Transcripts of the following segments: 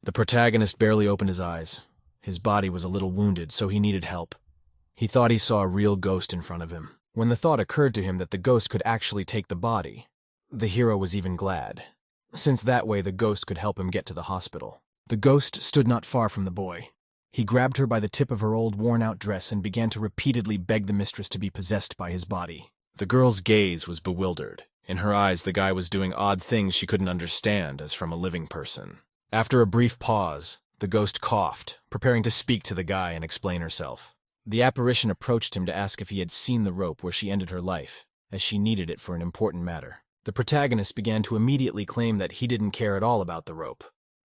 The protagonist barely opened his eyes. His body was a little wounded, so he needed help. He thought he saw a real ghost in front of him. When the thought occurred to him that the ghost could actually take the body, the hero was even glad, since that way the ghost could help him get to the hospital. The ghost stood not far from the boy. He grabbed her by the tip of her old worn-out dress and began to repeatedly beg the mistress to be possessed by his body. The girl's gaze was bewildered. In her eyes, the guy was doing odd things she couldn't understand as from a living person. After a brief pause, the ghost coughed, preparing to speak to the guy and explain herself. The apparition approached him to ask if he had seen the rope where she ended her life, as she needed it for an important matter. The protagonist began to immediately claim that he didn't care at all about the rope.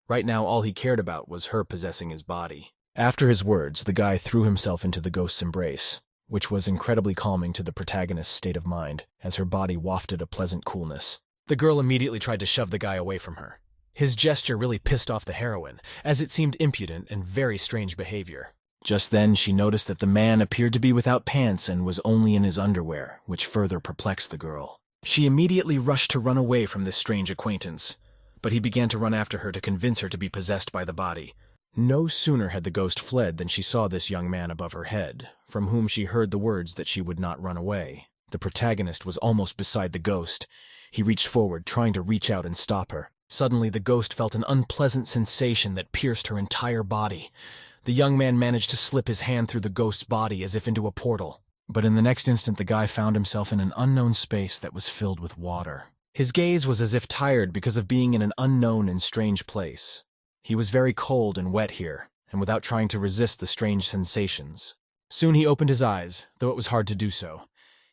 Right now, all he cared about was her possessing his body. After his words, the guy threw himself into the ghost's embrace, which was incredibly calming to the protagonist's state of mind, as her body wafted a pleasant coolness. The girl immediately tried to shove the guy away from her. His gesture really pissed off the heroine, as it seemed impudent and very strange behavior. Just then, she noticed that the man appeared to be without pants and was only in his underwear, which further perplexed the girl. She immediately rushed to run away from this strange acquaintance, but he began to run after her to convince her to be possessed by the body. No sooner had the ghost fled than she saw this young man above her head, from whom she heard the words that she would not run away. The protagonist was almost beside the ghost. He reached forward, trying to reach out and stop her. Suddenly, the ghost felt an unpleasant sensation that pierced her entire body. The young man managed to slip his hand through the ghost's body as if into a portal. But in the next instant, the guy found himself in an unknown space that was filled with water. His gaze was as if tired because of being in an unknown and strange place. He was very cold and wet here, and without trying to resist the strange sensations. Soon he opened his eyes, though it was hard to do so.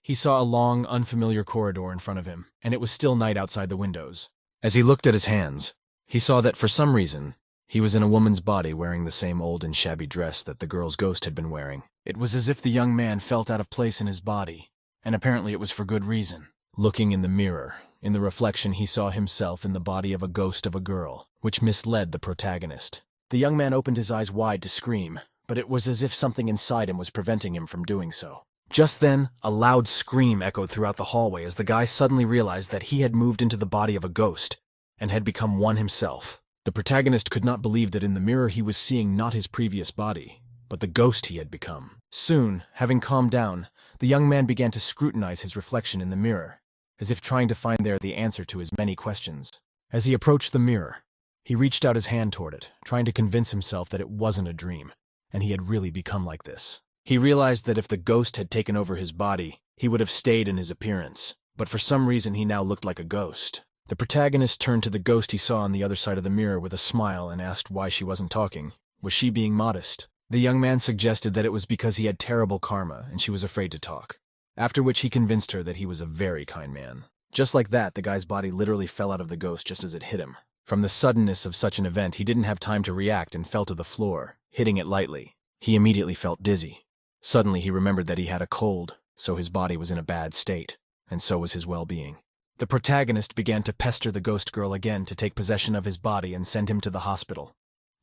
He saw a long, unfamiliar corridor in front of him, and it was still night outside the windows. As he looked at his hands, he saw that for some reason, he was in a woman's body wearing the same old and shabby dress that the girl's ghost had been wearing. It was as if the young man felt out of place in his body, and apparently it was for good reason. Looking in the mirror, in the reflection he saw himself in the body of a ghost of a girl, which misled the protagonist. The young man opened his eyes wide to scream, but it was as if something inside him was preventing him from doing so. Just then, a loud scream echoed throughout the hallway as the guy suddenly realized that he had moved into the body of a ghost, and had become one himself. The protagonist could not believe that in the mirror he was seeing not his previous body, but the ghost he had become. Soon, having calmed down, the young man began to scrutinize his reflection in the mirror, as if trying to find there the answer to his many questions. As he approached the mirror, he reached out his hand toward it, trying to convince himself that it wasn't a dream, and he had really become like this. He realized that if the ghost had taken over his body, he would have stayed in his appearance, but for some reason he now looked like a ghost. The protagonist turned to the ghost he saw on the other side of the mirror with a smile and asked why she wasn't talking. Was she being modest? The young man suggested that it was because he had terrible karma and she was afraid to talk, after which he convinced her that he was a very kind man. Just like that, the guy's body literally fell out of the ghost just as it hit him. From the suddenness of such an event, he didn't have time to react and fell to the floor, hitting it lightly. He immediately felt dizzy. Suddenly he remembered that he had a cold, so his body was in a bad state, and so was his well-being. The protagonist began to pester the ghost girl again to take possession of his body and send him to the hospital.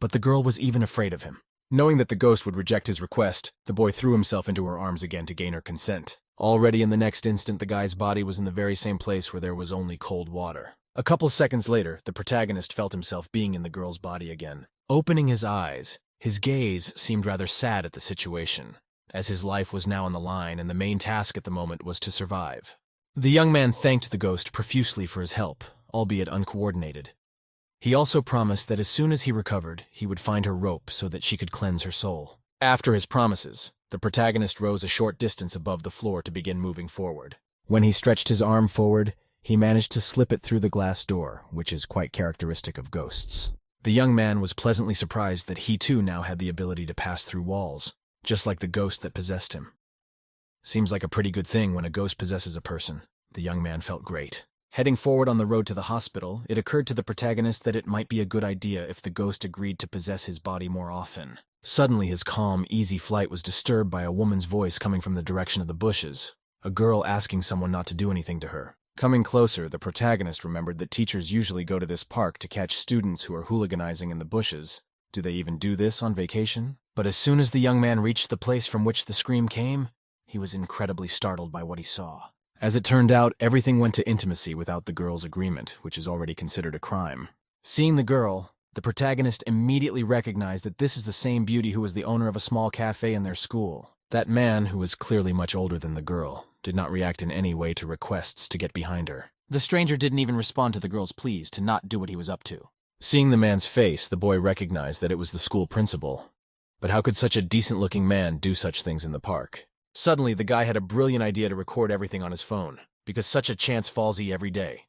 But the girl was even afraid of him. Knowing that the ghost would reject his request, the boy threw himself into her arms again to gain her consent. Already in the next instant, the guy's body was in the very same place where there was only cold water. A couple seconds later, the protagonist felt himself being in the girl's body again. Opening his eyes, his gaze seemed rather sad at the situation, as his life was now on the line and the main task at the moment was to survive. The young man thanked the ghost profusely for his help, albeit uncoordinated. He also promised that as soon as he recovered, he would find her rope so that she could cleanse her soul. After his promises, the protagonist rose a short distance above the floor to begin moving forward. When he stretched his arm forward, he managed to slip it through the glass door, which is quite characteristic of ghosts. The young man was pleasantly surprised that he too now had the ability to pass through walls, just like the ghost that possessed him. Seems like a pretty good thing when a ghost possesses a person. The young man felt great. Heading forward on the road to the hospital, it occurred to the protagonist that it might be a good idea if the ghost agreed to possess his body more often. Suddenly, his calm, easy flight was disturbed by a woman's voice coming from the direction of the bushes, a girl asking someone not to do anything to her. Coming closer, the protagonist remembered that teachers usually go to this park to catch students who are hooliganizing in the bushes. Do they even do this on vacation? But as soon as the young man reached the place from which the scream came, he was incredibly startled by what he saw. As it turned out, everything went to intimacy without the girl's agreement, which is already considered a crime. Seeing the girl, The protagonist immediately recognized that this is the same beauty who was the owner of a small cafe in their school. That man, who was clearly much older than the girl, did not react in any way to requests to get behind her. The stranger didn't even respond to the girl's pleas to not do what he was up to. Seeing the man's face, the boy recognized that it was the school principal. But how could such a decent-looking man do such things in the park? Suddenly, the guy had a brilliant idea to record everything on his phone, because such a chance falls every day.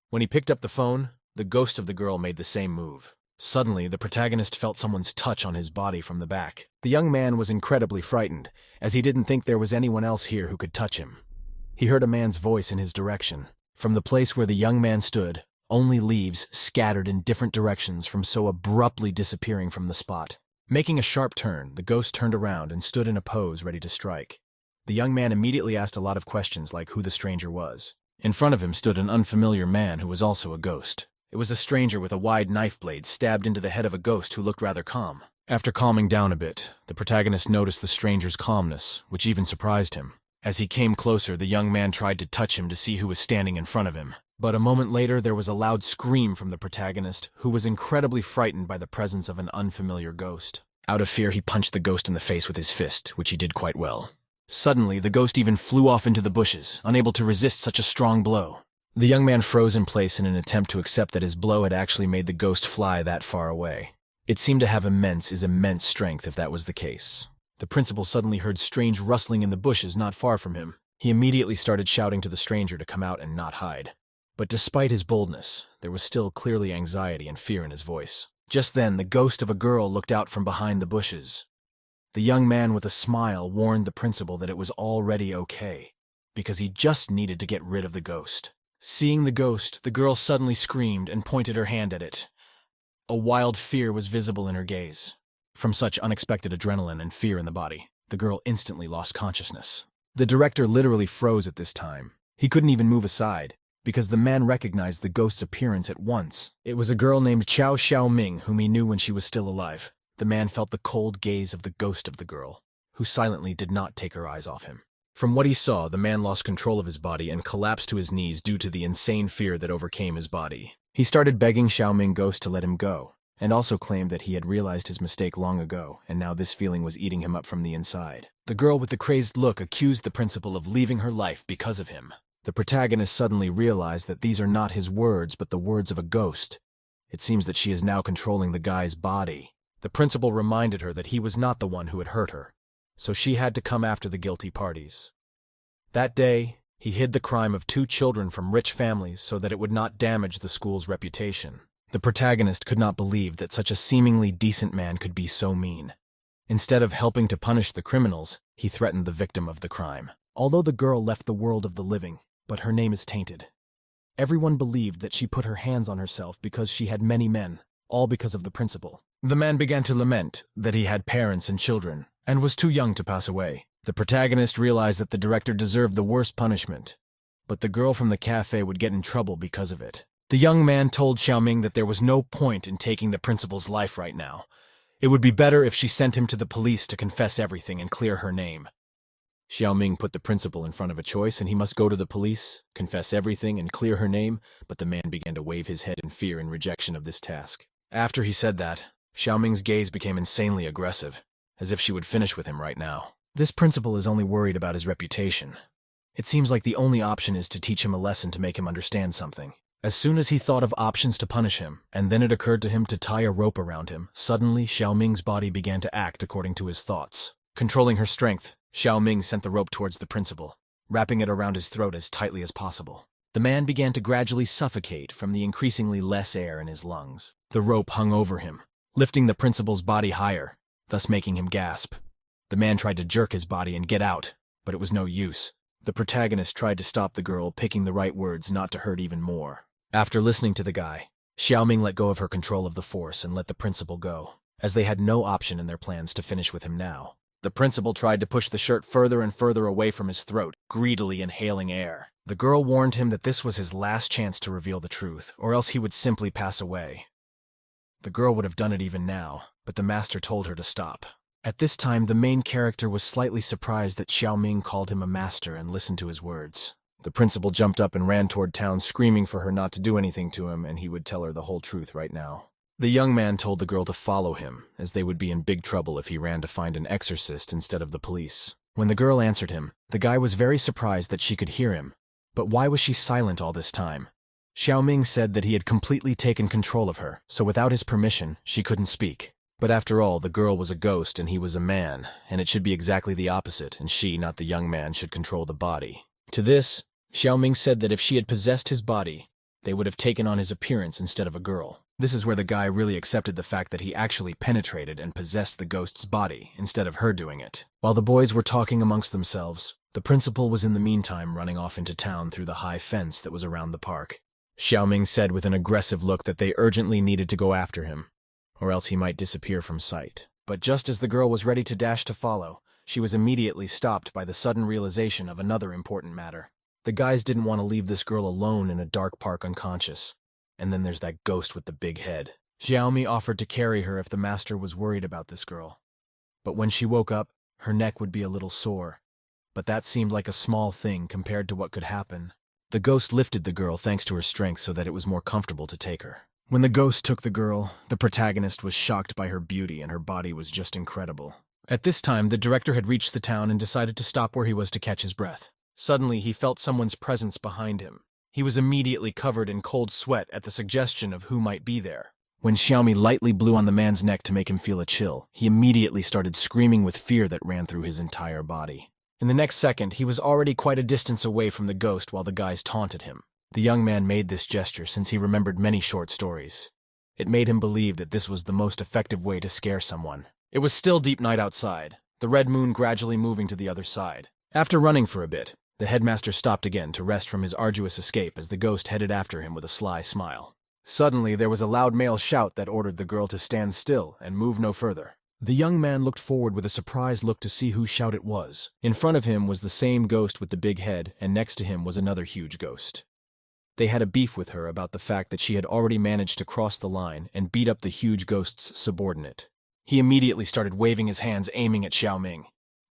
When he picked up the phone, the ghost of the girl made the same move. Suddenly, the protagonist felt someone's touch on his body from the back. The young man was incredibly frightened, as he didn't think there was anyone else here who could touch him. He heard a man's voice in his direction. From the place where the young man stood, only leaves scattered in different directions from so abruptly disappearing from the spot. Making a sharp turn, the ghost turned around and stood in a pose ready to strike. The young man immediately asked a lot of questions like who the stranger was. In front of him stood an unfamiliar man who was also a ghost. It was a stranger with a wide knife blade stabbed into the head of a ghost who looked rather calm. After calming down a bit, the protagonist noticed the stranger's calmness, which even surprised him. As he came closer, the young man tried to touch him to see who was standing in front of him. But a moment later, there was a loud scream from the protagonist, who was incredibly frightened by the presence of an unfamiliar ghost. Out of fear, he punched the ghost in the face with his fist, which he did quite well. Suddenly, the ghost even flew off into the bushes, unable to resist such a strong blow. The young man froze in place in an attempt to accept that his blow had actually made the ghost fly that far away. It seemed to have immense strength if that was the case. The principal suddenly heard strange rustling in the bushes not far from him. He immediately started shouting to the stranger to come out and not hide. But despite his boldness, there was still clearly anxiety and fear in his voice. Just then, the ghost of a girl looked out from behind the bushes. The young man with a smile warned the principal that it was already okay, because he just needed to get rid of the ghost. Seeing the ghost, the girl suddenly screamed and pointed her hand at it. A wild fear was visible in her gaze. From such unexpected adrenaline and fear in the body, the girl instantly lost consciousness. The director literally froze at this time. He couldn't even move aside, because the man recognized the ghost's appearance at once. It was a girl named Chao Xiaoming whom he knew when she was still alive. The man felt the cold gaze of the ghost of the girl, who silently did not take her eyes off him. From what he saw, the man lost control of his body and collapsed to his knees due to the insane fear that overcame his body. He started begging Xiaoming Ghost to let him go, and also claimed that he had realized his mistake long ago, and now this feeling was eating him up from the inside. The girl with the crazed look accused the principal of leaving her life because of him. The protagonist suddenly realized that these are not his words, but the words of a ghost. It seems that she is now controlling the guy's body. The principal reminded her that he was not the one who had hurt her, so she had to come after the guilty parties. That day, he hid the crime of 2 children from rich families so that it would not damage the school's reputation. The protagonist could not believe that such a seemingly decent man could be so mean. Instead of helping to punish the criminals, he threatened the victim of the crime. Although the girl left the world of the living, but her name is tainted. Everyone believed that she put her hands on herself because she had many men, all because of the principal. The man began to lament that he had parents and children, and was too young to pass away. The protagonist realized that the director deserved the worst punishment, but the girl from the cafe would get in trouble because of it. The young man told Xiaoming that there was no point in taking the principal's life right now. It would be better if she sent him to the police to confess everything and clear her name. Xiaoming put the principal in front of a choice, and he must go to the police, confess everything, and clear her name, but the man began to wave his head in fear in rejection of this task. After he said that, Xiaoming's gaze became insanely aggressive, as if she would finish with him right now. This principal is only worried about his reputation. It seems like the only option is to teach him a lesson to make him understand something. As soon as he thought of options to punish him, and then it occurred to him to tie a rope around him, suddenly Xiaoming's body began to act according to his thoughts. Controlling her strength, Xiaoming sent the rope towards the principal, wrapping it around his throat as tightly as possible. The man began to gradually suffocate from the increasingly less air in his lungs. The rope hung over him, lifting the principal's body higher, thus making him gasp. The man tried to jerk his body and get out, but it was no use. The protagonist tried to stop the girl, picking the right words not to hurt even more. After listening to the guy, Xiaoming let go of her control of the force and let the principal go, as they had no option in their plans to finish with him now. The principal tried to push the shirt further and further away from his throat, greedily inhaling air. The girl warned him that this was his last chance to reveal the truth, or else he would simply pass away. The girl would have done it even now, but the master told her to stop. At this time, the main character was slightly surprised that Xiaoming called him a master and listened to his words. The principal jumped up and ran toward town, screaming for her not to do anything to him, and he would tell her the whole truth right now. The young man told the girl to follow him, as they would be in big trouble if he ran to find an exorcist instead of the police. When the girl answered him, the guy was very surprised that she could hear him. But why was she silent all this time? Xiaoming said that he had completely taken control of her, so without his permission, she couldn't speak. But after all, the girl was a ghost and he was a man, and it should be exactly the opposite, and she, not the young man, should control the body. To this, Xiaoming said that if she had possessed his body, they would have taken on his appearance instead of a girl. This is where the guy really accepted the fact that he actually penetrated and possessed the ghost's body, instead of her doing it. While the boys were talking amongst themselves, the principal was in the meantime running off into town through the high fence that was around the park. Xiaoming said with an aggressive look that they urgently needed to go after him, or else he might disappear from sight. But just as the girl was ready to dash to follow, she was immediately stopped by the sudden realization of another important matter. The guys didn't want to leave this girl alone in a dark park unconscious. And then there's that ghost with the big head. Xiaomi offered to carry her if the master was worried about this girl. But when she woke up, her neck would be a little sore. But that seemed like a small thing compared to what could happen. The ghost lifted the girl thanks to her strength so that it was more comfortable to take her. When the ghost took the girl, the protagonist was shocked by her beauty and her body was just incredible. At this time, the director had reached the town and decided to stop where he was to catch his breath. Suddenly, he felt someone's presence behind him. He was immediately covered in cold sweat at the suggestion of who might be there. When Xiaomi lightly blew on the man's neck to make him feel a chill, he immediately started screaming with fear that ran through his entire body. In the next second, he was already quite a distance away from the ghost while the guys taunted him. The young man made this gesture since he remembered many short stories. It made him believe that this was the most effective way to scare someone. It was still deep night outside, the red moon gradually moving to the other side. After running for a bit, the headmaster stopped again to rest from his arduous escape as the ghost headed after him with a sly smile. Suddenly, there was a loud male shout that ordered the girl to stand still and move no further. The young man looked forward with a surprised look to see whose shout it was. In front of him was the same ghost with the big head, and next to him was another huge ghost. They had a beef with her about the fact that she had already managed to cross the line and beat up the huge ghost's subordinate. He immediately started waving his hands, aiming at Xiaoming.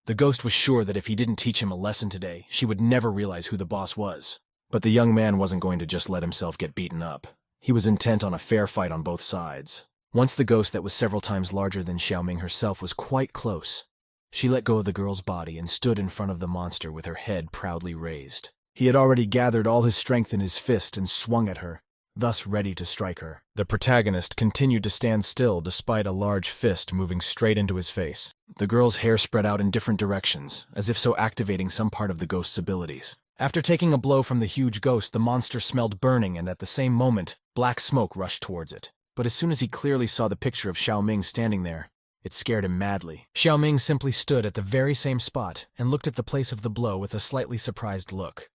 The ghost was sure that if he didn't teach him a lesson today, she would never realize who the boss was. But the young man wasn't going to just let himself get beaten up. He was intent on a fair fight on both sides. Once the ghost that was several times larger than Xiaoming herself was quite close, she let go of the girl's body and stood in front of the monster with her head proudly raised. He had already gathered all his strength in his fist and swung at her, thus ready to strike her. The protagonist continued to stand still despite a large fist moving straight into his face. The girl's hair spread out in different directions, as if so activating some part of the ghost's abilities. After taking a blow from the huge ghost, the monster smelled burning, and at the same moment, black smoke rushed towards it. But as soon as he clearly saw the picture of Xiaoming standing there, it scared him madly. Xiaoming simply stood at the very same spot and looked at the place of the blow with a slightly surprised look.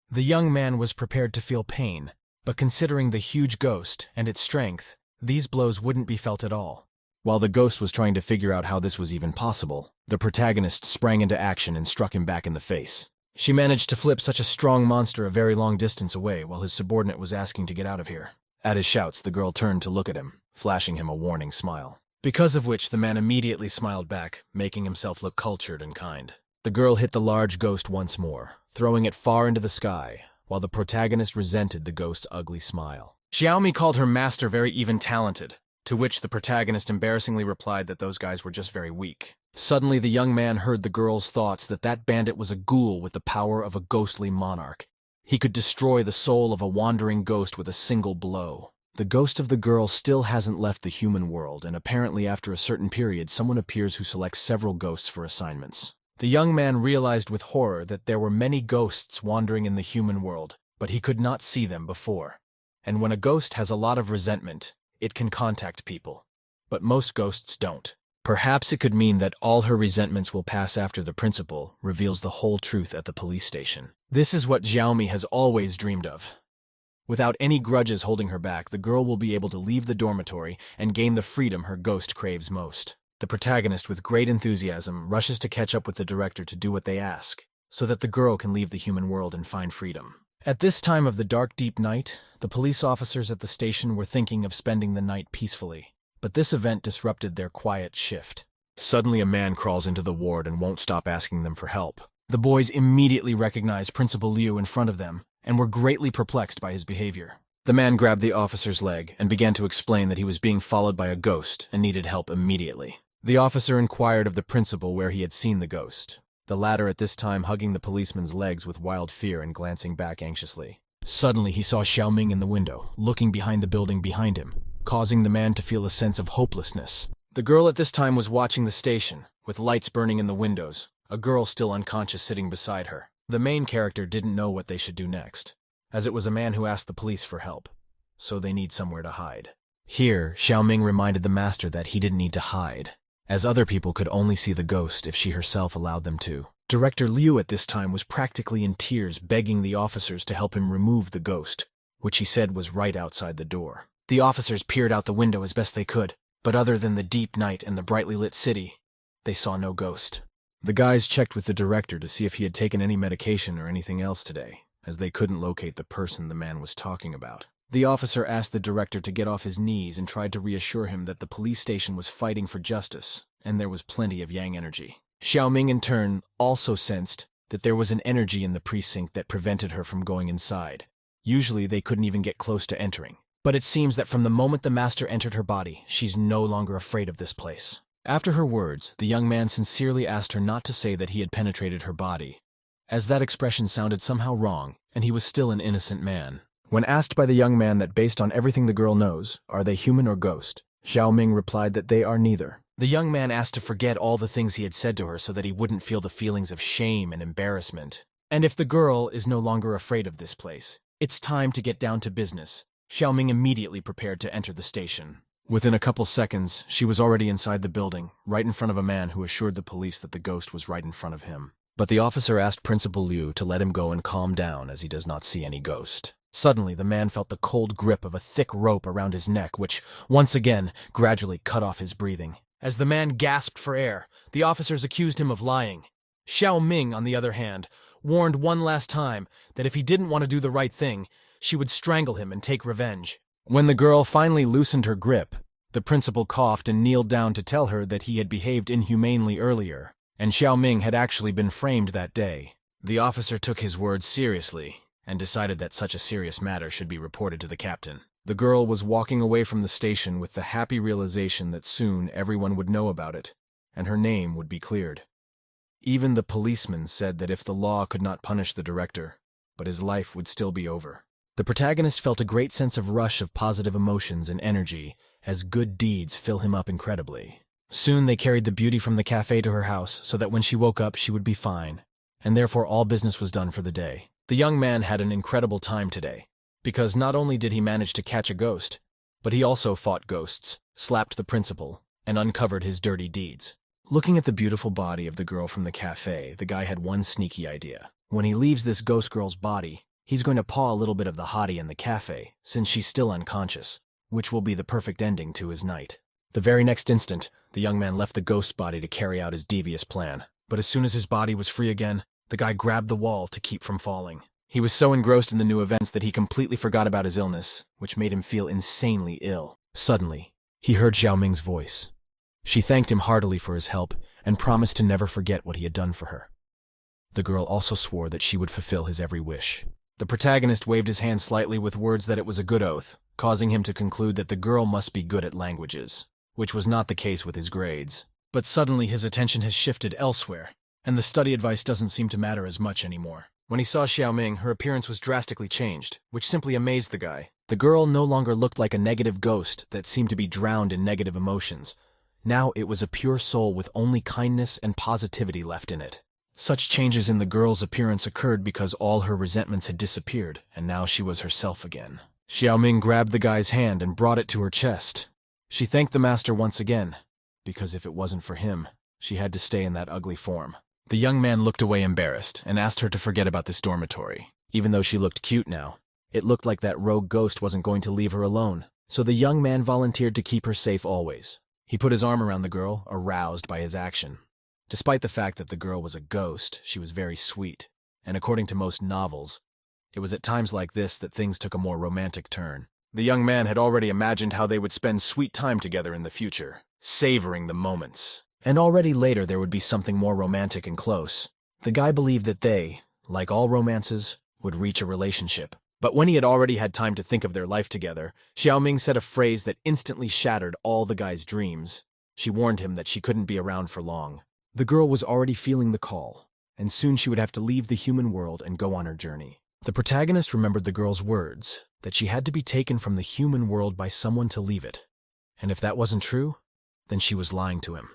The young man was prepared to feel pain, but considering the huge ghost and its strength, these blows wouldn't be felt at all. While the ghost was trying to figure out how this was even possible, the protagonist sprang into action and struck him back in the face. She managed to flip such a strong monster a very long distance away while his subordinate was asking to get out of here. At his shouts, the girl turned to look at him, flashing him a warning smile. Because of which the man immediately smiled back, making himself look cultured and kind. The girl hit the large ghost once more, throwing it far into the sky, while the protagonist resented the ghost's ugly smile. Xiaomi called her master very even talented, to which the protagonist embarrassingly replied that those guys were just very weak. Suddenly the young man heard the girl's thoughts that that bandit was a ghoul with the power of a ghostly monarch. He could destroy the soul of a wandering ghost with a single blow. The ghost of the girl still hasn't left the human world, and apparently after a certain period someone appears who selects several ghosts for assignments. The young man realized with horror that there were many ghosts wandering in the human world, but he could not see them before. And when a ghost has a lot of resentment, it can contact people. But most ghosts don't. Perhaps it could mean that all her resentments will pass after the principal reveals the whole truth at the police station. This is what Xiaomi has always dreamed of. Without any grudges holding her back, the girl will be able to leave the dormitory and gain the freedom her ghost craves most. The protagonist, with great enthusiasm, rushes to catch up with the director to do what they ask, so that the girl can leave the human world and find freedom. At this time of the dark, deep night, the police officers at the station were thinking of spending the night peacefully, but this event disrupted their quiet shift. Suddenly a man crawls into the ward and won't stop asking them for help. The boys immediately recognize Principal Liu in front of them, and were greatly perplexed by his behavior. The man grabbed the officer's leg and began to explain that he was being followed by a ghost and needed help immediately. The officer inquired of the principal where he had seen the ghost, the latter at this time hugging the policeman's legs with wild fear and glancing back anxiously. Suddenly he saw Xiaoming in the window, looking behind the building behind him, causing the man to feel a sense of hopelessness. The girl at this time was watching the station, with lights burning in the windows, a girl still unconscious sitting beside her. The main character didn't know what they should do next, as it was a man who asked the police for help, so they need somewhere to hide. Here, Xiaoming reminded the master that he didn't need to hide, as other people could only see the ghost if she herself allowed them to. Director Liu at this time was practically in tears begging the officers to help him remove the ghost, which he said was right outside the door. The officers peered out the window as best they could, but other than the deep night and the brightly lit city, they saw no ghost. The guys checked with the director to see if he had taken any medication or anything else today, as they couldn't locate the person the man was talking about. The officer asked the director to get off his knees and tried to reassure him that the police station was fighting for justice, and there was plenty of yang energy. Xiaoming, in turn, also sensed that there was an energy in the precinct that prevented her from going inside. Usually they couldn't even get close to entering. But it seems that from the moment the master entered her body, she's no longer afraid of this place. After her words, the young man sincerely asked her not to say that he had penetrated her body, as that expression sounded somehow wrong, and he was still an innocent man. When asked by the young man that based on everything the girl knows, are they human or ghost, Xiaoming replied that they are neither. The young man asked to forget all the things he had said to her so that he wouldn't feel the feelings of shame and embarrassment. And if the girl is no longer afraid of this place, it's time to get down to business. Xiaoming immediately prepared to enter the station. Within a couple seconds, she was already inside the building, right in front of a man who assured the police that the ghost was right in front of him. But the officer asked Principal Liu to let him go and calm down as he does not see any ghost. Suddenly, the man felt the cold grip of a thick rope around his neck, which, once again, gradually cut off his breathing. As the man gasped for air, the officers accused him of lying. Xiaoming, on the other hand, warned one last time that if he didn't want to do the right thing, she would strangle him and take revenge. When the girl finally loosened her grip, the principal coughed and kneeled down to tell her that he had behaved inhumanely earlier, and Xiaoming had actually been framed that day. The officer took his words seriously and decided that such a serious matter should be reported to the captain. The girl was walking away from the station with the happy realization that soon everyone would know about it, and her name would be cleared. Even the policeman said that if the law could not punish the director, but his life would still be over. The protagonist felt a great sense of rush of positive emotions and energy as good deeds fill him up incredibly. Soon they carried the beauty from the cafe to her house so that when she woke up she would be fine, and therefore all business was done for the day. The young man had an incredible time today, because not only did he manage to catch a ghost, but he also fought ghosts, slapped the principal, and uncovered his dirty deeds. Looking at the beautiful body of the girl from the cafe, the guy had one sneaky idea. When he leaves this ghost girl's body, he's going to paw a little bit of the hottie in the cafe, since she's still unconscious, which will be the perfect ending to his night. The very next instant, the young man left the ghost's body to carry out his devious plan. But as soon as his body was free again, the guy grabbed the wall to keep from falling. He was so engrossed in the new events that he completely forgot about his illness, which made him feel insanely ill. Suddenly, he heard Xiaoming's voice. She thanked him heartily for his help and promised to never forget what he had done for her. The girl also swore that she would fulfill his every wish. The protagonist waved his hand slightly with words that it was a good oath, causing him to conclude that the girl must be good at languages, which was not the case with his grades. But suddenly his attention has shifted elsewhere, and the study advice doesn't seem to matter as much anymore. When he saw Xiaoming, her appearance was drastically changed, which simply amazed the guy. The girl no longer looked like a negative ghost that seemed to be drowned in negative emotions. Now it was a pure soul with only kindness and positivity left in it. Such changes in the girl's appearance occurred because all her resentments had disappeared, and now she was herself again. Xiaoming grabbed the guy's hand and brought it to her chest. She thanked the master once again, because if it wasn't for him, she had to stay in that ugly form. The young man looked away embarrassed and asked her to forget about this dormitory. Even though she looked cute now, it looked like that rogue ghost wasn't going to leave her alone, so the young man volunteered to keep her safe always. He put his arm around the girl, aroused by his action. Despite the fact that the girl was a ghost, she was very sweet, and according to most novels, it was at times like this that things took a more romantic turn. The young man had already imagined how they would spend sweet time together in the future, savoring the moments. And already later there would be something more romantic and close. The guy believed that they, like all romances, would reach a relationship. But when he had already had time to think of their life together, Xiaoming said a phrase that instantly shattered all the guy's dreams. She warned him that she couldn't be around for long. The girl was already feeling the call, and soon she would have to leave the human world and go on her journey. The protagonist remembered the girl's words, that she had to be taken from the human world by someone to leave it. And if that wasn't true, then she was lying to him.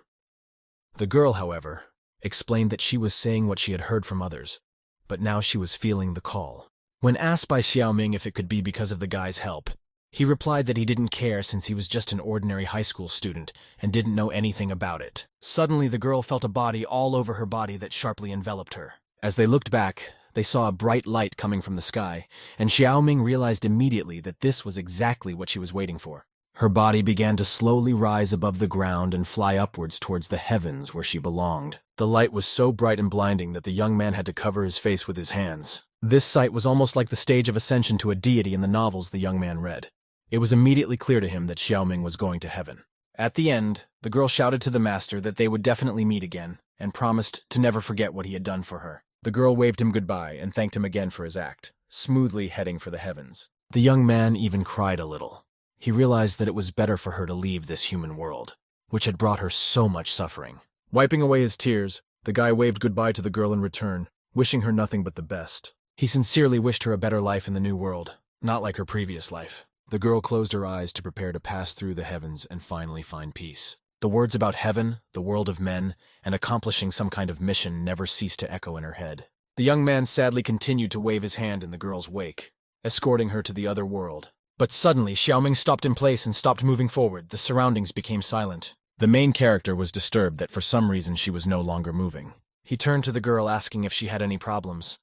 The girl, however, explained that she was saying what she had heard from others, but now she was feeling the call. When asked by Xiaoming if it could be because of the guy's help, he replied that he didn't care since he was just an ordinary high school student and didn't know anything about it. Suddenly, the girl felt a body all over her body that sharply enveloped her. As they looked back, they saw a bright light coming from the sky, and Xiaoming realized immediately that this was exactly what she was waiting for. Her body began to slowly rise above the ground and fly upwards towards the heavens where she belonged. The light was so bright and blinding that the young man had to cover his face with his hands. This sight was almost like the stage of ascension to a deity in the novels the young man read. It was immediately clear to him that Xiaoming was going to heaven. At the end, the girl shouted to the master that they would definitely meet again, and promised to never forget what he had done for her. The girl waved him goodbye and thanked him again for his act, smoothly heading for the heavens. The young man even cried a little. He realized that it was better for her to leave this human world, which had brought her so much suffering. Wiping away his tears, the guy waved goodbye to the girl in return, wishing her nothing but the best. He sincerely wished her a better life in the new world, not like her previous life. The girl closed her eyes to prepare to pass through the heavens and finally find peace. The words about heaven, the world of men, and accomplishing some kind of mission never ceased to echo in her head. The young man sadly continued to wave his hand in the girl's wake, escorting her to the other world. But suddenly, Xiaoming stopped in place and stopped moving forward. The surroundings became silent. The main character was disturbed that for some reason she was no longer moving. He turned to the girl asking if she had any problems,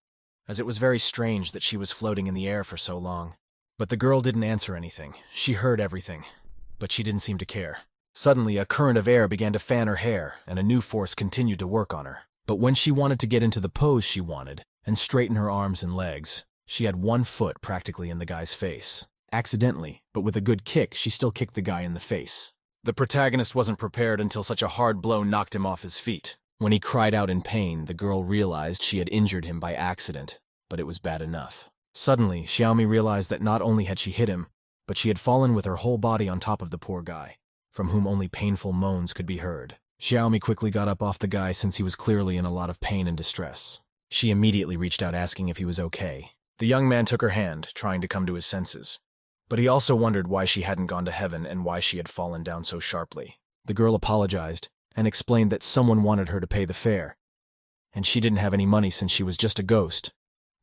as it was very strange that she was floating in the air for so long. But the girl didn't answer anything. She heard everything, but she didn't seem to care. Suddenly, a current of air began to fan her hair, and a new force continued to work on her. But when she wanted to get into the pose she wanted, and straighten her arms and legs, she had one foot practically in the guy's face. Accidentally, but with a good kick, she still kicked the guy in the face. The protagonist wasn't prepared until such a hard blow knocked him off his feet. When he cried out in pain, the girl realized she had injured him by accident, but it was bad enough. Suddenly, Xiaomi realized that not only had she hit him, but she had fallen with her whole body on top of the poor guy, from whom only painful moans could be heard. Xiaomi quickly got up off the guy since he was clearly in a lot of pain and distress. She immediately reached out asking if he was okay. The young man took her hand, trying to come to his senses. But he also wondered why she hadn't gone to heaven and why she had fallen down so sharply. The girl apologized and explained that someone wanted her to pay the fare, and she didn't have any money since she was just a ghost,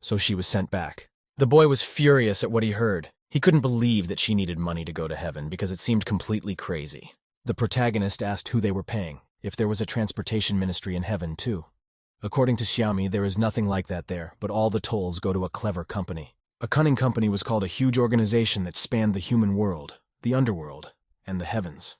so she was sent back. The boy was furious at what he heard. He couldn't believe that she needed money to go to heaven because it seemed completely crazy. The protagonist asked who they were paying, if there was a transportation ministry in heaven too. According to Xiaomi, there is nothing like that there, but all the tolls go to a clever company. A cunning company was called a huge organization that spanned the human world, the underworld, and the heavens.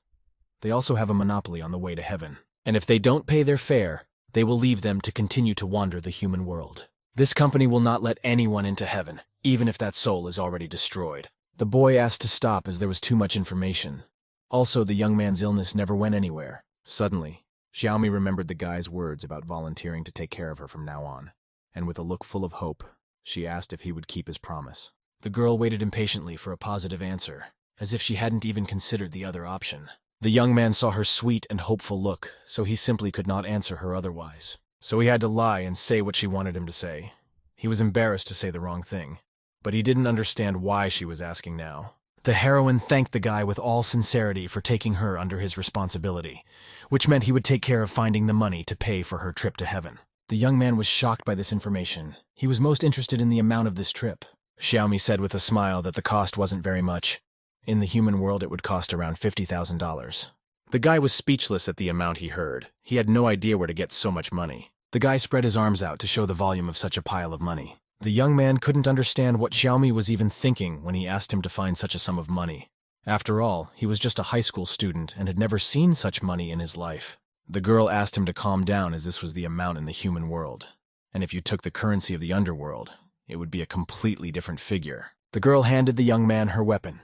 They also have a monopoly on the way to heaven, and if they don't pay their fare, they will leave them to continue to wander the human world. This company will not let anyone into heaven, even if that soul is already destroyed. The boy asked to stop as there was too much information. Also, the young man's illness never went anywhere. Suddenly, Xiaomi remembered the guy's words about volunteering to take care of her from now on, and with a look full of hope, she asked if he would keep his promise. The girl waited impatiently for a positive answer, as if she hadn't even considered the other option. The young man saw her sweet and hopeful look, so he simply could not answer her otherwise. So he had to lie and say what she wanted him to say. He was embarrassed to say the wrong thing, but he didn't understand why she was asking now. The heroine thanked the guy with all sincerity for taking her under his responsibility, which meant he would take care of finding the money to pay for her trip to heaven. The young man was shocked by this information. He was most interested in the amount of this trip. Xiaomi said with a smile that the cost wasn't very much. In the human world, it would cost around $50,000. The guy was speechless at the amount he heard. He had no idea where to get so much money. The guy spread his arms out to show the volume of such a pile of money. The young man couldn't understand what Xiaomi was even thinking when he asked him to find such a sum of money. After all, he was just a high school student and had never seen such money in his life. The girl asked him to calm down as this was the amount in the human world, and if you took the currency of the underworld, it would be a completely different figure. The girl handed the young man her weapon.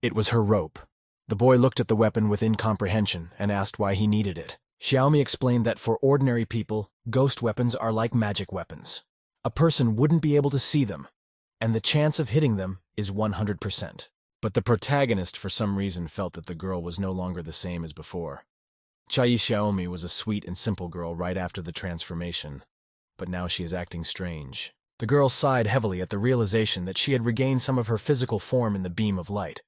It was her rope. The boy looked at the weapon with incomprehension and asked why he needed it. Xiaomi explained that for ordinary people, ghost weapons are like magic weapons. A person wouldn't be able to see them, and the chance of hitting them is 100%. But the protagonist for some reason felt that the girl was no longer the same as before. Chai Xiaomi was a sweet and simple girl right after the transformation, but now she is acting strange. The girl sighed heavily at the realization that she had regained some of her physical form in the beam of light,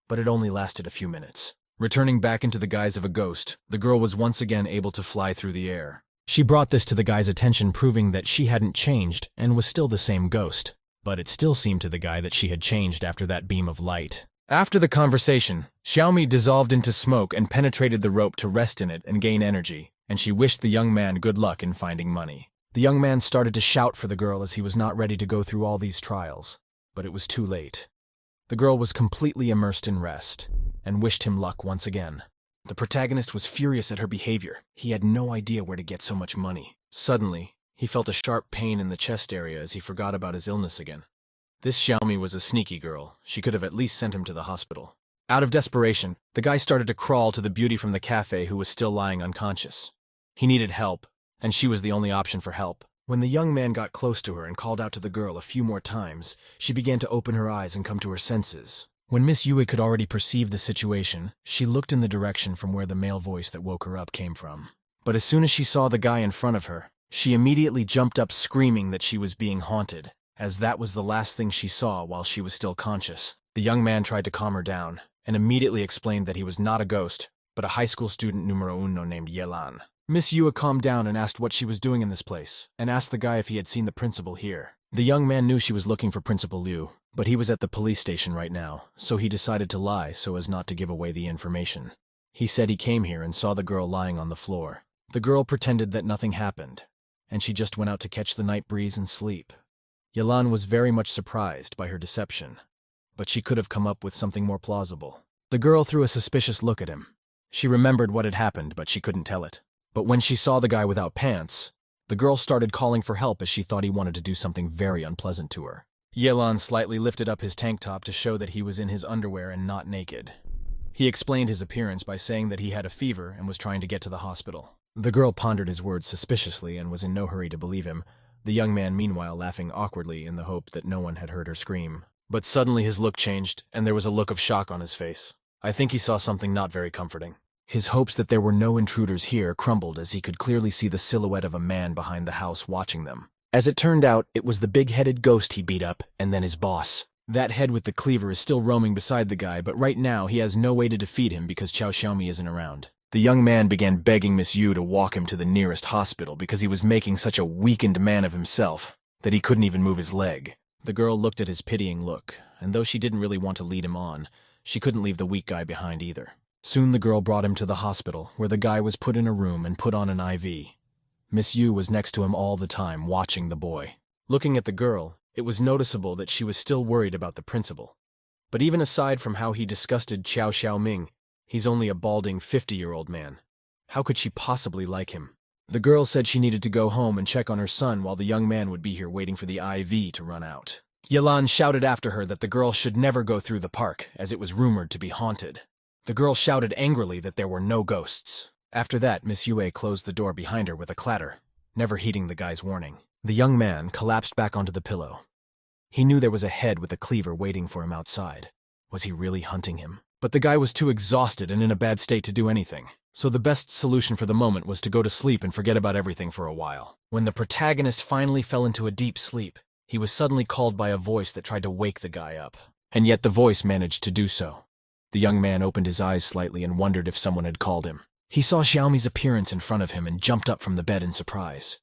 but it only lasted a few minutes. Returning back into the guise of a ghost, the girl was once again able to fly through the air. She brought this to the guy's attention, proving that she hadn't changed and was still the same ghost, but it still seemed to the guy that she had changed after that beam of light. After the conversation, Xiaomi dissolved into smoke and penetrated the rope to rest in it and gain energy, and she wished the young man good luck in finding money. The young man started to shout for the girl as he was not ready to go through all these trials, but it was too late. The girl was completely immersed in rest, and wished him luck once again. The protagonist was furious at her behavior. He had no idea where to get so much money. Suddenly, he felt a sharp pain in the chest area as he forgot about his illness again. This Xiaomi was a sneaky girl. She could have at least sent him to the hospital. Out of desperation, the guy started to crawl to the beauty from the cafe who was still lying unconscious. He needed help, and she was the only option for help. When the young man got close to her and called out to the girl a few more times, she began to open her eyes and come to her senses. When Miss Yue could already perceive the situation, she looked in the direction from where the male voice that woke her up came from. But as soon as she saw the guy in front of her, she immediately jumped up screaming that she was being haunted, as that was the last thing she saw while she was still conscious. The young man tried to calm her down, and immediately explained that he was not a ghost, but a high school student numero uno named Yelan. Miss Yue calmed down and asked what she was doing in this place, and asked the guy if he had seen the principal here. The young man knew she was looking for Principal Liu, but he was at the police station right now, so he decided to lie so as not to give away the information. He said he came here and saw the girl lying on the floor. The girl pretended that nothing happened, and she just went out to catch the night breeze and sleep. Yelan was very much surprised by her deception, but she could have come up with something more plausible. The girl threw a suspicious look at him. She remembered what had happened, but she couldn't tell it. But when she saw the guy without pants, the girl started calling for help as she thought he wanted to do something very unpleasant to her. Yelan slightly lifted up his tank top to show that he was in his underwear and not naked. He explained his appearance by saying that he had a fever and was trying to get to the hospital. The girl pondered his words suspiciously and was in no hurry to believe him, the young man meanwhile laughing awkwardly in the hope that no one had heard her scream. But suddenly his look changed, and there was a look of shock on his face. I think he saw something not very comforting. His hopes that there were no intruders here crumbled as he could clearly see the silhouette of a man behind the house watching them. As it turned out, it was the big-headed ghost he beat up, and then his boss. That head with the cleaver is still roaming beside the guy, but right now he has no way to defeat him because Chao Xiaomi isn't around. The young man began begging Miss Yu to walk him to the nearest hospital because he was making such a weakened man of himself that he couldn't even move his leg. The girl looked at his pitying look, and though she didn't really want to lead him on, she couldn't leave the weak guy behind either. Soon the girl brought him to the hospital, where the guy was put in a room and put on an IV. Miss Yu was next to him all the time, watching the boy. Looking at the girl, it was noticeable that she was still worried about the principal. But even aside from how he disgusted Qiao Xiaoming, he's only a balding 50-year-old man. How could she possibly like him? The girl said she needed to go home and check on her son while the young man would be here waiting for the IV to run out. Yelan shouted after her that the girl should never go through the park, as it was rumored to be haunted. The girl shouted angrily that there were no ghosts. After that, Miss Yue closed the door behind her with a clatter, never heeding the guy's warning. The young man collapsed back onto the pillow. He knew there was a head with a cleaver waiting for him outside. Was he really hunting him? But the guy was too exhausted and in a bad state to do anything, so the best solution for the moment was to go to sleep and forget about everything for a while. When the protagonist finally fell into a deep sleep, he was suddenly called by a voice that tried to wake the guy up. And yet the voice managed to do so. The young man opened his eyes slightly and wondered if someone had called him. He saw Xiaomi's appearance in front of him and jumped up from the bed in surprise.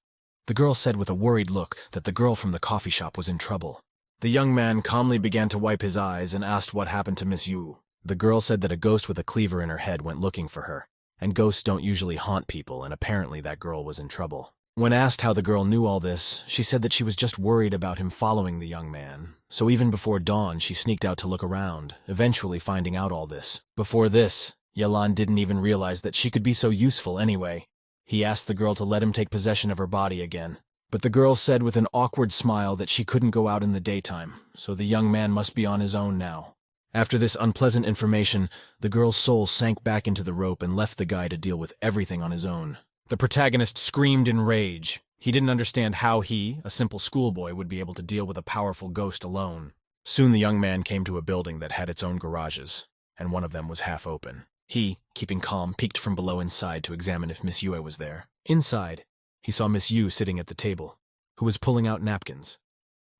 The girl said with a worried look that the girl from the coffee shop was in trouble. The young man calmly began to wipe his eyes and asked what happened to Miss Yu. The girl said that a ghost with a cleaver in her head went looking for her, and ghosts don't usually haunt people, and apparently that girl was in trouble. When asked how the girl knew all this, she said that she was just worried about him following the young man. So even before dawn, she sneaked out to look around, eventually finding out all this. Before this, Yelan didn't even realize that she could be so useful anyway. He asked the girl to let him take possession of her body again. But the girl said with an awkward smile that she couldn't go out in the daytime, so the young man must be on his own now. After this unpleasant information, the girl's soul sank back into the rope and left the guy to deal with everything on his own. The protagonist screamed in rage. He didn't understand how he, a simple schoolboy, would be able to deal with a powerful ghost alone. Soon the young man came to a building that had its own garages, and one of them was half open. He, keeping calm, peeked from below inside to examine if Miss Yue was there. Inside, he saw Miss Yue sitting at the table, who was pulling out napkins.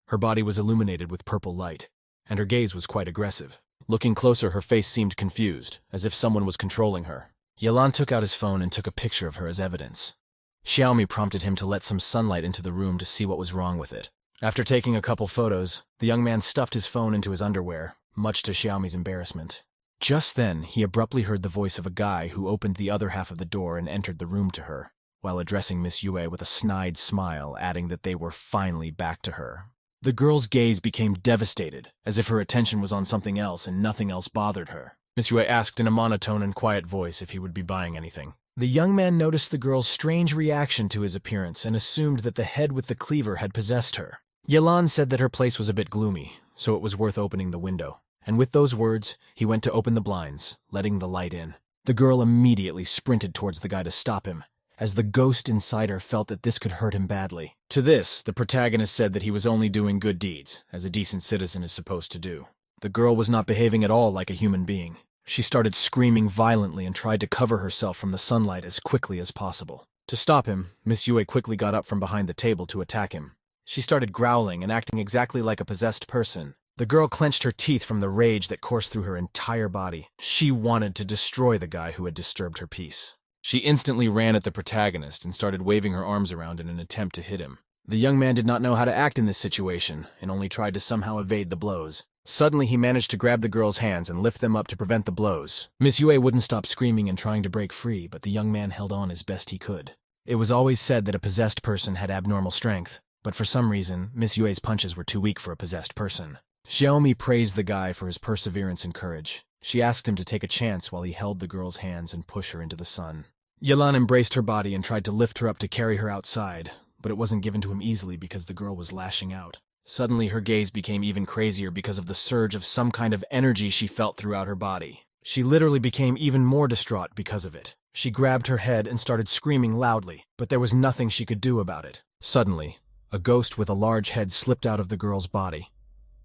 Her body was illuminated with purple light, and her gaze was quite aggressive. Looking closer, her face seemed confused, as if someone was controlling her. Yelan took out his phone and took a picture of her as evidence. Xiaomi prompted him to let some sunlight into the room to see what was wrong with it. After taking a couple photos, the young man stuffed his phone into his underwear, much to Xiaomi's embarrassment. Just then, he abruptly heard the voice of a guy who opened the other half of the door and entered the room to her, while addressing Miss Yue with a snide smile, adding that they were finally back to her. The girl's gaze became devastated, as if her attention was on something else and nothing else bothered her. Miss Yue asked in a monotone and quiet voice if he would be buying anything. The young man noticed the girl's strange reaction to his appearance and assumed that the head with the cleaver had possessed her. Yelan said that her place was a bit gloomy, so it was worth opening the window. And with those words, he went to open the blinds, letting the light in. The girl immediately sprinted towards the guy to stop him, as the ghost inside her felt that this could hurt him badly. To this, the protagonist said that he was only doing good deeds, as a decent citizen is supposed to do. The girl was not behaving at all like a human being. She started screaming violently and tried to cover herself from the sunlight as quickly as possible. To stop him, Miss Yue quickly got up from behind the table to attack him. She started growling and acting exactly like a possessed person. The girl clenched her teeth from the rage that coursed through her entire body. She wanted to destroy the guy who had disturbed her peace. She instantly ran at the protagonist and started waving her arms around in an attempt to hit him. The young man did not know how to act in this situation and only tried to somehow evade the blows. Suddenly, he managed to grab the girl's hands and lift them up to prevent the blows. Miss Yue wouldn't stop screaming and trying to break free, but the young man held on as best he could. It was always said that a possessed person had abnormal strength, but for some reason, Miss Yue's punches were too weak for a possessed person. Xiaomi praised the guy for his perseverance and courage. She asked him to take a chance while he held the girl's hands and push her into the sun. Yelan embraced her body and tried to lift her up to carry her outside, but it wasn't given to him easily because the girl was lashing out. Suddenly, her gaze became even crazier because of the surge of some kind of energy she felt throughout her body. She literally became even more distraught because of it. She grabbed her head and started screaming loudly, but there was nothing she could do about it. Suddenly, a ghost with a large head slipped out of the girl's body.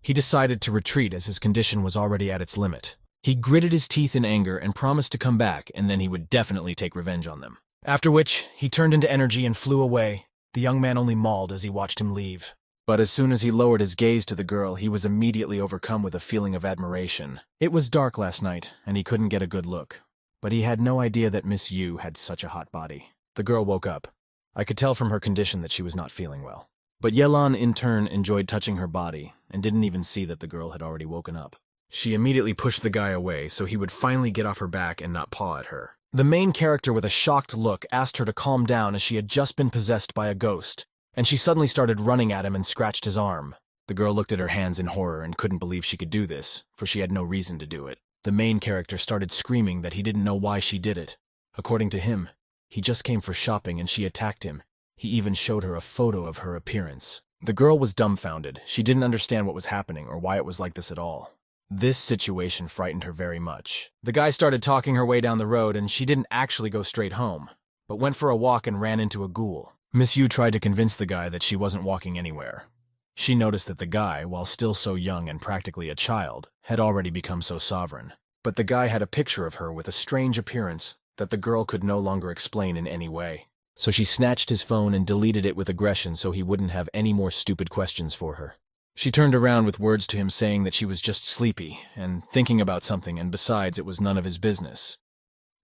He decided to retreat as his condition was already at its limit. He gritted his teeth in anger and promised to come back, and then he would definitely take revenge on them. After which, he turned into energy and flew away. The young man only mauled as he watched him leave. But as soon as he lowered his gaze to the girl, he was immediately overcome with a feeling of admiration. It was dark last night, and he couldn't get a good look. But he had no idea that Miss Yue had such a hot body. The girl woke up. I could tell from her condition that she was not feeling well. But Yelan, in turn, enjoyed touching her body, and didn't even see that the girl had already woken up. She immediately pushed the guy away so he would finally get off her back and not paw at her. The main character, with a shocked look, asked her to calm down as she had just been possessed by a ghost, and she suddenly started running at him and scratched his arm. The girl looked at her hands in horror and couldn't believe she could do this, for she had no reason to do it. The main character started screaming that he didn't know why she did it. According to him, he just came for shopping and she attacked him. He even showed her a photo of her appearance. The girl was dumbfounded. She didn't understand what was happening or why it was like this at all. This situation frightened her very much. The guy started talking her way down the road, and she didn't actually go straight home, but went for a walk and ran into a ghoul. Miss Yue tried to convince the guy that she wasn't walking anywhere. She noticed that the guy, while still so young and practically a child, had already become so sovereign. But the guy had a picture of her with a strange appearance that the girl could no longer explain in any way. So she snatched his phone and deleted it with aggression so he wouldn't have any more stupid questions for her. She turned around with words to him saying that she was just sleepy and thinking about something, and besides, it was none of his business.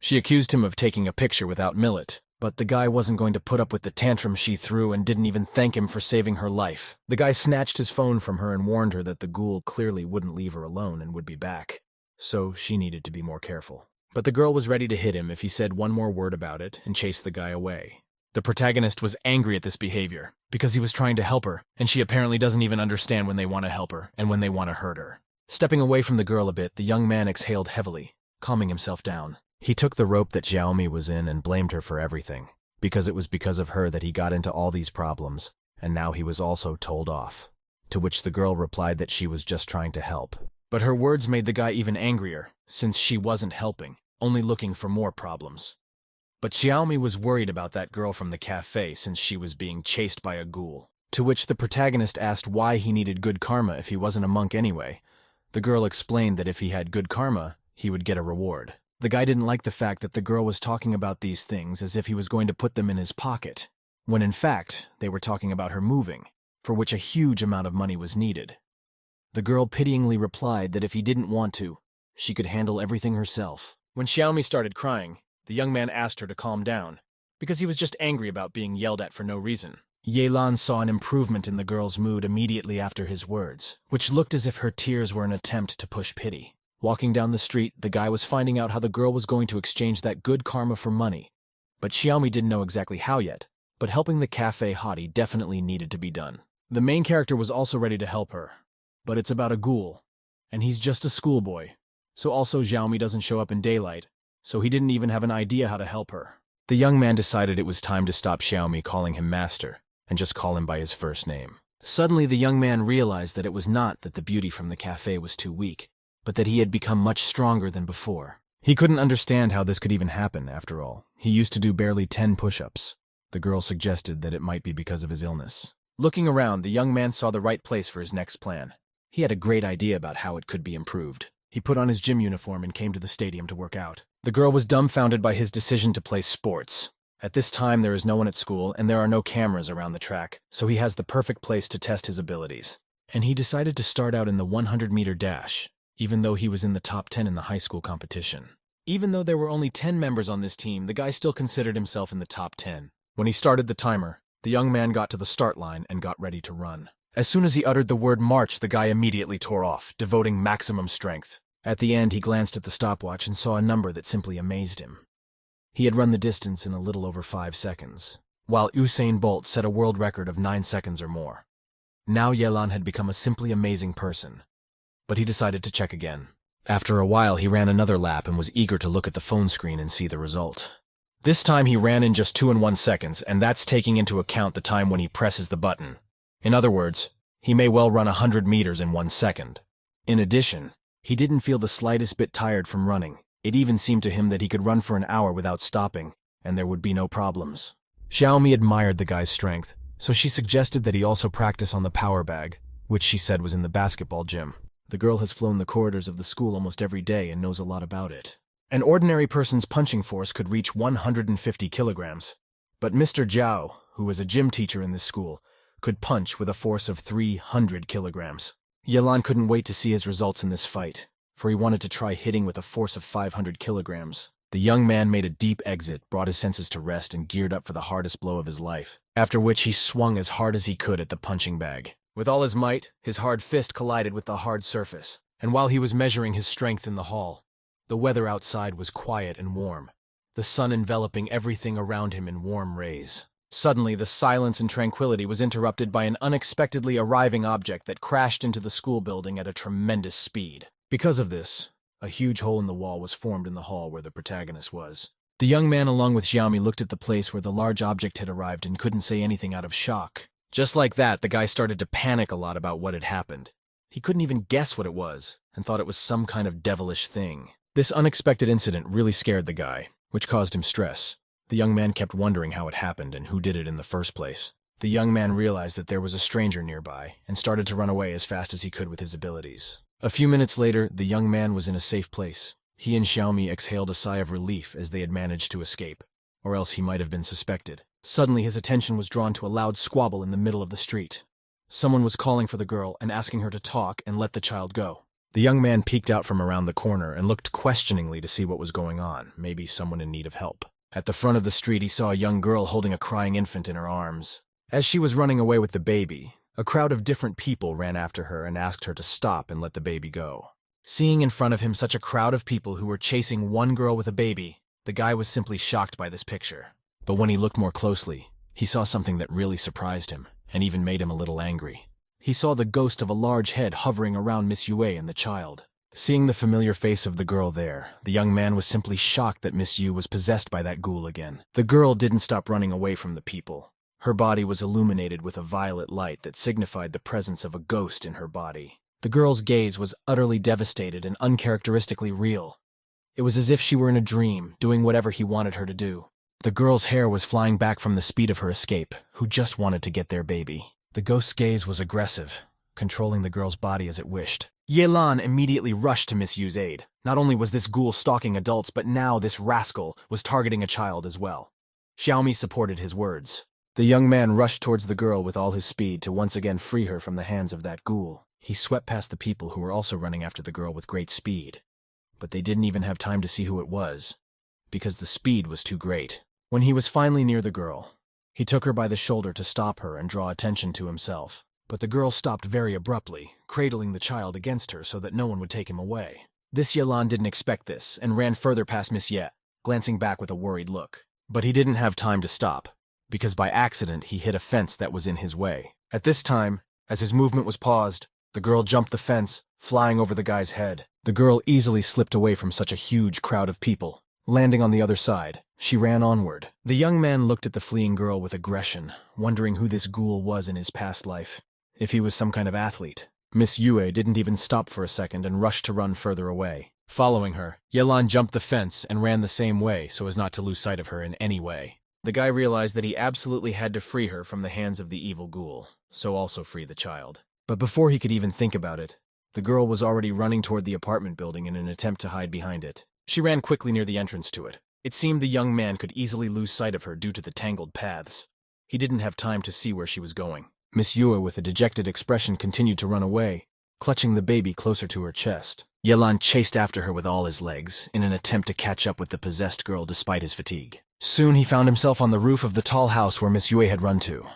She accused him of taking a picture without Millet, but the guy wasn't going to put up with the tantrum she threw and didn't even thank him for saving her life. The guy snatched his phone from her and warned her that the ghoul clearly wouldn't leave her alone and would be back, so she needed to be more careful. But the girl was ready to hit him if he said one more word about it and chased the guy away. The protagonist was angry at this behavior, because he was trying to help her, and she apparently doesn't even understand when they want to help her and when they want to hurt her. Stepping away from the girl a bit, the young man exhaled heavily, calming himself down. He took the rope that Xiaomi was in and blamed her for everything, because it was because of her that he got into all these problems, and now he was also told off. To which the girl replied that she was just trying to help. But her words made the guy even angrier, since she wasn't helping, only looking for more problems. But Xiaomi was worried about that girl from the cafe since she was being chased by a ghoul. To which the protagonist asked why he needed good karma if he wasn't a monk anyway. The girl explained that if he had good karma, he would get a reward. The guy didn't like the fact that the girl was talking about these things as if he was going to put them in his pocket, when in fact they were talking about her moving, for which a huge amount of money was needed. The girl pityingly replied that if he didn't want to, she could handle everything herself. When Xiaomi started crying, the young man asked her to calm down, because he was just angry about being yelled at for no reason. Yelan saw an improvement in the girl's mood immediately after his words, which looked as if her tears were an attempt to push pity. Walking down the street, the guy was finding out how the girl was going to exchange that good karma for money. But Xiaomi didn't know exactly how yet, but helping the cafe hottie definitely needed to be done. The main character was also ready to help her, but it's about a ghoul, and he's just a schoolboy, so also Xiaomi doesn't show up in daylight, so he didn't even have an idea how to help her. The young man decided it was time to stop Xiaomi calling him master, and just call him by his first name. Suddenly the young man realized that it was not that the beauty from the cafe was too weak, but that he had become much stronger than before. He couldn't understand how this could even happen, after all. He used to do barely 10 push-ups. The girl suggested that it might be because of his illness. Looking around, the young man saw the right place for his next plan. He had a great idea about how it could be improved. He put on his gym uniform and came to the stadium to work out. The girl was dumbfounded by his decision to play sports. At this time, there is no one at school, and there are no cameras around the track, so he has the perfect place to test his abilities. And he decided to start out in the 100-meter dash, even though he was in the top 10 in the high school competition. Even though there were only 10 members on this team, the guy still considered himself in the top 10. When he started the timer, the young man got to the start line and got ready to run. As soon as he uttered the word march, the guy immediately tore off, devoting maximum strength. At the end, he glanced at the stopwatch and saw a number that simply amazed him. He had run the distance in a little over 5 seconds, while Usain Bolt set a world record of 9 seconds or more. Now Yelan had become a simply amazing person, but he decided to check again. After a while, he ran another lap and was eager to look at the phone screen and see the result. This time he ran in just 2 and 1 seconds, and that's taking into account the time when he presses the button. In other words, he may well run 100 meters in 1 second. In addition, he didn't feel the slightest bit tired from running. It even seemed to him that he could run for an hour without stopping, and there would be no problems. Xiaomi admired the guy's strength, so she suggested that he also practice on the power bag, which she said was in the basketball gym. The girl has flown the corridors of the school almost every day and knows a lot about it. An ordinary person's punching force could reach 150 kilograms, but Mr. Zhao, who was a gym teacher in this school, could punch with a force of 300 kilograms. Yelan couldn't wait to see his results in this fight, for he wanted to try hitting with a force of 500 kilograms. The young man made a deep exit, brought his senses to rest, and geared up for the hardest blow of his life, after which he swung as hard as he could at the punching bag. With all his might, his hard fist collided with the hard surface, and while he was measuring his strength in the hall, the weather outside was quiet and warm, the sun enveloping everything around him in warm rays. Suddenly, the silence and tranquility was interrupted by an unexpectedly arriving object that crashed into the school building at a tremendous speed. Because of this, a huge hole in the wall was formed in the hall where the protagonist was. The young man along with Xiaomi looked at the place where the large object had arrived and couldn't say anything out of shock. Just like that, the guy started to panic a lot about what had happened. He couldn't even guess what it was, and thought it was some kind of devilish thing. This unexpected incident really scared the guy, which caused him stress. The young man kept wondering how it happened and who did it in the first place. The young man realized that there was a stranger nearby, and started to run away as fast as he could with his abilities. A few minutes later, the young man was in a safe place. He and Xiaomi exhaled a sigh of relief as they had managed to escape, or else he might have been suspected. Suddenly, his attention was drawn to a loud squabble in the middle of the street. Someone was calling for the girl and asking her to talk and let the child go. The young man peeked out from around the corner and looked questioningly to see what was going on, maybe someone in need of help. At the front of the street, he saw a young girl holding a crying infant in her arms. As she was running away with the baby, a crowd of different people ran after her and asked her to stop and let the baby go. Seeing in front of him such a crowd of people who were chasing one girl with a baby, the guy was simply shocked by this picture. But when he looked more closely, he saw something that really surprised him, and even made him a little angry. He saw the ghost of a large head hovering around Miss Yue and the child. Seeing the familiar face of the girl there, the young man was simply shocked that Miss Yue was possessed by that ghoul again. The girl didn't stop running away from the people. Her body was illuminated with a violet light that signified the presence of a ghost in her body. The girl's gaze was utterly devastated and uncharacteristically real. It was as if she were in a dream, doing whatever he wanted her to do. The girl's hair was flying back from the speed of her escape, who just wanted to get their baby. The ghost's gaze was aggressive, controlling the girl's body as it wished. Yelan immediately rushed to Miss Yu's aid. Not only was this ghoul stalking adults, but now this rascal was targeting a child as well. Xiaomi supported his words. The young man rushed towards the girl with all his speed to once again free her from the hands of that ghoul. He swept past the people who were also running after the girl with great speed. But they didn't even have time to see who it was, because the speed was too great. When he was finally near the girl, he took her by the shoulder to stop her and draw attention to himself. But the girl stopped very abruptly, cradling the child against her so that no one would take him away. This Yelan didn't expect this and ran further past Miss Ye, glancing back with a worried look. But he didn't have time to stop, because by accident he hit a fence that was in his way. At this time, as his movement was paused, the girl jumped the fence, flying over the guy's head. The girl easily slipped away from such a huge crowd of people. Landing on the other side, she ran onward. The young man looked at the fleeing girl with aggression, wondering who this ghoul was in his past life. If he was some kind of athlete. Miss Yue didn't even stop for a second and rushed to run further away. Following her, Yelan jumped the fence and ran the same way so as not to lose sight of her in any way. The guy realized that he absolutely had to free her from the hands of the evil ghoul, so also free the child. But before he could even think about it, the girl was already running toward the apartment building in an attempt to hide behind it. She ran quickly near the entrance to it. It seemed the young man could easily lose sight of her due to the tangled paths. He didn't have time to see where she was going. Miss Yue, with a dejected expression, continued to run away, clutching the baby closer to her chest. Yelan chased after her with all his legs, in an attempt to catch up with the possessed girl despite his fatigue. Soon he found himself on the roof of the tall house where Miss Yue had run to.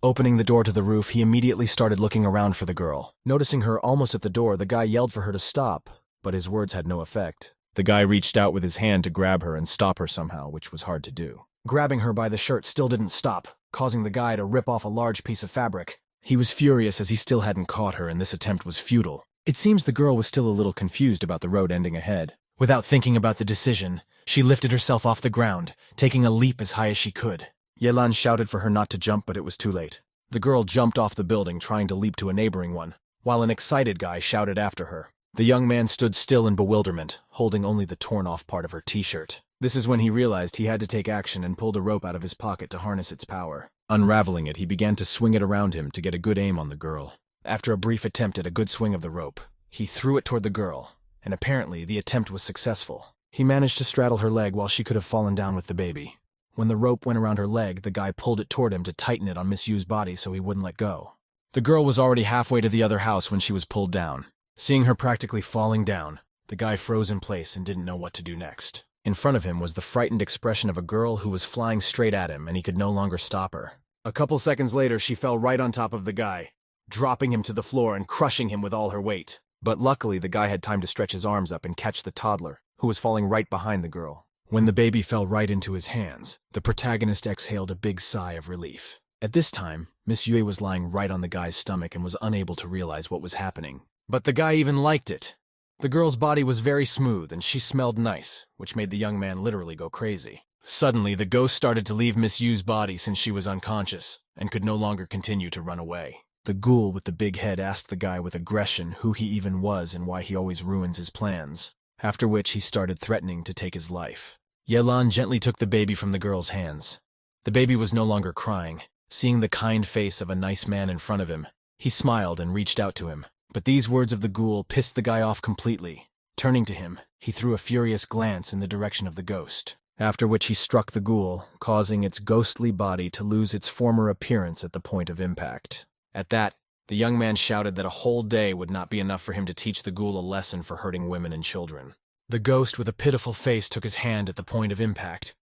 Opening the door to the roof, he immediately started looking around for the girl. Noticing her almost at the door, the guy yelled for her to stop, but his words had no effect. The guy reached out with his hand to grab her and stop her somehow, which was hard to do. Grabbing her by the shirt still didn't stop, causing the guy to rip off a large piece of fabric. He was furious as he still hadn't caught her and this attempt was futile. It seems the girl was still a little confused about the road ending ahead. Without thinking about the decision, she lifted herself off the ground, taking a leap as high as she could. Yelan shouted for her not to jump, but it was too late. The girl jumped off the building, trying to leap to a neighboring one, while an excited guy shouted after her. The young man stood still in bewilderment, holding only the torn-off part of her t-shirt. This is when he realized he had to take action and pulled a rope out of his pocket to harness its power. Unraveling it, he began to swing it around him to get a good aim on the girl. After a brief attempt at a good swing of the rope, he threw it toward the girl, and apparently the attempt was successful. He managed to straddle her leg while she could have fallen down with the baby. When the rope went around her leg, the guy pulled it toward him to tighten it on Miss Yu's body so he wouldn't let go. The girl was already halfway to the other house when she was pulled down. Seeing her practically falling down, the guy froze in place and didn't know what to do next. In front of him was the frightened expression of a girl who was flying straight at him and he could no longer stop her. A couple seconds later, she fell right on top of the guy, dropping him to the floor and crushing him with all her weight. But luckily, the guy had time to stretch his arms up and catch the toddler, who was falling right behind the girl. When the baby fell right into his hands, the protagonist exhaled a big sigh of relief. At this time, Miss Yue was lying right on the guy's stomach and was unable to realize what was happening. But the guy even liked it. The girl's body was very smooth and she smelled nice, which made the young man literally go crazy. Suddenly, the ghost started to leave Miss Yu's body since she was unconscious and could no longer continue to run away. The ghoul with the big head asked the guy with aggression who he even was and why he always ruins his plans, after which he started threatening to take his life. Yelan gently took the baby from the girl's hands. The baby was no longer crying. Seeing the kind face of a nice man in front of him, he smiled and reached out to him. But these words of the ghoul pissed the guy off completely. Turning to him, he threw a furious glance in the direction of the ghost, after which he struck the ghoul, causing its ghostly body to lose its former appearance at the point of impact. At that, the young man shouted that a whole day would not be enough for him to teach the ghoul a lesson for hurting women and children. The ghost with a pitiful face took his hand at the point of impact.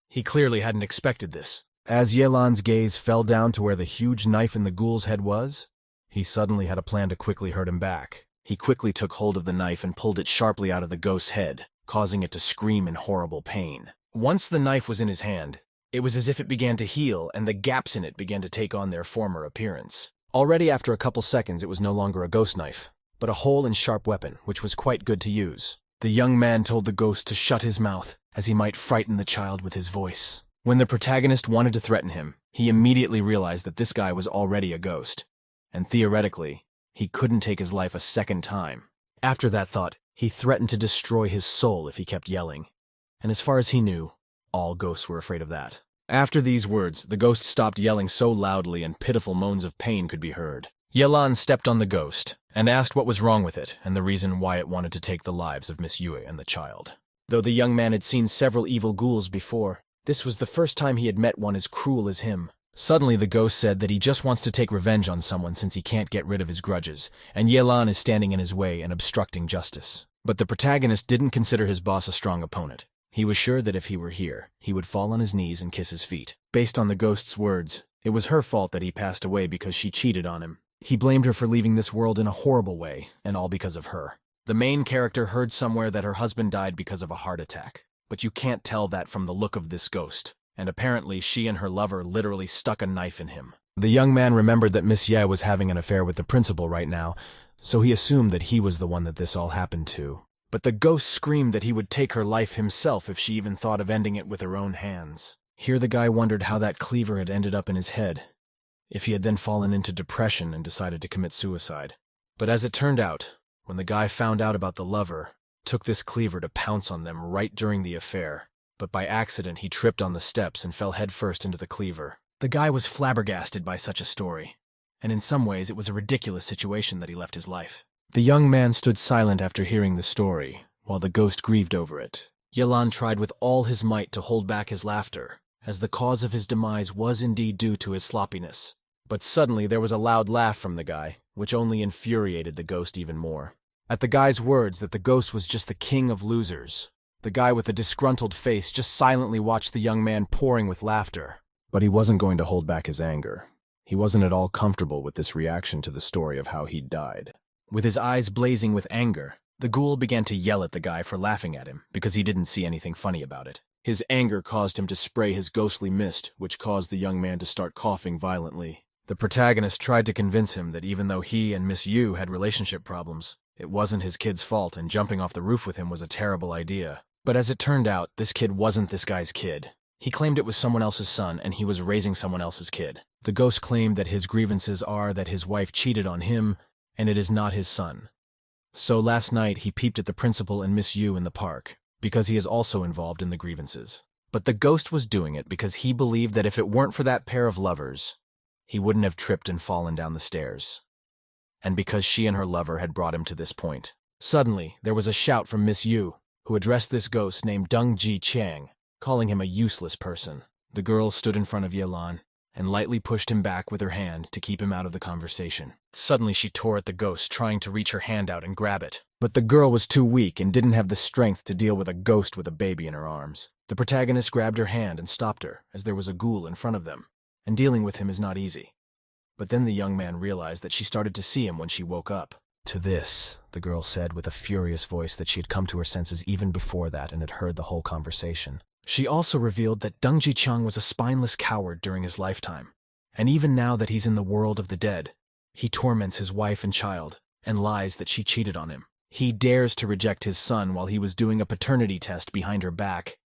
He clearly hadn't expected this. As Yelan's gaze fell down to where the huge knife in the ghoul's head was, he suddenly had a plan to quickly hurt him back. He quickly took hold of the knife and pulled it sharply out of the ghost's head, causing it to scream in horrible pain. Once the knife was in his hand, it was as if it began to heal and the gaps in it began to take on their former appearance. Already after a couple seconds, it was no longer a ghost knife, but a whole and sharp weapon, which was quite good to use. The young man told the ghost to shut his mouth, as he might frighten the child with his voice. When the protagonist wanted to threaten him, he immediately realized that this guy was already a ghost, and theoretically, he couldn't take his life a second time. After that thought, he threatened to destroy his soul if he kept yelling. And as far as he knew, all ghosts were afraid of that. After these words, the ghost stopped yelling so loudly and pitiful moans of pain could be heard. Yelan stepped on the ghost and asked what was wrong with it and the reason why it wanted to take the lives of Miss Yue and the child. Though the young man had seen several evil ghouls before, this was the first time he had met one as cruel as him. Suddenly the ghost said that he just wants to take revenge on someone since he can't get rid of his grudges, and Yelan is standing in his way and obstructing justice. But the protagonist didn't consider his boss a strong opponent. He was sure that if he were here, he would fall on his knees and kiss his feet. Based on the ghost's words, it was her fault that he passed away because she cheated on him. He blamed her for leaving this world in a horrible way, and all because of her. The main character heard somewhere that her husband died because of a heart attack, but you can't tell that from the look of this ghost, and apparently she and her lover literally stuck a knife in him. The young man remembered that Miss Ye was having an affair with the principal right now, so he assumed that he was the one that this all happened to. But the ghost screamed that he would take her life himself if she even thought of ending it with her own hands. Here the guy wondered how that cleaver had ended up in his head, if he had then fallen into depression and decided to commit suicide. But as it turned out, when the guy found out about the lover, took this cleaver to pounce on them right during the affair, but by accident he tripped on the steps and fell headfirst into the cleaver. The guy was flabbergasted by such a story, and in some ways it was a ridiculous situation that he left his life. The young man stood silent after hearing the story, while the ghost grieved over it. Yelan tried with all his might to hold back his laughter, as the cause of his demise was indeed due to his sloppiness. But suddenly there was a loud laugh from the guy, which only infuriated the ghost even more. At the guy's words that the ghost was just the king of losers, the guy with the disgruntled face just silently watched the young man pouring with laughter. But he wasn't going to hold back his anger. He wasn't at all comfortable with this reaction to the story of how he'd died. With his eyes blazing with anger, the ghoul began to yell at the guy for laughing at him because he didn't see anything funny about it. His anger caused him to spray his ghostly mist, which caused the young man to start coughing violently. The protagonist tried to convince him that even though he and Miss Yu had relationship problems, it wasn't his kid's fault and jumping off the roof with him was a terrible idea. But as it turned out, this kid wasn't this guy's kid. He claimed it was someone else's son and he was raising someone else's kid. The ghost claimed that his grievances are that his wife cheated on him and it is not his son. So last night he peeped at the principal and Miss Yu in the park, because he is also involved in the grievances. But the ghost was doing it because he believed that if it weren't for that pair of lovers, he wouldn't have tripped and fallen down the stairs. And because she and her lover had brought him to this point. Suddenly, there was a shout from Miss Yu, who addressed this ghost named Deng Ji Chang, calling him a useless person. The girl stood in front of Yelan and lightly pushed him back with her hand to keep him out of the conversation. Suddenly she tore at the ghost, trying to reach her hand out and grab it. But the girl was too weak and didn't have the strength to deal with a ghost with a baby in her arms. The protagonist grabbed her hand and stopped her, as there was a ghoul in front of them, and dealing with him is not easy. But then the young man realized that she started to see him when she woke up. To this, the girl said with a furious voice that she had come to her senses even before that and had heard the whole conversation. She also revealed that Deng Ji Chang was a spineless coward during his lifetime, and even now that he's in the world of the dead, he torments his wife and child, and lies that she cheated on him. He dares to reject his son while he was doing a paternity test behind her back.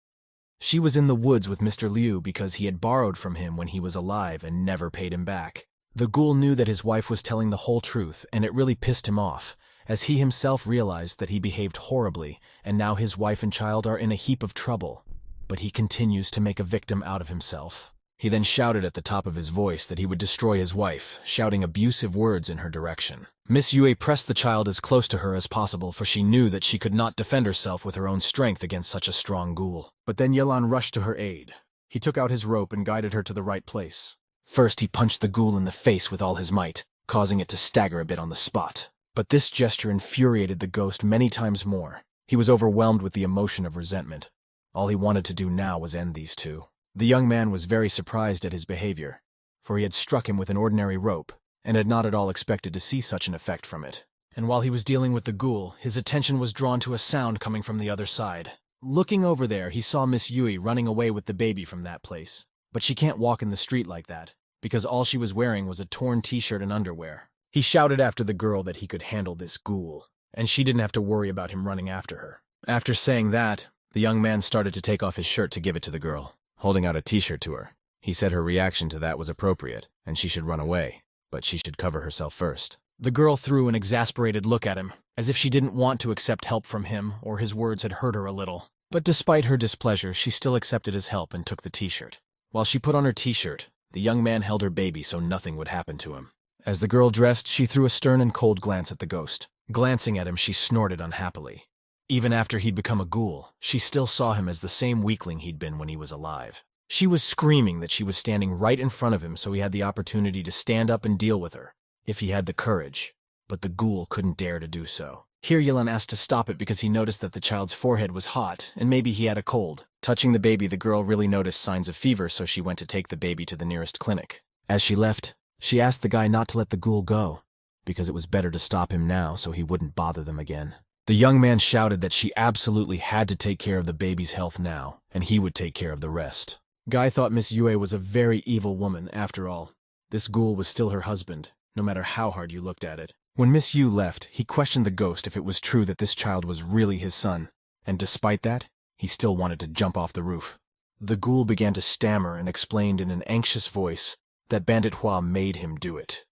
She was in the woods with Mr. Liu because he had borrowed from him when he was alive and never paid him back. The ghoul knew that his wife was telling the whole truth, and it really pissed him off, as he himself realized that he behaved horribly, and now his wife and child are in a heap of trouble. But he continues to make a victim out of himself. He then shouted at the top of his voice that he would destroy his wife, shouting abusive words in her direction. Miss Yue pressed the child as close to her as possible, for she knew that she could not defend herself with her own strength against such a strong ghoul. But then Yelan rushed to her aid. He took out his rope and guided her to the right place. First he punched the ghoul in the face with all his might, causing it to stagger a bit on the spot. But this gesture infuriated the ghost many times more. He was overwhelmed with the emotion of resentment. All he wanted to do now was end these two. The young man was very surprised at his behavior, for he had struck him with an ordinary rope, and had not at all expected to see such an effect from it. And while he was dealing with the ghoul, his attention was drawn to a sound coming from the other side. Looking over there, he saw Miss Yue running away with the baby from that place. But she can't walk in the street like that, because all she was wearing was a torn t-shirt and underwear. He shouted after the girl that he could handle this ghoul, and she didn't have to worry about him running after her. After saying that, the young man started to take off his shirt to give it to the girl, holding out a t-shirt to her. He said her reaction to that was appropriate, and she should run away, but she should cover herself first. The girl threw an exasperated look at him, as if she didn't want to accept help from him or his words had hurt her a little. But despite her displeasure, she still accepted his help and took the t-shirt. While she put on her t-shirt, the young man held her baby so nothing would happen to him. As the girl dressed, she threw a stern and cold glance at the ghost. Glancing at him, she snorted unhappily. Even after he'd become a ghoul, she still saw him as the same weakling he'd been when he was alive. She was screaming that she was standing right in front of him so he had the opportunity to stand up and deal with her, if he had the courage. But the ghoul couldn't dare to do so. Here Yelan asked to stop it because he noticed that the child's forehead was hot, and maybe he had a cold. Touching the baby, the girl really noticed signs of fever, so she went to take the baby to the nearest clinic. As she left, she asked the guy not to let the ghoul go, because it was better to stop him now so he wouldn't bother them again. The young man shouted that she absolutely had to take care of the baby's health now, and he would take care of the rest. Guy thought Miss Yue was a very evil woman, after all. This ghoul was still her husband, no matter how hard you looked at it. When Miss Yu left, he questioned the ghost if it was true that this child was really his son, and despite that, he still wanted to jump off the roof. The ghoul began to stammer and explained in an anxious voice that Bandit Hua made him do it.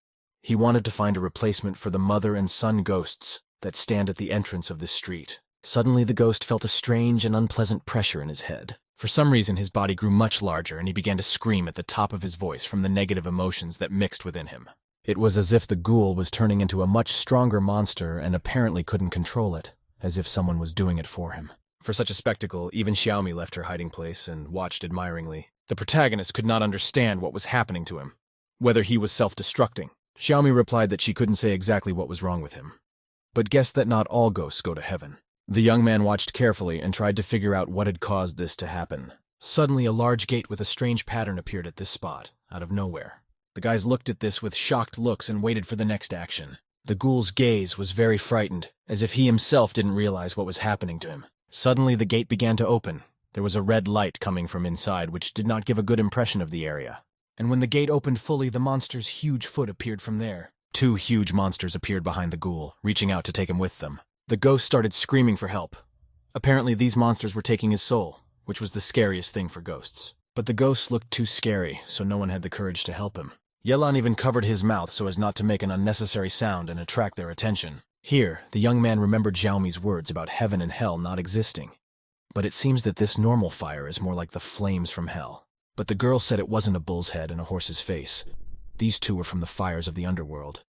He wanted to find a replacement for the mother and son ghosts that stand at the entrance of this street. Suddenly the ghost felt a strange and unpleasant pressure in his head. For some reason his body grew much larger and he began to scream at the top of his voice from the negative emotions that mixed within him. It was as if the ghoul was turning into a much stronger monster and apparently couldn't control it, as if someone was doing it for him. For such a spectacle, even Xiaomi left her hiding place and watched admiringly. The protagonist could not understand what was happening to him, whether he was self-destructing. Xiaomi replied that she couldn't say exactly what was wrong with him, but guessed that not all ghosts go to heaven. The young man watched carefully and tried to figure out what had caused this to happen. Suddenly, a large gate with a strange pattern appeared at this spot, out of nowhere. The guys looked at this with shocked looks and waited for the next action. The ghoul's gaze was very frightened, as if he himself didn't realize what was happening to him. Suddenly, the gate began to open. There was a red light coming from inside, which did not give a good impression of the area. And when the gate opened fully, the monster's huge foot appeared from there. 2 huge monsters appeared behind the ghoul, reaching out to take him with them. The ghost started screaming for help. Apparently, these monsters were taking his soul, which was the scariest thing for ghosts. But the ghosts looked too scary, so no one had the courage to help him. Yelan even covered his mouth so as not to make an unnecessary sound and attract their attention. Here, the young man remembered Xiaomi's words about heaven and hell not existing. But it seems that this normal fire is more like the flames from hell. But the girl said it wasn't a bull's head and a horse's face. These 2 were from the fires of the underworld.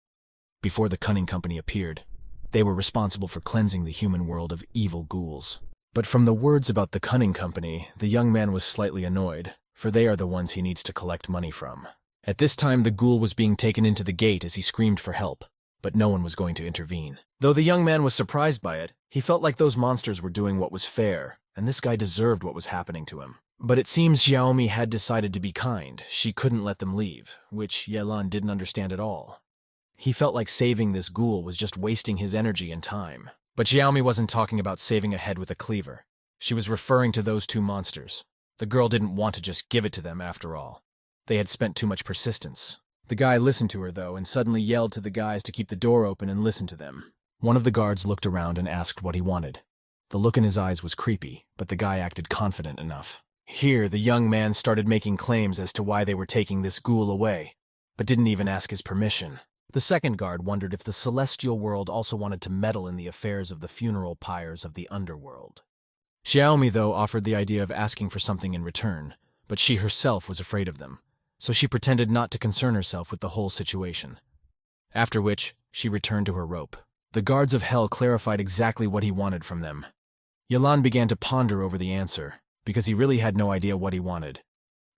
Before the Cunning Company appeared, they were responsible for cleansing the human world of evil ghouls. But from the words about the Cunning Company, the young man was slightly annoyed, for they are the ones he needs to collect money from. At this time, the ghoul was being taken into the gate as he screamed for help, but no one was going to intervene. Though the young man was surprised by it, he felt like those monsters were doing what was fair, and this guy deserved what was happening to him. But it seems Xiaomi had decided to be kind. She couldn't let them leave, which Yelan didn't understand at all. He felt like saving this ghoul was just wasting his energy and time. But Xiaomi wasn't talking about saving a head with a cleaver. She was referring to those 2 monsters. The girl didn't want to just give it to them after all. They had spent too much persistence. The guy listened to her, though, and suddenly yelled to the guys to keep the door open and listen to them. One of the guards looked around and asked what he wanted. The look in his eyes was creepy, but the guy acted confident enough. Here, the young man started making claims as to why they were taking this ghoul away, but didn't even ask his permission. The second guard wondered if the celestial world also wanted to meddle in the affairs of the funeral pyres of the underworld. Xiaomi, though, offered the idea of asking for something in return, but she herself was afraid of them, so she pretended not to concern herself with the whole situation. After which, she returned to her rope. The guards of hell clarified exactly what he wanted from them. Yelan began to ponder over the answer, because he really had no idea what he wanted.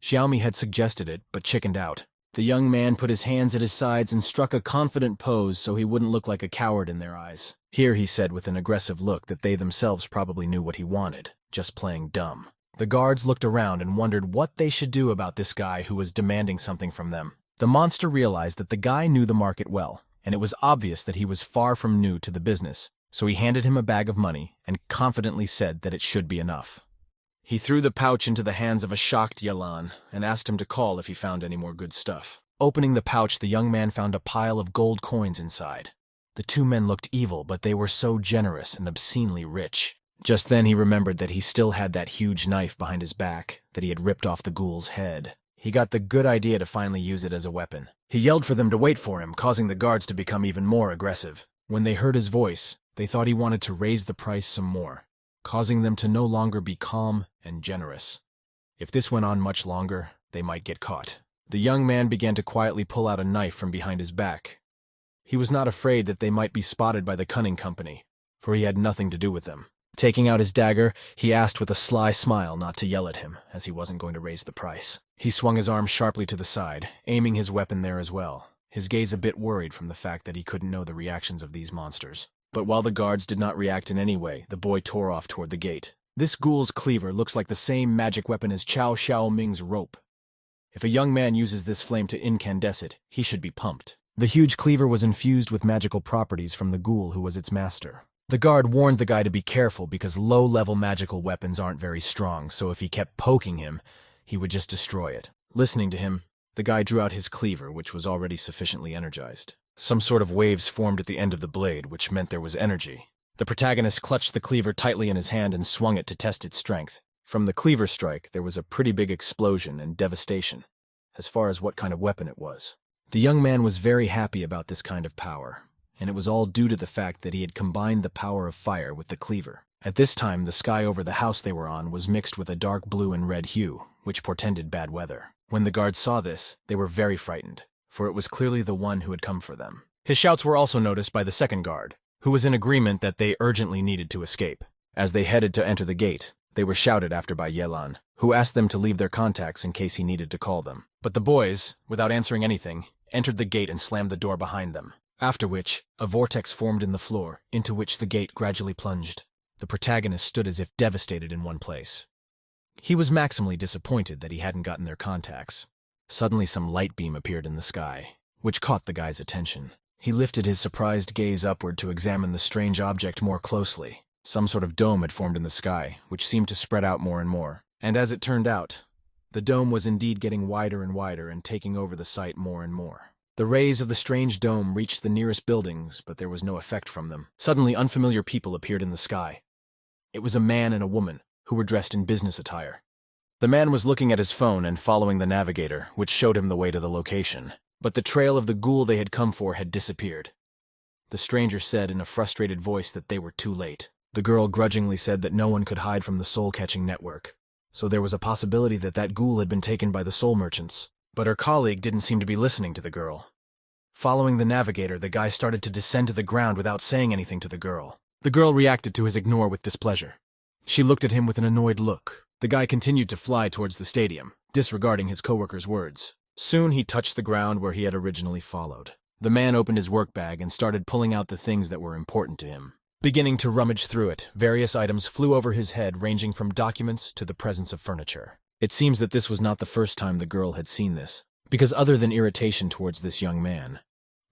Xiaomi had suggested it, but chickened out. The young man put his hands at his sides and struck a confident pose so he wouldn't look like a coward in their eyes. Here, he said with an aggressive look that they themselves probably knew what he wanted, just playing dumb. The guards looked around and wondered what they should do about this guy who was demanding something from them. The monster realized that the guy knew the market well, and it was obvious that he was far from new to the business, so he handed him a bag of money and confidently said that it should be enough. He threw the pouch into the hands of a shocked Yelan and asked him to call if he found any more good stuff. Opening the pouch, the young man found a pile of gold coins inside. The 2 men looked evil, but they were so generous and obscenely rich. Just then he remembered that he still had that huge knife behind his back that he had ripped off the ghoul's head. He got the good idea to finally use it as a weapon. He yelled for them to wait for him, causing the guards to become even more aggressive. When they heard his voice, they thought he wanted to raise the price some more. causing them to no longer be calm and generous. If this went on much longer, they might get caught. The young man began to quietly pull out a knife from behind his back. He was not afraid that they might be spotted by the cunning company, for he had nothing to do with them. Taking out his dagger, he asked with a sly smile not to yell at him, as he wasn't going to raise the price. He swung his arm sharply to the side, aiming his weapon there as well, his gaze a bit worried from the fact that he couldn't know the reactions of these monsters. But while the guards did not react in any way, the boy tore off toward the gate. This ghoul's cleaver looks like the same magic weapon as Chao Xiaoming's rope. If a young man uses this flame to incandesce it, he should be pumped. The huge cleaver was infused with magical properties from the ghoul who was its master. The guard warned the guy to be careful because low-level magical weapons aren't very strong, so if he kept poking him, he would just destroy it. Listening to him, the guy drew out his cleaver, which was already sufficiently energized. Some sort of waves formed at the end of the blade, which meant there was energy. The protagonist clutched the cleaver tightly in his hand and swung it to test its strength. From the cleaver strike, there was a pretty big explosion and devastation, as far as what kind of weapon it was. The young man was very happy about this kind of power, and it was all due to the fact that he had combined the power of fire with the cleaver. At this time, the sky over the house they were on was mixed with a dark blue and red hue, which portended bad weather. When the guards saw this, they were very frightened, for it was clearly the one who had come for them. His shouts were also noticed by the second guard, who was in agreement that they urgently needed to escape. As they headed to enter the gate, they were shouted after by Yelan, who asked them to leave their contacts in case he needed to call them. But the boys, without answering anything, entered the gate and slammed the door behind them. After which, a vortex formed in the floor, into which the gate gradually plunged. The protagonist stood as if devastated in one place. He was maximally disappointed that he hadn't gotten their contacts. Suddenly some light beam appeared in the sky, which caught the guy's attention. He lifted his surprised gaze upward to examine the strange object more closely. Some sort of dome had formed in the sky, which seemed to spread out more and more. And as it turned out, the dome was indeed getting wider and wider and taking over the site more and more. The rays of the strange dome reached the nearest buildings, but there was no effect from them. Suddenly, unfamiliar people appeared in the sky. It was a man and a woman, who were dressed in business attire. The man was looking at his phone and following the navigator, which showed him the way to the location. But the trail of the ghoul they had come for had disappeared. The stranger said in a frustrated voice that they were too late. The girl grudgingly said that no one could hide from the soul-catching network, so there was a possibility that that ghoul had been taken by the soul merchants. But her colleague didn't seem to be listening to the girl. Following the navigator, the guy started to descend to the ground without saying anything to the girl. The girl reacted to his ignore with displeasure. She looked at him with an annoyed look. The guy continued to fly towards the stadium, disregarding his coworker's words. Soon he touched the ground where he had originally followed. The man opened his work bag and started pulling out the things that were important to him. Beginning to rummage through it, various items flew over his head, ranging from documents to the presence of furniture. It seems that this was not the first time the girl had seen this, because other than irritation towards this young man,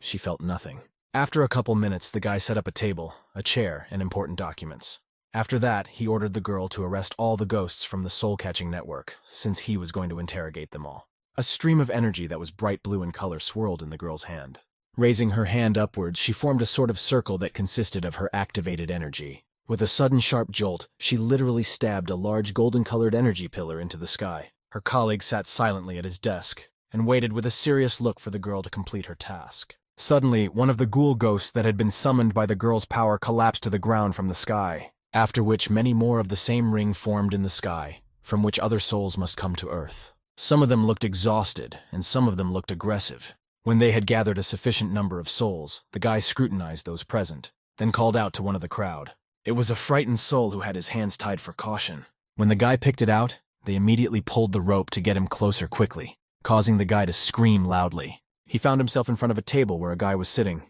she felt nothing. After a couple minutes, the guy set up a table, a chair, and important documents. After that, he ordered the girl to arrest all the ghosts from the soul-catching network, since he was going to interrogate them all. A stream of energy that was bright blue in color swirled in the girl's hand. Raising her hand upwards, she formed a sort of circle that consisted of her activated energy. With a sudden sharp jolt, she literally stabbed a large golden-colored energy pillar into the sky. Her colleague sat silently at his desk and waited with a serious look for the girl to complete her task. Suddenly, one of the ghoul ghosts that had been summoned by the girl's power collapsed to the ground from the sky, after which many more of the same ring formed in the sky, from which other souls must come to Earth. Some of them looked exhausted, and some of them looked aggressive. When they had gathered a sufficient number of souls, the guy scrutinized those present, then called out to one of the crowd. It was a frightened soul who had his hands tied for caution. When the guy picked it out, they immediately pulled the rope to get him closer quickly, causing the guy to scream loudly. He found himself in front of a table where a guy was sitting.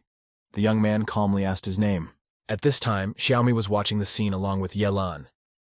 The young man calmly asked his name. At this time, Xiaomi was watching the scene along with Yelan.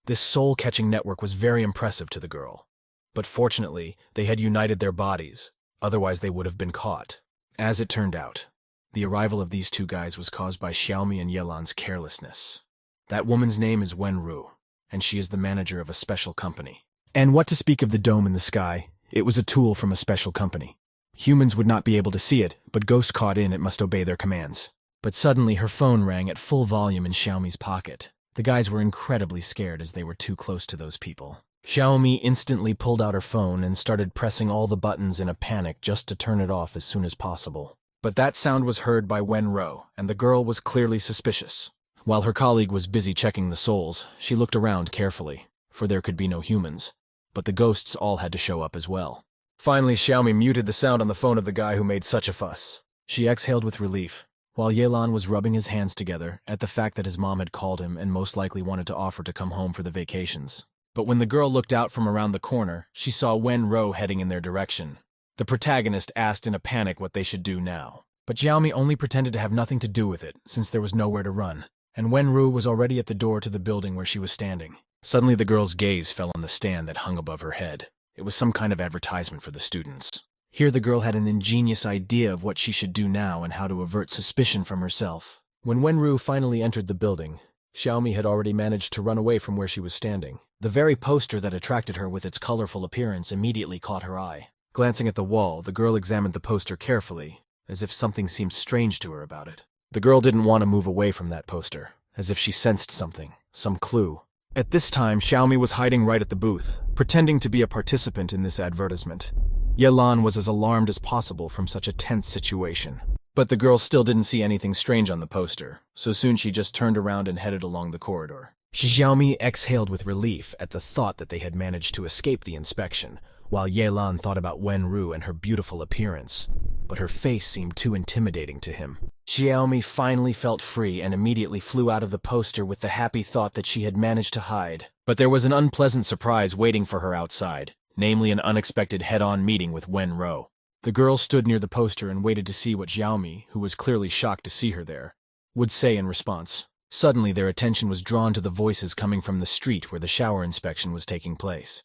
This soul-catching network was very impressive to the girl. But fortunately, they had united their bodies, otherwise they would have been caught. As it turned out, the arrival of these two guys was caused by Xiaomi and Yelan's carelessness. That woman's name is Wenru, and she is the manager of a special company. And what to speak of the dome in the sky, it was a tool from a special company. Humans would not be able to see it, but ghosts caught in it must obey their commands. But suddenly her phone rang at full volume in Xiaomi's pocket. The guys were incredibly scared as they were too close to those people. Xiaomi instantly pulled out her phone and started pressing all the buttons in a panic just to turn it off as soon as possible. But that sound was heard by Wenru, and the girl was clearly suspicious. While her colleague was busy checking the souls, she looked around carefully, for there could be no humans. But the ghosts all had to show up as well. Finally, Xiaomi muted the sound on the phone of the guy who made such a fuss. She exhaled with relief, while Yelan was rubbing his hands together at the fact that his mom had called him and most likely wanted to offer to come home for the vacations. But when the girl looked out from around the corner, she saw Wen-ro heading in their direction. The protagonist asked in a panic what they should do now. But Xiaomi only pretended to have nothing to do with it, since there was nowhere to run, and Wen-ru was already at the door to the building where she was standing. Suddenly the girl's gaze fell on the stand that hung above her head. It was some kind of advertisement for the students. Here the girl had an ingenious idea of what she should do now and how to avert suspicion from herself. When Wen-ru finally entered the building, Xiaomi had already managed to run away from where she was standing. The very poster that attracted her with its colorful appearance immediately caught her eye. Glancing at the wall, the girl examined the poster carefully, as if something seemed strange to her about it. The girl didn't want to move away from that poster, as if she sensed something, some clue. At this time, Xiaomi was hiding right at the booth, pretending to be a participant in this advertisement. Yelan was as alarmed as possible from such a tense situation. But the girl still didn't see anything strange on the poster, so soon she just turned around and headed along the corridor. Xiaomi exhaled with relief at the thought that they had managed to escape the inspection, while Yelan thought about Wen-ru and her beautiful appearance. But her face seemed too intimidating to him. Xiaomi finally felt free and immediately flew out of the poster with the happy thought that she had managed to hide. But there was an unpleasant surprise waiting for her outside, namely an unexpected head-on meeting with Wen-ro. The girl stood near the poster and waited to see what Xiaomi, who was clearly shocked to see her there, would say in response. Suddenly their attention was drawn to the voices coming from the street where the shower inspection was taking place.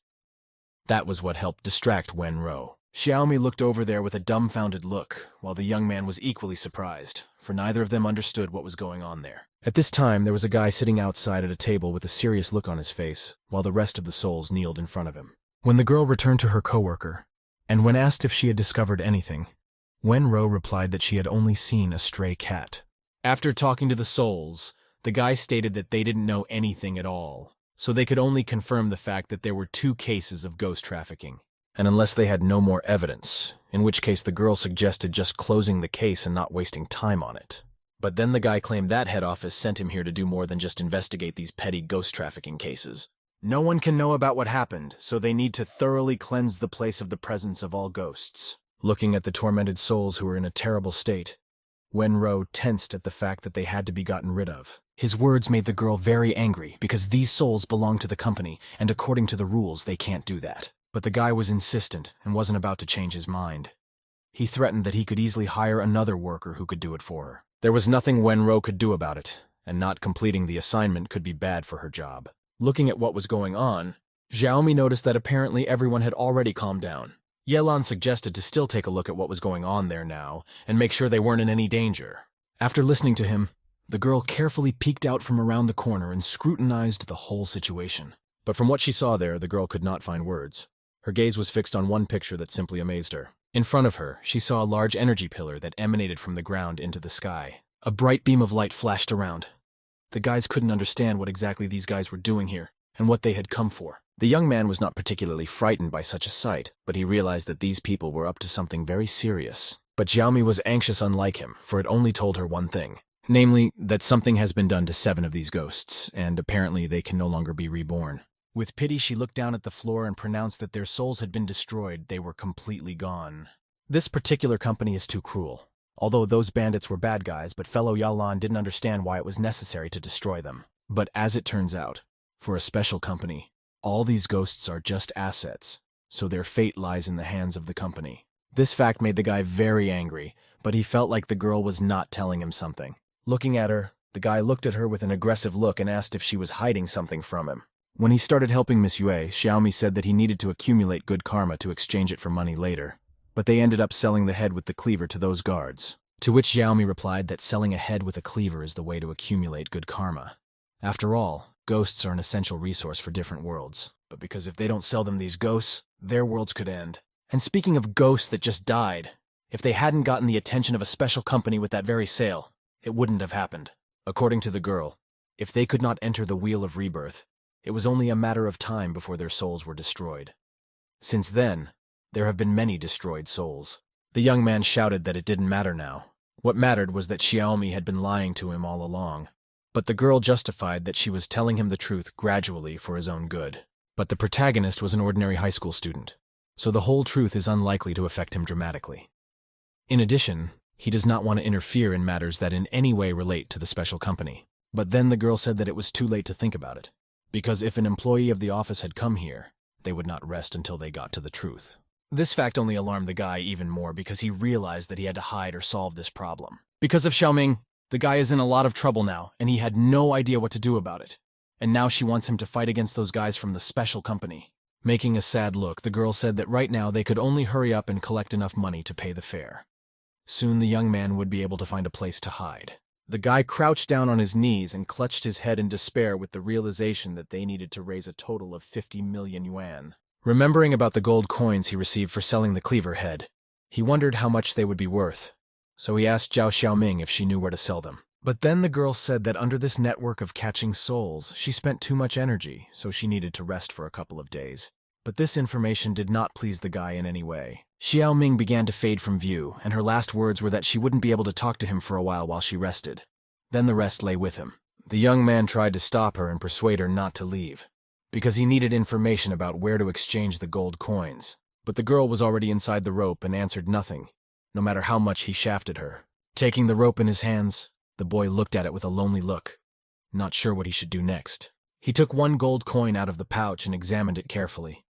That was what helped distract Wen-ro. Xiaomi looked over there with a dumbfounded look, while the young man was equally surprised, for neither of them understood what was going on there. At this time, there was a guy sitting outside at a table with a serious look on his face, while the rest of the souls kneeled in front of him. When the girl returned to her coworker, and when asked if she had discovered anything, Wen-ro replied that she had only seen a stray cat. After talking to the souls, the guy stated that they didn't know anything at all, so they could only confirm the fact that there were 2 cases of ghost trafficking. And unless they had no more evidence, in which case the girl suggested just closing the case and not wasting time on it. But then the guy claimed that head office sent him here to do more than just investigate these petty ghost trafficking cases. No one can know about what happened, so they need to thoroughly cleanse the place of the presence of all ghosts. Looking at the tormented souls who were in a terrible state, Wen-ro tensed at the fact that they had to be gotten rid of. His words made the girl very angry because these souls belong to the company, and according to the rules they can't do that. But the guy was insistent and wasn't about to change his mind. He threatened that he could easily hire another worker who could do it for her. There was nothing Wen-ro could do about it, and not completing the assignment could be bad for her job. Looking at what was going on, Xiaomi noticed that apparently everyone had already calmed down. Yelan suggested to still take a look at what was going on there now and make sure they weren't in any danger. After listening to him, the girl carefully peeked out from around the corner and scrutinized the whole situation. But from what she saw there, the girl could not find words. Her gaze was fixed on one picture that simply amazed her. In front of her, she saw a large energy pillar that emanated from the ground into the sky. A bright beam of light flashed around. The guys couldn't understand what exactly these guys were doing here, and what they had come for. The young man was not particularly frightened by such a sight, but he realized that these people were up to something very serious. But Xiaomi was anxious unlike him, for it only told her one thing. Namely, that something has been done to 7 of these ghosts, and apparently they can no longer be reborn. With pity, she looked down at the floor and pronounced that their souls had been destroyed. They were completely gone. This particular company is too cruel. Although those bandits were bad guys, but fellow Yelan didn't understand why it was necessary to destroy them. But as it turns out, for a special company, all these ghosts are just assets, so their fate lies in the hands of the company. This fact made the guy very angry, but he felt like the girl was not telling him something. Looking at her, the guy looked at her with an aggressive look and asked if she was hiding something from him. When he started helping Miss Yue, Xiaomi said that he needed to accumulate good karma to exchange it for money later. But they ended up selling the head with the cleaver to those guards. To which Xiaomi replied that selling a head with a cleaver is the way to accumulate good karma. After all, ghosts are an essential resource for different worlds. But because if they don't sell them these ghosts, their worlds could end. And speaking of ghosts that just died, if they hadn't gotten the attention of a special company with that very sale, it wouldn't have happened. According to the girl, if they could not enter the Wheel of Rebirth, it was only a matter of time before their souls were destroyed. Since then, there have been many destroyed souls. The young man shouted that it didn't matter now. What mattered was that Xiaomi had been lying to him all along. But the girl justified that she was telling him the truth gradually for his own good. But the protagonist was an ordinary high school student, so the whole truth is unlikely to affect him dramatically. In addition, he does not want to interfere in matters that in any way relate to the special company. But then the girl said that it was too late to think about it, because if an employee of the office had come here, they would not rest until they got to the truth. This fact only alarmed the guy even more because he realized that he had to hide or solve this problem. Because of Xiaoming, the guy is in a lot of trouble now, and he had no idea what to do about it. And now she wants him to fight against those guys from the special company. Making a sad look, the girl said that right now they could only hurry up and collect enough money to pay the fare. Soon the young man would be able to find a place to hide. The guy crouched down on his knees and clutched his head in despair with the realization that they needed to raise a total of 50 million yuan. Remembering about the gold coins he received for selling the cleaver head, he wondered how much they would be worth, so he asked Zhao Xiaoming if she knew where to sell them. But then the girl said that under this network of catching souls, she spent too much energy, so she needed to rest for a couple of days. But this information did not please the guy in any way. Xiaoming began to fade from view, and her last words were that she wouldn't be able to talk to him for a while she rested. Then the rest lay with him. The young man tried to stop her and persuade her not to leave, because he needed information about where to exchange the gold coins. But the girl was already inside the rope and answered nothing, no matter how much he shafted her. Taking the rope in his hands, the boy looked at it with a lonely look, not sure what he should do next. He took one gold coin out of the pouch and examined it carefully.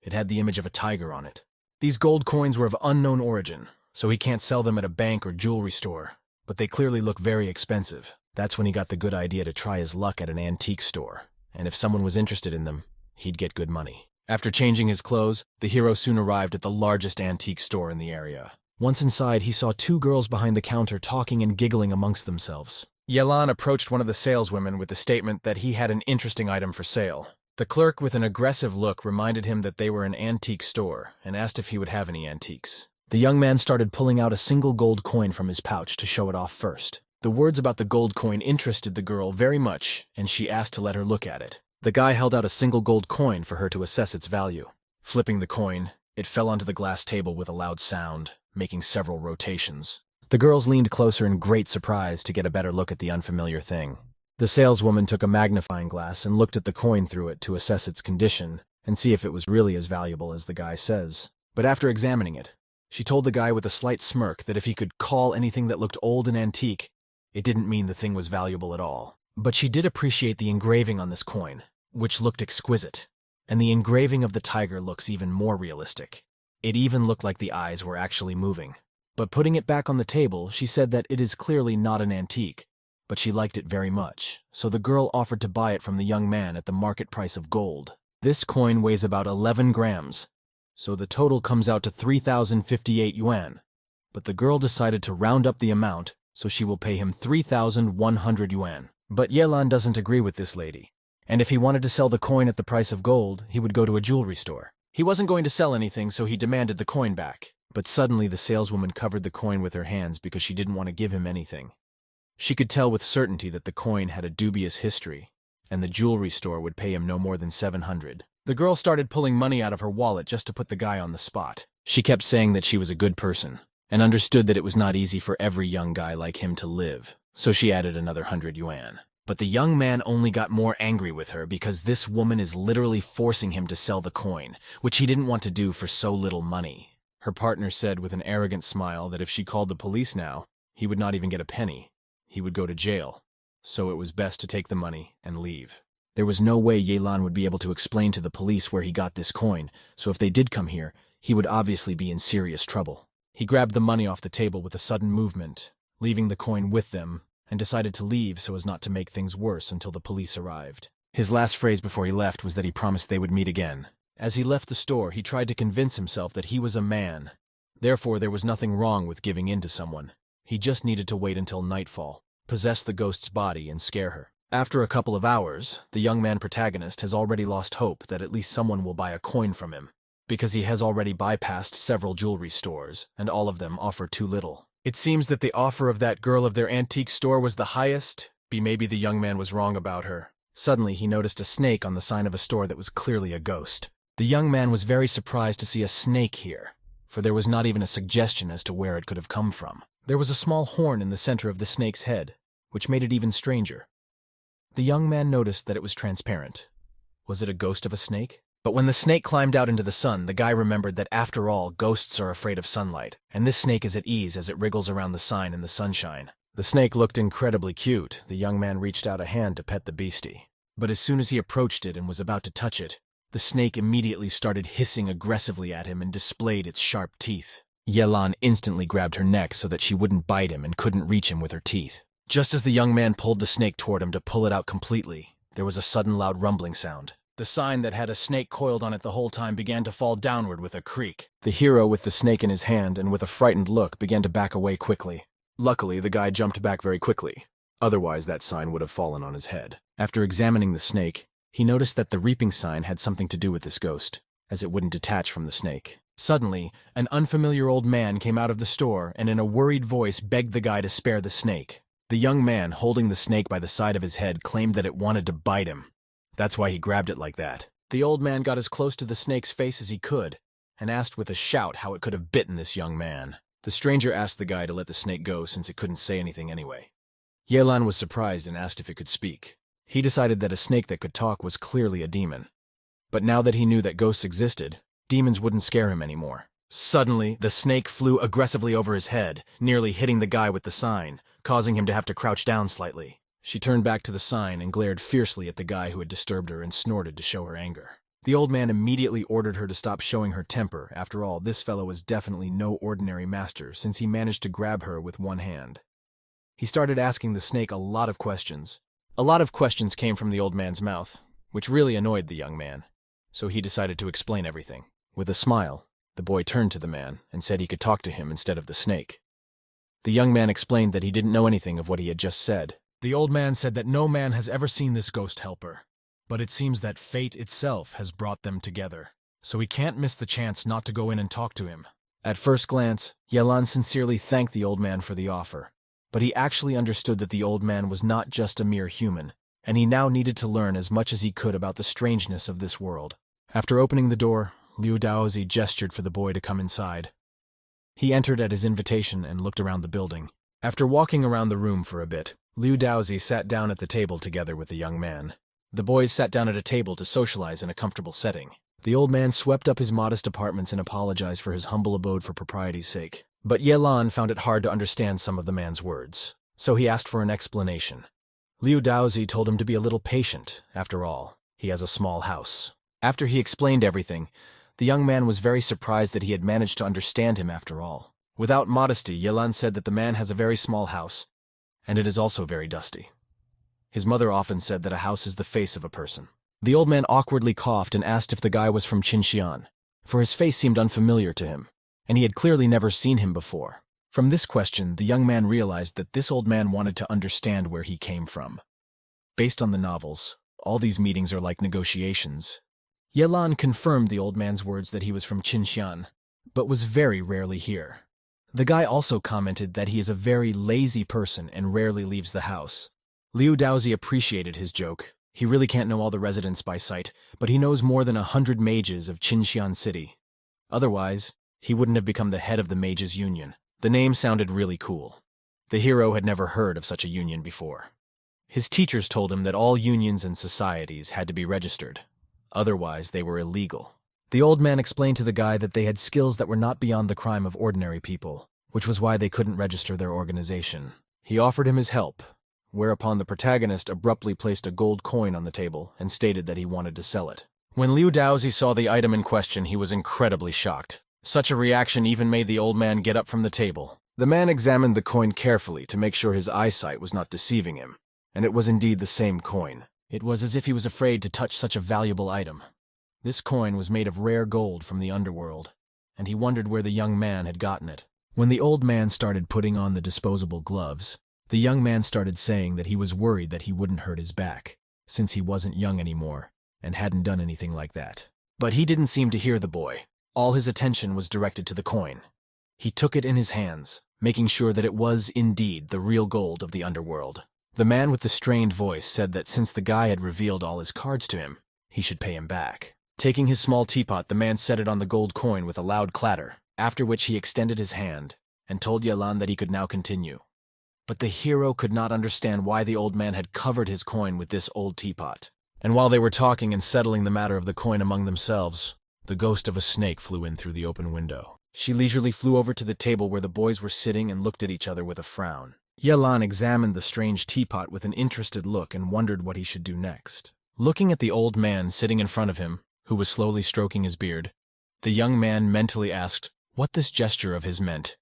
It had the image of a tiger on it. These gold coins were of unknown origin, so he can't sell them at a bank or jewelry store, but they clearly look very expensive. That's when he got the good idea to try his luck at an antique store, and if someone was interested in them, he'd get good money. After changing his clothes, the hero soon arrived at the largest antique store in the area. Once inside, he saw two girls behind the counter talking and giggling amongst themselves. Yelan approached one of the saleswomen with the statement that he had an interesting item for sale. The clerk, with an aggressive look, reminded him that they were an antique store and asked if he would have any antiques. The young man started pulling out a single gold coin from his pouch to show it off first. The words about the gold coin interested the girl very much, and she asked to let her look at it. The guy held out a single gold coin for her to assess its value. Flipping the coin, it fell onto the glass table with a loud sound, making several rotations. The girls leaned closer in great surprise to get a better look at the unfamiliar thing. The saleswoman took a magnifying glass and looked at the coin through it to assess its condition and see if it was really as valuable as the guy says. But after examining it, she told the guy with a slight smirk that if he could call anything that looked old and antique, it didn't mean the thing was valuable at all. But she did appreciate the engraving on this coin, which looked exquisite, and the engraving of the tiger looks even more realistic. It even looked like the eyes were actually moving. But putting it back on the table, she said that it is clearly not an antique, but she liked it very much, so the girl offered to buy it from the young man at the market price of gold. This coin weighs about 11 grams, so the total comes out to 3,058 yuan. But the girl decided to round up the amount, so she will pay him 3,100 yuan. But Yelan doesn't agree with this lady, and if he wanted to sell the coin at the price of gold, he would go to a jewelry store. He wasn't going to sell anything, so he demanded the coin back. But suddenly the saleswoman covered the coin with her hands because she didn't want to give him anything. She could tell with certainty that the coin had a dubious history, and the jewelry store would pay him no more than 700. The girl started pulling money out of her wallet just to put the guy on the spot. She kept saying that she was a good person, and understood that it was not easy for every young guy like him to live, so she added another 100 yuan. But the young man only got more angry with her because this woman is literally forcing him to sell the coin, which he didn't want to do for so little money. Her partner said with an arrogant smile that if she called the police now, he would not even get a penny. He would go to jail, so it was best to take the money and leave. There was no way Yelan would be able to explain to the police where he got this coin, so if they did come here, he would obviously be in serious trouble. He grabbed the money off the table with a sudden movement, leaving the coin with them, and decided to leave so as not to make things worse until the police arrived. His last phrase before he left was that he promised they would meet again. As he left the store, he tried to convince himself that he was a man. Therefore, there was nothing wrong with giving in to someone. He just needed to wait until nightfall, possess the ghost's body, and scare her. After a couple of hours, the young man protagonist has already lost hope that at least someone will buy a coin from him, because he has already bypassed several jewelry stores, and all of them offer too little. It seems that the offer of that girl of their antique store was the highest, maybe the young man was wrong about her. Suddenly, he noticed a snake on the sign of a store that was clearly a ghost. The young man was very surprised to see a snake here, for there was not even a suggestion as to where it could have come from. There was a small horn in the center of the snake's head, which made it even stranger. The young man noticed that it was transparent. Was it a ghost of a snake? But when the snake climbed out into the sun, the guy remembered that after all, ghosts are afraid of sunlight, and this snake is at ease as it wriggles around the sign in the sunshine. The snake looked incredibly cute. The young man reached out a hand to pet the beastie. But as soon as he approached it and was about to touch it, the snake immediately started hissing aggressively at him and displayed its sharp teeth. Yelan instantly grabbed her neck so that she wouldn't bite him and couldn't reach him with her teeth. Just as the young man pulled the snake toward him to pull it out completely, there was a sudden loud rumbling sound. The sign that had a snake coiled on it the whole time began to fall downward with a creak. The hero, with the snake in his hand and with a frightened look, began to back away quickly. Luckily, the guy jumped back very quickly. Otherwise, that sign would have fallen on his head. After examining the snake, he noticed that the reaping sign had something to do with this ghost, as it wouldn't detach from the snake. Suddenly, an unfamiliar old man came out of the store and in a worried voice begged the guy to spare the snake. The young man, holding the snake by the side of his head, claimed that it wanted to bite him. That's why he grabbed it like that. The old man got as close to the snake's face as he could and asked with a shout how it could have bitten this young man. The stranger asked the guy to let the snake go since it couldn't say anything anyway. Yelan was surprised and asked if it could speak. He decided that a snake that could talk was clearly a demon. But now that he knew that ghosts existed, demons wouldn't scare him anymore. Suddenly, the snake flew aggressively over his head, nearly hitting the guy with the sign, causing him to have to crouch down slightly. She turned back to the sign and glared fiercely at the guy who had disturbed her and snorted to show her anger. The old man immediately ordered her to stop showing her temper. After all, this fellow was definitely no ordinary master, since he managed to grab her with one hand. He started asking the snake a lot of questions. A lot of questions came from the old man's mouth, which really annoyed the young man, so he decided to explain everything. With a smile, the boy turned to the man and said he could talk to him instead of the snake. The young man explained that he didn't know anything of what he had just said. The old man said that no man has ever seen this ghost helper, but it seems that fate itself has brought them together, so he can't miss the chance not to go in and talk to him. At first glance, Yelan sincerely thanked the old man for the offer, but he actually understood that the old man was not just a mere human, and he now needed to learn as much as he could about the strangeness of this world. After opening the door, Liu Daozi gestured for the boy to come inside. He entered at his invitation and looked around the building. After walking around the room for a bit, Liu Daozi sat down at the table together with the young man. The boys sat down at a table to socialize in a comfortable setting. The old man swept up his modest apartments and apologized for his humble abode for propriety's sake. But Yelan found it hard to understand some of the man's words, so he asked for an explanation. Liu Daozi told him to be a little patient. After all, he has a small house. After he explained everything, the young man was very surprised that he had managed to understand him after all. Without modesty, Yelan said that the man has a very small house, and it is also very dusty. His mother often said that a house is the face of a person. The old man awkwardly coughed and asked if the guy was from Qinxian, for his face seemed unfamiliar to him, and he had clearly never seen him before. From this question, the young man realized that this old man wanted to understand where he came from. Based on the novels, all these meetings are like negotiations. Yelan confirmed the old man's words that he was from Qinxian, but was very rarely here. The guy also commented that he is a very lazy person and rarely leaves the house. Liu Daozi appreciated his joke. He really can't know all the residents by sight, but he knows more than 100 mages of Qinxian City. Otherwise, he wouldn't have become the head of the Mages Union. The name sounded really cool. The hero had never heard of such a union before. His teachers told him that all unions and societies had to be registered. Otherwise, they were illegal. The old man explained to the guy that they had skills that were not beyond the crime of ordinary people, which was why they couldn't register their organization. He offered him his help, whereupon the protagonist abruptly placed a gold coin on the table and stated that he wanted to sell it. When Liu Daozi saw the item in question, he was incredibly shocked. Such a reaction even made the old man get up from the table. The man examined the coin carefully to make sure his eyesight was not deceiving him, and it was indeed the same coin. It was as if he was afraid to touch such a valuable item. This coin was made of rare gold from the underworld, and he wondered where the young man had gotten it. When the old man started putting on the disposable gloves, the young man started saying that he was worried that he wouldn't hurt his back, since he wasn't young anymore and hadn't done anything like that. But he didn't seem to hear the boy. All his attention was directed to the coin. He took it in his hands, making sure that it was indeed the real gold of the underworld. The man with the strained voice said that since the guy had revealed all his cards to him, he should pay him back. Taking his small teapot, the man set it on the gold coin with a loud clatter, after which he extended his hand and told Yelan that he could now continue. But the hero could not understand why the old man had covered his coin with this old teapot. And while they were talking and settling the matter of the coin among themselves, the ghost of a snake flew in through the open window. She leisurely flew over to the table where the boys were sitting and looked at each other with a frown. Yelan examined the strange teapot with an interested look and wondered what he should do next. Looking at the old man sitting in front of him, who was slowly stroking his beard, the young man mentally asked what this gesture of his meant.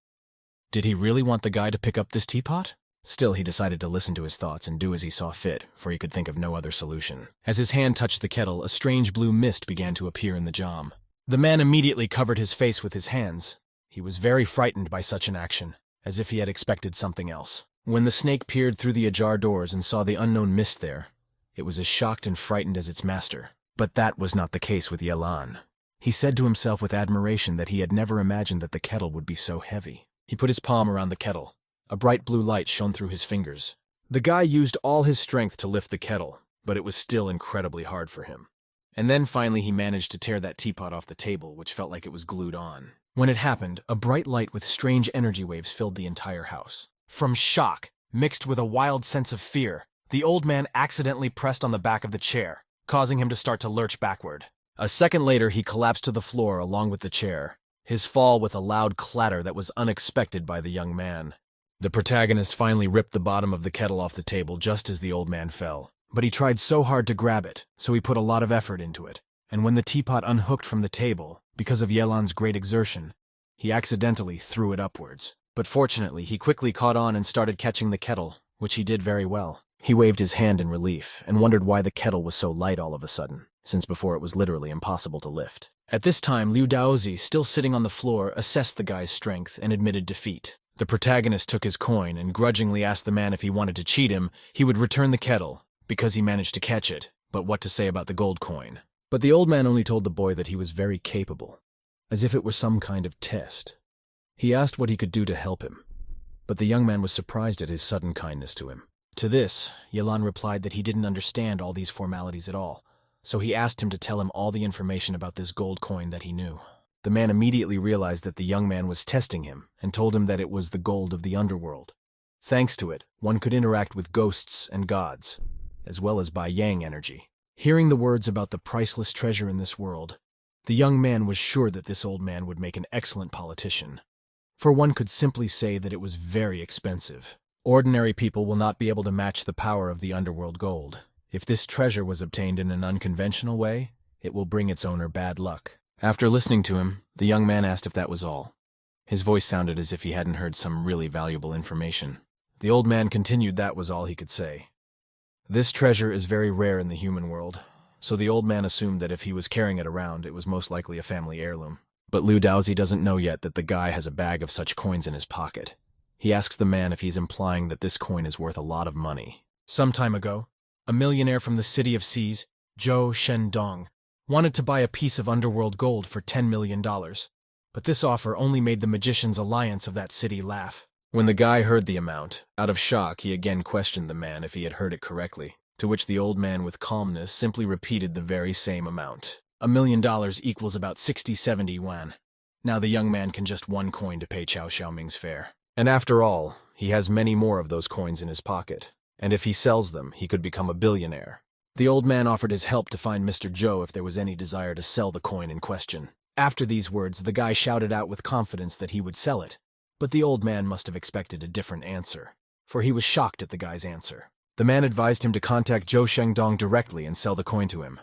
Did he really want the guy to pick up this teapot? Still, he decided to listen to his thoughts and do as he saw fit, for he could think of no other solution. As his hand touched the kettle, a strange blue mist began to appear in the jam. The man immediately covered his face with his hands. He was very frightened by such an action, as if he had expected something else. When the snake peered through the ajar doors and saw the unknown mist there, it was as shocked and frightened as its master. But that was not the case with Yelan. He said to himself with admiration that he had never imagined that the kettle would be so heavy. He put his palm around the kettle. A bright blue light shone through his fingers. The guy used all his strength to lift the kettle, but it was still incredibly hard for him. And then finally he managed to tear that teapot off the table, which felt like it was glued on. When it happened, a bright light with strange energy waves filled the entire house. From shock, mixed with a wild sense of fear, the old man accidentally pressed on the back of the chair, causing him to start to lurch backward. A second later, he collapsed to the floor along with the chair, his fall with a loud clatter that was unexpected by the young man. The protagonist finally ripped the bottom of the kettle off the table just as the old man fell. But he tried so hard to grab it, so he put a lot of effort into it. And when the teapot unhooked from the table, because of Yelan's great exertion, he accidentally threw it upwards. But fortunately, he quickly caught on and started catching the kettle, which he did very well. He waved his hand in relief and wondered why the kettle was so light all of a sudden, since before it was literally impossible to lift. At this time, Liu Daozi, still sitting on the floor, assessed the guy's strength and admitted defeat. The protagonist took his coin and grudgingly asked the man if he wanted to cheat him, he would return the kettle, because he managed to catch it, but what to say about the gold coin. But the old man only told the boy that he was very capable, as if it were some kind of test. He asked what he could do to help him, but the young man was surprised at his sudden kindness to him. To this, Yelan replied that he didn't understand all these formalities at all, so he asked him to tell him all the information about this gold coin that he knew. The man immediately realized that the young man was testing him and told him that it was the gold of the underworld. Thanks to it, one could interact with ghosts and gods, as well as by yang energy. Hearing the words about the priceless treasure in this world, the young man was sure that this old man would make an excellent politician, for one could simply say that it was very expensive. Ordinary people will not be able to match the power of the underworld gold. If this treasure was obtained in an unconventional way, it will bring its owner bad luck. After listening to him, the young man asked if that was all. His voice sounded as if he hadn't heard some really valuable information. The old man continued that was all he could say. This treasure is very rare in the human world, so the old man assumed that if he was carrying it around, it was most likely a family heirloom. But Liu Daozi doesn't know yet that the guy has a bag of such coins in his pocket. He asks the man if he's implying that this coin is worth a lot of money. Some time ago, a millionaire from the city of seas, Zhou Shendong, wanted to buy a piece of underworld gold for $10 million. But this offer only made the Magicians' Alliance of that city laugh. When the guy heard the amount, out of shock, he again questioned the man if he had heard it correctly, to which the old man with calmness simply repeated the very same amount. $1 million equals about 60-70 yuan. Now the young man can just one coin to pay Cao Xiaoming's fare. And after all, he has many more of those coins in his pocket, and if he sells them, he could become a billionaire. The old man offered his help to find Mr. Zhou if there was any desire to sell the coin in question. After these words, the guy shouted out with confidence that he would sell it, but the old man must have expected a different answer, for he was shocked at the guy's answer. The man advised him to contact Zhou Shendong directly and sell the coin to him.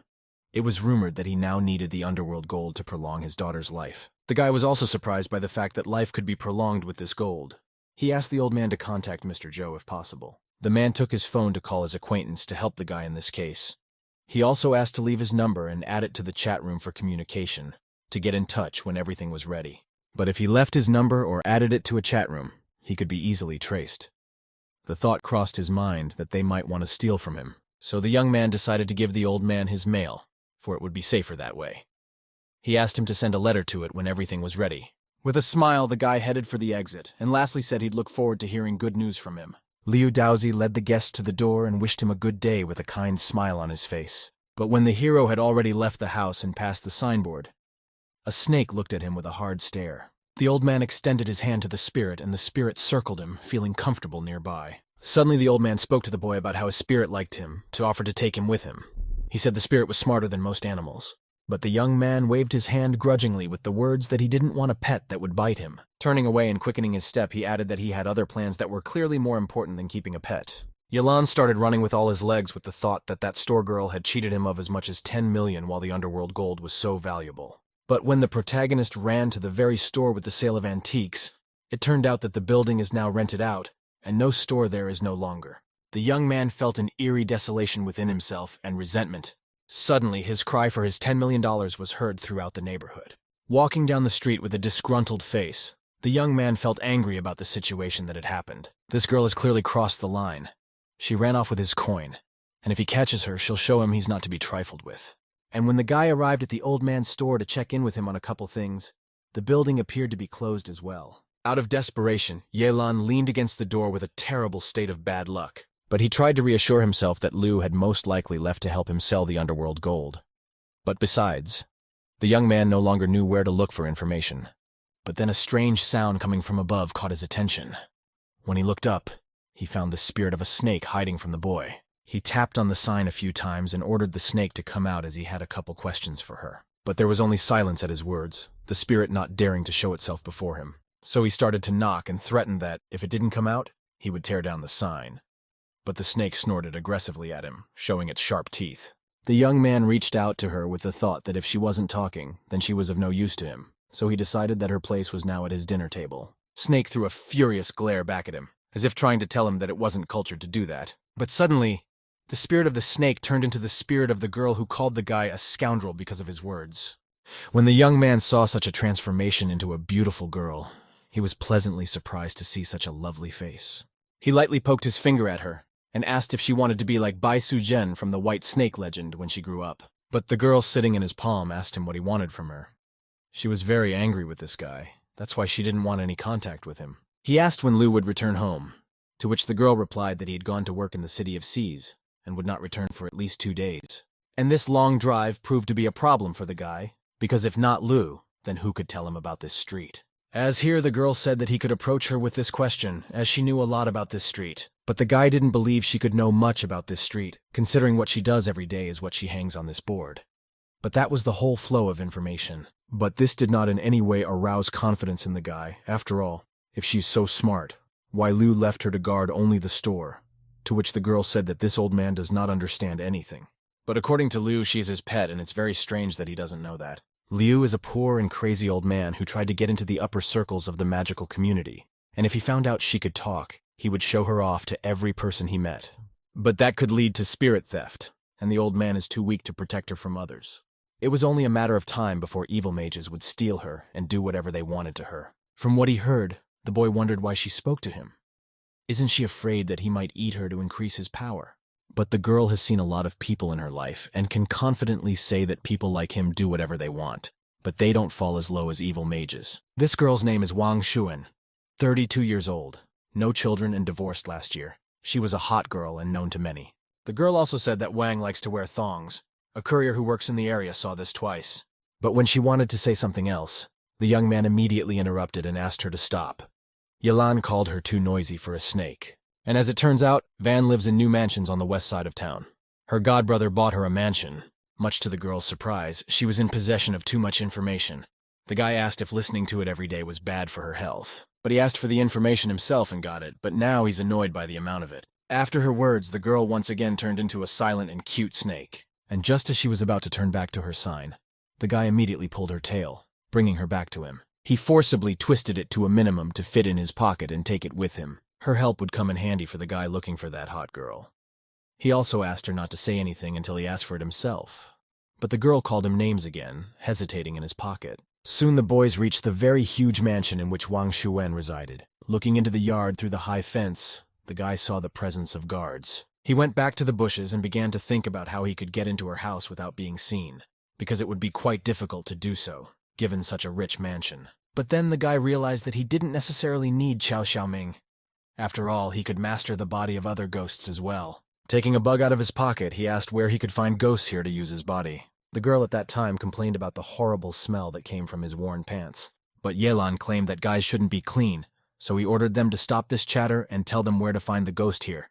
It was rumored that he now needed the underworld gold to prolong his daughter's life. The guy was also surprised by the fact that life could be prolonged with this gold. He asked the old man to contact Mr. Zhou if possible. The man took his phone to call his acquaintance to help the guy in this case. He also asked to leave his number and add it to the chat room for communication, to get in touch when everything was ready. But if he left his number or added it to a chat room, he could be easily traced. The thought crossed his mind that they might want to steal from him, so the young man decided to give the old man his mail, for it would be safer that way. He asked him to send a letter to it when everything was ready. With a smile, the guy headed for the exit, and lastly said he'd look forward to hearing good news from him. Liu Daozi led the guest to the door and wished him a good day with a kind smile on his face. But when the hero had already left the house and passed the signboard, a snake looked at him with a hard stare. The old man extended his hand to the spirit, and the spirit circled him, feeling comfortable nearby. Suddenly the old man spoke to the boy about how his spirit liked him, to offer to take him with him. He said the spirit was smarter than most animals. But the young man waved his hand grudgingly with the words that he didn't want a pet that would bite him. Turning away and quickening his step, he added that he had other plans that were clearly more important than keeping a pet. Yalan started running with all his legs with the thought that that store girl had cheated him of as much as 10 million while the underworld gold was so valuable. But when the protagonist ran to the very store with the sale of antiques, it turned out that the building is now rented out, and no store there is no longer. The young man felt an eerie desolation within himself and resentment. Suddenly, his cry for his $10 million was heard throughout the neighborhood. Walking down the street with a disgruntled face, the young man felt angry about the situation that had happened. This girl has clearly crossed the line. She ran off with his coin, and if he catches her, she'll show him he's not to be trifled with. And when the guy arrived at the old man's store to check in with him on a couple things, the building appeared to be closed as well. Out of desperation, Yelan leaned against the door with a terrible state of bad luck. But he tried to reassure himself that Liu had most likely left to help him sell the underworld gold. But besides, the young man no longer knew where to look for information. But then a strange sound coming from above caught his attention. When he looked up, he found the spirit of a snake hiding from the boy. He tapped on the sign a few times and ordered the snake to come out as he had a couple questions for her. But there was only silence at his words, the spirit not daring to show itself before him. So he started to knock and threatened that, if it didn't come out, he would tear down the sign. But the snake snorted aggressively at him, showing its sharp teeth. The young man reached out to her with the thought that if she wasn't talking, then she was of no use to him, so he decided that her place was now at his dinner table. Snake threw a furious glare back at him, as if trying to tell him that it wasn't cultured to do that. But suddenly, the spirit of the snake turned into the spirit of the girl who called the guy a scoundrel because of his words. When the young man saw such a transformation into a beautiful girl, he was pleasantly surprised to see such a lovely face. He lightly poked his finger at her, and asked if she wanted to be like Bai Su-jen from the White Snake legend when she grew up. But the girl sitting in his palm asked him what he wanted from her. She was very angry with this guy. That's why she didn't want any contact with him. He asked when Liu would return home, to which the girl replied that he had gone to work in the city of Seas and would not return for at least 2 days. And this long drive proved to be a problem for the guy, because if not Liu, then who could tell him about this street? As here, the girl said that he could approach her with this question, as she knew a lot about this street. But the guy didn't believe she could know much about this street, considering what she does every day is what she hangs on this board. But that was the whole flow of information. But this did not in any way arouse confidence in the guy. After all, if she's so smart, why Liu left her to guard only the store? To which the girl said that this old man does not understand anything. But according to Liu, she's his pet, and it's very strange that he doesn't know that. Liu is a poor and crazy old man who tried to get into the upper circles of the magical community, and if he found out she could talk, he would show her off to every person he met. But that could lead to spirit theft, and the old man is too weak to protect her from others. It was only a matter of time before evil mages would steal her and do whatever they wanted to her. From what he heard, the boy wondered why she spoke to him. Isn't she afraid that he might eat her to increase his power? But the girl has seen a lot of people in her life and can confidently say that people like him do whatever they want, but they don't fall as low as evil mages. This girl's name is Wang Xuan, 32 years old, no children and divorced last year. She was a hot girl and known to many. The girl also said that Wang likes to wear thongs. A courier who works in the area saw this twice. But when she wanted to say something else, the young man immediately interrupted and asked her to stop. Yelan called her too noisy for a snake. And as it turns out, Van lives in new mansions on the west side of town. Her godbrother bought her a mansion. Much to the girl's surprise, she was in possession of too much information. The guy asked if listening to it every day was bad for her health. But he asked for the information himself and got it, but now he's annoyed by the amount of it. After her words, the girl once again turned into a silent and cute snake. And just as she was about to turn back to her sign, the guy immediately pulled her tail, bringing her back to him. He forcibly twisted it to a minimum to fit in his pocket and take it with him. Her help would come in handy for the guy looking for that hot girl. He also asked her not to say anything until he asked for it himself. But the girl called him names again, hesitating in his pocket. Soon the boys reached the very huge mansion in which Wang Xuan resided. Looking into the yard through the high fence, the guy saw the presence of guards. He went back to the bushes and began to think about how he could get into her house without being seen, because it would be quite difficult to do so, given such a rich mansion. But then the guy realized that he didn't necessarily need Qiao Xiaoming. After all, he could master the body of other ghosts as well. Taking a bug out of his pocket, he asked where he could find ghosts here to use his body. The girl at that time complained about the horrible smell that came from his worn pants. But Yelan claimed that guys shouldn't be clean, so he ordered them to stop this chatter and tell them where to find the ghost here.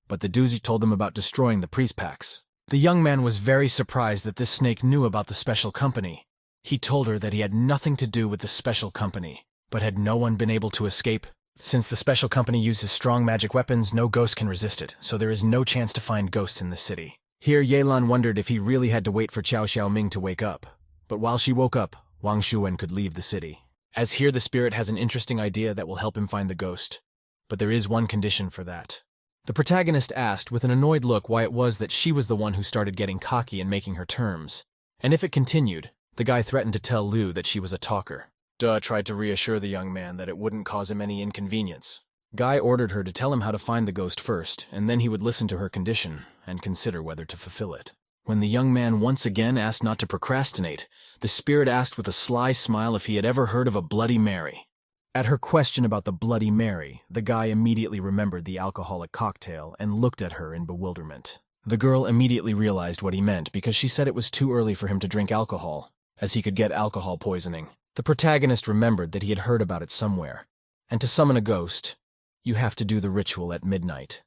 But the doozy told them about destroying the priest packs. The young man was very surprised that this snake knew about the special company. He told her that he had nothing to do with the special company, but had no one been able to escape? Since the special company uses strong magic weapons, no ghost can resist it, so there is no chance to find ghosts in the city. Here, Yelan wondered if he really had to wait for Qiao Xiaoming to wake up. But while she woke up, Wang Shuwen could leave the city. As here the spirit has an interesting idea that will help him find the ghost. But there is one condition for that. The protagonist asked with an annoyed look why it was that she was the one who started getting cocky and making her terms. And if it continued, the guy threatened to tell Liu that she was a talker. Duh tried to reassure the young man that it wouldn't cause him any inconvenience. Guy ordered her to tell him how to find the ghost first, and then he would listen to her condition and consider whether to fulfill it. When the young man once again asked not to procrastinate, the spirit asked with a sly smile if he had ever heard of a Bloody Mary. At her question about the Bloody Mary, the guy immediately remembered the alcoholic cocktail and looked at her in bewilderment. The girl immediately realized what he meant because she said it was too early for him to drink alcohol, as he could get alcohol poisoning. The protagonist remembered that he had heard about it somewhere, and to summon a ghost, you have to do the ritual at midnight.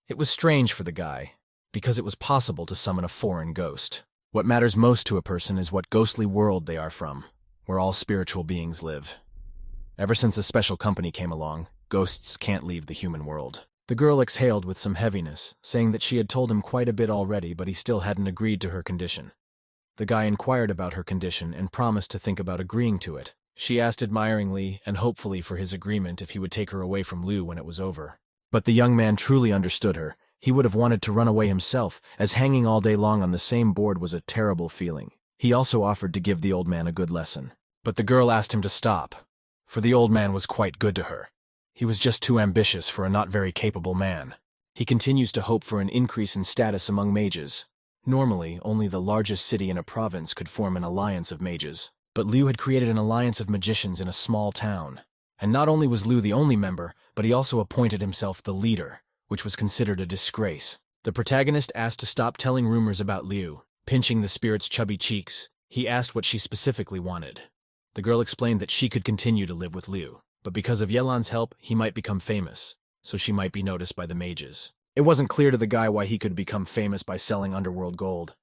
It was strange for the guy, because it was possible to summon a foreign ghost. What matters most to a person is what ghostly world they are from, where all spiritual beings live. Ever since a special company came along, ghosts can't leave the human world. The girl exhaled with some heaviness, saying that she had told him quite a bit already, but he still hadn't agreed to her condition. The guy inquired about her condition and promised to think about agreeing to it. She asked admiringly and hopefully for his agreement if he would take her away from Liu when it was over. But the young man truly understood her. He would have wanted to run away himself, as hanging all day long on the same board was a terrible feeling. He also offered to give the old man a good lesson. But the girl asked him to stop, for the old man was quite good to her. He was just too ambitious for a not very capable man. He continues to hope for an increase in status among mages. Normally, only the largest city in a province could form an alliance of mages. But Liu had created an alliance of magicians in a small town. And not only was Liu the only member, but he also appointed himself the leader, which was considered a disgrace. The protagonist asked to stop telling rumors about Liu. Pinching the spirit's chubby cheeks, he asked what she specifically wanted. The girl explained that she could continue to live with Liu, but because of Yelan's help, he might become famous, so she might be noticed by the mages. It wasn't clear to the guy why he could become famous by selling underworld gold,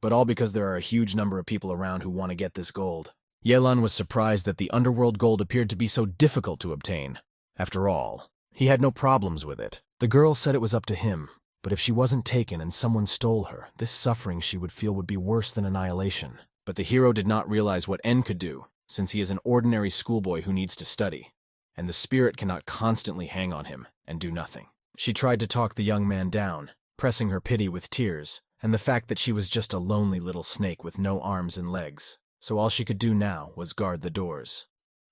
but all because there are a huge number of people around who want to get this gold. Yelan was surprised that the underworld gold appeared to be so difficult to obtain. After all, he had no problems with it. The girl said it was up to him, but if she wasn't taken and someone stole her, this suffering she would feel would be worse than annihilation. But the hero did not realize what N could do, since he is an ordinary schoolboy who needs to study, and the spirit cannot constantly hang on him and do nothing. She tried to talk the young man down, pressing her pity with tears, and the fact that she was just a lonely little snake with no arms and legs, so all she could do now was guard the doors.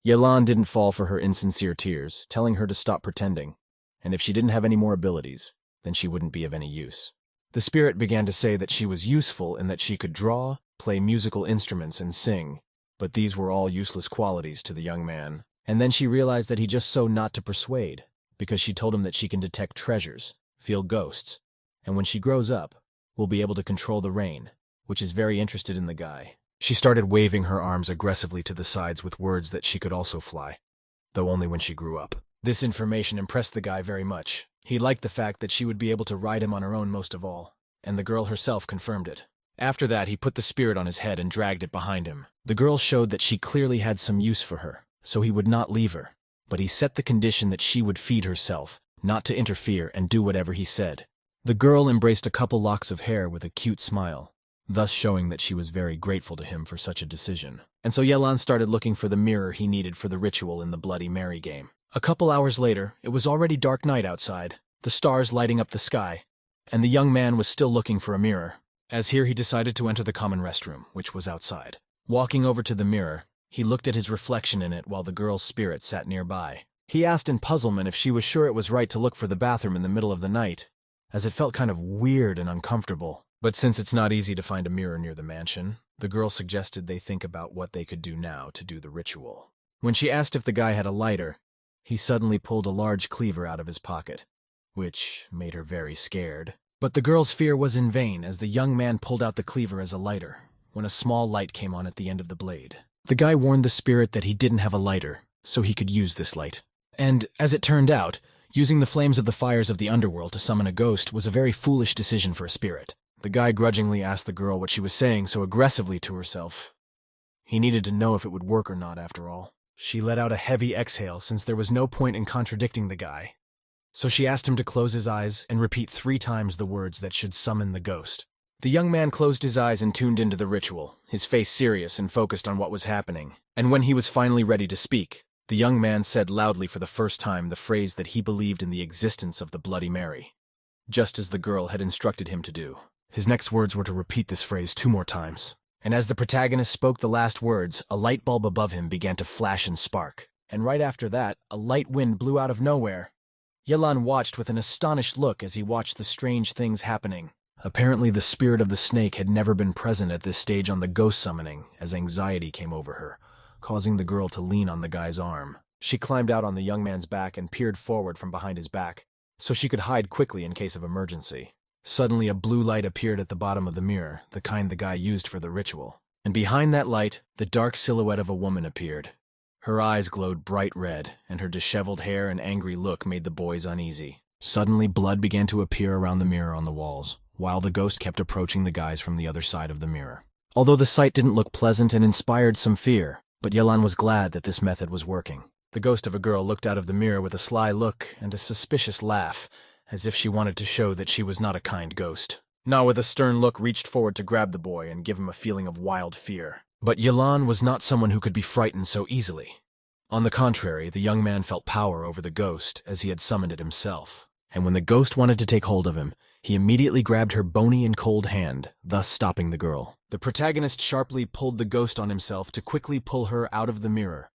Yelan didn't fall for her insincere tears, telling her to stop pretending, and if she didn't have any more abilities, then she wouldn't be of any use. The spirit began to say that she was useful in that she could draw, play musical instruments, and sing, but these were all useless qualities to the young man. And then she realized that he just so not to persuade, because she told him that she can detect treasures, feel ghosts, and when she grows up, will be able to control the rain, which is very interested in the guy. She started waving her arms aggressively to the sides with words that she could also fly, though only when she grew up. This information impressed the guy very much. He liked the fact that she would be able to ride him on her own most of all, and the girl herself confirmed it. After that, he put the spirit on his head and dragged it behind him. The girl showed that she clearly had some use for her, so he would not leave her, but he set the condition that she would feed herself, not to interfere and do whatever he said. The girl embraced a couple locks of hair with a cute smile, thus showing that she was very grateful to him for such a decision. And so Yelan started looking for the mirror he needed for the ritual in the Bloody Mary game. A couple hours later, it was already dark night outside, the stars lighting up the sky, and the young man was still looking for a mirror. As here he decided to enter the common restroom, which was outside. Walking over to the mirror, he looked at his reflection in it while the girl's spirit sat nearby. He asked in puzzlement if she was sure it was right to look for the bathroom in the middle of the night, as it felt kind of weird and uncomfortable. But since it's not easy to find a mirror near the mansion, the girl suggested they think about what they could do now to do the ritual. When she asked if the guy had a lighter, he suddenly pulled a large cleaver out of his pocket, which made her very scared. But the girl's fear was in vain as the young man pulled out the cleaver as a lighter, when a small light came on at the end of the blade. The guy warned the spirit that he didn't have a lighter, so he could use this light. And, as it turned out, using the flames of the fires of the underworld to summon a ghost was a very foolish decision for a spirit. The guy grudgingly asked the girl what she was saying so aggressively to herself. He needed to know if it would work or not, after all. She let out a heavy exhale since there was no point in contradicting the guy. So she asked him to close his eyes and repeat 3 times the words that should summon the ghost. The young man closed his eyes and tuned into the ritual, his face serious and focused on what was happening. And when he was finally ready to speak, the young man said loudly for the first time the phrase that he believed in the existence of the Bloody Mary, just as the girl had instructed him to do. His next words were to repeat this phrase 2 more times. And as the protagonist spoke the last words, a light bulb above him began to flash and spark. And right after that, a light wind blew out of nowhere. Yelan watched with an astonished look as he watched the strange things happening. Apparently the spirit of the snake had never been present at this stage on the ghost summoning, as anxiety came over her, causing the girl to lean on the guy's arm. She climbed out on the young man's back and peered forward from behind his back, so she could hide quickly in case of emergency. Suddenly a blue light appeared at the bottom of the mirror, the kind the guy used for the ritual. And behind that light, the dark silhouette of a woman appeared. Her eyes glowed bright red, and her disheveled hair and angry look made the boys uneasy. Suddenly blood began to appear around the mirror on the walls, while the ghost kept approaching the guys from the other side of the mirror. Although the sight didn't look pleasant and inspired some fear, but Yelan was glad that this method was working. The ghost of a girl looked out of the mirror with a sly look and a suspicious laugh, as if she wanted to show that she was not a kind ghost. Na, with a stern look, reached forward to grab the boy and give him a feeling of wild fear. But Yelan was not someone who could be frightened so easily. On the contrary, the young man felt power over the ghost as he had summoned it himself. And when the ghost wanted to take hold of him, he immediately grabbed her bony and cold hand, thus stopping the girl. The protagonist sharply pulled the ghost on himself to quickly pull her out of the mirror.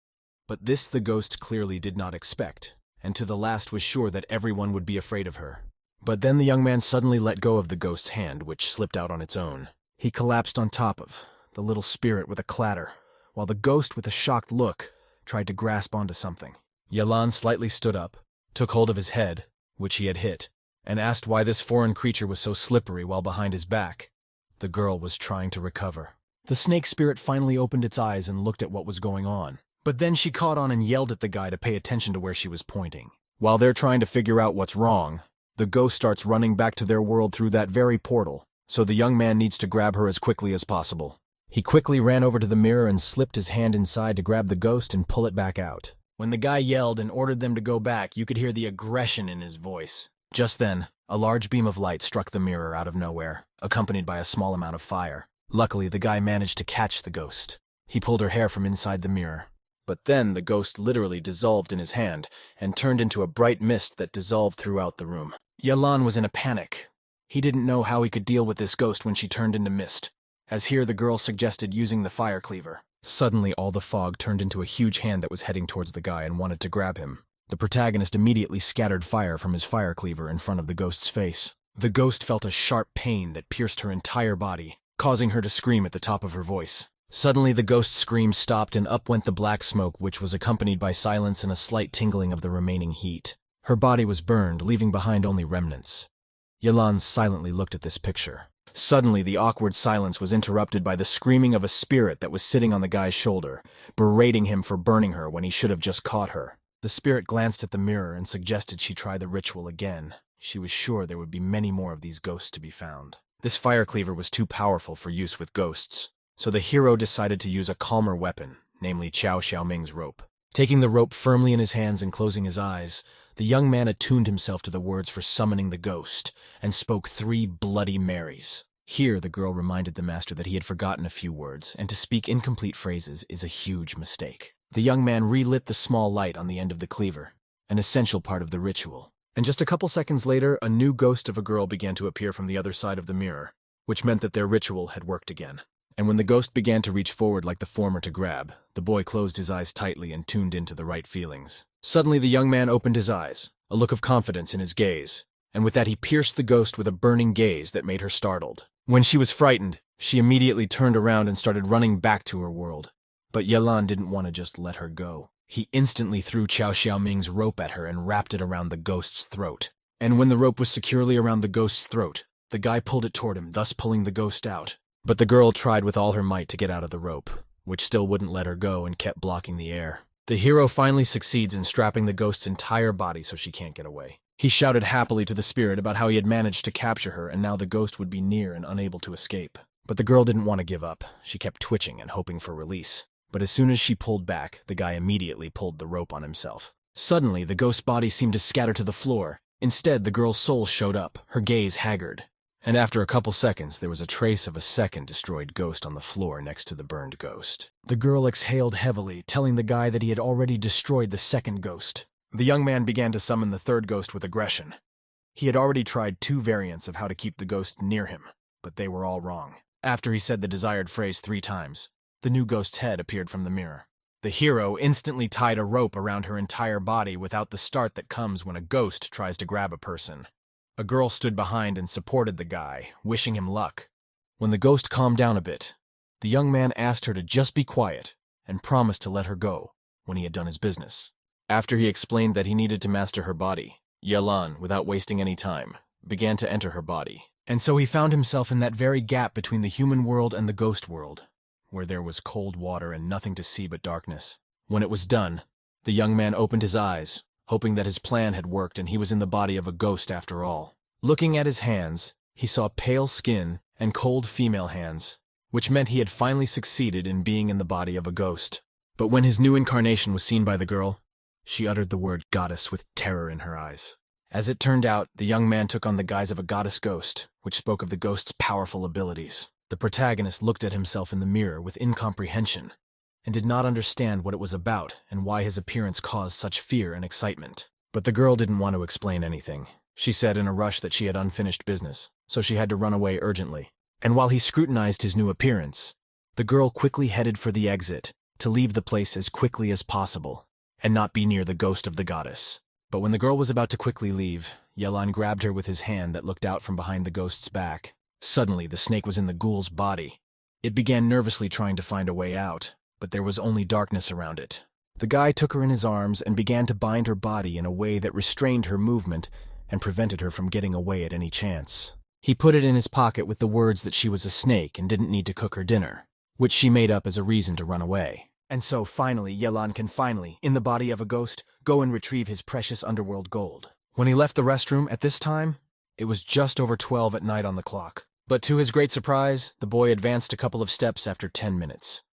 But this the ghost clearly did not expect, and to the last was sure that everyone would be afraid of her. But then the young man suddenly let go of the ghost's hand, which slipped out on its own. He collapsed on top of the little spirit with a clatter, while the ghost, with a shocked look, tried to grasp onto something. Yelan slightly stood up, took hold of his head, which he had hit, and asked why this foreign creature was so slippery while behind his back. The girl was trying to recover. The snake spirit finally opened its eyes and looked at what was going on. But then she caught on and yelled at the guy to pay attention to where she was pointing. While they're trying to figure out what's wrong, the ghost starts running back to their world through that very portal, so the young man needs to grab her as quickly as possible. He quickly ran over to the mirror and slipped his hand inside to grab the ghost and pull it back out. When the guy yelled and ordered them to go back, you could hear the aggression in his voice. Just then, a large beam of light struck the mirror out of nowhere, accompanied by a small amount of fire. Luckily, the guy managed to catch the ghost. He pulled her hair from inside the mirror. But then the ghost literally dissolved in his hand and turned into a bright mist that dissolved throughout the room. Yelan was in a panic. He didn't know how he could deal with this ghost when she turned into mist, as here the girl suggested using the fire cleaver. Suddenly all the fog turned into a huge hand that was heading towards the guy and wanted to grab him. The protagonist immediately scattered fire from his fire cleaver in front of the ghost's face. The ghost felt a sharp pain that pierced her entire body, causing her to scream at the top of her voice. Suddenly the ghost's scream stopped and up went the black smoke, which was accompanied by silence and a slight tingling of the remaining heat. Her body was burned, leaving behind only remnants. Yelan silently looked at this picture. Suddenly the awkward silence was interrupted by the screaming of a spirit that was sitting on the guy's shoulder, berating him for burning her when he should have just caught her. The spirit glanced at the mirror and suggested she try the ritual again. She was sure there would be many more of these ghosts to be found. This fire cleaver was too powerful for use with ghosts, so the hero decided to use a calmer weapon, namely Qiao Xiaoming's rope. Taking the rope firmly in his hands and closing his eyes, the young man attuned himself to the words for summoning the ghost, and spoke 3 Bloody Marys. Here the girl reminded the master that he had forgotten a few words, and to speak incomplete phrases is a huge mistake. The young man relit the small light on the end of the cleaver, an essential part of the ritual. And just a couple seconds later, a new ghost of a girl began to appear from the other side of the mirror, which meant that their ritual had worked again. And when the ghost began to reach forward like the former to grab, the boy closed his eyes tightly and tuned into the right feelings. Suddenly the young man opened his eyes, a look of confidence in his gaze, and with that he pierced the ghost with a burning gaze that made her startled. When she was frightened, she immediately turned around and started running back to her world. But Yelan didn't want to just let her go. He instantly threw Qiao Xiaoming's rope at her and wrapped it around the ghost's throat. And when the rope was securely around the ghost's throat, the guy pulled it toward him, thus pulling the ghost out. But the girl tried with all her might to get out of the rope. which still wouldn't let her go and kept blocking the air. The hero finally succeeds in strapping the ghost's entire body so she can't get away. He shouted happily to the spirit about how he had managed to capture her and now the ghost would be near and unable to escape. But the girl didn't want to give up. She kept twitching and hoping for release. But as soon as she pulled back, the guy immediately pulled the rope on himself. Suddenly, the ghost's body seemed to scatter to the floor. Instead, the girl's soul showed up, her gaze haggard. And after a couple seconds, there was a trace of a second destroyed ghost on the floor next to the burned ghost. The girl exhaled heavily, telling the guy that he had already destroyed the second ghost. The young man began to summon the third ghost with aggression. He had already tried 2 variants of how to keep the ghost near him, but they were all wrong. After he said the desired phrase 3 times, the new ghost's head appeared from the mirror. The hero instantly tied a rope around her entire body without the start that comes when a ghost tries to grab a person. A girl stood behind and supported the guy, wishing him luck. When the ghost calmed down a bit, the young man asked her to just be quiet and promised to let her go when he had done his business. After he explained that he needed to master her body, Yelan, without wasting any time, began to enter her body. And so he found himself in that very gap between the human world and the ghost world, where there was cold water and nothing to see but darkness. When it was done, the young man opened his eyes, hoping that his plan had worked and he was in the body of a ghost after all. Looking at his hands, he saw pale skin and cold female hands, which meant he had finally succeeded in being in the body of a ghost. But when his new incarnation was seen by the girl, she uttered the word goddess with terror in her eyes. As it turned out, the young man took on the guise of a goddess ghost, which spoke of the ghost's powerful abilities. The protagonist looked at himself in the mirror with incomprehension, and did not understand what it was about and why his appearance caused such fear and excitement. But the girl didn't want to explain anything. She said in a rush that she had unfinished business, so she had to run away urgently. And while he scrutinized his new appearance, the girl quickly headed for the exit, to leave the place as quickly as possible, and not be near the ghost of the goddess. But when the girl was about to quickly leave, Yelan grabbed her with his hand that looked out from behind the ghost's back. Suddenly, the snake was in the ghoul's body. It began nervously trying to find a way out, but there was only darkness around it. The guy took her in his arms and began to bind her body in a way that restrained her movement and prevented her from getting away at any chance. He put it in his pocket with the words that she was a snake and didn't need to cook her dinner, which she made up as a reason to run away. And so finally, Yelan can finally, in the body of a ghost, go and retrieve his precious underworld gold. When he left the restroom at this time, it was just over 12 at night on the clock. But to his great surprise, the boy advanced a couple of steps after 10 minutes.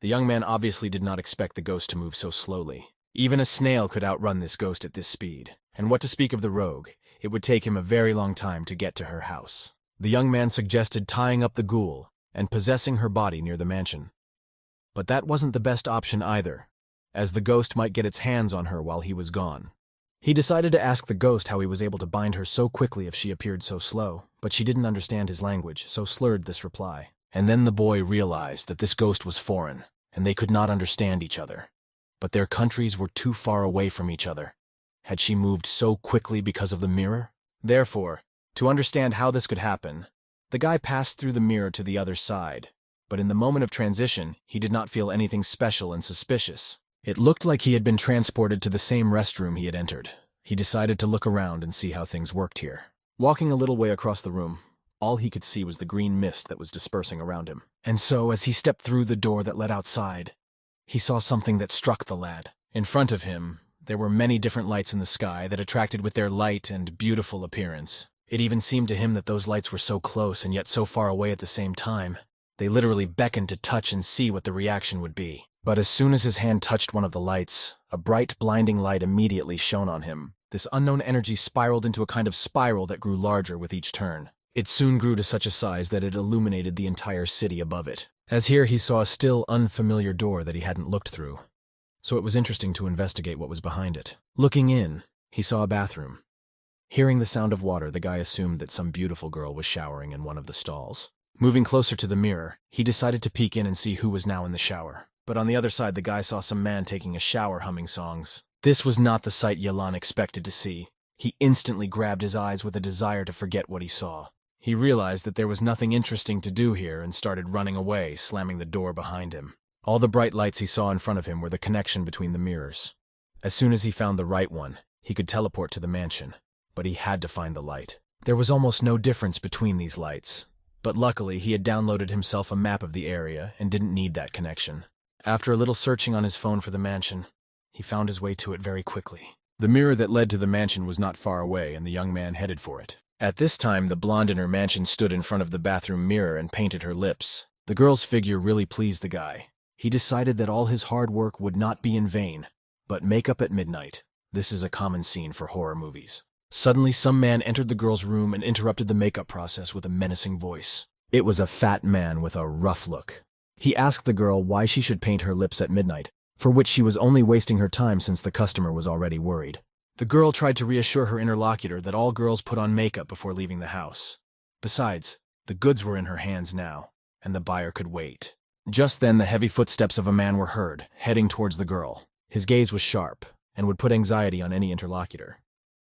The young man obviously did not expect the ghost to move so slowly. Even a snail could outrun this ghost at this speed. And what to speak of the rogue, it would take him a very long time to get to her house. The young man suggested tying up the ghoul and possessing her body near the mansion. But that wasn't the best option either, as the ghost might get its hands on her while he was gone. He decided to ask the ghost how he was able to bind her so quickly if she appeared so slow, but she didn't understand his language, so slurred this reply. And then the boy realized that this ghost was foreign, and they could not understand each other. But their countries were too far away from each other. Had she moved so quickly because of the mirror? Therefore, to understand how this could happen, the guy passed through the mirror to the other side, but in the moment of transition, he did not feel anything special and suspicious. It looked like he had been transported to the same restroom he had entered. He decided to look around and see how things worked here. Walking a little way across the room, all he could see was the green mist that was dispersing around him. And so, as he stepped through the door that led outside, he saw something that struck the lad. In front of him, there were many different lights in the sky that attracted with their light and beautiful appearance. It even seemed to him that those lights were so close and yet so far away at the same time. They literally beckoned to touch and see what the reaction would be. But as soon as his hand touched one of the lights, a bright, blinding light immediately shone on him. This unknown energy spiraled into a kind of spiral that grew larger with each turn. It soon grew to such a size that it illuminated the entire city above it. As here he saw a still unfamiliar door that he hadn't looked through, so it was interesting to investigate what was behind it. Looking in, he saw a bathroom. Hearing the sound of water, the guy assumed that some beautiful girl was showering in one of the stalls. Moving closer to the mirror, he decided to peek in and see who was now in the shower. But on the other side, the guy saw some man taking a shower humming songs. This was not the sight Yelan expected to see. He instantly grabbed his eyes with a desire to forget what he saw. He realized that there was nothing interesting to do here and started running away, slamming the door behind him. All the bright lights he saw in front of him were the connection between the mirrors. As soon as he found the right one, he could teleport to the mansion, but he had to find the light. There was almost no difference between these lights, but luckily he had downloaded himself a map of the area and didn't need that connection. After a little searching on his phone for the mansion, he found his way to it very quickly. The mirror that led to the mansion was not far away, and the young man headed for it. At this time, the blonde in her mansion stood in front of the bathroom mirror and painted her lips. The girl's figure really pleased the guy. He decided that all his hard work would not be in vain. But makeup at midnight. This is a common scene for horror movies. Suddenly, some man entered the girl's room and interrupted the makeup process with a menacing voice. It was a fat man with a rough look. He asked the girl why she should paint her lips at midnight, for which she was only wasting her time since the customer was already worried. The girl tried to reassure her interlocutor that all girls put on makeup before leaving the house. Besides, the goods were in her hands now, and the buyer could wait. Just then, the heavy footsteps of a man were heard, heading towards the girl. His gaze was sharp, and would put anxiety on any interlocutor.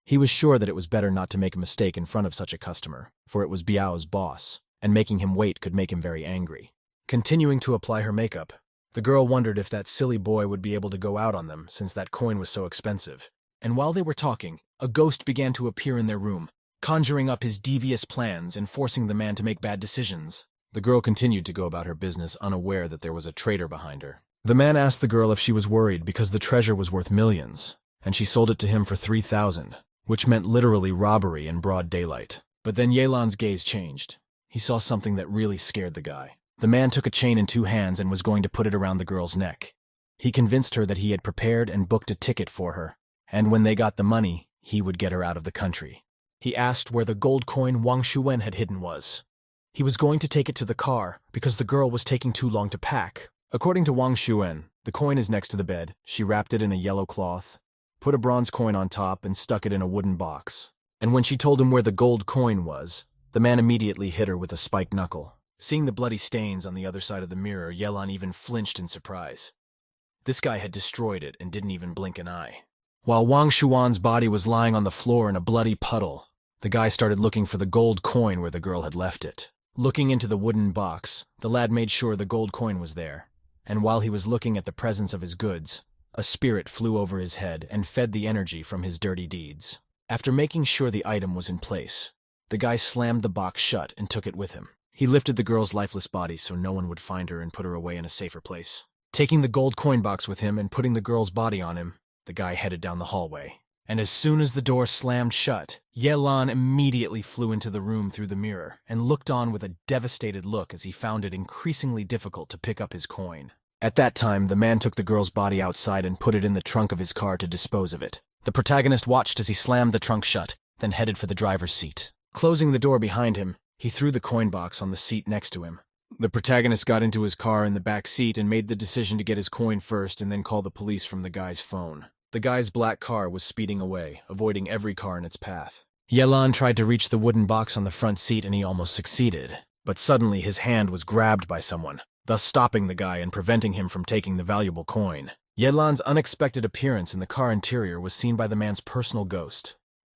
He was sure that it was better not to make a mistake in front of such a customer, for it was Biao's boss, and making him wait could make him very angry. Continuing to apply her makeup, the girl wondered if that silly boy would be able to go out on them since that coin was so expensive. And while they were talking, a ghost began to appear in their room, conjuring up his devious plans and forcing the man to make bad decisions. The girl continued to go about her business, unaware that there was a traitor behind her. The man asked the girl if she was worried because the treasure was worth millions, and she sold it to him for 3,000, which meant literally robbery in broad daylight. But then Yelan's gaze changed. He saw something that really scared the guy. The man took a chain in 2 hands and was going to put it around the girl's neck. He convinced her that he had prepared and booked a ticket for her, and when they got the money, he would get her out of the country. He asked where the gold coin Wang Shuwen had hidden was. He was going to take it to the car because the girl was taking too long to pack. According to Wang Shuwen, the coin is next to the bed. She wrapped it in a yellow cloth, put a bronze coin on top, and stuck it in a wooden box. And when she told him where the gold coin was, the man immediately hit her with a spiked knuckle. Seeing the bloody stains on the other side of the mirror, Yelan even flinched in surprise. This guy had destroyed it and didn't even blink an eye. While Wang Shuan's body was lying on the floor in a bloody puddle, the guy started looking for the gold coin where the girl had left it. Looking into the wooden box, the lad made sure the gold coin was there, and while he was looking at the presence of his goods, a spirit flew over his head and fed the energy from his dirty deeds. After making sure the item was in place, the guy slammed the box shut and took it with him. He lifted the girl's lifeless body so no one would find her and put her away in a safer place. Taking the gold coin box with him and putting the girl's body on him, the guy headed down the hallway. And as soon as the door slammed shut, Yelan immediately flew into the room through the mirror and looked on with a devastated look as he found it increasingly difficult to pick up his coin. At that time, the man took the girl's body outside and put it in the trunk of his car to dispose of it. The protagonist watched as he slammed the trunk shut, then headed for the driver's seat. Closing the door behind him, he threw the coin box on the seat next to him. The protagonist got into his car in the back seat and made the decision to get his coin first and then call the police from the guy's phone. The guy's black car was speeding away, avoiding every car in its path. Yelan tried to reach the wooden box on the front seat and he almost succeeded. But suddenly his hand was grabbed by someone, thus stopping the guy and preventing him from taking the valuable coin. Yelan's unexpected appearance in the car interior was seen by the man's personal ghost.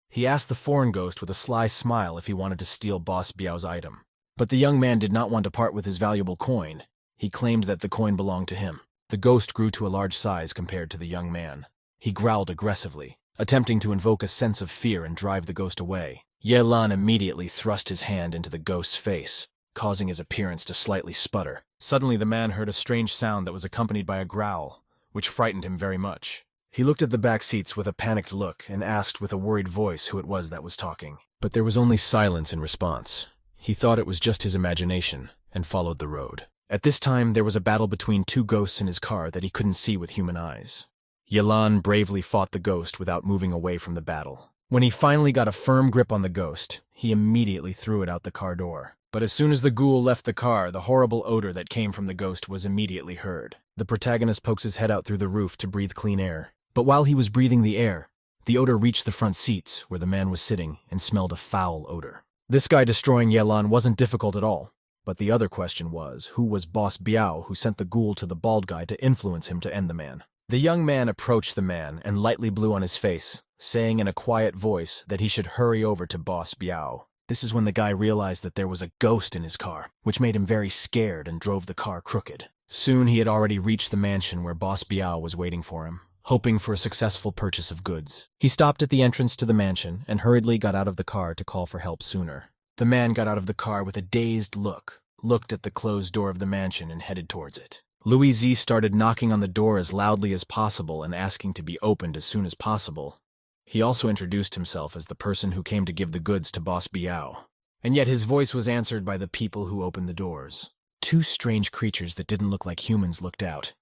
He asked the foreign ghost with a sly smile if he wanted to steal Boss Biao's item. But the young man did not want to part with his valuable coin. He claimed that the coin belonged to him. The ghost grew to a large size compared to the young man. He growled aggressively, attempting to invoke a sense of fear and drive the ghost away. Yelan immediately thrust his hand into the ghost's face, causing his appearance to slightly sputter. Suddenly the man heard a strange sound that was accompanied by a growl, which frightened him very much. He looked at the back seats with a panicked look and asked with a worried voice who it was that was talking. But there was only silence in response. He thought it was just his imagination and followed the road. At this time, there was a battle between 2 ghosts in his car that he couldn't see with human eyes. Yelan bravely fought the ghost without moving away from the battle. When he finally got a firm grip on the ghost, he immediately threw it out the car door. But as soon as the ghoul left the car, the horrible odor that came from the ghost was immediately heard. The protagonist pokes his head out through the roof to breathe clean air. But while he was breathing the air, the odor reached the front seats where the man was sitting and smelled a foul odor. This guy destroying Yelan wasn't difficult at all. But the other question was, who was Boss Biao who sent the ghoul to the bald guy to influence him to end the man? The young man approached the man and lightly blew on his face, saying in a quiet voice that he should hurry over to Boss Biao. This is when the guy realized that there was a ghost in his car, which made him very scared and drove the car crooked. Soon he had already reached the mansion where Boss Biao was waiting for him, hoping for a successful purchase of goods. He stopped at the entrance to the mansion and hurriedly got out of the car to call for help sooner. The man got out of the car with a dazed look, looked at the closed door of the mansion and headed towards it. Louis Z started knocking on the door as loudly as possible and asking to be opened as soon as possible. He also introduced himself as the person who came to give the goods to Boss Biao. And yet his voice was answered by the people who opened the doors. Two strange creatures that didn't look like humans looked out.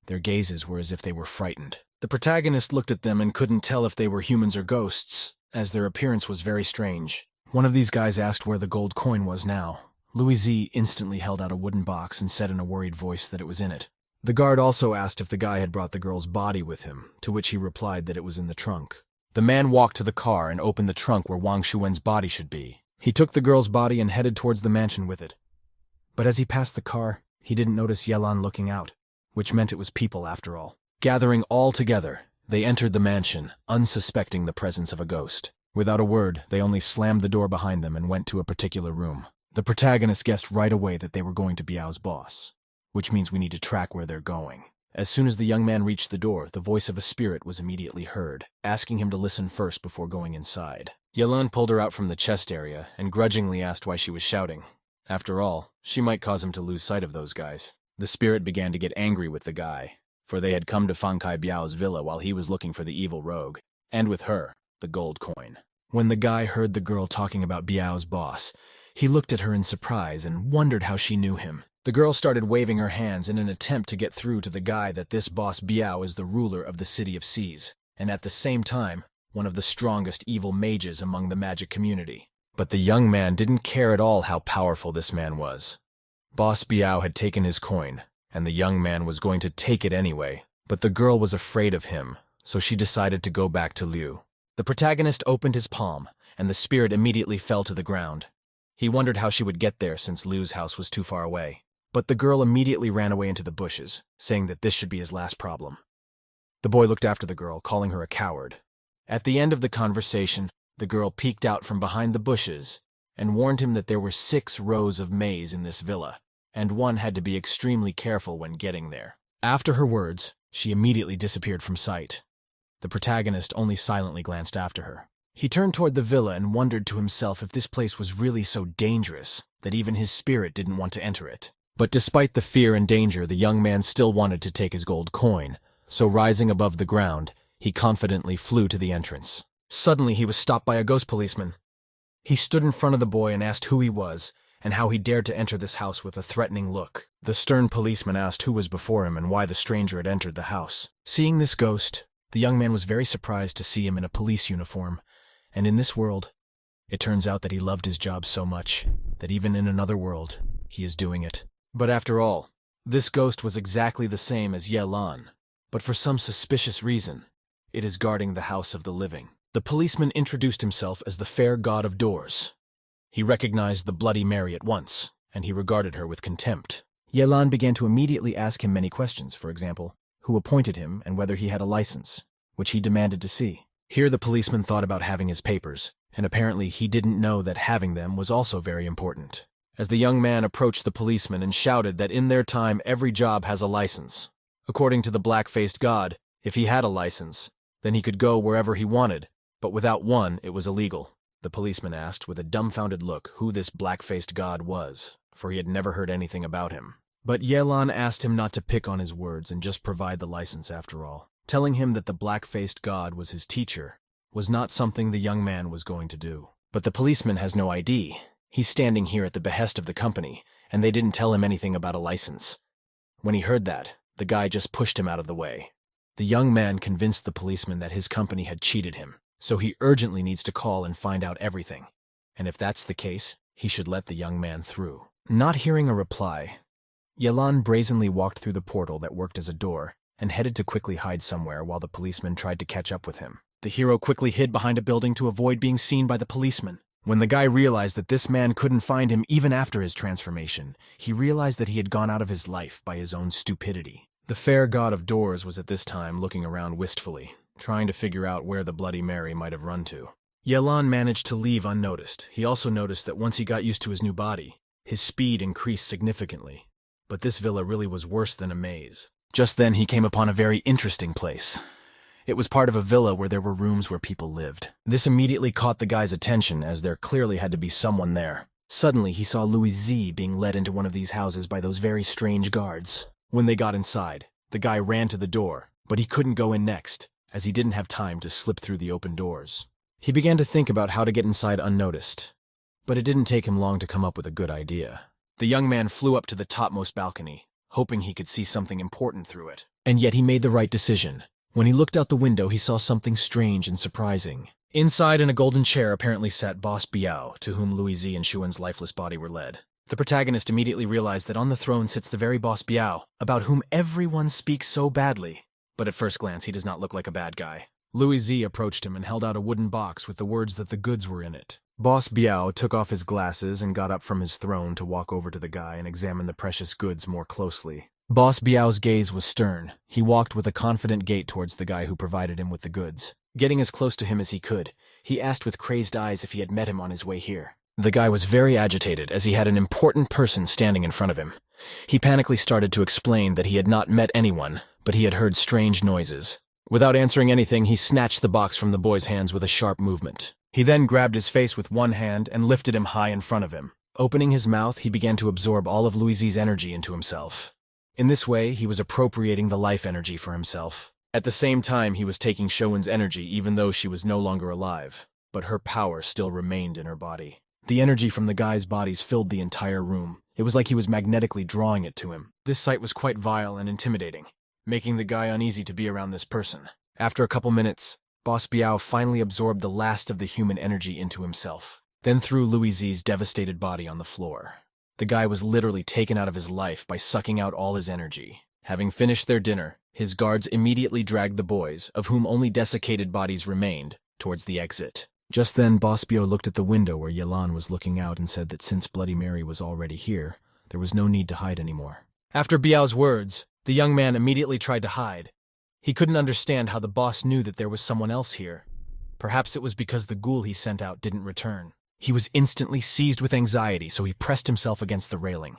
Their gazes were as if they were frightened. The protagonist looked at them and couldn't tell if they were humans or ghosts, as their appearance was very strange. One of these guys asked where the gold coin was now. Louis Z instantly held out a wooden box and said in a worried voice that it was in it. The guard also asked if the guy had brought the girl's body with him, to which he replied that it was in the trunk. The man walked to the car and opened the trunk where Wang Shuwen's body should be. He took the girl's body and headed towards the mansion with it. But as he passed the car, he didn't notice Yelan looking out, which meant it was people after all. Gathering all together, they entered the mansion, unsuspecting the presence of a ghost. Without a word, they only slammed the door behind them and went to a particular room. The protagonist guessed right away that they were going to Biao's boss, which means we need to track where they're going. As soon as the young man reached the door, the voice of a spirit was immediately heard, asking him to listen first before going inside. Yelan pulled her out from the chest area and grudgingly asked why she was shouting. After all, she might cause him to lose sight of those guys. The spirit began to get angry with the guy, for they had come to Fang Kai Biao's villa while he was looking for the evil rogue, and with her, the gold coin. When the guy heard the girl talking about Biao's boss, he looked at her in surprise and wondered how she knew him. The girl started waving her hands in an attempt to get through to the guy that this boss Biao is the ruler of the City of Seas, and at the same time, one of the strongest evil mages among the magic community. But the young man didn't care at all how powerful this man was. Boss Biao had taken his coin, and the young man was going to take it anyway, but the girl was afraid of him, so she decided to go back to Liu. The protagonist opened his palm, and the spirit immediately fell to the ground. He wondered how she would get there since Liu's house was too far away. But the girl immediately ran away into the bushes, saying that this should be his last problem. The boy looked after the girl, calling her a coward. At the end of the conversation, the girl peeked out from behind the bushes and warned him that there were 6 rows of maze in this villa, and one had to be extremely careful when getting there. After her words, she immediately disappeared from sight. The protagonist only silently glanced after her. He turned toward the villa and wondered to himself if this place was really so dangerous that even his spirit didn't want to enter it. But despite the fear and danger, the young man still wanted to take his gold coin, so rising above the ground, he confidently flew to the entrance. Suddenly, he was stopped by a ghost policeman. He stood in front of the boy and asked who he was, and how he dared to enter this house with a threatening look. The stern policeman asked who was before him and why the stranger had entered the house. Seeing this ghost, the young man was very surprised to see him in a police uniform, and in this world, it turns out that he loved his job so much that even in another world, he is doing it. But after all, this ghost was exactly the same as Yelan, but for some suspicious reason, it is guarding the house of the living. The policeman introduced himself as the fair god of doors. He recognized the Bloody Mary at once, and he regarded her with contempt. Yelan began to immediately ask him many questions, for example, who appointed him and whether he had a license, which he demanded to see. Here the policeman thought about having his papers, and apparently he didn't know that having them was also very important. As the young man approached the policeman and shouted that in their time every job has a license. According to the black-faced god, if he had a license, then he could go wherever he wanted, but without one it was illegal. The policeman asked with a dumbfounded look who this black-faced god was, for he had never heard anything about him. But Yelan asked him not to pick on his words and just provide the license after all. Telling him that the black-faced god was his teacher was not something the young man was going to do. But the policeman has no ID. He's standing here at the behest of the company, and they didn't tell him anything about a license. When he heard that, the guy just pushed him out of the way. The young man convinced the policeman that his company had cheated him, so he urgently needs to call and find out everything. And if that's the case, he should let the young man through. Not hearing a reply, Yelan brazenly walked through the portal that worked as a door and headed to quickly hide somewhere while the policeman tried to catch up with him. The hero quickly hid behind a building to avoid being seen by the policeman. When the guy realized that this man couldn't find him even after his transformation, he realized that he had gone out of his life by his own stupidity. The fair god of doors was at this time looking around wistfully, trying to figure out where the Bloody Mary might have run to. Yelan managed to leave unnoticed. He also noticed that once he got used to his new body, his speed increased significantly. But this villa really was worse than a maze. Just then he came upon a very interesting place. It was part of a villa where there were rooms where people lived. This immediately caught the guy's attention, as there clearly had to be someone there. Suddenly, he saw Louis Z being led into one of these houses by those very strange guards. When they got inside, the guy ran to the door, but he couldn't go in next, as he didn't have time to slip through the open doors. He began to think about how to get inside unnoticed, but it didn't take him long to come up with a good idea. The young man flew up to the topmost balcony, hoping he could see something important through it. And yet he made the right decision. When he looked out the window, he saw something strange and surprising. Inside in a golden chair apparently sat Boss Biao, to whom Louis Z and Xuan's lifeless body were led. The protagonist immediately realized that on the throne sits the very Boss Biao, about whom everyone speaks so badly. But at first glance, he does not look like a bad guy. Louis Z approached him and held out a wooden box with the words that the goods were in it. Boss Biao took off his glasses and got up from his throne to walk over to the guy and examine the precious goods more closely. Boss Biao's gaze was stern. He walked with a confident gait towards the guy who provided him with the goods. Getting as close to him as he could, he asked with crazed eyes if he had met him on his way here. The guy was very agitated as he had an important person standing in front of him. He panically started to explain that he had not met anyone, but he had heard strange noises. Without answering anything, he snatched the box from the boy's hands with a sharp movement. He then grabbed his face with one hand and lifted him high in front of him. Opening his mouth, he began to absorb all of Louisy's energy into himself. In this way, he was appropriating the life energy for himself. At the same time, he was taking Showen's energy even though she was no longer alive, but her power still remained in her body. The energy from the guy's bodies filled the entire room. It was like he was magnetically drawing it to him. This sight was quite vile and intimidating, making the guy uneasy to be around this person. After a couple minutes, Boss Biao finally absorbed the last of the human energy into himself, then threw Louis Z's devastated body on the floor. The guy was literally taken out of his life by sucking out all his energy. Having finished their dinner, his guards immediately dragged the boys, of whom only desiccated bodies remained, towards the exit. Just then, Boss Biao looked at the window where Yelan was looking out and said that since Bloody Mary was already here, there was no need to hide anymore. After Biao's words, the young man immediately tried to hide. He couldn't understand how the boss knew that there was someone else here. Perhaps it was because the ghoul he sent out didn't return. He was instantly seized with anxiety, so he pressed himself against the railing.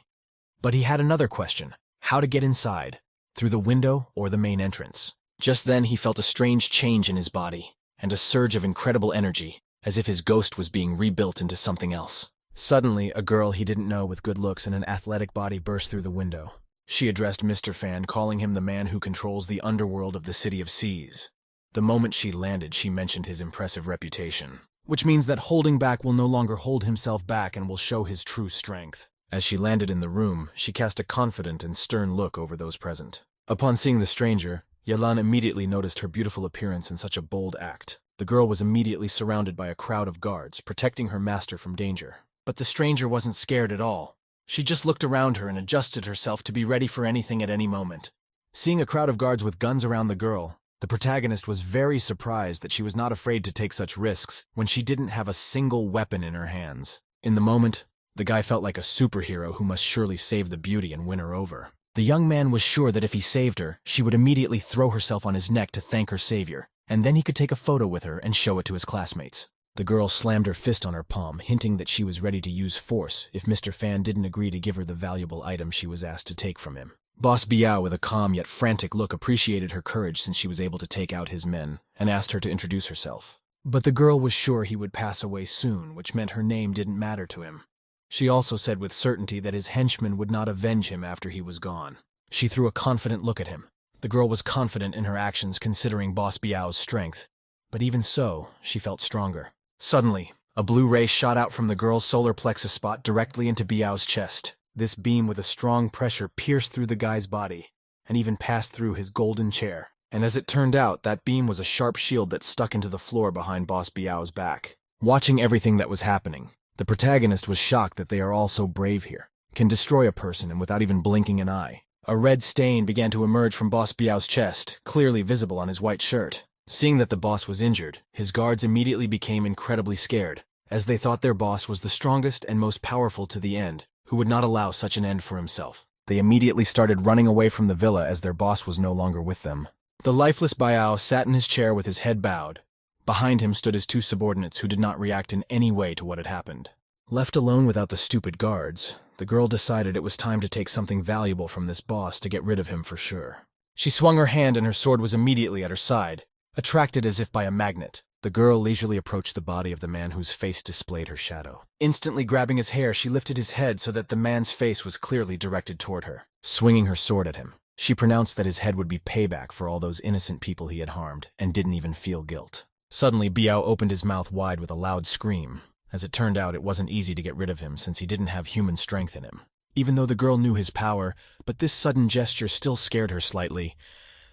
But he had another question: how to get inside, through the window or the main entrance. Just then he felt a strange change in his body, and a surge of incredible energy, as if his ghost was being rebuilt into something else. Suddenly, a girl he didn't know with good looks and an athletic body burst through the window. She addressed Mr. Fan, calling him the man who controls the underworld of the City of Seas. The moment she landed, she mentioned his impressive reputation, which means that holding back will no longer hold himself back and will show his true strength. As she landed in the room, she cast a confident and stern look over those present. Upon seeing the stranger, Yelan immediately noticed her beautiful appearance in such a bold act. The girl was immediately surrounded by a crowd of guards, protecting her master from danger. But the stranger wasn't scared at all. She just looked around her and adjusted herself to be ready for anything at any moment. Seeing a crowd of guards with guns around the girl, the protagonist was very surprised that she was not afraid to take such risks when she didn't have a single weapon in her hands. In the moment, the guy felt like a superhero who must surely save the beauty and win her over. The young man was sure that if he saved her, she would immediately throw herself on his neck to thank her savior, and then he could take a photo with her and show it to his classmates. The girl slammed her fist on her palm, hinting that she was ready to use force if Mr. Fan didn't agree to give her the valuable item she was asked to take from him. Boss Biao, with a calm yet frantic look, appreciated her courage since she was able to take out his men, and asked her to introduce herself. But the girl was sure he would pass away soon, which meant her name didn't matter to him. She also said with certainty that his henchmen would not avenge him after he was gone. She threw a confident look at him. The girl was confident in her actions considering Boss Biao's strength, but even so, she felt stronger. Suddenly, a blue ray shot out from the girl's solar plexus spot directly into Biao's chest. This beam with a strong pressure pierced through the guy's body, and even passed through his golden chair. And as it turned out, that beam was a sharp shield that stuck into the floor behind Boss Biao's back. Watching everything that was happening, the protagonist was shocked that they are all so brave here, can destroy a person and without even blinking an eye. A red stain began to emerge from Boss Biao's chest, clearly visible on his white shirt. Seeing that the boss was injured, his guards immediately became incredibly scared, as they thought their boss was the strongest and most powerful to the end, who would not allow such an end for himself. They immediately started running away from the villa as their boss was no longer with them. The lifeless Biao sat in his chair with his head bowed. Behind him stood his two subordinates who did not react in any way to what had happened. Left alone without the stupid guards, the girl decided it was time to take something valuable from this boss to get rid of him for sure. She swung her hand and her sword was immediately at her side. Attracted as if by a magnet, the girl leisurely approached the body of the man whose face displayed her shadow. Instantly grabbing his hair, she lifted his head so that the man's face was clearly directed toward her. swinging her sword at him. She pronounced that his head would be payback for all those innocent people he had harmed, and didn't even feel guilt. Suddenly, Biao opened his mouth wide with a loud scream. As it turned out, it wasn't easy to get rid of him since he didn't have human strength in him. Even though the girl knew his power, but this sudden gesture still scared her slightly.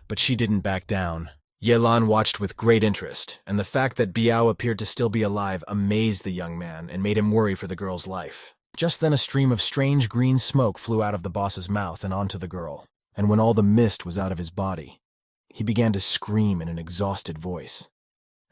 But she didn't back down. Yelan watched with great interest, and the fact that Biao appeared to still be alive amazed the young man and made him worry for the girl's life. Just then a stream of strange green smoke flew out of the boss's mouth and onto the girl, and when all the mist was out of his body, he began to scream in an exhausted voice,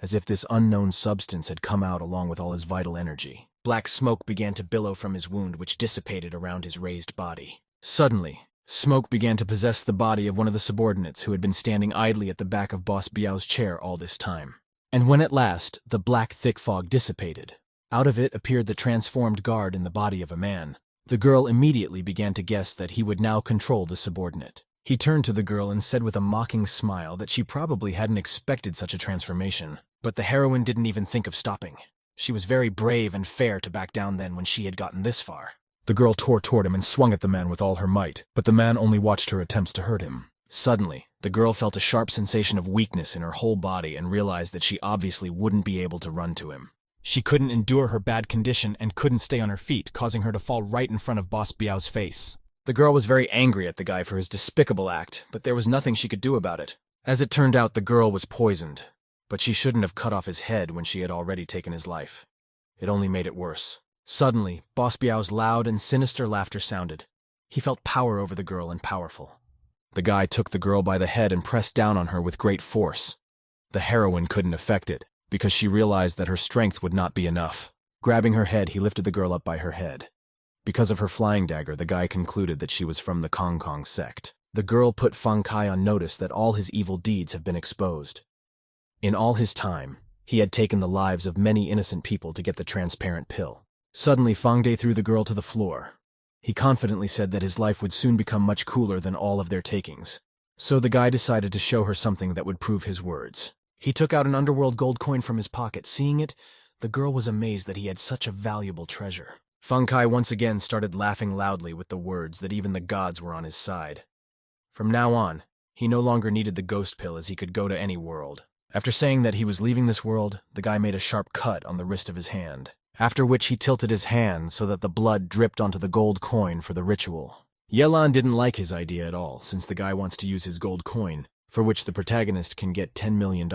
as if this unknown substance had come out along with all his vital energy. Black smoke began to billow from his wound, which dissipated around his raised body. Suddenly, smoke began to possess the body of one of the subordinates who had been standing idly at the back of Boss Biao's chair all this time. And when at last the black thick fog dissipated, out of it appeared the transformed guard in the body of a man. The girl immediately began to guess that he would now control the subordinate. He turned to the girl and said with a mocking smile that she probably hadn't expected such a transformation. But the heroine didn't even think of stopping. She was very brave and fair to back down then when she had gotten this far. The girl tore toward him and swung at the man with all her might, but the man only watched her attempts to hurt him. Suddenly, the girl felt a sharp sensation of weakness in her whole body and realized that she obviously wouldn't be able to run to him. She couldn't endure her bad condition and couldn't stay on her feet, causing her to fall right in front of Boss Biao's face. The girl was very angry at the guy for his despicable act, but there was nothing she could do about it. As it turned out, the girl was poisoned, but she shouldn't have cut off his head when she had already taken his life. It only made it worse. Suddenly, Boss Biao's loud and sinister laughter sounded. He felt power over the girl and powerful. The guy took the girl by the head and pressed down on her with great force. The heroine couldn't affect it, because she realized that her strength would not be enough. Grabbing her head, he lifted the girl up by her head. Because of her flying dagger, the guy concluded that she was from the Kong Kong sect. The girl put Fang Kai on notice that all his evil deeds have been exposed. In all his time, he had taken the lives of many innocent people to get the transparent pill. Suddenly, Fang Day threw the girl to the floor. He confidently said that his life would soon become much cooler than all of their takings. So the guy decided to show her something that would prove his words. He took out an underworld gold coin from his pocket. Seeing it, the girl was amazed that he had such a valuable treasure. Fang Kai once again started laughing loudly with the words that even the gods were on his side. From now on, he no longer needed the ghost pill as he could go to any world. After saying that he was leaving this world, the guy made a sharp cut on the wrist of his hand, after which he tilted his hand so that the blood dripped onto the gold coin for the ritual. Yelan didn't like his idea at all, since the guy wants to use his gold coin, for which the protagonist can get $10 million.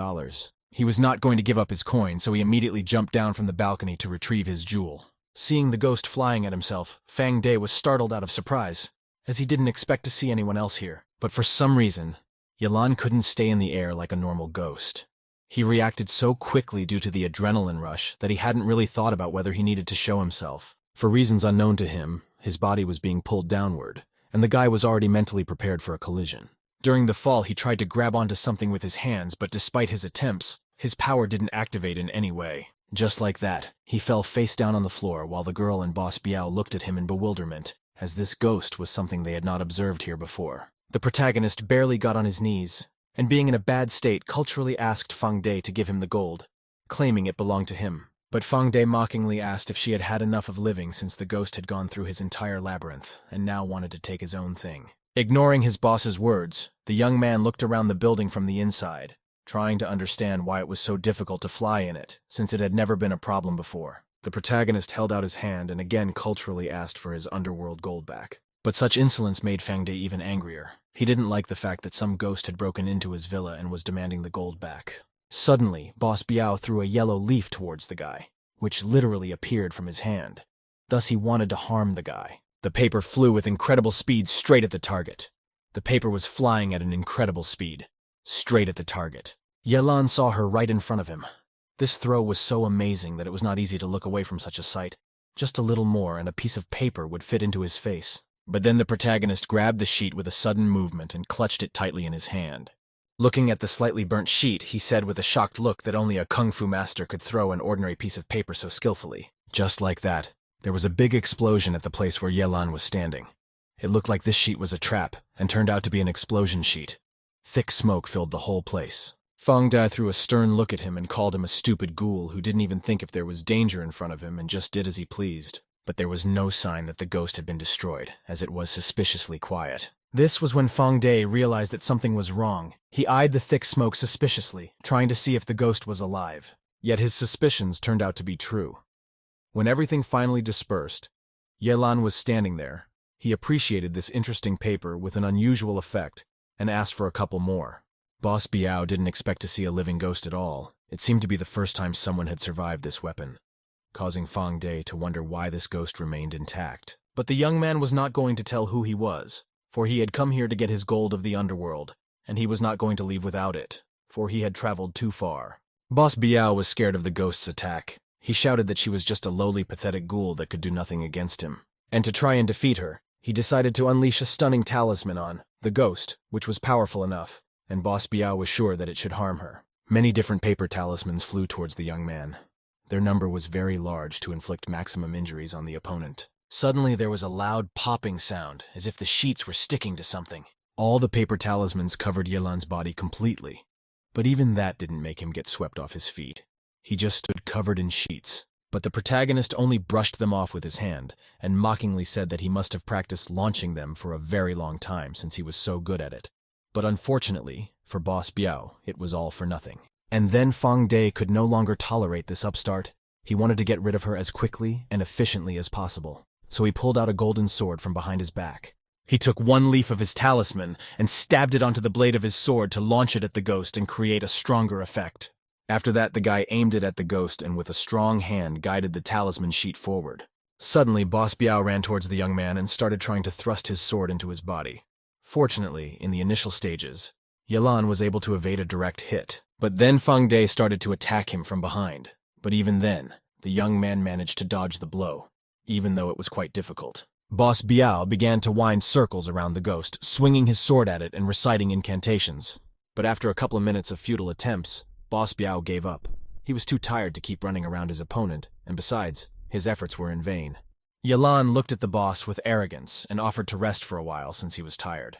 He was not going to give up his coin, so he immediately jumped down from the balcony to retrieve his jewel. Seeing the ghost flying at himself, Fang Day was startled out of surprise, as he didn't expect to see anyone else here. But for some reason, Yelan couldn't stay in the air like a normal ghost. He reacted so quickly due to the adrenaline rush that he hadn't really thought about whether he needed to show himself. For reasons unknown to him, his body was being pulled downward, and the guy was already mentally prepared for a collision. During the fall, he tried to grab onto something with his hands, but despite his attempts, his power didn't activate in any way. Just like that, he fell face down on the floor while the girl and Boss Biao looked at him in bewilderment, as this ghost was something they had not observed here before. The protagonist barely got on his knees, and being in a bad state, culturally asked Fang Day to give him the gold, claiming it belonged to him. But Fang Day mockingly asked if she had had enough of living since the ghost had gone through his entire labyrinth and now wanted to take his own thing. Ignoring his boss's words, the young man looked around the building from the inside, trying to understand why it was so difficult to fly in it, since it had never been a problem before. The protagonist held out his hand and again culturally asked for his underworld gold back. But such insolence made Fang Day even angrier. He didn't like the fact that some ghost had broken into his villa and was demanding the gold back. Suddenly, Boss Biao threw a yellow leaf towards the guy, which literally appeared from his hand. Thus he wanted to harm the guy. The paper flew with incredible speed straight at the target. The paper was flying at an incredible speed, straight at the target. Yelan saw her right in front of him. This throw was so amazing that it was not easy to look away from such a sight. Just a little more and a piece of paper would fit into his face. But then the protagonist grabbed the sheet with a sudden movement and clutched it tightly in his hand. Looking at the slightly burnt sheet, he said with a shocked look that only a kung fu master could throw an ordinary piece of paper so skillfully. Just like that, there was a big explosion at the place where Yelan was standing. It looked like this sheet was a trap, and turned out to be an explosion sheet. Thick smoke filled the whole place. Fang Dai threw a stern look at him and called him a stupid ghoul who didn't even think if there was danger in front of him and just did as he pleased. but there was no sign that the ghost had been destroyed, as it was suspiciously quiet. This was when Fang De realized that something was wrong. He eyed the thick smoke suspiciously, trying to see if the ghost was alive. Yet his suspicions turned out to be true. When everything finally dispersed, Yelan was standing there. He appreciated this interesting paper with an unusual effect and asked for a couple more. Boss Biao didn't expect to see a living ghost at all. It seemed to be the first time someone had survived this weapon, causing Fang De to wonder why this ghost remained intact. But the young man was not going to tell who he was, for he had come here to get his gold of the underworld, and he was not going to leave without it, for he had traveled too far. Boss Biao was scared of the ghost's attack. He shouted that she was just a lowly, pathetic ghoul that could do nothing against him. And to try and defeat her, he decided to unleash a stunning talisman on the ghost, which was powerful enough, and Boss Biao was sure that it should harm her. Many different paper talismans flew towards the young man. Their number was very large to inflict maximum injuries on the opponent. Suddenly there was a loud popping sound, as if the sheets were sticking to something. All the paper talismans covered Yelan's body completely, but even that didn't make him get swept off his feet. He just stood covered in sheets. But the protagonist only brushed them off with his hand, and mockingly said that he must have practiced launching them for a very long time since he was so good at it. But unfortunately, for Boss Biao, it was all for nothing. And then Fang De could no longer tolerate this upstart. He wanted to get rid of her as quickly and efficiently as possible. So he pulled out a golden sword from behind his back. He took one leaf of his talisman and stabbed it onto the blade of his sword to launch it at the ghost and create a stronger effect. After that, the guy aimed it at the ghost and with a strong hand guided the talisman sheet forward. Suddenly, Boss Biao ran towards the young man and started trying to thrust his sword into his body. Fortunately, in the initial stages, Yelan was able to evade a direct hit. But then Fang De started to attack him from behind. But even then, the young man managed to dodge the blow, even though it was quite difficult. Boss Biao began to wind circles around the ghost, swinging his sword at it and reciting incantations. But after a couple of minutes of futile attempts, Boss Biao gave up. He was too tired to keep running around his opponent, and besides, his efforts were in vain. Yelan looked at the boss with arrogance and offered to rest for a while since he was tired.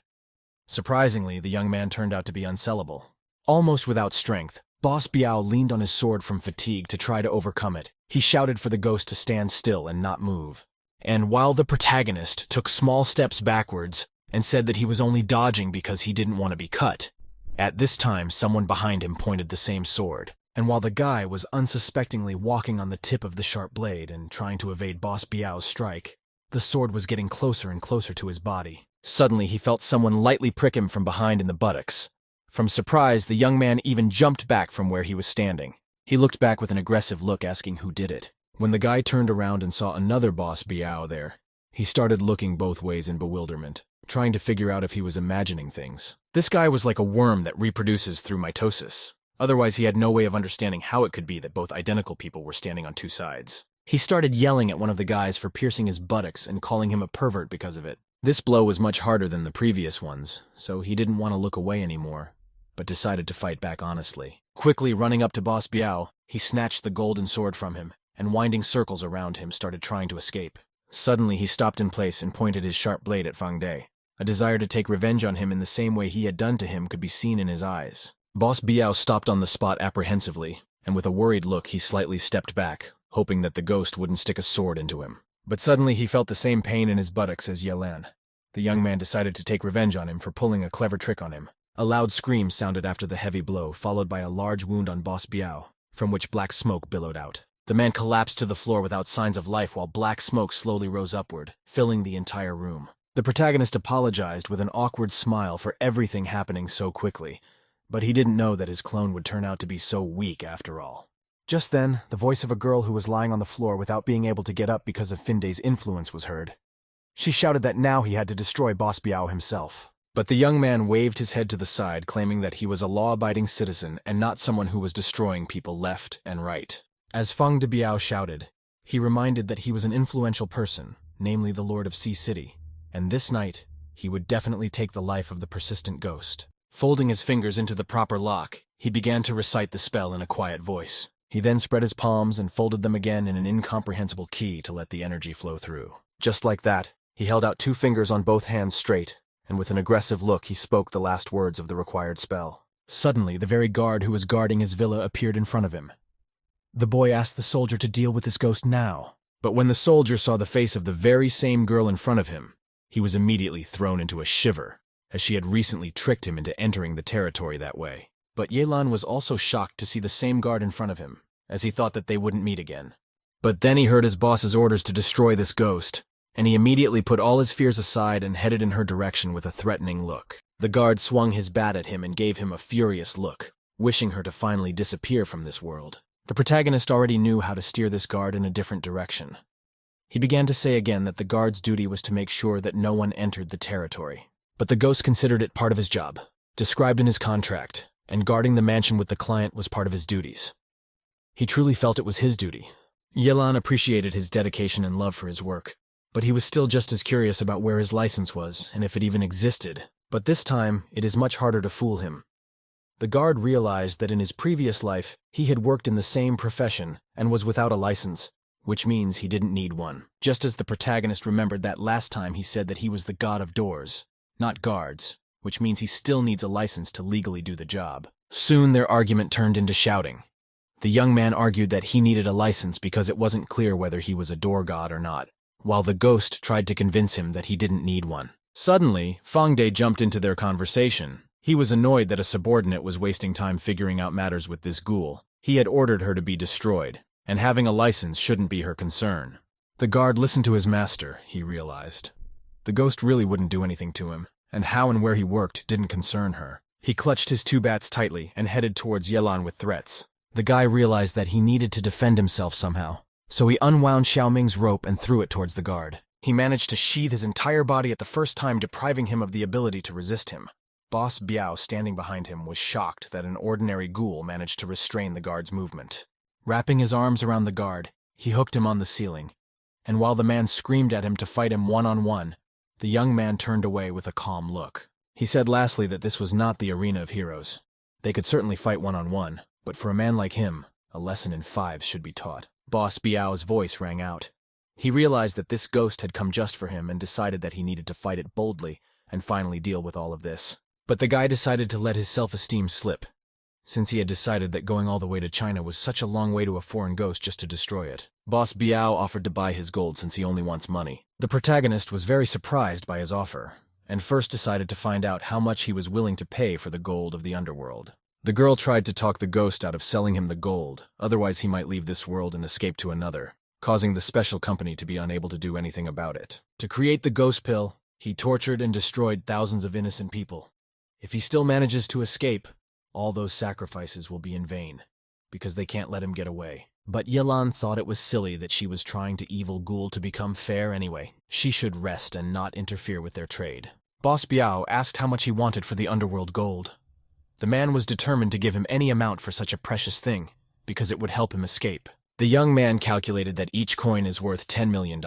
Surprisingly, the young man turned out to be unsellable. Almost without strength, Boss Biao leaned on his sword from fatigue to try to overcome it. He shouted for the ghost to stand still and not move. And while the protagonist took small steps backwards and said that he was only dodging because he didn't want to be cut, at this time someone behind him pointed the same sword. And while the guy was unsuspectingly walking on the tip of the sharp blade and trying to evade Boss Biao's strike, the sword was getting closer and closer to his body. Suddenly he felt someone lightly prick him from behind in the buttocks. From surprise, the young man even jumped back from where he was standing. He looked back with an aggressive look, asking who did it. When the guy turned around and saw another Boss Biao there, he started looking both ways in bewilderment, trying to figure out if he was imagining things. This guy was like a worm that reproduces through mitosis. Otherwise, he had no way of understanding how it could be that both identical people were standing on two sides. He started yelling at one of the guys for piercing his buttocks and calling him a pervert because of it. This blow was much harder than the previous ones, so he didn't want to look away anymore, but decided to fight back honestly. Quickly running up to Boss Biao, he snatched the golden sword from him, and winding circles around him started trying to escape. Suddenly he stopped in place and pointed his sharp blade at Fang De. A desire to take revenge on him in the same way he had done to him could be seen in his eyes. Boss Biao stopped on the spot apprehensively, and with a worried look he slightly stepped back, hoping that the ghost wouldn't stick a sword into him. But suddenly he felt the same pain in his buttocks as Yelan. The young man decided to take revenge on him for pulling a clever trick on him. A loud scream sounded after the heavy blow, followed by a large wound on Boss Biao, from which black smoke billowed out. The man collapsed to the floor without signs of life while black smoke slowly rose upward, filling the entire room. The protagonist apologized with an awkward smile for everything happening so quickly, but he didn't know that his clone would turn out to be so weak after all. Just then, the voice of a girl who was lying on the floor without being able to get up because of Finde's influence was heard. She shouted that now he had to destroy Boss Biao himself. But the young man waved his head to the side, claiming that he was a law-abiding citizen and not someone who was destroying people left and right. As Fang De Biao shouted, he reminded that he was an influential person, namely the Lord of Sea City, and this night, he would definitely take the life of the persistent ghost. Folding his fingers into the proper lock, he began to recite the spell in a quiet voice. He then spread his palms and folded them again in an incomprehensible key to let the energy flow through. Just like that, he held out 2 fingers on both hands straight, and with an aggressive look he spoke the last words of the required spell. Suddenly, the very guard who was guarding his villa appeared in front of him. The boy asked the soldier to deal with this ghost now. But when the soldier saw the face of the very same girl in front of him, he was immediately thrown into a shiver, as she had recently tricked him into entering the territory that way. But Yelan was also shocked to see the same guard in front of him, as he thought that they wouldn't meet again. But then he heard his boss's orders to destroy this ghost, and he immediately put all his fears aside and headed in her direction with a threatening look. The guard swung his bat at him and gave him a furious look, wishing her to finally disappear from this world. The protagonist already knew how to steer this guard in a different direction. He began to say again that the guard's duty was to make sure that no one entered the territory. But the ghost considered it part of his job, described in his contract, and guarding the mansion with the client was part of his duties. He truly felt it was his duty. Yelan appreciated his dedication and love for his work, but he was still just as curious about where his license was and if it even existed. But this time, it is much harder to fool him. The guard realized that in his previous life, he had worked in the same profession and was without a license, which means he didn't need one. Just as the protagonist remembered that last time he said that he was the god of doors, not guards, which means he still needs a license to legally do the job. Soon their argument turned into shouting. The young man argued that he needed a license because it wasn't clear whether he was a door god or not, while the ghost tried to convince him that he didn't need one. Suddenly, Fangde jumped into their conversation. He was annoyed that a subordinate was wasting time figuring out matters with this ghoul. He had ordered her to be destroyed, and having a license shouldn't be her concern. The guard listened to his master, he realized. The ghost really wouldn't do anything to him, and how and where he worked didn't concern her. He clutched his two bats tightly and headed towards Yelan with threats. The guy realized that he needed to defend himself somehow, so he unwound Xiaoming's rope and threw it towards the guard. He managed to sheathe his entire body at the first time, depriving him of the ability to resist him. Boss Biao, standing behind him, was shocked that an ordinary ghoul managed to restrain the guard's movement. Wrapping his arms around the guard, he hooked him on the ceiling, and while the man screamed at him to fight him one-on-one, the young man turned away with a calm look. He said lastly that this was not the arena of heroes. They could certainly fight one-on-one, but for a man like him, a lesson in fives should be taught. Boss Biao's voice rang out. He realized that this ghost had come just for him and decided that he needed to fight it boldly and finally deal with all of this. But the guy decided to let his self-esteem slip, since he had decided that going all the way to China was such a long way to a foreign ghost just to destroy it. Boss Biao offered to buy his gold since he only wants money. The protagonist was very surprised by his offer, and first decided to find out how much he was willing to pay for the gold of the underworld. The girl tried to talk the ghost out of selling him the gold, otherwise he might leave this world and escape to another, causing the special company to be unable to do anything about it. To create the ghost pill, he tortured and destroyed thousands of innocent people. If he still manages to escape, all those sacrifices will be in vain, because they can't let him get away. But Yelan thought it was silly that she was trying to evil ghoul to become fair anyway. She should rest and not interfere with their trade. Boss Biao asked how much he wanted for the underworld gold. The man was determined to give him any amount for such a precious thing, because it would help him escape. The young man calculated that each coin is worth $10 million.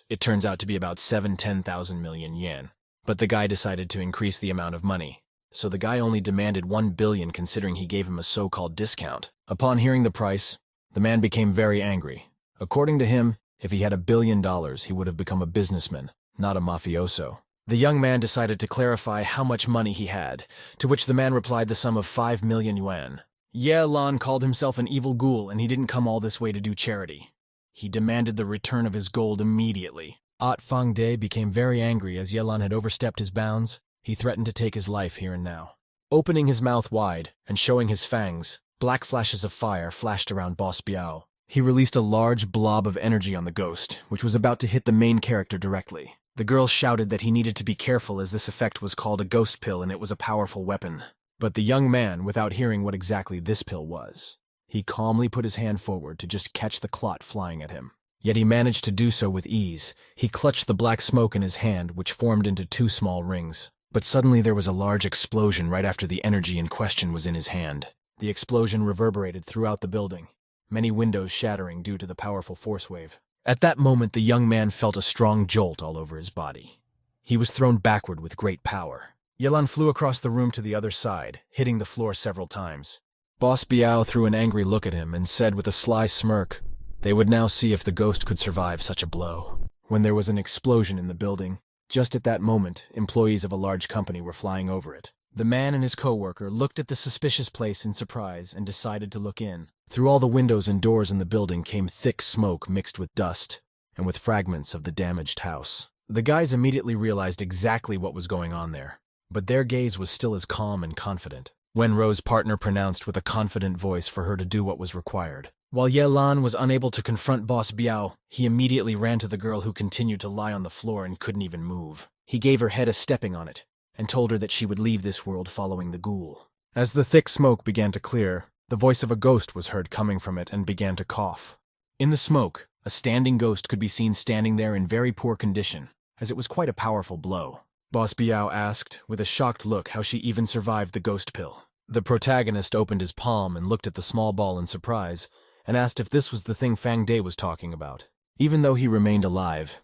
It turns out to be about 10,000 million yen. But the guy decided to increase the amount of money. So the guy only demanded 1 billion considering he gave him a so-called discount. Upon hearing the price, the man became very angry. According to him, if he had $1 billion, he would have become a businessman, not a mafioso. The young man decided to clarify how much money he had, to which the man replied the sum of 5 million yuan. Yelan called himself an evil ghoul and he didn't come all this way to do charity. He demanded the return of his gold immediately. Fangde became very angry as Yelan had overstepped his bounds. He threatened to take his life here and now. Opening his mouth wide and showing his fangs, black flashes of fire flashed around Boss Biao. He released a large blob of energy on the ghost, which was about to hit the main character directly. The girl shouted that he needed to be careful as this effect was called a ghost pill and it was a powerful weapon. But the young man, without hearing what exactly this pill was, he calmly put his hand forward to just catch the clot flying at him. Yet he managed to do so with ease. He clutched the black smoke in his hand, which formed into 2 small rings. But suddenly there was a large explosion right after the energy in question was in his hand. The explosion reverberated throughout the building, many windows shattering due to the powerful force wave. At that moment, the young man felt a strong jolt all over his body. He was thrown backward with great power. Yelan flew across the room to the other side, hitting the floor several times. Boss Biao threw an angry look at him and said with a sly smirk, they would now see if the ghost could survive such a blow. When there was an explosion in the building, just at that moment, employees of a large company were flying over it. The man and his co-worker looked at the suspicious place in surprise and decided to look in. Through all the windows and doors in the building came thick smoke mixed with dust. and with fragments of the damaged house. The guys immediately realized exactly what was going on there, but their gaze was still as calm and confident. Wenro's partner pronounced with a confident voice for her to do what was required. While Yelan was unable to confront Boss Biao, he immediately ran to the girl who continued to lie on the floor and couldn't even move. He gave her head a stepping on it, and told her that she would leave this world following the ghoul. As the thick smoke began to clear, the voice of a ghost was heard coming from it and began to cough. In the smoke, a standing ghost could be seen standing there in very poor condition, as it was quite a powerful blow. Boss Biao asked, with a shocked look, how she even survived the ghost pill. The protagonist opened his palm and looked at the small ball in surprise, and asked if this was the thing Fang Day was talking about. Even though he remained alive,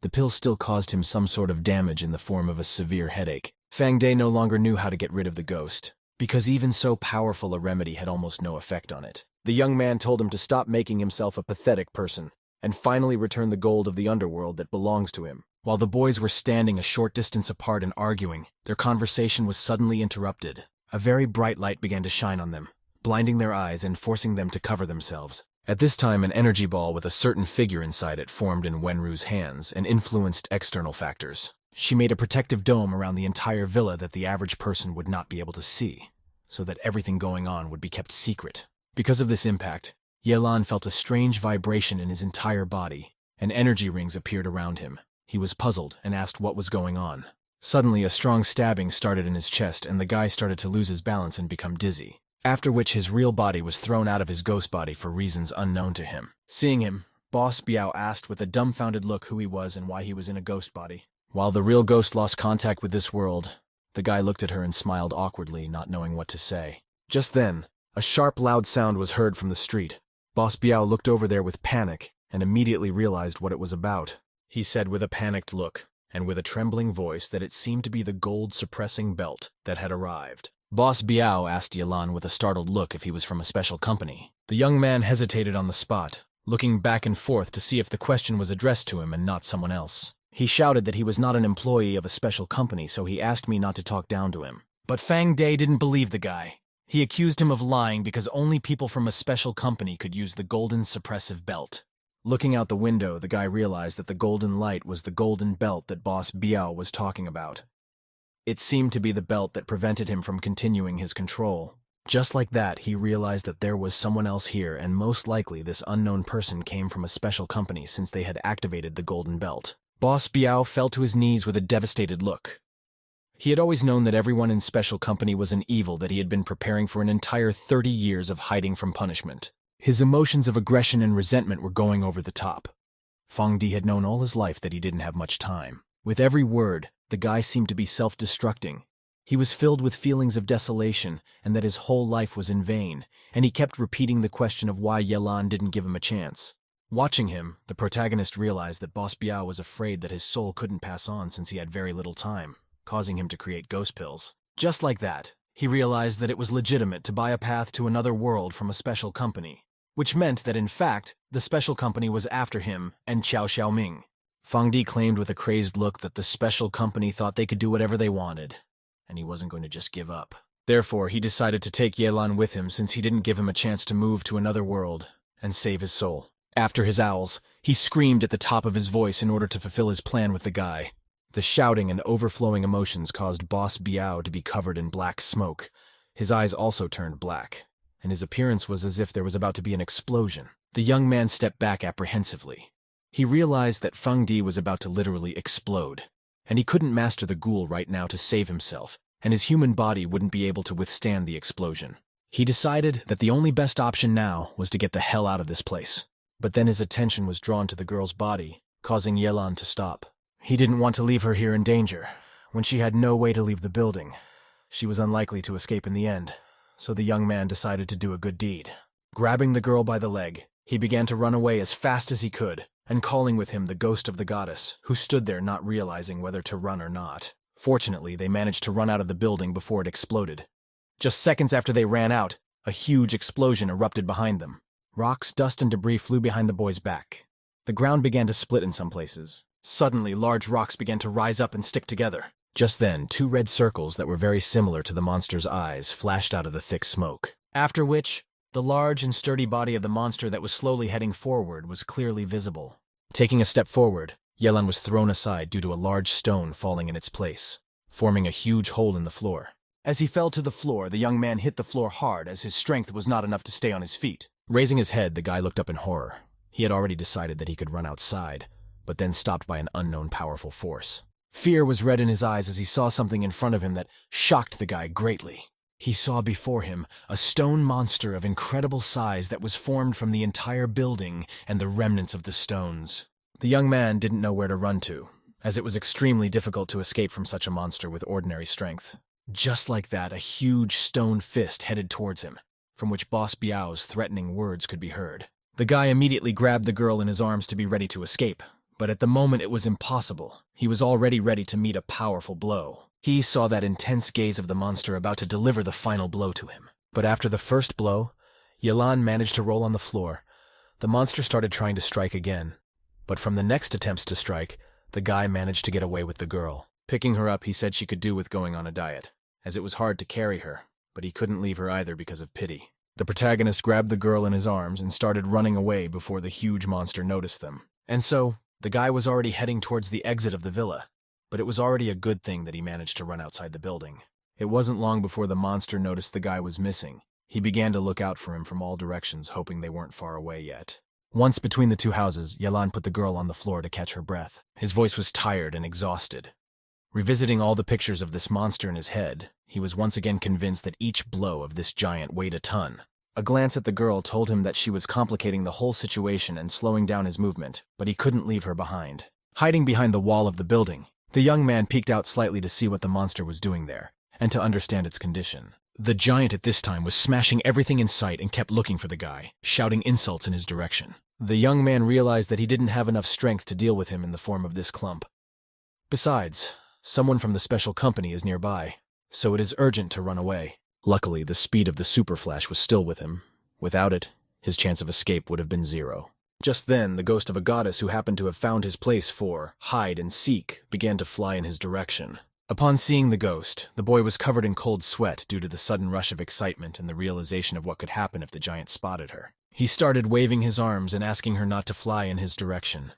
the pill still caused him some sort of damage in the form of a severe headache. Fang Day no longer knew how to get rid of the ghost, because even so powerful a remedy had almost no effect on it. The young man told him to stop making himself a pathetic person, and finally return the gold of the underworld that belongs to him. While the boys were standing a short distance apart and arguing, their conversation was suddenly interrupted. A very bright light began to shine on them, blinding their eyes and forcing them to cover themselves. At this time, an energy ball with a certain figure inside it formed in Wenru's hands and influenced external factors. She made a protective dome around the entire villa that the average person would not be able to see, so that everything going on would be kept secret. Because of this impact, Yelan felt a strange vibration in his entire body, and energy rings appeared around him. He was puzzled and asked what was going on. Suddenly, a strong stabbing started in his chest, and the guy started to lose his balance and become dizzy, after which his real body was thrown out of his ghost body for reasons unknown to him. Seeing him, Boss Biao asked with a dumbfounded look who he was and why he was in a ghost body. While the real ghost lost contact with this world, the guy looked at her and smiled awkwardly, not knowing what to say. Just then, a sharp, loud sound was heard from the street. Boss Biao looked over there with panic and immediately realized what it was about. He said with a panicked look and with a trembling voice that it seemed to be the gold-suppressing belt that had arrived. Boss Biao asked Yelan with a startled look if he was from a special company. The young man hesitated on the spot, looking back and forth to see if the question was addressed to him and not someone else. He shouted that he was not an employee of a special company, so he asked me not to talk down to him. But Fang Day didn't believe the guy. He accused him of lying because only people from a special company could use the golden suppressive belt. Looking out the window, the guy realized that the golden light was the golden belt that Boss Biao was talking about. It seemed to be the belt that prevented him from continuing his control. Just like that, he realized that there was someone else here, and most likely this unknown person came from a special company since they had activated the golden belt. Boss Biao fell to his knees with a devastated look. He had always known that everyone in special company was an evil that he had been preparing for an entire 30 years of hiding from punishment. His emotions of aggression and resentment were going over the top. Fang Di had known all his life that he didn't have much time. With every word, the guy seemed to be self-destructing. He was filled with feelings of desolation and that his whole life was in vain, and he kept repeating the question of why Yelan didn't give him a chance. Watching him, the protagonist realized that Boss Biao was afraid that his soul couldn't pass on since he had very little time, causing him to create ghost pills. Just like that, he realized that it was legitimate to buy a path to another world from a special company, which meant that in fact, the special company was after him and Qiao Xiaoming. Fang Di claimed with a crazed look that the special company thought they could do whatever they wanted, and he wasn't going to just give up. Therefore, he decided to take Yelan with him since he didn't give him a chance to move to another world and save his soul. After his owls, he screamed at the top of his voice in order to fulfill his plan with the guy. The shouting and overflowing emotions caused Boss Biao to be covered in black smoke. His eyes also turned black, and his appearance was as if there was about to be an explosion. The young man stepped back apprehensively. He realized that Fang Di was about to literally explode, and he couldn't master the ghoul right now to save himself, and his human body wouldn't be able to withstand the explosion. He decided that the only best option now was to get the hell out of this place. But then his attention was drawn to the girl's body, causing Yelan to stop. He didn't want to leave her here in danger, when she had no way to leave the building. She was unlikely to escape in the end, so the young man decided to do a good deed. Grabbing the girl by the leg, he began to run away as fast as he could, and calling with him the ghost of the goddess, who stood there not realizing whether to run or not. Fortunately, they managed to run out of the building before it exploded. Just seconds after they ran out, a huge explosion erupted behind them. Rocks, dust, and debris flew behind the boy's back. The ground began to split in some places. Suddenly, large rocks began to rise up and stick together. Just then, two red circles that were very similar to the monster's eyes flashed out of the thick smoke. After which, the large and sturdy body of the monster that was slowly heading forward was clearly visible. Taking a step forward, Yelan was thrown aside due to a large stone falling in its place, forming a huge hole in the floor. As he fell to the floor, the young man hit the floor hard as his strength was not enough to stay on his feet. Raising his head, the guy looked up in horror. He had already decided that he could run outside, but then stopped by an unknown powerful force. Fear was red in his eyes as he saw something in front of him that shocked the guy greatly. He saw before him a stone monster of incredible size that was formed from the entire building and the remnants of the stones. The young man didn't know where to run to, as it was extremely difficult to escape from such a monster with ordinary strength. Just like that, a huge stone fist headed towards him, from which Boss Biao's threatening words could be heard. The guy immediately grabbed the girl in his arms to be ready to escape, but at the moment it was impossible. He was already ready to meet a powerful blow. He saw that intense gaze of the monster about to deliver the final blow to him. But after the first blow, Yelan managed to roll on the floor. The monster started trying to strike again, but from the next attempts to strike, the guy managed to get away with the girl. Picking her up, he said she could do with going on a diet, as it was hard to carry her, but he couldn't leave her either because of pity. The protagonist grabbed the girl in his arms and started running away before the huge monster noticed them. And so, the guy was already heading towards the exit of the villa, but it was already a good thing that he managed to run outside the building. It wasn't long before the monster noticed the guy was missing. He began to look out for him from all directions, hoping they weren't far away yet. Once between the two houses, Yelan put the girl on the floor to catch her breath. His voice was tired and exhausted. Revisiting all the pictures of this monster in his head, he was once again convinced that each blow of this giant weighed a ton. A glance at the girl told him that she was complicating the whole situation and slowing down his movement, but he couldn't leave her behind. Hiding behind the wall of the building, the young man peeked out slightly to see what the monster was doing there, and to understand its condition. The giant at this time was smashing everything in sight and kept looking for the guy, shouting insults in his direction. The young man realized that he didn't have enough strength to deal with him in the form of this clump. Besides, someone from the special company is nearby, so it is urgent to run away. Luckily, the speed of the super flash was still with him. Without it, his chance of escape would have been 0. Just then, the ghost of a goddess who happened to have found his place for hide and seek began to fly in his direction. Upon seeing the ghost, the boy was covered in cold sweat due to the sudden rush of excitement and the realization of what could happen if the giant spotted her. He started waving his arms and asking her not to fly in his direction.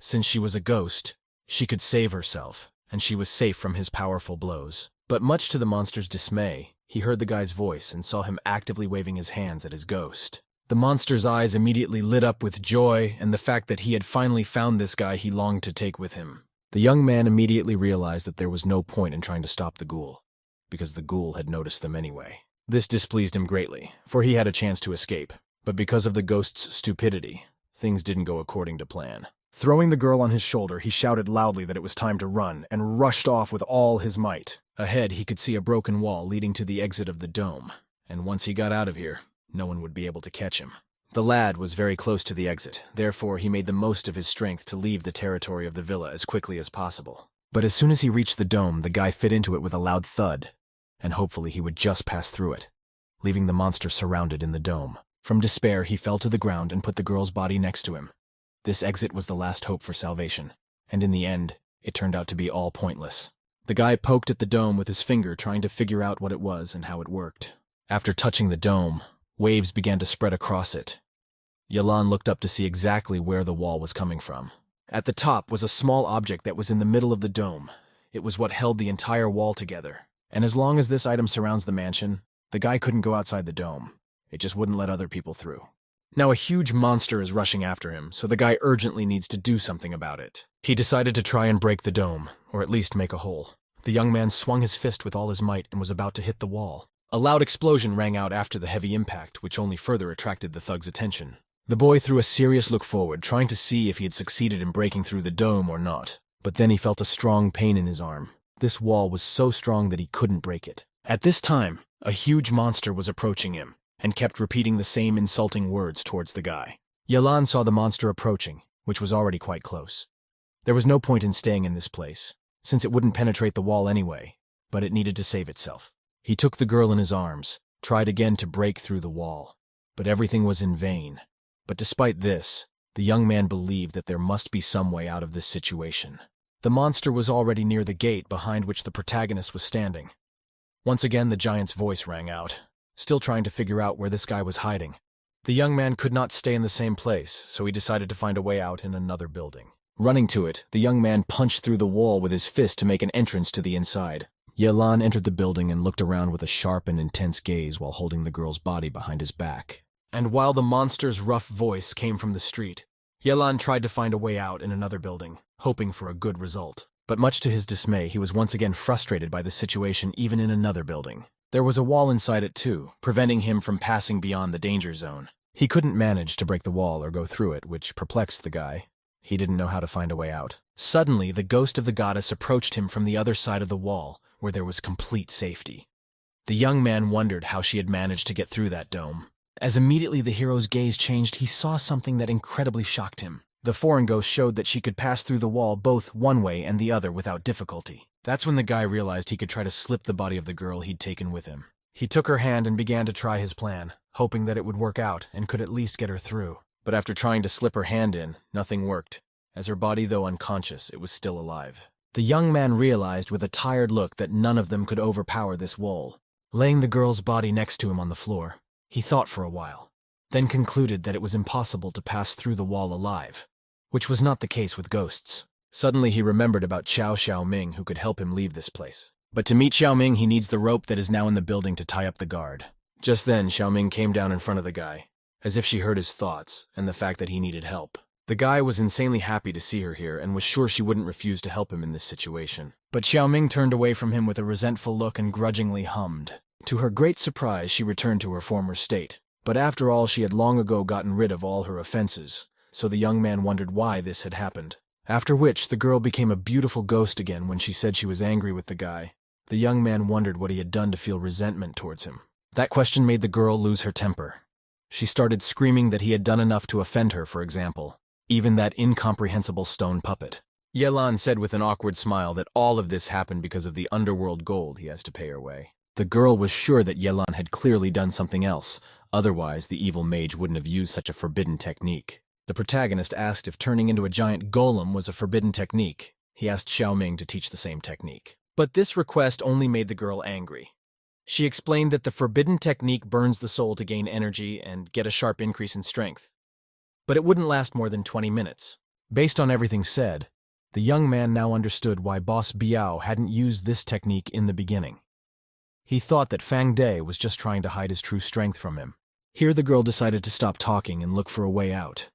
Since she was a ghost, she could save herself, and she was safe from his powerful blows. But much to the monster's dismay, he heard the guy's voice and saw him actively waving his hands at his ghost. The monster's eyes immediately lit up with joy and the fact that he had finally found this guy he longed to take with him. The young man immediately realized that there was no point in trying to stop the ghoul, because the ghoul had noticed them anyway. This displeased him greatly, for he had a chance to escape, but because of the ghost's stupidity, things didn't go according to plan. Throwing the girl on his shoulder, he shouted loudly that it was time to run, and rushed off with all his might. Ahead, he could see a broken wall leading to the exit of the dome, and once he got out of here, no one would be able to catch him. The lad was very close to the exit, therefore he made the most of his strength to leave the territory of the villa as quickly as possible. But as soon as he reached the dome, the guy fit into it with a loud thud, and hopefully he would just pass through it, leaving the monster surrounded in the dome. From despair, he fell to the ground and put the girl's body next to him. This exit was the last hope for salvation, and in the end, it turned out to be all pointless. The guy poked at the dome with his finger, trying to figure out what it was and how it worked. After touching the dome, waves began to spread across it. Yelan looked up to see exactly where the wall was coming from. At the top was a small object that was in the middle of the dome. It was what held the entire wall together. And as long as this item surrounds the mansion, the guy couldn't go outside the dome. It just wouldn't let other people through. Now a huge monster is rushing after him, so the guy urgently needs to do something about it. He decided to try and break the dome, or at least make a hole. The young man swung his fist with all his might and was about to hit the wall. A loud explosion rang out after the heavy impact, which only further attracted the thug's attention. The boy threw a serious look forward, trying to see if he had succeeded in breaking through the dome or not. But then he felt a strong pain in his arm. This wall was so strong that he couldn't break it. At this time, a huge monster was approaching him, and kept repeating the same insulting words towards the guy. Yelan saw the monster approaching, which was already quite close. There was no point in staying in this place, since it wouldn't penetrate the wall anyway, but it needed to save itself. He took the girl in his arms, tried again to break through the wall, but everything was in vain. But despite this, the young man believed that there must be some way out of this situation. The monster was already near the gate behind which the protagonist was standing. Once again, the giant's voice rang out, still trying to figure out where this guy was hiding. The young man could not stay in the same place, so he decided to find a way out in another building. Running to it, the young man punched through the wall with his fist to make an entrance to the inside. Yelan entered the building and looked around with a sharp and intense gaze while holding the girl's body behind his back. And while the monster's rough voice came from the street, Yelan tried to find a way out in another building, hoping for a good result. But much to his dismay, he was once again frustrated by the situation even in another building. There was a wall inside it too, preventing him from passing beyond the danger zone. He couldn't manage to break the wall or go through it, which perplexed the guy. He didn't know how to find a way out. Suddenly, the ghost of the goddess approached him from the other side of the wall, where there was complete safety. The young man wondered how she had managed to get through that dome. As immediately the hero's gaze changed, he saw something that incredibly shocked him. The foreign ghost showed that she could pass through the wall both one way and the other without difficulty. That's when the guy realized he could try to slip the body of the girl he'd taken with him. He took her hand and began to try his plan, hoping that it would work out and could at least get her through. But after trying to slip her hand in, nothing worked. As her body, though unconscious, it was still alive. The young man realized with a tired look that none of them could overpower this wall. Laying the girl's body next to him on the floor, he thought for a while, then concluded that it was impossible to pass through the wall alive, which was not the case with ghosts. Suddenly he remembered about Xiaoming, who could help him leave this place. But to meet Xiaoming, he needs the rope that is now in the building to tie up the guard. Just then, Xiaoming came down in front of the guy, as if she heard his thoughts and the fact that he needed help. The guy was insanely happy to see her here and was sure she wouldn't refuse to help him in this situation. But Xiaoming turned away from him with a resentful look and grudgingly hummed. To her great surprise, she returned to her former state. But after all, she had long ago gotten rid of all her offenses, so the young man wondered why this had happened. After which, the girl became a beautiful ghost again when she said she was angry with the guy. The young man wondered what he had done to feel resentment towards him. That question made the girl lose her temper. She started screaming that he had done enough to offend her, for example. Even that incomprehensible stone puppet. Yelan said with an awkward smile that all of this happened because of the underworld gold he has to pay her way. The girl was sure that Yelan had clearly done something else, otherwise the evil mage wouldn't have used such a forbidden technique. The protagonist asked if turning into a giant golem was a forbidden technique. He asked Xiaoming to teach the same technique. But this request only made the girl angry. She explained that the forbidden technique burns the soul to gain energy and get a sharp increase in strength. But it wouldn't last more than 20 minutes. Based on everything said, the young man now understood why Boss Biao hadn't used this technique in the beginning. He thought that Fang Day was just trying to hide his true strength from him. Here the girl decided to stop talking and look for a way out.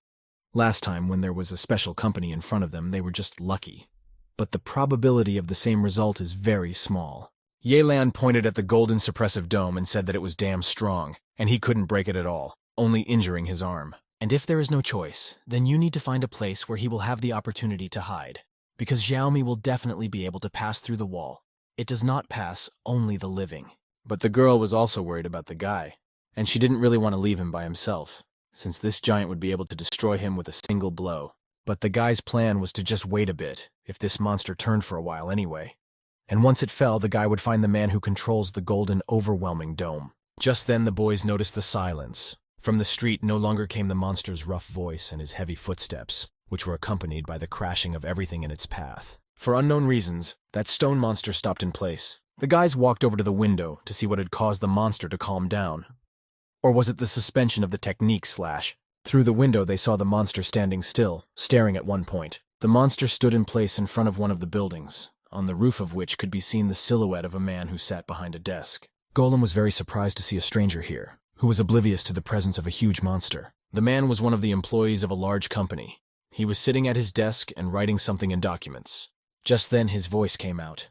Last time, when there was a special company in front of them, they were just lucky. But the probability of the same result is very small. Yelan pointed at the golden suppressive dome and said that it was damn strong, and he couldn't break it at all, only injuring his arm. And if there is no choice, then you need to find a place where he will have the opportunity to hide. Because Xiaomi will definitely be able to pass through the wall. It does not pass only the living. But the girl was also worried about the guy, and she didn't really want to leave him by himself, since this giant would be able to destroy him with a single blow. But the guy's plan was to just wait a bit, if this monster turned for a while anyway. And once it fell, the guy would find the man who controls the golden overwhelming dome. Just then the boys noticed the silence. From the street no longer came the monster's rough voice and his heavy footsteps, which were accompanied by the crashing of everything in its path. For unknown reasons, that stone monster stopped in place. The guys walked over to the window to see what had caused the monster to calm down. Or was it the suspension of the technique slash? Through the window they saw the monster standing still, staring at one point. The monster stood in place in front of one of the buildings, on the roof of which could be seen the silhouette of a man who sat behind a desk. Golem was very surprised to see a stranger here, who was oblivious to the presence of a huge monster. The man was one of the employees of a large company. He was sitting at his desk and writing something in documents. Just then his voice came out.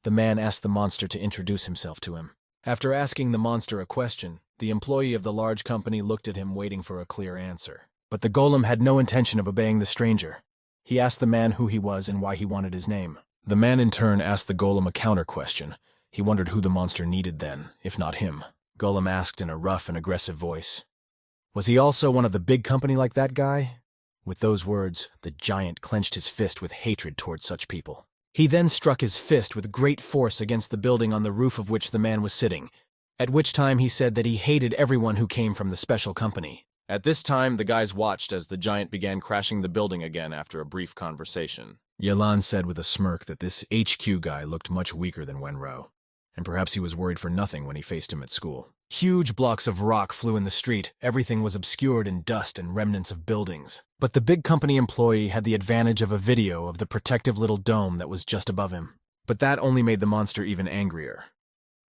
The man asked the monster to introduce himself to him. After asking the monster a question, the employee of the large company looked at him waiting for a clear answer. But the golem had no intention of obeying the stranger. He asked the man who he was and why he wanted his name. The man in turn asked the golem a counter question. He wondered who the monster needed then, if not him. Golem asked in a rough and aggressive voice. Was he also one of the big company like that guy? With those words, the giant clenched his fist with hatred towards such people. He then struck his fist with great force against the building on the roof of which the man was sitting, at which time he said that he hated everyone who came from the special company. At this time, the guys watched as the giant began crashing the building again after a brief conversation. Yelan said with a smirk that this HQ guy looked much weaker than Wenro, and perhaps he was worried for nothing when he faced him at school. Huge blocks of rock flew in the street, everything was obscured in dust and remnants of buildings. But the big company employee had the advantage of a video of the protective little dome that was just above him. But that only made the monster even angrier.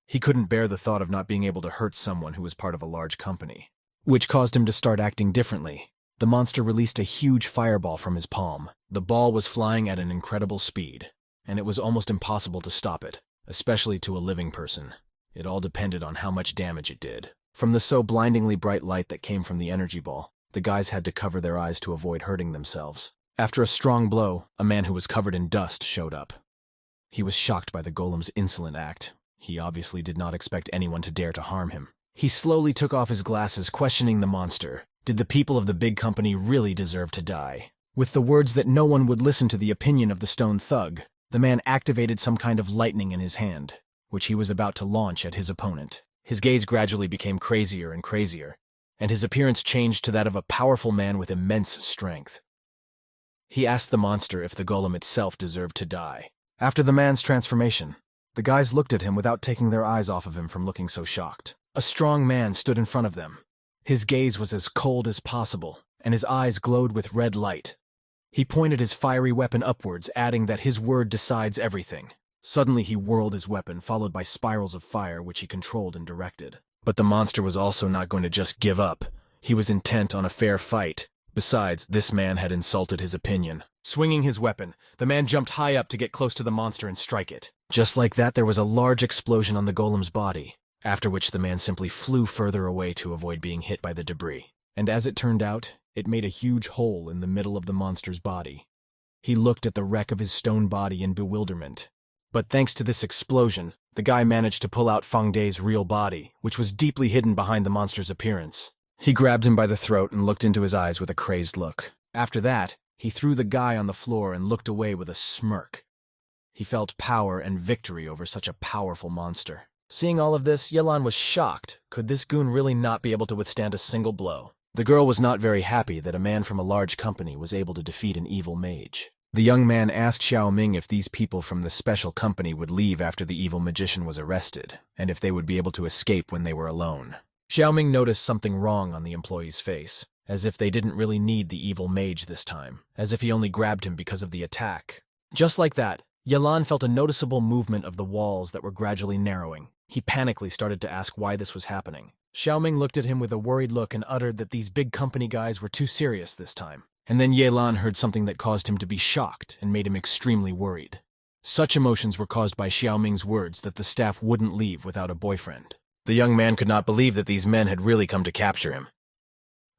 He couldn't bear the thought of not being able to hurt someone who was part of a large company, which caused him to start acting differently. The monster released a huge fireball from his palm. The ball was flying at an incredible speed, and it was almost impossible to stop it, especially to a living person. It all depended on how much damage it did. From the so blindingly bright light that came from the energy ball, the guys had to cover their eyes to avoid hurting themselves. After a strong blow, a man who was covered in dust showed up. He was shocked by the golem's insolent act. He obviously did not expect anyone to dare to harm him. He slowly took off his glasses, questioning the monster. Did the people of the big company really deserve to die? With the words that no one would listen to the opinion of the stone thug, the man activated some kind of lightning in his hand, which he was about to launch at his opponent. His gaze gradually became crazier and crazier, and his appearance changed to that of a powerful man with immense strength. He asked the monster if the golem itself deserved to die. After the man's transformation, the guys looked at him without taking their eyes off of him from looking so shocked. A strong man stood in front of them. His gaze was as cold as possible, and his eyes glowed with red light. He pointed his fiery weapon upwards, adding that his word decides everything. Suddenly he whirled his weapon, followed by spirals of fire which he controlled and directed. But the monster was also not going to just give up. He was intent on a fair fight. Besides, this man had insulted his opinion. Swinging his weapon, the man jumped high up to get close to the monster and strike it. Just like that, there was a large explosion on the golem's body, after which the man simply flew further away to avoid being hit by the debris. And as it turned out, it made a huge hole in the middle of the monster's body. He looked at the wreck of his stone body in bewilderment. But thanks to this explosion, the guy managed to pull out Fang Day's real body, which was deeply hidden behind the monster's appearance. He grabbed him by the throat and looked into his eyes with a crazed look. After that, he threw the guy on the floor and looked away with a smirk. He felt power and victory over such a powerful monster. Seeing all of this, Yelan was shocked. Could this goon really not be able to withstand a single blow? The girl was not very happy that a man from a large company was able to defeat an evil mage. The young man asked Xiaoming if these people from the special company would leave after the evil magician was arrested, and if they would be able to escape when they were alone. Xiaoming noticed something wrong on the employee's face, as if they didn't really need the evil mage this time, as if he only grabbed him because of the attack. Just like that, Yelan felt a noticeable movement of the walls that were gradually narrowing. He panically started to ask why this was happening. Xiaoming looked at him with a worried look and uttered that these big company guys were too serious this time. And then Yelan heard something that caused him to be shocked and made him extremely worried. Such emotions were caused by Xiaoming's words that the staff wouldn't leave without a boyfriend. The young man could not believe that these men had really come to capture him.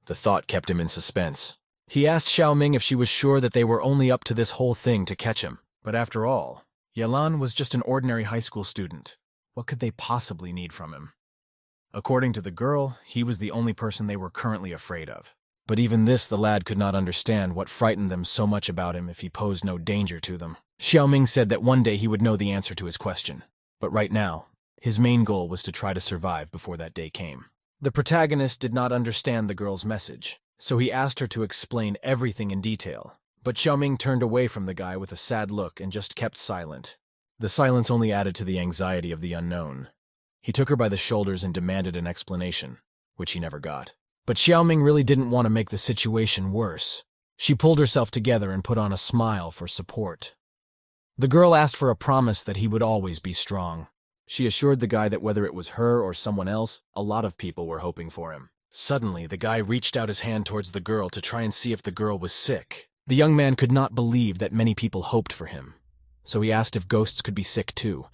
The thought kept him in suspense. He asked Xiaoming if she was sure that they were only up to this whole thing to catch him. But after all, Yelan was just an ordinary high school student. What could they possibly need from him? According to the girl, he was the only person they were currently afraid of. But even this the lad could not understand what frightened them so much about him if he posed no danger to them. Xiaoming said that one day he would know the answer to his question. But right now, his main goal was to try to survive before that day came. The protagonist did not understand the girl's message, so he asked her to explain everything in detail. But Xiaoming turned away from the guy with a sad look and just kept silent. The silence only added to the anxiety of the unknown. He took her by the shoulders and demanded an explanation, which he never got. But Xiaoming really didn't want to make the situation worse. She pulled herself together and put on a smile for support. The girl asked for a promise that he would always be strong. She assured the guy that whether it was her or someone else, a lot of people were hoping for him. Suddenly, the guy reached out his hand towards the girl to try and see if the girl was sick. The young man could not believe that many people hoped for him, so he asked if ghosts could be sick too,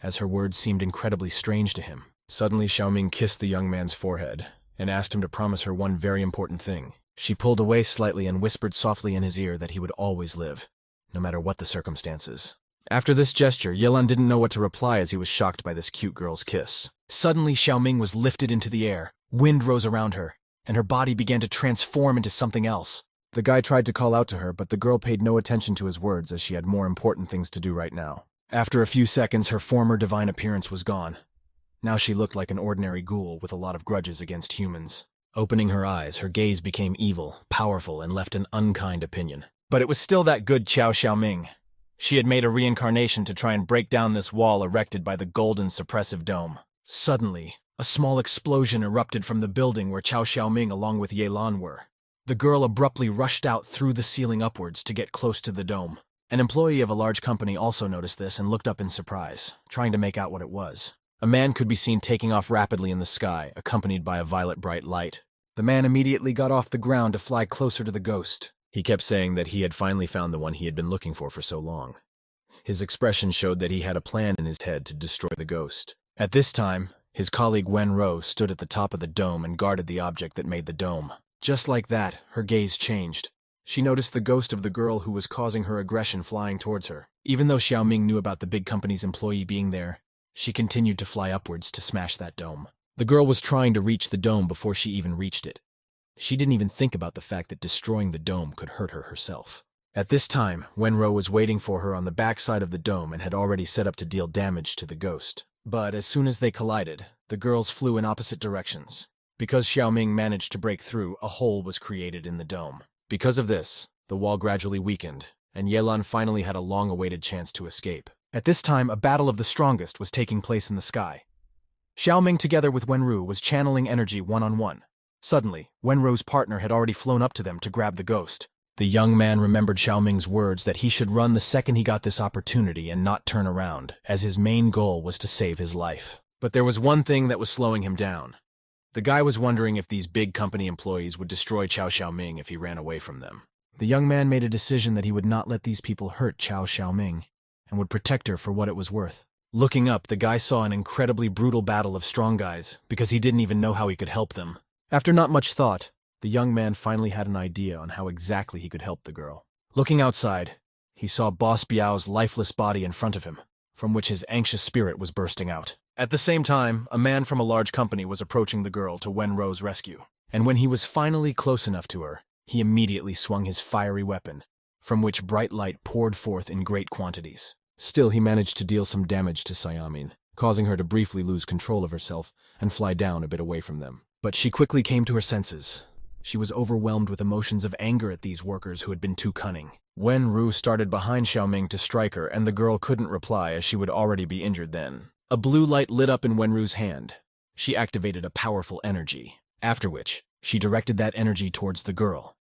as her words seemed incredibly strange to him. Suddenly, Xiaoming kissed the young man's forehead and asked him to promise her one very important thing. She pulled away slightly and whispered softly in his ear that he would always live, no matter what the circumstances. After this gesture, Yelan didn't know what to reply as he was shocked by this cute girl's kiss. Suddenly, Xiaoming was lifted into the air, wind rose around her, and her body began to transform into something else. The guy tried to call out to her, but the girl paid no attention to his words as she had more important things to do right now. After a few seconds, her former divine appearance was gone. Now she looked like an ordinary ghoul with a lot of grudges against humans. Opening her eyes, her gaze became evil, powerful, and left an unkind opinion. But it was still that good Xiaoming. She had made a reincarnation to try and break down this wall erected by the golden suppressive dome. Suddenly, A small explosion erupted from the building where Chao Xiaoming along with Ye Lan were. The girl abruptly rushed out through the ceiling upwards to get close to the dome. An employee of a large company also noticed this and looked up in surprise, trying to make out what it was. A man could be seen taking off rapidly in the sky, accompanied by a violet bright light. The man immediately got off the ground to fly closer to the ghost. He kept saying that he had finally found the one he had been looking for so long. His expression showed that he had a plan in his head to destroy the ghost. At this time, his colleague Wenro stood at the top of the dome and guarded the object that made the dome. Just like that, her gaze changed. She noticed the ghost of the girl who was causing her aggression flying towards her. Even though Xiaoming knew about the big company's employee being there, she continued to fly upwards to smash that dome. The girl was trying to reach the dome before she even reached it. She didn't even think about the fact that destroying the dome could hurt her herself. At this time, Wenro was waiting for her on the backside of the dome and had already set up to deal damage to the ghost. But as soon as they collided, the girls flew in opposite directions. Because Xiaoming managed to break through, a hole was created in the dome. Because of this, the wall gradually weakened, and Yelan finally had a long-awaited chance to escape. At this time, a battle of the strongest was taking place in the sky. Xiaoming together with Wenru was channeling energy one-on-one. Suddenly, Wenru's partner had already flown up to them to grab the ghost. The young man remembered Xiaoming's words that he should run the second he got this opportunity and not turn around, as his main goal was to save his life. But there was one thing that was slowing him down. The guy was wondering if these big company employees would destroy Chao Xiaoming if he ran away from them. The young man made a decision that he would not let these people hurt Chao Xiaoming, and would protect her for what it was worth. Looking up, the guy saw an incredibly brutal battle of strong guys, because he didn't even know how he could help them. After not much thought, the young man finally had an idea on how exactly he could help the girl. Looking outside, he saw Boss Biao's lifeless body in front of him, from which his anxious spirit was bursting out. At the same time, a man from a large company was approaching the girl to Wenro's rescue, and when he was finally close enough to her, he immediately swung his fiery weapon, from which bright light poured forth in great quantities. Still, he managed to deal some damage to Xiaoming, causing her to briefly lose control of herself and fly down a bit away from them. But she quickly came to her senses. She was overwhelmed with emotions of anger at these workers who had been too cunning. Wenru started behind Xiaoming to strike her, and the girl couldn't reply as she would already be injured then. A blue light lit up in Wenru's hand. She activated a powerful energy, after which she directed that energy towards the girl.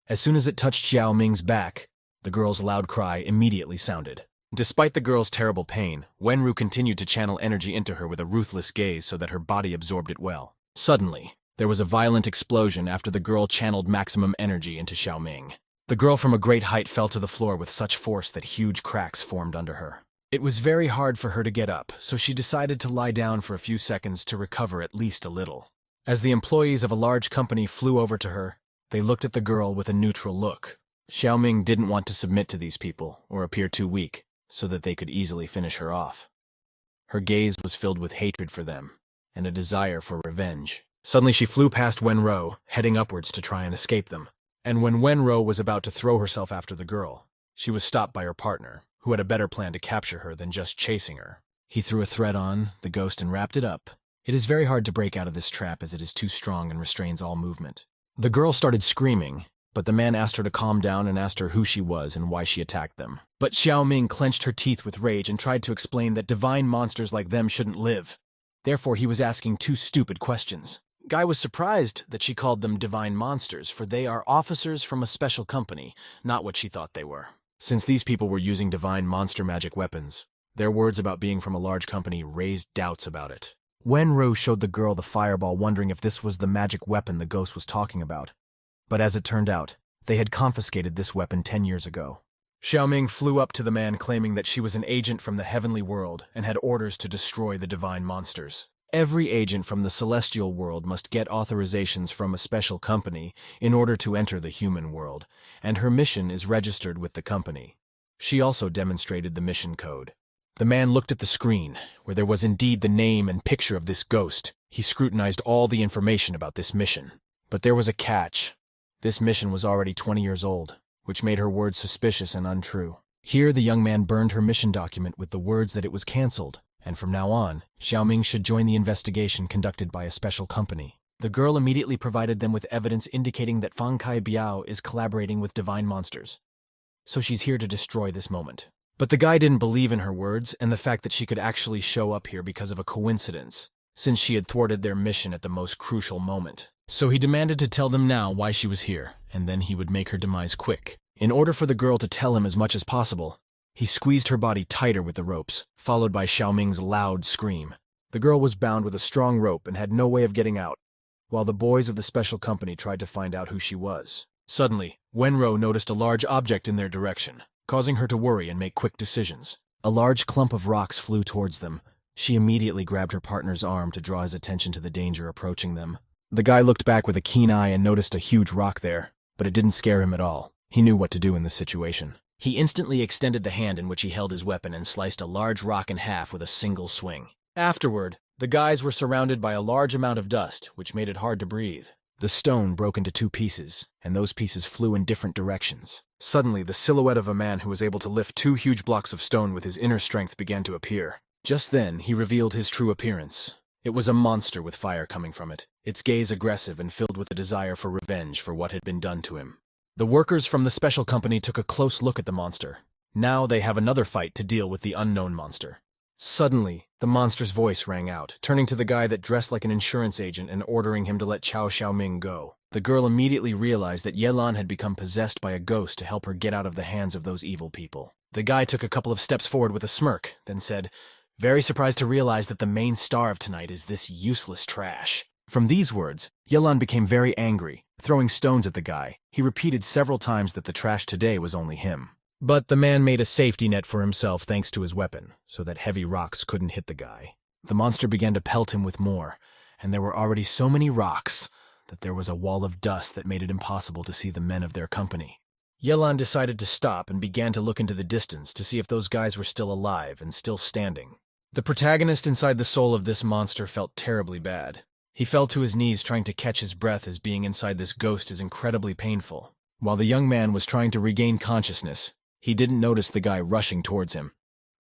As soon as it touched Xiaoming's back, the girl's loud cry immediately sounded. Despite the girl's terrible pain, Wenru continued to channel energy into her with a ruthless gaze so that her body absorbed it well. Suddenly, there was a violent explosion after the girl channeled maximum energy into Xiaoming. The girl from a great height fell to the floor with such force that huge cracks formed under her. It was very hard for her to get up, so she decided to lie down for a few seconds to recover at least a little. As the employees of a large company flew over to her, they looked at the girl with a neutral look. Xiaoming didn't want to submit to these people or appear too weak, so that they could easily finish her off. Her gaze was filled with hatred for them and a desire for revenge. Suddenly she flew past Wenro, heading upwards to try and escape them. And when Wenro was about to throw herself after the girl, she was stopped by her partner, who had a better plan to capture her than just chasing her. He threw a thread on the ghost and wrapped it up. It is very hard to break out of this trap as it is too strong and restrains all movement. The girl started screaming, but the man asked her to calm down and asked her who she was and why she attacked them. But Xiaoming clenched her teeth with rage and tried to explain that divine monsters like them shouldn't live. Therefore, he was asking two stupid questions. Guy was surprised that she called them divine monsters, for they are officers from a special company, not what she thought they were. Since these people were using divine monster magic weapons, their words about being from a large company raised doubts about it. Wenro showed the girl the fireball, wondering if this was the magic weapon the ghost was talking about. But as it turned out, they had confiscated this weapon 10 years ago. Xiaoming flew up to the man claiming that she was an agent from the heavenly world and had orders to destroy the divine monsters. Every agent from the celestial world must get authorizations from a special company in order to enter the human world, and her mission is registered with the company. She also demonstrated the mission code. The man looked at the screen, where there was indeed the name and picture of this ghost. He scrutinized all the information about this mission. But there was a catch. This mission was already 20 years old, which made her words suspicious and untrue. Here the young man burned her mission document with the words that it was cancelled, and from now on, Xiaoming should join the investigation conducted by a special company. The girl immediately provided them with evidence indicating that Fang Kai Biao is collaborating with divine monsters. So she's here to destroy this moment. But the guy didn't believe in her words and the fact that she could actually show up here because of a coincidence, since she had thwarted their mission at the most crucial moment. So he demanded to tell them now why she was here, and then he would make her demise quick. In order for the girl to tell him as much as possible, he squeezed her body tighter with the ropes, followed by Xiaoming's loud scream. The girl was bound with a strong rope and had no way of getting out, while the boys of the special company tried to find out who she was. Suddenly, Wenro noticed a large object in their direction, causing her to worry and make quick decisions. A large clump of rocks flew towards them. She immediately grabbed her partner's arm to draw his attention to the danger approaching them. The guy looked back with a keen eye and noticed a huge rock there, but it didn't scare him at all. He knew what to do in this situation. He instantly extended the hand in which he held his weapon and sliced a large rock in half with a single swing. Afterward, the guys were surrounded by a large amount of dust, which made it hard to breathe. The stone broke into 2 pieces, and those pieces flew in different directions. Suddenly, the silhouette of a man who was able to lift 2 huge blocks of stone with his inner strength began to appear. Just then, he revealed his true appearance. It was a monster with fire coming from it, its gaze aggressive and filled with a desire for revenge for what had been done to him. The workers from the special company took a close look at the monster. Now they have another fight to deal with the unknown monster. Suddenly, the monster's voice rang out, turning to the guy that dressed like an insurance agent and ordering him to let Xiaoming go. The girl immediately realized that Yelan had become possessed by a ghost to help her get out of the hands of those evil people. The guy took a couple of steps forward with a smirk, then said, "Very surprised to realize that the main star of tonight is this useless trash." From these words, Yelan became very angry, throwing stones at the guy. He repeated several times that the trash today was only him. But the man made a safety net for himself thanks to his weapon, so that heavy rocks couldn't hit the guy. The monster began to pelt him with more, and there were already so many rocks that there was a wall of dust that made it impossible to see the men of their company. Yelan decided to stop and began to look into the distance to see if those guys were still alive and still standing. The protagonist inside the soul of this monster felt terribly bad. He fell to his knees trying to catch his breath as being inside this ghost is incredibly painful. While the young man was trying to regain consciousness, he didn't notice the guy rushing towards him,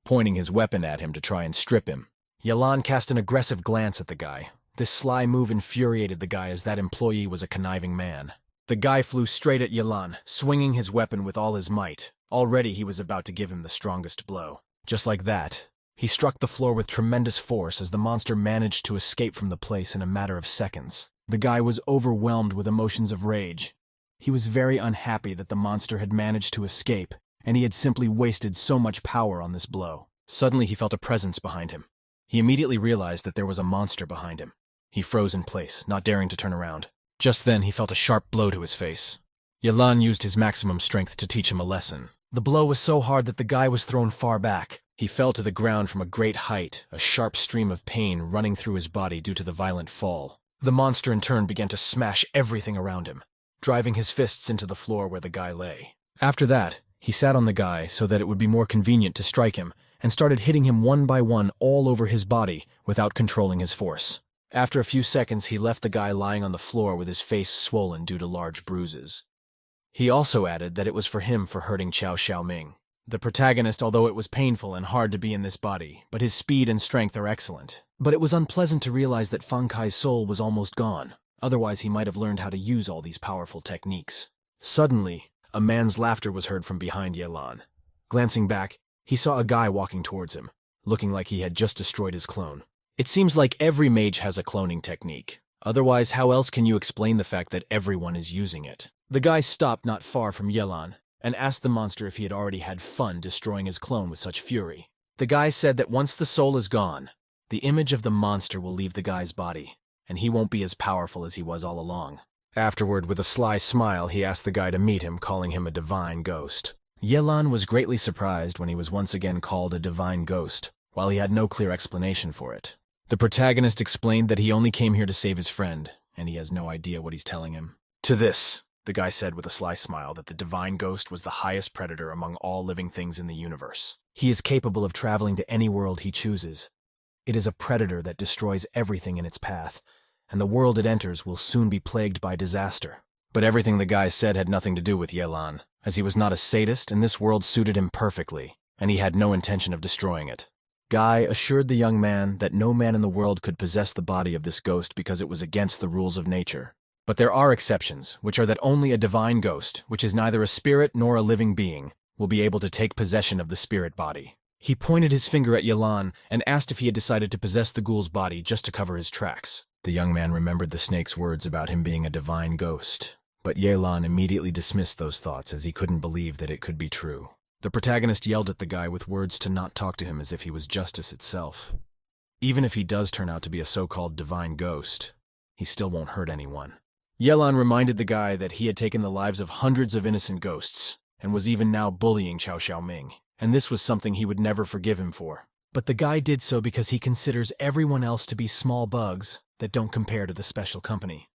pointing his weapon at him to try and strip him. Yelan cast an aggressive glance at the guy. This sly move infuriated the guy as that employee was a conniving man. The guy flew straight at Yelan, swinging his weapon with all his might. Already he was about to give him the strongest blow. Just like that, he struck the floor with tremendous force as the monster managed to escape from the place in a matter of seconds. The guy was overwhelmed with emotions of rage. He was very unhappy that the monster had managed to escape, and he had simply wasted so much power on this blow. Suddenly he felt a presence behind him. He immediately realized that there was a monster behind him. He froze in place, not daring to turn around. Just then he felt a sharp blow to his face. Yelan used his maximum strength to teach him a lesson. The blow was so hard that the guy was thrown far back. He fell to the ground from a great height, a sharp stream of pain running through his body due to the violent fall. The monster in turn began to smash everything around him, driving his fists into the floor where the guy lay. After that, he sat on the guy so that it would be more convenient to strike him, and started hitting him one by one all over his body without controlling his force. After a few seconds, he left the guy lying on the floor with his face swollen due to large bruises. He also added that it was for him for hurting Xiaoming. The protagonist, although it was painful and hard to be in this body, but his speed and strength are excellent. But it was unpleasant to realize that Fang Kai's soul was almost gone. Otherwise, he might have learned how to use all these powerful techniques. Suddenly, a man's laughter was heard from behind Yelan. Glancing back, he saw a guy walking towards him, looking like he had just destroyed his clone. It seems like every mage has a cloning technique. Otherwise, how else can you explain the fact that everyone is using it? The guy stopped not far from Yelan and asked the monster if he had already had fun destroying his clone with such fury. The guy said that once the soul is gone, the image of the monster will leave the guy's body, and he won't be as powerful as he was all along. Afterward, with a sly smile, he asked the guy to meet him, calling him a divine ghost. Yelan was greatly surprised when he was once again called a divine ghost, while he had no clear explanation for it. The protagonist explained that he only came here to save his friend, and he has no idea what he's telling him. To this, the guy said with a sly smile that the divine ghost was the highest predator among all living things in the universe. He is capable of traveling to any world he chooses. It is a predator that destroys everything in its path, and the world it enters will soon be plagued by disaster. But everything the guy said had nothing to do with Yelan, as he was not a sadist and this world suited him perfectly, and he had no intention of destroying it. Guy assured the young man that no man in the world could possess the body of this ghost because it was against the rules of nature. But there are exceptions, which are that only a divine ghost, which is neither a spirit nor a living being, will be able to take possession of the spirit body. He pointed his finger at Yelan and asked if he had decided to possess the ghoul's body just to cover his tracks. The young man remembered the snake's words about him being a divine ghost, but Yelan immediately dismissed those thoughts as he couldn't believe that it could be true. The protagonist yelled at the guy with words to not talk to him as if he was justice itself. Even if he does turn out to be a so-called divine ghost, he still won't hurt anyone. Yelan reminded the guy that he had taken the lives of hundreds of innocent ghosts, and was even now bullying Qiao Xiaoming, and this was something he would never forgive him for. But the guy did so because he considers everyone else to be small bugs that don't compare to the special company.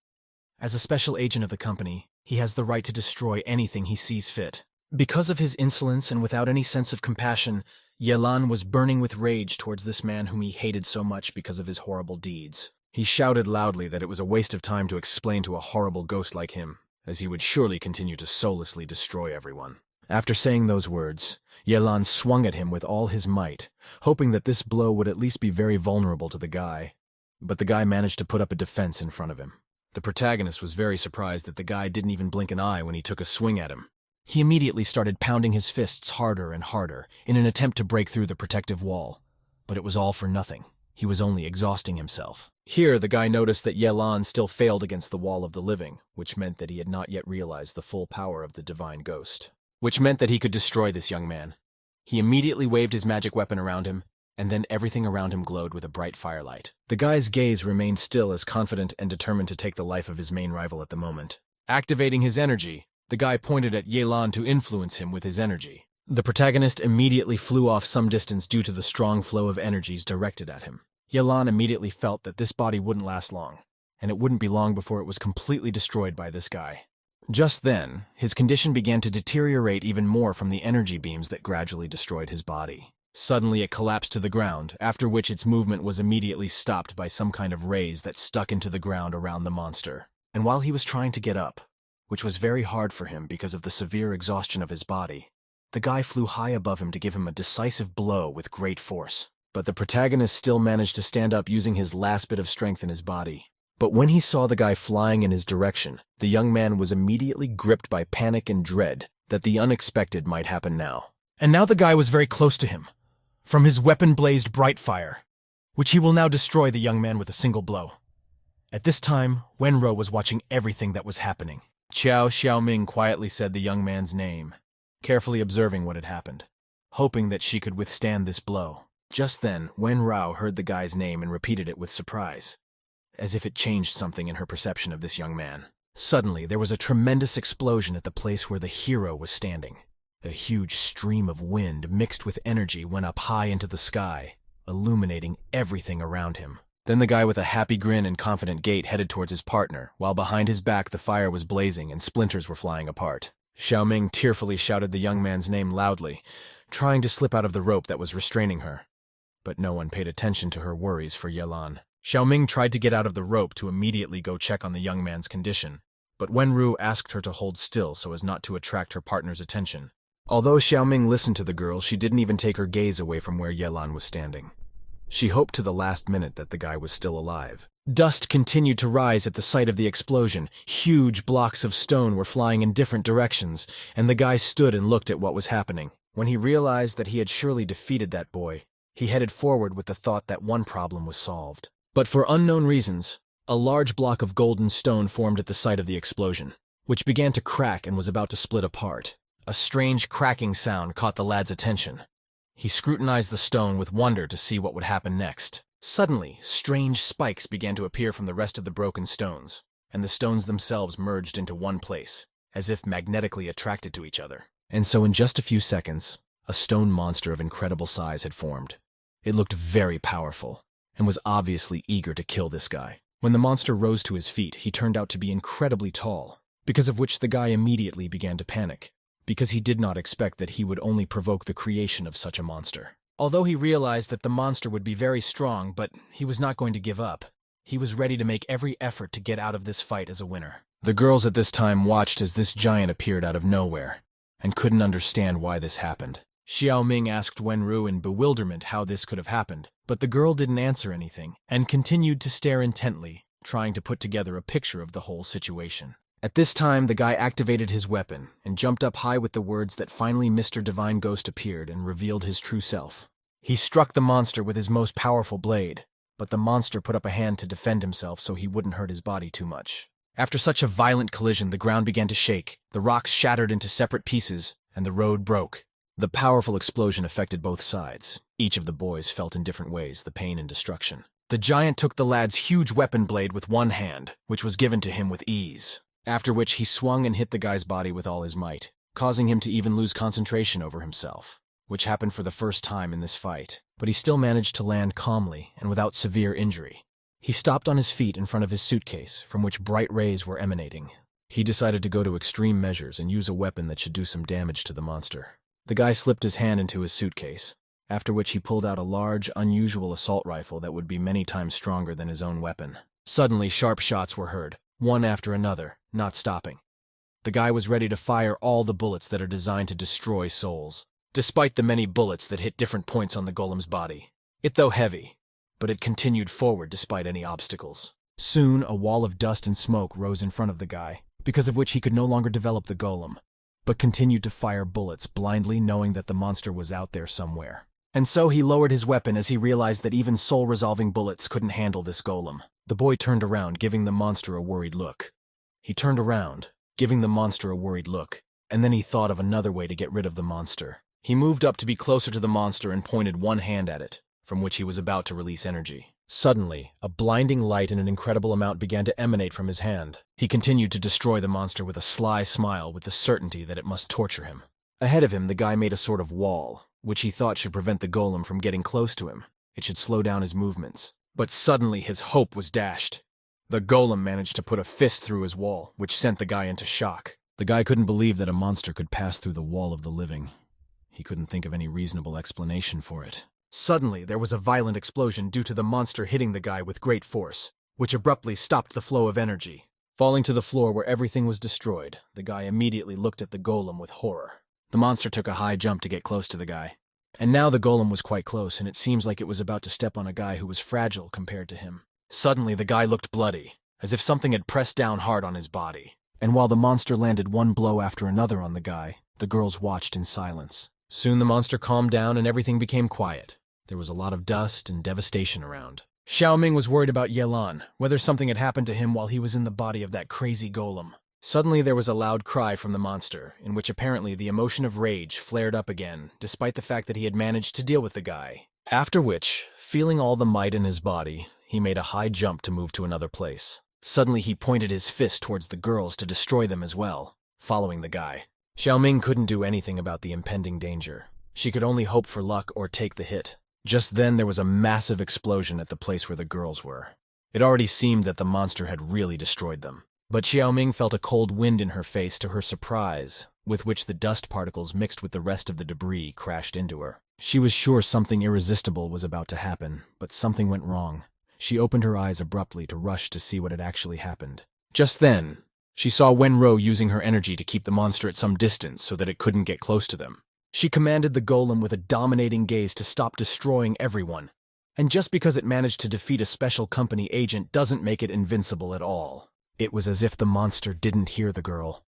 As a special agent of the company, he has the right to destroy anything he sees fit. Because of his insolence and without any sense of compassion, Yelan was burning with rage towards this man whom he hated so much because of his horrible deeds. He shouted loudly that it was a waste of time to explain to a horrible ghost like him, as he would surely continue to soullessly destroy everyone. After saying those words, Yelan swung at him with all his might, hoping that this blow would at least be very vulnerable to the guy. But the guy managed to put up a defense in front of him. The protagonist was very surprised that the guy didn't even blink an eye when he took a swing at him. He immediately started pounding his fists harder and harder in an attempt to break through the protective wall. But it was all for nothing. He was only exhausting himself. Here, the guy noticed that Yelan still failed against the wall of the living, which meant that he had not yet realized the full power of the divine ghost. Which meant that he could destroy this young man. He immediately waved his magic weapon around him, and then everything around him glowed with a bright firelight. The guy's gaze remained still as confident and determined to take the life of his main rival at the moment. Activating his energy, the guy pointed at Yelan to influence him with his energy. The protagonist immediately flew off some distance due to the strong flow of energies directed at him. Yelan immediately felt that this body wouldn't last long, and it wouldn't be long before it was completely destroyed by this guy. Just then, his condition began to deteriorate even more from the energy beams that gradually destroyed his body. Suddenly it collapsed to the ground, after which its movement was immediately stopped by some kind of rays that stuck into the ground around the monster. And while he was trying to get up, which was very hard for him because of the severe exhaustion of his body, the guy flew high above him to give him a decisive blow with great force. But the protagonist still managed to stand up using his last bit of strength in his body. But when he saw the guy flying in his direction, the young man was immediately gripped by panic and dread that the unexpected might happen now. And now the guy was very close to him. From his weapon blazed bright fire, which he will now destroy the young man with a single blow. At this time, Wenro was watching everything that was happening. Qiao Xiaoming quietly said the young man's name, carefully observing what had happened, hoping that she could withstand this blow. Just then, Wen Rao heard the guy's name and repeated it with surprise, as if it changed something in her perception of this young man. Suddenly, there was a tremendous explosion at the place where the hero was standing. A huge stream of wind mixed with energy went up high into the sky, illuminating everything around him. Then the guy with a happy grin and confident gait headed towards his partner, while behind his back the fire was blazing and splinters were flying apart. Xiaoming tearfully shouted the young man's name loudly, trying to slip out of the rope that was restraining her. But no one paid attention to her worries for Yelan. Xiaoming tried to get out of the rope to immediately go check on the young man's condition, but Wenru asked her to hold still so as not to attract her partner's attention. Although Xiaoming listened to the girl, she didn't even take her gaze away from where Yelan was standing. She hoped to the last minute that the guy was still alive. Dust continued to rise at the site of the explosion. Huge blocks of stone were flying in different directions, and the guy stood and looked at what was happening. When he realized that he had surely defeated that boy, he headed forward with the thought that one problem was solved. But for unknown reasons, a large block of golden stone formed at the site of the explosion, which began to crack and was about to split apart. A strange cracking sound caught the lad's attention. He scrutinized the stone with wonder to see what would happen next. Suddenly, strange spikes began to appear from the rest of the broken stones, and the stones themselves merged into one place, as if magnetically attracted to each other. And so in just a few seconds, a stone monster of incredible size had formed. It looked very powerful, and was obviously eager to kill this guy. When the monster rose to his feet, he turned out to be incredibly tall, because of which the guy immediately began to panic, because he did not expect that he would only provoke the creation of such a monster. Although he realized that the monster would be very strong, but he was not going to give up. He was ready to make every effort to get out of this fight as a winner. The girls at this time watched as this giant appeared out of nowhere, and couldn't understand why this happened. Xiao Ming asked Wenru in bewilderment how this could have happened, but the girl didn't answer anything, and continued to stare intently, trying to put together a picture of the whole situation. At this time, the guy activated his weapon, and jumped up high with the words that finally Mr. Divine Ghost appeared and revealed his true self. He struck the monster with his most powerful blade, but the monster put up a hand to defend himself so he wouldn't hurt his body too much. After such a violent collision, the ground began to shake, the rocks shattered into separate pieces, and the road broke. The powerful explosion affected both sides. Each of the boys felt in different ways the pain and destruction. The giant took the lad's huge weapon blade with one hand, which was given to him with ease, after which he swung and hit the guy's body with all his might, causing him to even lose concentration over himself, which happened for the first time in this fight, but he still managed to land calmly and without severe injury. He stopped on his feet in front of his suitcase, from which bright rays were emanating. He decided to go to extreme measures and use a weapon that should do some damage to the monster. The guy slipped his hand into his suitcase, after which he pulled out a large, unusual assault rifle that would be many times stronger than his own weapon. Suddenly, sharp shots were heard, one after another, not stopping. The guy was ready to fire all the bullets that are designed to destroy souls, despite the many bullets that hit different points on the golem's body. It though heavy, but it continued forward despite any obstacles. Soon, a wall of dust and smoke rose in front of the guy, because of which he could no longer develop the golem, but continued to fire bullets blindly, knowing that the monster was out there somewhere. And so he lowered his weapon as he realized that even soul-resolving bullets couldn't handle this golem. The boy turned around, giving the monster a worried look. He turned around, giving the monster a worried look, and then he thought of another way to get rid of the monster. He moved up to be closer to the monster and pointed one hand at it, from which he was about to release energy. Suddenly, a blinding light and an incredible amount began to emanate from his hand. He continued to destroy the monster with a sly smile, with the certainty that it must torture him. Ahead of him, the guy made a sort of wall, which he thought should prevent the golem from getting close to him. It should slow down his movements. But suddenly his hope was dashed. The golem managed to put a fist through his wall, which sent the guy into shock. The guy couldn't believe that a monster could pass through the wall of the living. He couldn't think of any reasonable explanation for it. Suddenly, there was a violent explosion due to the monster hitting the guy with great force, which abruptly stopped the flow of energy. Falling to the floor where everything was destroyed, the guy immediately looked at the golem with horror. The monster took a high jump to get close to the guy. And now the golem was quite close, and it seems like it was about to step on a guy who was fragile compared to him. Suddenly, the guy looked bloody, as if something had pressed down hard on his body. And while the monster landed one blow after another on the guy, the girls watched in silence. Soon the monster calmed down and everything became quiet. There was a lot of dust and devastation around. Xiaoming was worried about Yelan, whether something had happened to him while he was in the body of that crazy golem. Suddenly there was a loud cry from the monster, in which apparently the emotion of rage flared up again, despite the fact that he had managed to deal with the guy. After which, feeling all the might in his body, he made a high jump to move to another place. Suddenly he pointed his fist towards the girls to destroy them as well, following the guy. Xiaoming couldn't do anything about the impending danger. She could only hope for luck or take the hit. Just then there was a massive explosion at the place where the girls were. It already seemed that the monster had really destroyed them. But Xiaoming felt a cold wind in her face to her surprise, with which the dust particles mixed with the rest of the debris crashed into her. She was sure something irresistible was about to happen, but something went wrong. She opened her eyes abruptly to rush to see what had actually happened. Just then, she saw Wenro using her energy to keep the monster at some distance so that it couldn't get close to them. She commanded the golem with a dominating gaze to stop destroying everyone. And just because it managed to defeat a special company agent doesn't make it invincible at all. It was as if the monster didn't hear the girl.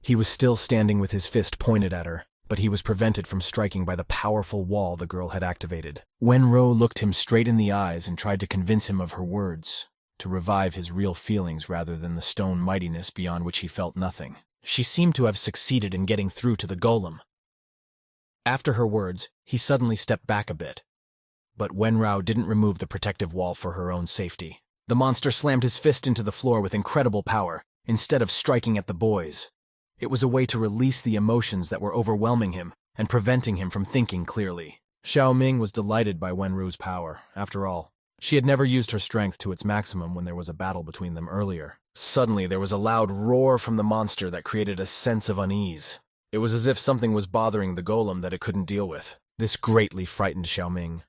He was still standing with his fist pointed at her, but he was prevented from striking by the powerful wall the girl had activated. Wenro looked him straight in the eyes and tried to convince him of her words, to revive his real feelings rather than the stone mightiness beyond which he felt nothing. She seemed to have succeeded in getting through to the golem. After her words, he suddenly stepped back a bit. But Wenrao didn't remove the protective wall for her own safety. The monster slammed his fist into the floor with incredible power, instead of striking at the boys. It was a way to release the emotions that were overwhelming him and preventing him from thinking clearly. Xiaoming was delighted by Wenru's power. After all, she had never used her strength to its maximum when there was a battle between them earlier. Suddenly, there was a loud roar from the monster that created a sense of unease. It was as if something was bothering the golem that it couldn't deal with. This greatly frightened Xiaoming.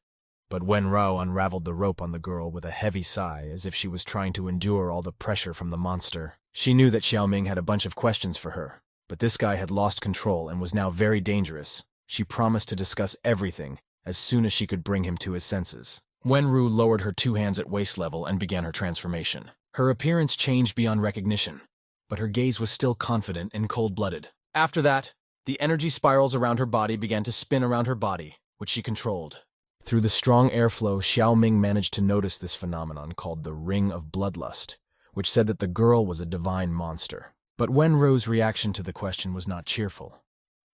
But Wenrao unraveled the rope on the girl with a heavy sigh, as if she was trying to endure all the pressure from the monster. She knew that Xiaoming had a bunch of questions for her, but this guy had lost control and was now very dangerous. She promised to discuss everything as soon as she could bring him to his senses. Wenru lowered her two hands at waist level and began her transformation. Her appearance changed beyond recognition, but her gaze was still confident and cold-blooded. After that, the energy spirals around her body began to spin around her body, which she controlled. Through the strong airflow, Xiao Ming managed to notice this phenomenon called the Ring of Bloodlust, which said that the girl was a divine monster. But Wenru's reaction to the question was not cheerful.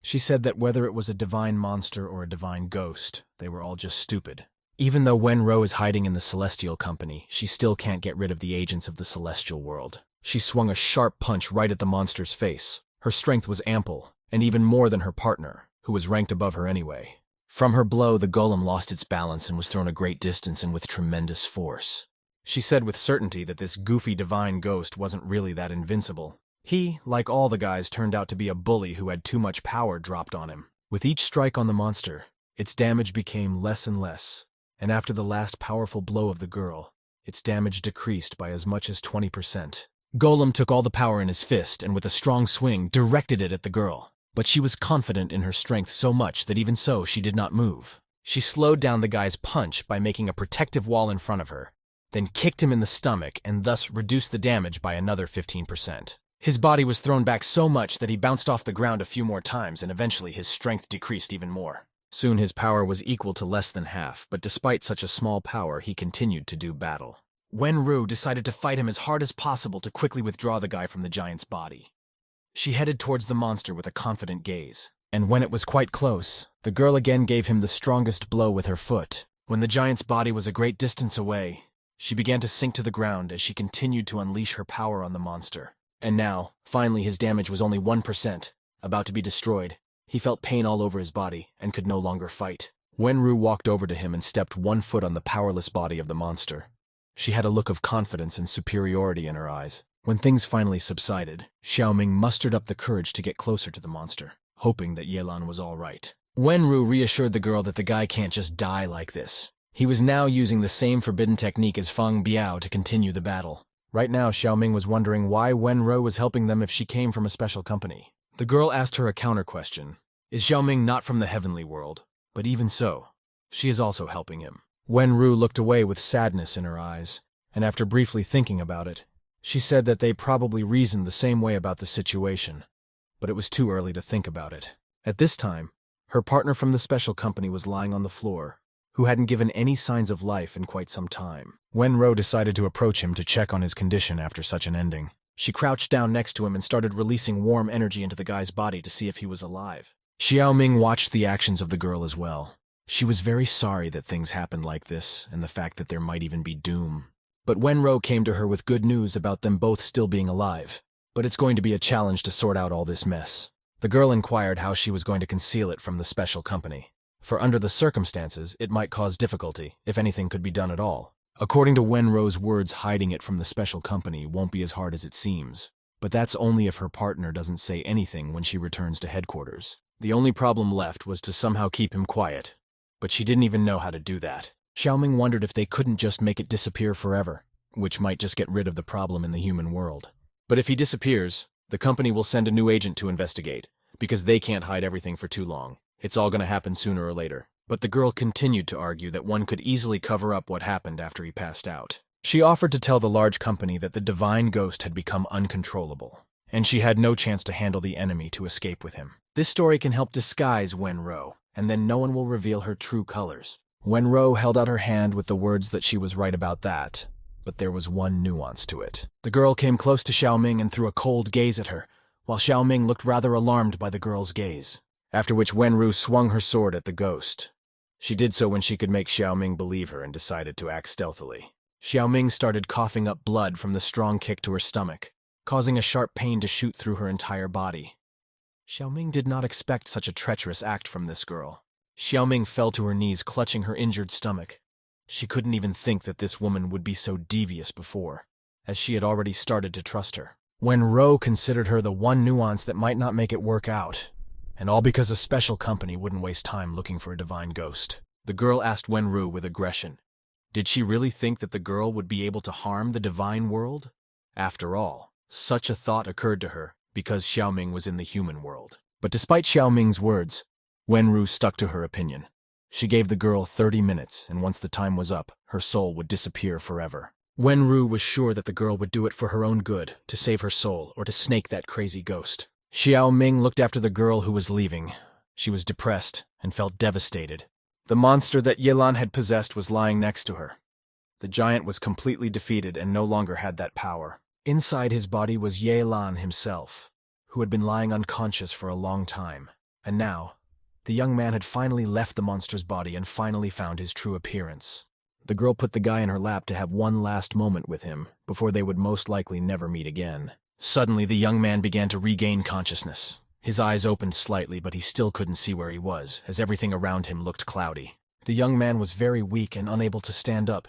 She said that whether it was a divine monster or a divine ghost, they were all just stupid. Even though Wenru is hiding in the Celestial Company, she still can't get rid of the agents of the Celestial World. She swung a sharp punch right at the monster's face. Her strength was ample, and even more than her partner, who was ranked above her anyway. From her blow, the golem lost its balance and was thrown a great distance and with tremendous force. She said with certainty that this goofy divine ghost wasn't really that invincible. He, like all the guys, turned out to be a bully who had too much power dropped on him. With each strike on the monster, its damage became less and less, and after the last powerful blow of the girl, its damage decreased by as much as 20%. Golem took all the power in his fist and with a strong swing directed it at the girl. But she was confident in her strength so much that even so she did not move. She slowed down the guy's punch by making a protective wall in front of her, then kicked him in the stomach and thus reduced the damage by another 15%. His body was thrown back so much that he bounced off the ground a few more times and eventually his strength decreased even more. Soon his power was equal to less than half, but despite such a small power, he continued to do battle. Wenru decided to fight him as hard as possible to quickly withdraw the guy from the giant's body. She headed towards the monster with a confident gaze, and when it was quite close, the girl again gave him the strongest blow with her foot. When the giant's body was a great distance away, she began to sink to the ground as she continued to unleash her power on the monster. And now, finally his damage was only 1%, about to be destroyed. He felt pain all over his body and could no longer fight. Wenru walked over to him and stepped one foot on the powerless body of the monster. She had a look of confidence and superiority in her eyes. When things finally subsided, Xiao Ming mustered up the courage to get closer to the monster, hoping that Yelan was all right. Wenru reassured the girl that the guy can't just die like this. He was now using the same forbidden technique as Feng Biao to continue the battle. Right now, Xiao Ming was wondering why Wenru was helping them if she came from a special company. The girl asked her a counter-question. Is Xiao Ming not from the heavenly world? But even so, she is also helping him. Wenru looked away with sadness in her eyes, and after briefly thinking about it, she said that they probably reasoned the same way about the situation, but it was too early to think about it. At this time, her partner from the special company was lying on the floor, who hadn't given any signs of life in quite some time. Wenru decided to approach him to check on his condition after such an ending. She crouched down next to him and started releasing warm energy into the guy's body to see if he was alive. Xiao Ming watched the actions of the girl as well. She was very sorry that things happened like this, and the fact that there might even be doom. But Wenru came to her with good news about them both still being alive. But it's going to be a challenge to sort out all this mess. The girl inquired how she was going to conceal it from the special company. For under the circumstances, it might cause difficulty, if anything could be done at all. According to Wenru's words, hiding it from the special company won't be as hard as it seems. But that's only if her partner doesn't say anything when she returns to headquarters. The only problem left was to somehow keep him quiet. But she didn't even know how to do that. Xiao Ming wondered if they couldn't just make it disappear forever, which might just get rid of the problem in the human world. But if he disappears, the company will send a new agent to investigate, because they can't hide everything for too long. It's all going to happen sooner or later. But the girl continued to argue that one could easily cover up what happened after he passed out. She offered to tell the large company that the divine ghost had become uncontrollable, and she had no chance to handle the enemy to escape with him. This story can help disguise Wenru, and then no one will reveal her true colors. Wenru held out her hand with the words that she was right about that, but there was one nuance to it. The girl came close to Xiao Ming and threw a cold gaze at her, while Xiao Ming looked rather alarmed by the girl's gaze. After which Wenru swung her sword at the ghost. She did so when she could make Xiao Ming believe her and decided to act stealthily. Xiao Ming started coughing up blood from the strong kick to her stomach, causing a sharp pain to shoot through her entire body. Xiao Ming did not expect such a treacherous act from this girl. Xiao Ming fell to her knees, clutching her injured stomach. She couldn't even think that this woman would be so devious before, as she had already started to trust her. Wenru considered her the one nuance that might not make it work out, and all because a special company wouldn't waste time looking for a divine ghost. The girl asked Wenru with aggression. Did she really think that the girl would be able to harm the divine world? After all, such a thought occurred to her because Xiao Ming was in the human world. But despite Xiao Ming's words, Wenru stuck to her opinion. She gave the girl 30 minutes, and once the time was up, her soul would disappear forever. Wenru was sure that the girl would do it for her own good, to save her soul, or to snake that crazy ghost. Xiao Ming looked after the girl who was leaving. She was depressed and felt devastated. The monster that Yelan had possessed was lying next to her. The giant was completely defeated and no longer had that power. Inside his body was Yelan himself, who had been lying unconscious for a long time. And now, the young man had finally left the monster's body and finally found his true appearance. The girl put the guy in her lap to have one last moment with him before they would most likely never meet again. Suddenly, the young man began to regain consciousness. His eyes opened slightly, but he still couldn't see where he was, as everything around him looked cloudy. The young man was very weak and unable to stand up.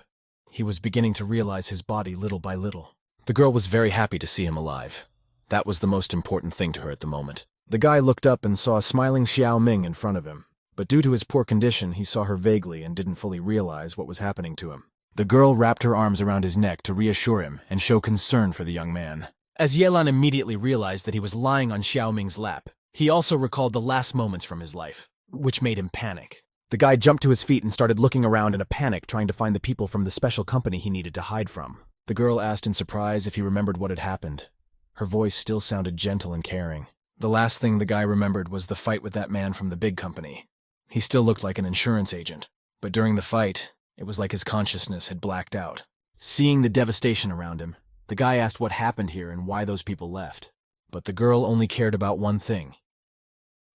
He was beginning to realize his body little by little. The girl was very happy to see him alive. That was the most important thing to her at the moment. The guy looked up and saw a smiling Xiao Ming in front of him, but due to his poor condition, he saw her vaguely and didn't fully realize what was happening to him. The girl wrapped her arms around his neck to reassure him and show concern for the young man. As Yelan immediately realized that he was lying on Xiao Ming's lap, he also recalled the last moments from his life, which made him panic. The guy jumped to his feet and started looking around in a panic, trying to find the people from the special company he needed to hide from. The girl asked in surprise if he remembered what had happened. Her voice still sounded gentle and caring. The last thing the guy remembered was the fight with that man from the big company. He still looked like an insurance agent, but during the fight, it was like his consciousness had blacked out. Seeing the devastation around him, the guy asked what happened here and why those people left. But the girl only cared about one thing.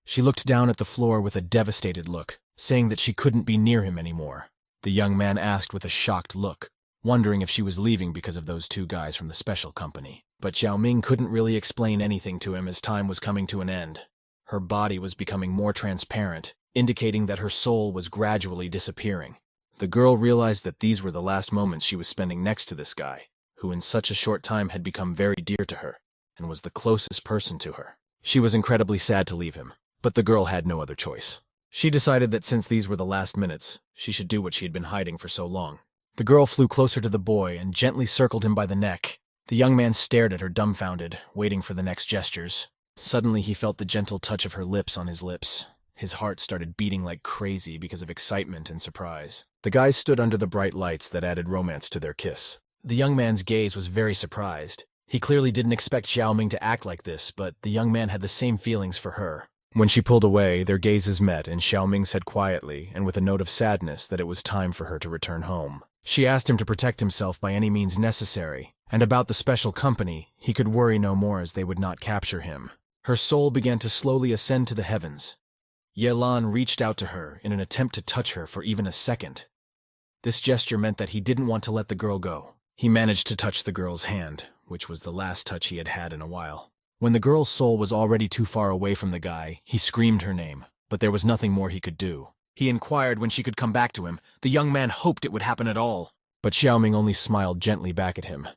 She looked down at the floor with a devastated look, saying that she couldn't be near him anymore. The young man asked with a shocked look, wondering if she was leaving because of those two guys from the special company. But Xiao Ming couldn't really explain anything to him as time was coming to an end. Her body was becoming more transparent, indicating that her soul was gradually disappearing. The girl realized that these were the last moments she was spending next to this guy, who in such a short time had become very dear to her, and was the closest person to her. She was incredibly sad to leave him, but the girl had no other choice. She decided that since these were the last minutes, she should do what she had been hiding for so long. The girl flew closer to the boy and gently circled him by the neck. The young man stared at her dumbfounded, waiting for the next gestures. Suddenly he felt the gentle touch of her lips on his lips. His heart started beating like crazy because of excitement and surprise. The guys stood under the bright lights that added romance to their kiss. The young man's gaze was very surprised. He clearly didn't expect Xiao Ming to act like this, but the young man had the same feelings for her. When she pulled away, their gazes met, and Xiao Ming said quietly, and with a note of sadness, that it was time for her to return home. She asked him to protect himself by any means necessary, and about the special company, he could worry no more as they would not capture him. Her soul began to slowly ascend to the heavens. Yelan reached out to her in an attempt to touch her for even a second. This gesture meant that he didn't want to let the girl go. He managed to touch the girl's hand, which was the last touch he had had in a while. When the girl's soul was already too far away from the guy, he screamed her name, but there was nothing more he could do. He inquired when she could come back to him. The young man hoped it would happen at all, but Xiao Ming only smiled gently back at him.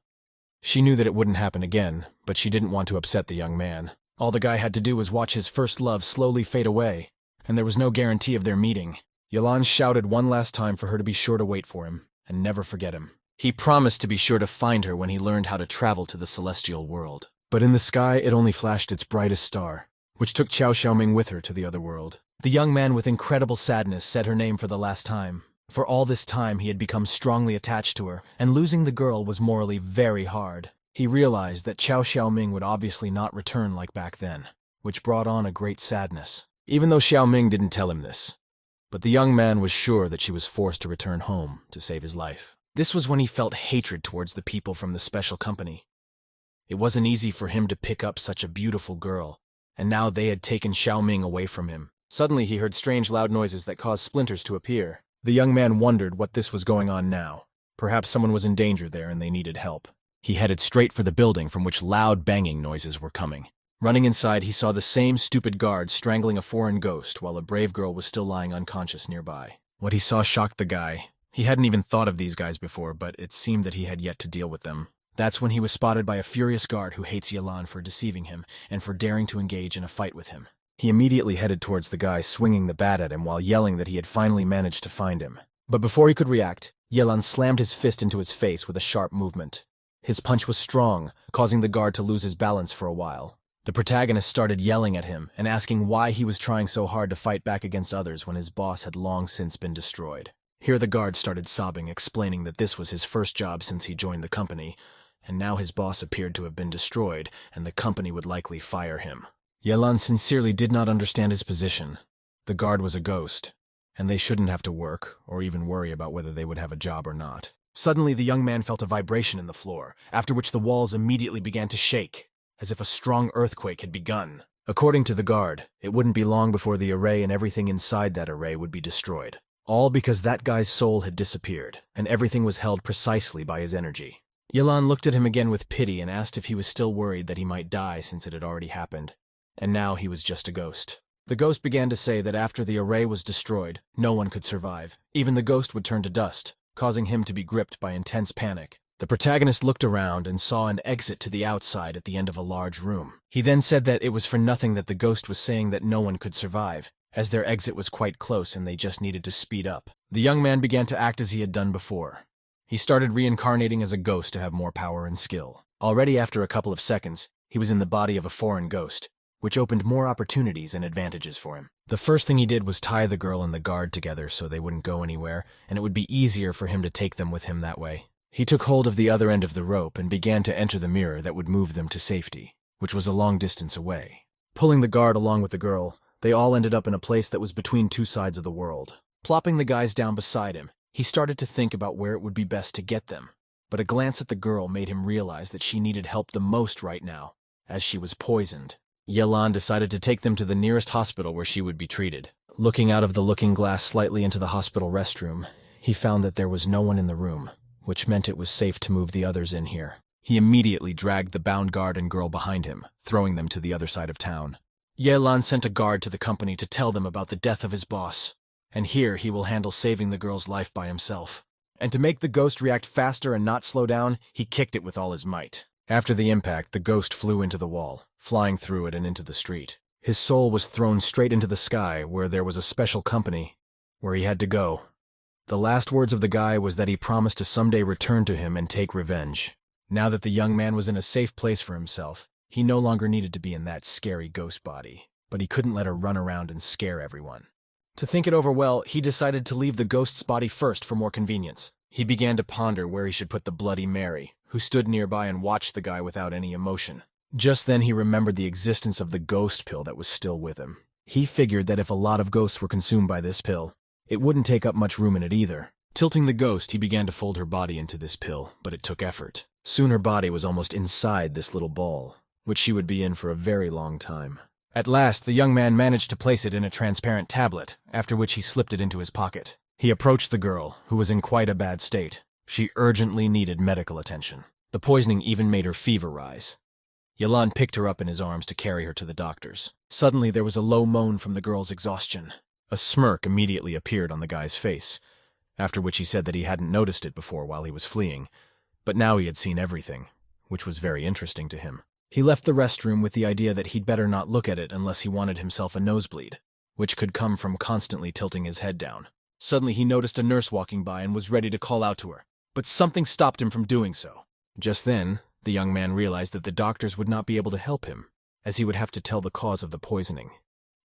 She knew that it wouldn't happen again, but she didn't want to upset the young man. All the guy had to do was watch his first love slowly fade away, and there was no guarantee of their meeting. Yelan shouted one last time for her to be sure to wait for him, and never forget him. He promised to be sure to find her when he learned how to travel to the celestial world. But in the sky, it only flashed its brightest star, which took Xiao Ming with her to the other world. The young man with incredible sadness said her name for the last time. For all this time, he had become strongly attached to her, and losing the girl was morally very hard. He realized that Xiao Ming would obviously not return like back then, which brought on a great sadness. Even though Xiao Ming didn't tell him this, but the young man was sure that she was forced to return home to save his life. This was when he felt hatred towards the people from the special company. It wasn't easy for him to pick up such a beautiful girl, and now they had taken Xiao Ming away from him. Suddenly he heard strange loud noises that caused splinters to appear. The young man wondered what this was going on now. Perhaps someone was in danger there and they needed help. He headed straight for the building from which loud banging noises were coming. Running inside, he saw the same stupid guard strangling a foreign ghost while a brave girl was still lying unconscious nearby. What he saw shocked the guy. He hadn't even thought of these guys before, but it seemed that he had yet to deal with them. That's when he was spotted by a furious guard who hates Yelan for deceiving him and for daring to engage in a fight with him. He immediately headed towards the guy, swinging the bat at him while yelling that he had finally managed to find him. But before he could react, Yelan slammed his fist into his face with a sharp movement. His punch was strong, causing the guard to lose his balance for a while. The protagonist started yelling at him and asking why he was trying so hard to fight back against others when his boss had long since been destroyed. Here the guard started sobbing, explaining that this was his first job since he joined the company, and now his boss appeared to have been destroyed, and the company would likely fire him. Yelan sincerely did not understand his position. The guard was a ghost, and they shouldn't have to work or even worry about whether they would have a job or not. Suddenly, the young man felt a vibration in the floor, after which the walls immediately began to shake, as if a strong earthquake had begun. According to the guard, it wouldn't be long before the array and everything inside that array would be destroyed. All because that guy's soul had disappeared, and everything was held precisely by his energy. Yelan looked at him again with pity and asked if he was still worried that he might die since it had already happened, and now he was just a ghost. The ghost began to say that after the array was destroyed, no one could survive. Even the ghost would turn to dust, causing him to be gripped by intense panic. The protagonist looked around and saw an exit to the outside at the end of a large room. He then said that it was for nothing that the ghost was saying that no one could survive, as their exit was quite close and they just needed to speed up. The young man began to act as he had done before. He started reincarnating as a ghost to have more power and skill. Already after a couple of seconds, he was in the body of a foreign ghost, which opened more opportunities and advantages for him. The first thing he did was tie the girl and the guard together so they wouldn't go anywhere, and it would be easier for him to take them with him that way. He took hold of the other end of the rope and began to enter the mirror that would move them to safety, which was a long distance away. Pulling the guard along with the girl, they all ended up in a place that was between two sides of the world. Plopping the guys down beside him, he started to think about where it would be best to get them, but a glance at the girl made him realize that she needed help the most right now, as she was poisoned. Yelan decided to take them to the nearest hospital where she would be treated. Looking out of the looking glass slightly into the hospital restroom, he found that there was no one in the room, which meant it was safe to move the others in here. He immediately dragged the bound guard and girl behind him, throwing them to the other side of town. Yelan sent a guard to the company to tell them about the death of his boss, and here he will handle saving the girl's life by himself. And to make the ghost react faster and not slow down, he kicked it with all his might. After the impact, the ghost flew into the wall, flying through it and into the street. His soul was thrown straight into the sky, where there was a special company, where he had to go. The last words of the guy was that he promised to someday return to him and take revenge. Now that the young man was in a safe place for himself, he no longer needed to be in that scary ghost body, but he couldn't let her run around and scare everyone. To think it over well, he decided to leave the ghost's body first for more convenience. He began to ponder where he should put the Bloody Mary, who stood nearby and watched the guy without any emotion. Just then he remembered the existence of the ghost pill that was still with him. He figured that if a lot of ghosts were consumed by this pill, it wouldn't take up much room in it either. Tilting the ghost, he began to fold her body into this pill, but it took effort. Soon her body was almost inside this little ball, which she would be in for a very long time. At last, the young man managed to place it in a transparent tablet, after which he slipped it into his pocket. He approached the girl, who was in quite a bad state. She urgently needed medical attention. The poisoning even made her fever rise. Yelan picked her up in his arms to carry her to the doctors. Suddenly, there was a low moan from the girl's exhaustion. A smirk immediately appeared on the guy's face, after which he said that he hadn't noticed it before while he was fleeing, but now he had seen everything, which was very interesting to him. He left the restroom with the idea that he'd better not look at it unless he wanted himself a nosebleed, which could come from constantly tilting his head down. Suddenly he noticed a nurse walking by and was ready to call out to her, but something stopped him from doing so. Just then, the young man realized that the doctors would not be able to help him, as he would have to tell the cause of the poisoning.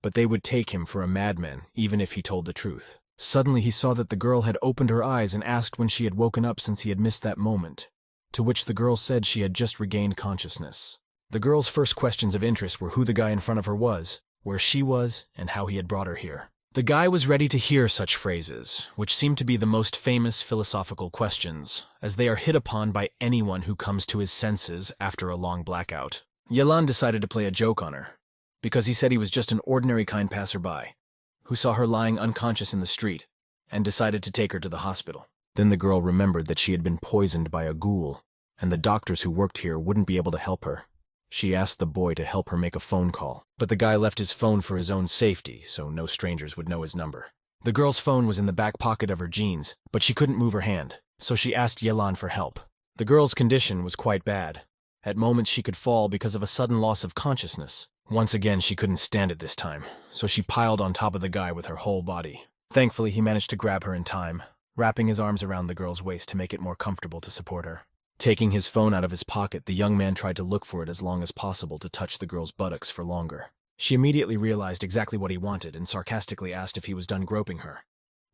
But they would take him for a madman, even if he told the truth. Suddenly he saw that the girl had opened her eyes and asked when she had woken up since he had missed that moment, to which the girl said she had just regained consciousness. The girl's first questions of interest were who the guy in front of her was, where she was, and how he had brought her here. The guy was ready to hear such phrases, which seemed to be the most famous philosophical questions, as they are hit upon by anyone who comes to his senses after a long blackout. Yelan decided to play a joke on her, because he said he was just an ordinary kind passerby, who saw her lying unconscious in the street, and decided to take her to the hospital. Then the girl remembered that she had been poisoned by a ghoul, and the doctors who worked here wouldn't be able to help her. She asked the boy to help her make a phone call, but the guy left his phone for his own safety, so no strangers would know his number. The girl's phone was in the back pocket of her jeans, but she couldn't move her hand, so she asked Yelan for help. The girl's condition was quite bad. At moments she could fall because of a sudden loss of consciousness. Once again she couldn't stand it this time, so she piled on top of the guy with her whole body. Thankfully he managed to grab her in time, wrapping his arms around the girl's waist to make it more comfortable to support her. Taking his phone out of his pocket, the young man tried to look for it as long as possible to touch the girl's buttocks for longer. She immediately realized exactly what he wanted and sarcastically asked if he was done groping her,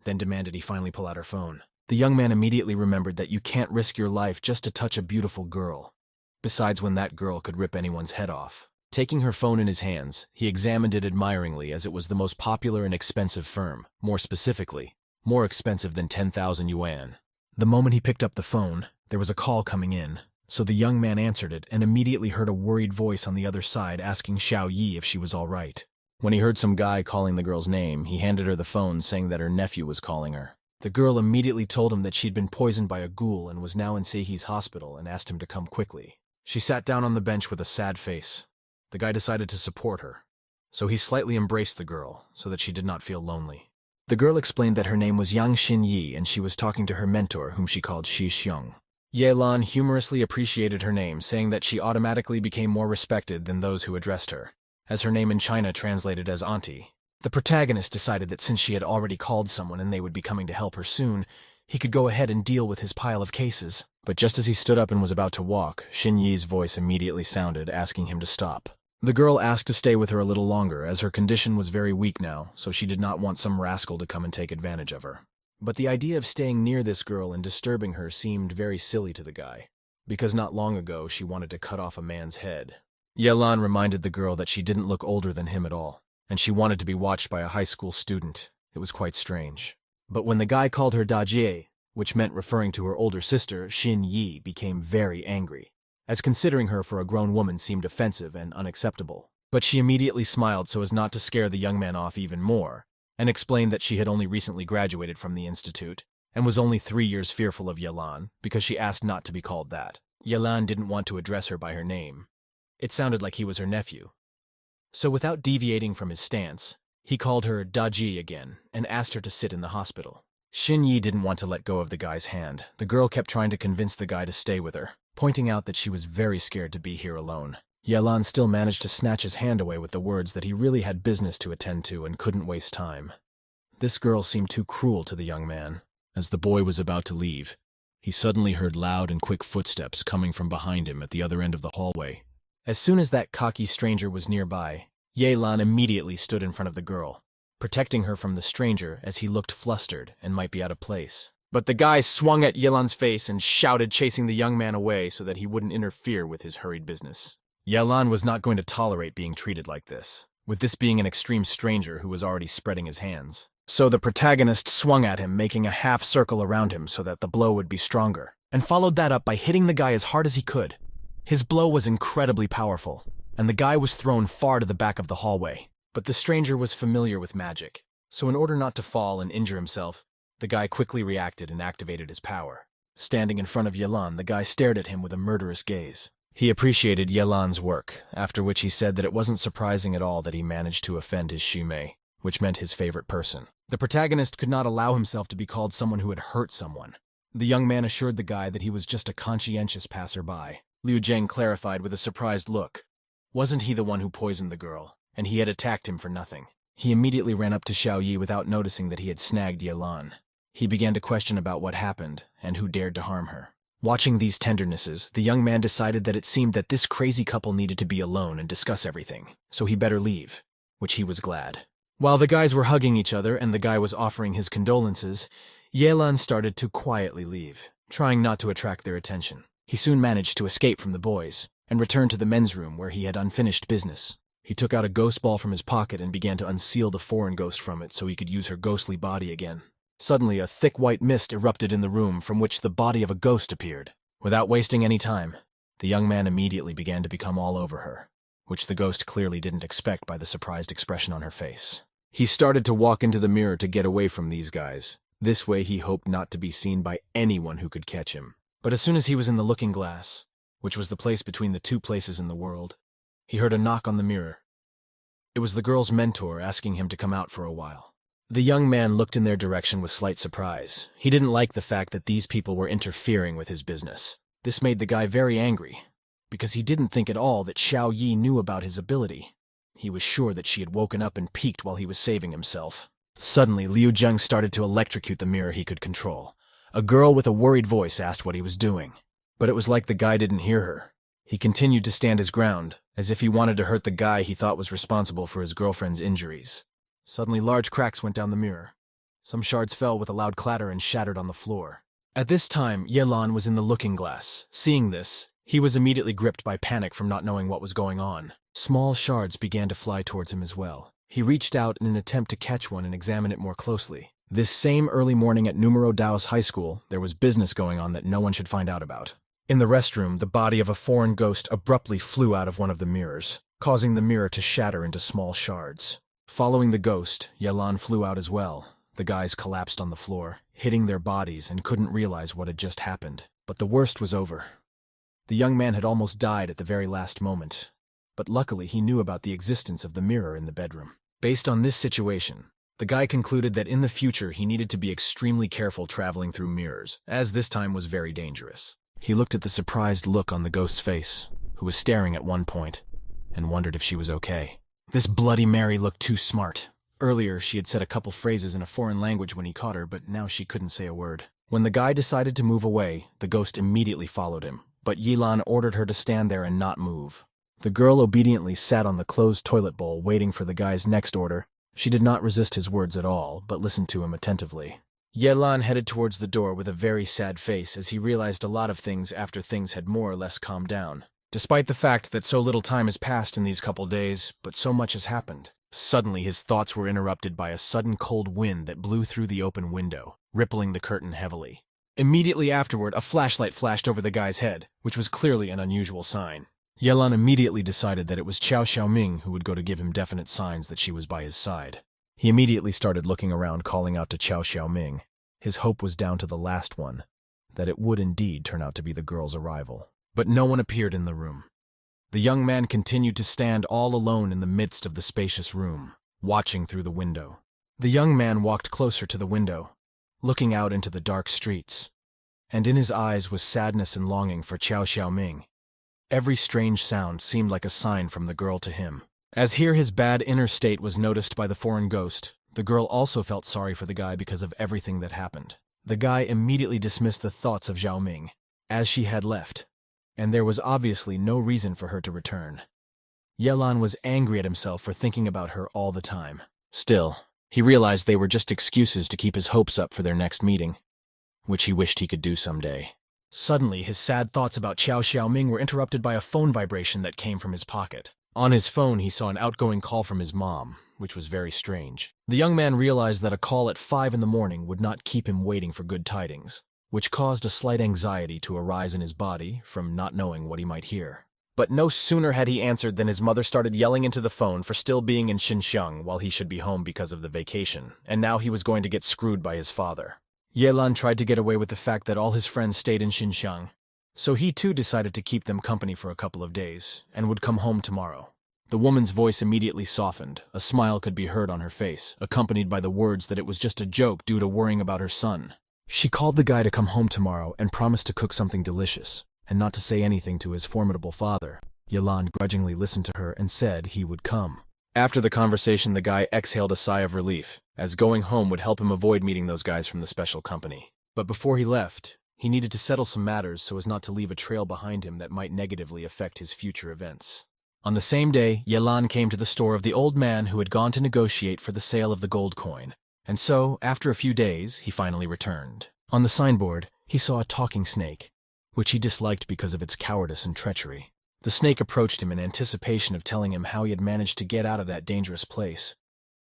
then demanded he finally pull out her phone. The young man immediately remembered that you can't risk your life just to touch a beautiful girl. Besides, when that girl could rip anyone's head off. Taking her phone in his hands, he examined it admiringly as it was the most popular and expensive firm, more specifically, more expensive than 10,000 yuan. The moment he picked up the phone, there was a call coming in, so the young man answered it and immediately heard a worried voice on the other side asking Xiao Yi if she was all right. When he heard some guy calling the girl's name, he handed her the phone saying that her nephew was calling her. The girl immediately told him that she'd been poisoned by a ghoul and was now in Seihi's hospital and asked him to come quickly. She sat down on the bench with a sad face. The guy decided to support her, so he slightly embraced the girl so that she did not feel lonely. The girl explained that her name was Yang Xinyi and she was talking to her mentor, whom she called Shi Xiong. Ye Lan humorously appreciated her name, saying that she automatically became more respected than those who addressed her, as her name in China translated as auntie. The protagonist decided that since she had already called someone and they would be coming to help her soon, he could go ahead and deal with his pile of cases. But just as he stood up and was about to walk, Xinyi's voice immediately sounded, asking him to stop. The girl asked to stay with her a little longer, as her condition was very weak now, so she did not want some rascal to come and take advantage of her. But the idea of staying near this girl and disturbing her seemed very silly to the guy, because not long ago she wanted to cut off a man's head. Yelan reminded the girl that she didn't look older than him at all, and she wanted to be watched by a high school student. It was quite strange. But when the guy called her Dajie, which meant referring to her older sister, Xin Yi became very angry, as considering her for a grown woman seemed offensive and unacceptable. But she immediately smiled so as not to scare the young man off even more, and explained that she had only recently graduated from the institute, and was only 3 years fearful of Yelan, because she asked not to be called that. Yelan didn't want to address her by her name. It sounded like he was her nephew. So without deviating from his stance, he called her Daji again, and asked her to sit in the hospital. Xin Yi didn't want to let go of the guy's hand. The girl kept trying to convince the guy to stay with her, pointing out that she was very scared to be here alone. Yelan still managed to snatch his hand away with the words that he really had business to attend to and couldn't waste time. This girl seemed too cruel to the young man. As the boy was about to leave, he suddenly heard loud and quick footsteps coming from behind him at the other end of the hallway. As soon as that cocky stranger was nearby, Yelan immediately stood in front of the girl, protecting her from the stranger as he looked flustered and might be out of place. But the guy swung at Yelan's face and shouted, chasing the young man away so that he wouldn't interfere with his hurried business. Yelan was not going to tolerate being treated like this, with this being an extreme stranger who was already spreading his hands. So the protagonist swung at him, making a half circle around him so that the blow would be stronger, and followed that up by hitting the guy as hard as he could. His blow was incredibly powerful, and the guy was thrown far to the back of the hallway. But the stranger was familiar with magic, so in order not to fall and injure himself, the guy quickly reacted and activated his power. Standing in front of Yelan, the guy stared at him with a murderous gaze. He appreciated Yelan's work, after which he said that it wasn't surprising at all that he managed to offend his shimei, which meant his favorite person. The protagonist could not allow himself to be called someone who had hurt someone. The young man assured the guy that he was just a conscientious passerby. Liu Zheng clarified with a surprised look. Wasn't he the one who poisoned the girl, and he had attacked him for nothing? He immediately ran up to Xiao Yi without noticing that he had snagged Yelan. He began to question about what happened and who dared to harm her. Watching these tendernesses, the young man decided that it seemed that this crazy couple needed to be alone and discuss everything, so he better leave, which he was glad. While the guys were hugging each other and the guy was offering his condolences, Yelan started to quietly leave, trying not to attract their attention. He soon managed to escape from the boys and returned to the men's room where he had unfinished business. He took out a ghost ball from his pocket and began to unseal the foreign ghost from it so he could use her ghostly body again. Suddenly, a thick white mist erupted in the room from which the body of a ghost appeared. Without wasting any time, the young man immediately began to become all over her, which the ghost clearly didn't expect by the surprised expression on her face. He started to walk into the mirror to get away from these guys. This way he hoped not to be seen by anyone who could catch him. But as soon as he was in the looking glass, which was the place between the two places in the world, he heard a knock on the mirror. It was the girl's mentor asking him to come out for a while. The young man looked in their direction with slight surprise. He didn't like the fact that these people were interfering with his business. This made the guy very angry, because he didn't think at all that Xiao Yi knew about his ability. He was sure that she had woken up and peeked while he was saving himself. Suddenly, Liu Zheng started to electrocute the mirror he could control. A girl with a worried voice asked what he was doing, but it was like the guy didn't hear her. He continued to stand his ground, as if he wanted to hurt the guy he thought was responsible for his girlfriend's injuries. Suddenly, large cracks went down the mirror. Some shards fell with a loud clatter and shattered on the floor. At this time, Yelan was in the looking glass. Seeing this, He was immediately gripped by panic from not knowing what was going on. Small shards began to fly towards him as well. He reached out in an attempt to catch one and examine it more closely. This same early morning at Numero Daos High School, there was business going on that no one should find out about. In the restroom, the body of a foreign ghost abruptly flew out of one of the mirrors, causing the mirror to shatter into small shards. Following the ghost, Yelan flew out as well. The guys collapsed on the floor, hitting their bodies and couldn't realize what had just happened. But the worst was over. The young man had almost died at the very last moment, but luckily he knew about the existence of the mirror in the bedroom. Based on this situation, the guy concluded that in the future he needed to be extremely careful traveling through mirrors, as this time was very dangerous. He looked at the surprised look on the ghost's face, who was staring at one point, and wondered if she was okay. This Bloody Mary looked too smart. Earlier, she had said a couple phrases in a foreign language when he caught her, but now she couldn't say a word. When the guy decided to move away, the ghost immediately followed him, but Yelan ordered her to stand there and not move. The girl obediently sat on the closed toilet bowl waiting for the guy's next order. She did not resist his words at all, but listened to him attentively. Yelan headed towards the door with a very sad face as he realized a lot of things after things had more or less calmed down. Despite the fact that so little time has passed in these couple days, but so much has happened. Suddenly his thoughts were interrupted by a sudden cold wind that blew through the open window, rippling the curtain heavily. Immediately afterward, a flashlight flashed over the guy's head, which was clearly an unusual sign. Yelan immediately decided that it was Qiao Xiaoming who would go to give him definite signs that she was by his side. He immediately started looking around, calling out to Qiao Xiaoming. His hope was down to the last one, that it would indeed turn out to be the girl's arrival. But no one appeared in the room. The young man continued to stand all alone in the midst of the spacious room, watching through the window. The young man walked closer to the window, looking out into the dark streets, and in his eyes was sadness and longing for Qiao Xiaoming. Every strange sound seemed like a sign from the girl to him. As here his bad inner state was noticed by the foreign ghost, the girl also felt sorry for the guy because of everything that happened. The guy immediately dismissed the thoughts of Xiaoming, as she had left, and there was obviously no reason for her to return. Yelan was angry at himself for thinking about her all the time. Still, he realized they were just excuses to keep his hopes up for their next meeting, which he wished he could do someday. Suddenly, his sad thoughts about Qiao Xiaoming were interrupted by a phone vibration that came from his pocket. On his phone, he saw an outgoing call from his mom, which was very strange. The young man realized that a call at 5 in the morning would not keep him waiting for good tidings, which caused a slight anxiety to arise in his body from not knowing what he might hear. But no sooner had he answered than his mother started yelling into the phone for still being in Xinxiang while he should be home because of the vacation, and now he was going to get screwed by his father. Yelan tried to get away with the fact that all his friends stayed in Xinxiang, so he too decided to keep them company for a couple of days, and would come home tomorrow. The woman's voice immediately softened. A smile could be heard on her face, accompanied by the words that it was just a joke due to worrying about her son. She called the guy to come home tomorrow and promised to cook something delicious, and not to say anything to his formidable father. Yelan grudgingly listened to her and said he would come. After the conversation, the guy exhaled a sigh of relief, as going home would help him avoid meeting those guys from the special company. But before he left, he needed to settle some matters so as not to leave a trail behind him that might negatively affect his future events. On the same day, Yelan came to the store of the old man who had gone to negotiate for the sale of the gold coin, and so, after a few days, he finally returned. On the signboard, he saw a talking snake, which he disliked because of its cowardice and treachery. The snake approached him in anticipation of telling him how he had managed to get out of that dangerous place,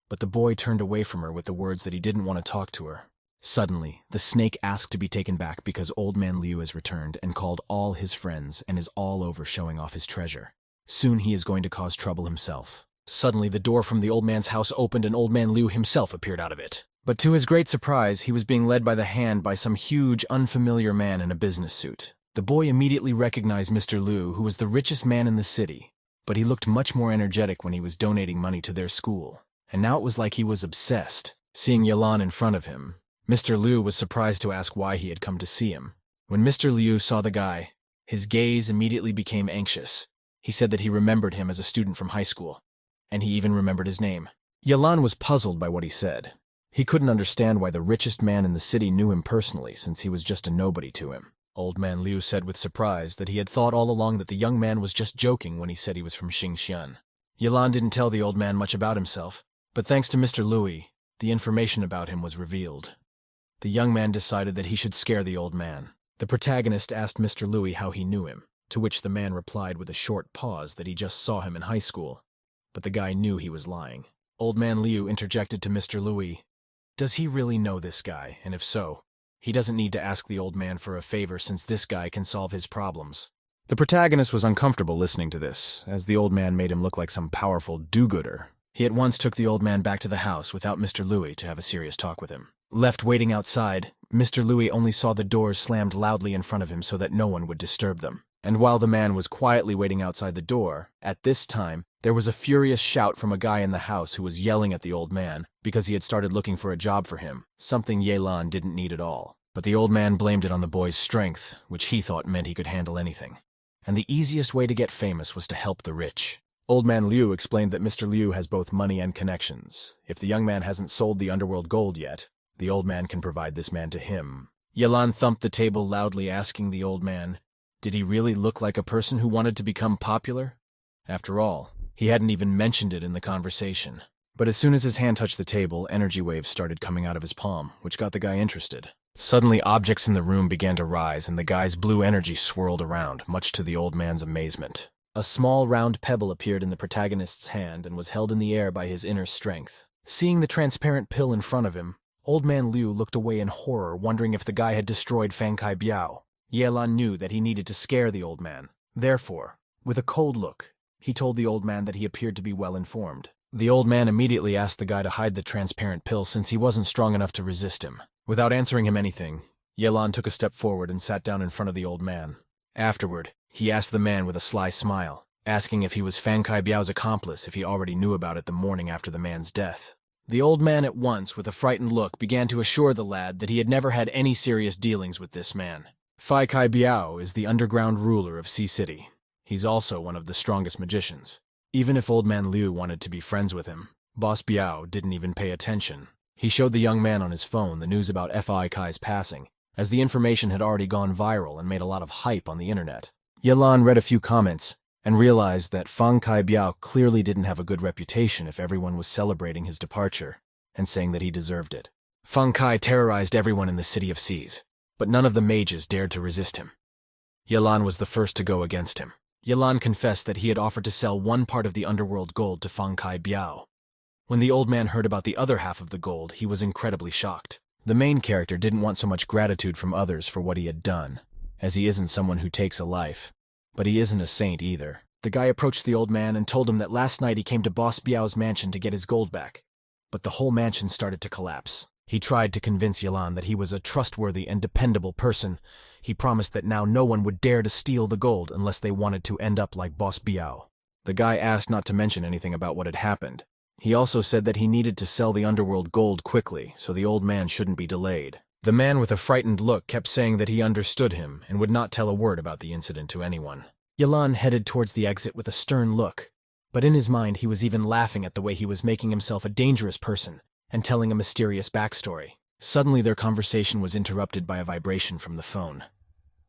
but the boy turned away from her with the words that he didn't want to talk to her. Suddenly, the snake asked to be taken back because Old Man Liu has returned and called all his friends and is all over showing off his treasure. Soon he is going to cause trouble himself. Suddenly, the door from the old man's house opened and Old Man Liu himself appeared out of it. But to his great surprise, he was being led by the hand by some huge, unfamiliar man in a business suit. The boy immediately recognized Mr. Liu, who was the richest man in the city, but he looked much more energetic when he was donating money to their school, and now it was like he was obsessed. Seeing Yelan in front of him, Mr. Liu was surprised to ask why he had come to see him. When Mr. Liu saw the guy, his gaze immediately became anxious. He said that he remembered him as a student from high school, and he even remembered his name. Yelan was puzzled by what he said. He couldn't understand why the richest man in the city knew him personally, since he was just a nobody to him. Old Man Liu said with surprise that he had thought all along that the young man was just joking when he said he was from Xinxian. Yelan didn't tell the old man much about himself, but thanks to Mr. Louis, the information about him was revealed. The young man decided that he should scare the old man. The protagonist asked Mr. Louis how he knew him. To which the man replied with a short pause that he just saw him in high school. But the guy knew he was lying. Old man Liu interjected to Mr. Louis. Does he really know this guy? And if so, he doesn't need to ask the old man for a favor since this guy can solve his problems. The protagonist was uncomfortable listening to this, as the old man made him look like some powerful do-gooder. He at once took the old man back to the house without Mr. Louis to have a serious talk with him. Left waiting outside, Mr. Louis only saw the doors slammed loudly in front of him so that no one would disturb them. And while the man was quietly waiting outside the door, at this time, there was a furious shout from a guy in the house who was yelling at the old man because he had started looking for a job for him, something Yelan didn't need at all. But the old man blamed it on the boy's strength, which he thought meant he could handle anything. And the easiest way to get famous was to help the rich. Old man Liu explained that Mr. Liu has both money and connections. If the young man hasn't sold the underworld gold yet, the old man can provide this man to him. Yelan thumped the table loudly, asking the old man, did he really look like a person who wanted to become popular? After all, he hadn't even mentioned it in the conversation. But as soon as his hand touched the table, energy waves started coming out of his palm, which got the guy interested. Suddenly, objects in the room began to rise, and the guy's blue energy swirled around, much to the old man's amazement. A small round pebble appeared in the protagonist's hand and was held in the air by his inner strength. Seeing the transparent pill in front of him, old man Liu looked away in horror, wondering if the guy had destroyed Fangkai Biao. Yelan knew that he needed to scare the old man. Therefore, with a cold look, he told the old man that he appeared to be well informed. The old man immediately asked the guy to hide the transparent pill since he wasn't strong enough to resist him. Without answering him anything, Yelan took a step forward and sat down in front of the old man. Afterward, he asked the man with a sly smile, asking if he was Fangkai Biao's accomplice if he already knew about it the morning after the man's death. The old man at once, with a frightened look, began to assure the lad that he had never had any serious dealings with this man. Fangkai Biao is the underground ruler of Sea City. He's also one of the strongest magicians. Even if old man Liu wanted to be friends with him, Boss Biao didn't even pay attention. He showed the young man on his phone the news about Fangkai's passing, as the information had already gone viral and made a lot of hype on the internet. Yelan read a few comments and realized that Fangkai Biao clearly didn't have a good reputation if everyone was celebrating his departure and saying that he deserved it. Fangkai terrorized everyone in the City of Seas, but none of the mages dared to resist him. Yelan was the first to go against him. Yelan confessed that he had offered to sell one part of the underworld gold to Fangkai Biao. When the old man heard about the other half of the gold, he was incredibly shocked. The main character didn't want so much gratitude from others for what he had done, as he isn't someone who takes a life. But he isn't a saint either. The guy approached the old man and told him that last night he came to Boss Biao's mansion to get his gold back. But the whole mansion started to collapse. He tried to convince Yelan that he was a trustworthy and dependable person. He promised that now no one would dare to steal the gold unless they wanted to end up like Boss Biao. The guy asked not to mention anything about what had happened. He also said that he needed to sell the underworld gold quickly, so the old man shouldn't be delayed. The man with a frightened look kept saying that he understood him and would not tell a word about the incident to anyone. Yelan headed towards the exit with a stern look, but in his mind he was even laughing at the way he was making himself a dangerous person and telling a mysterious backstory. Suddenly their conversation was interrupted by a vibration from the phone.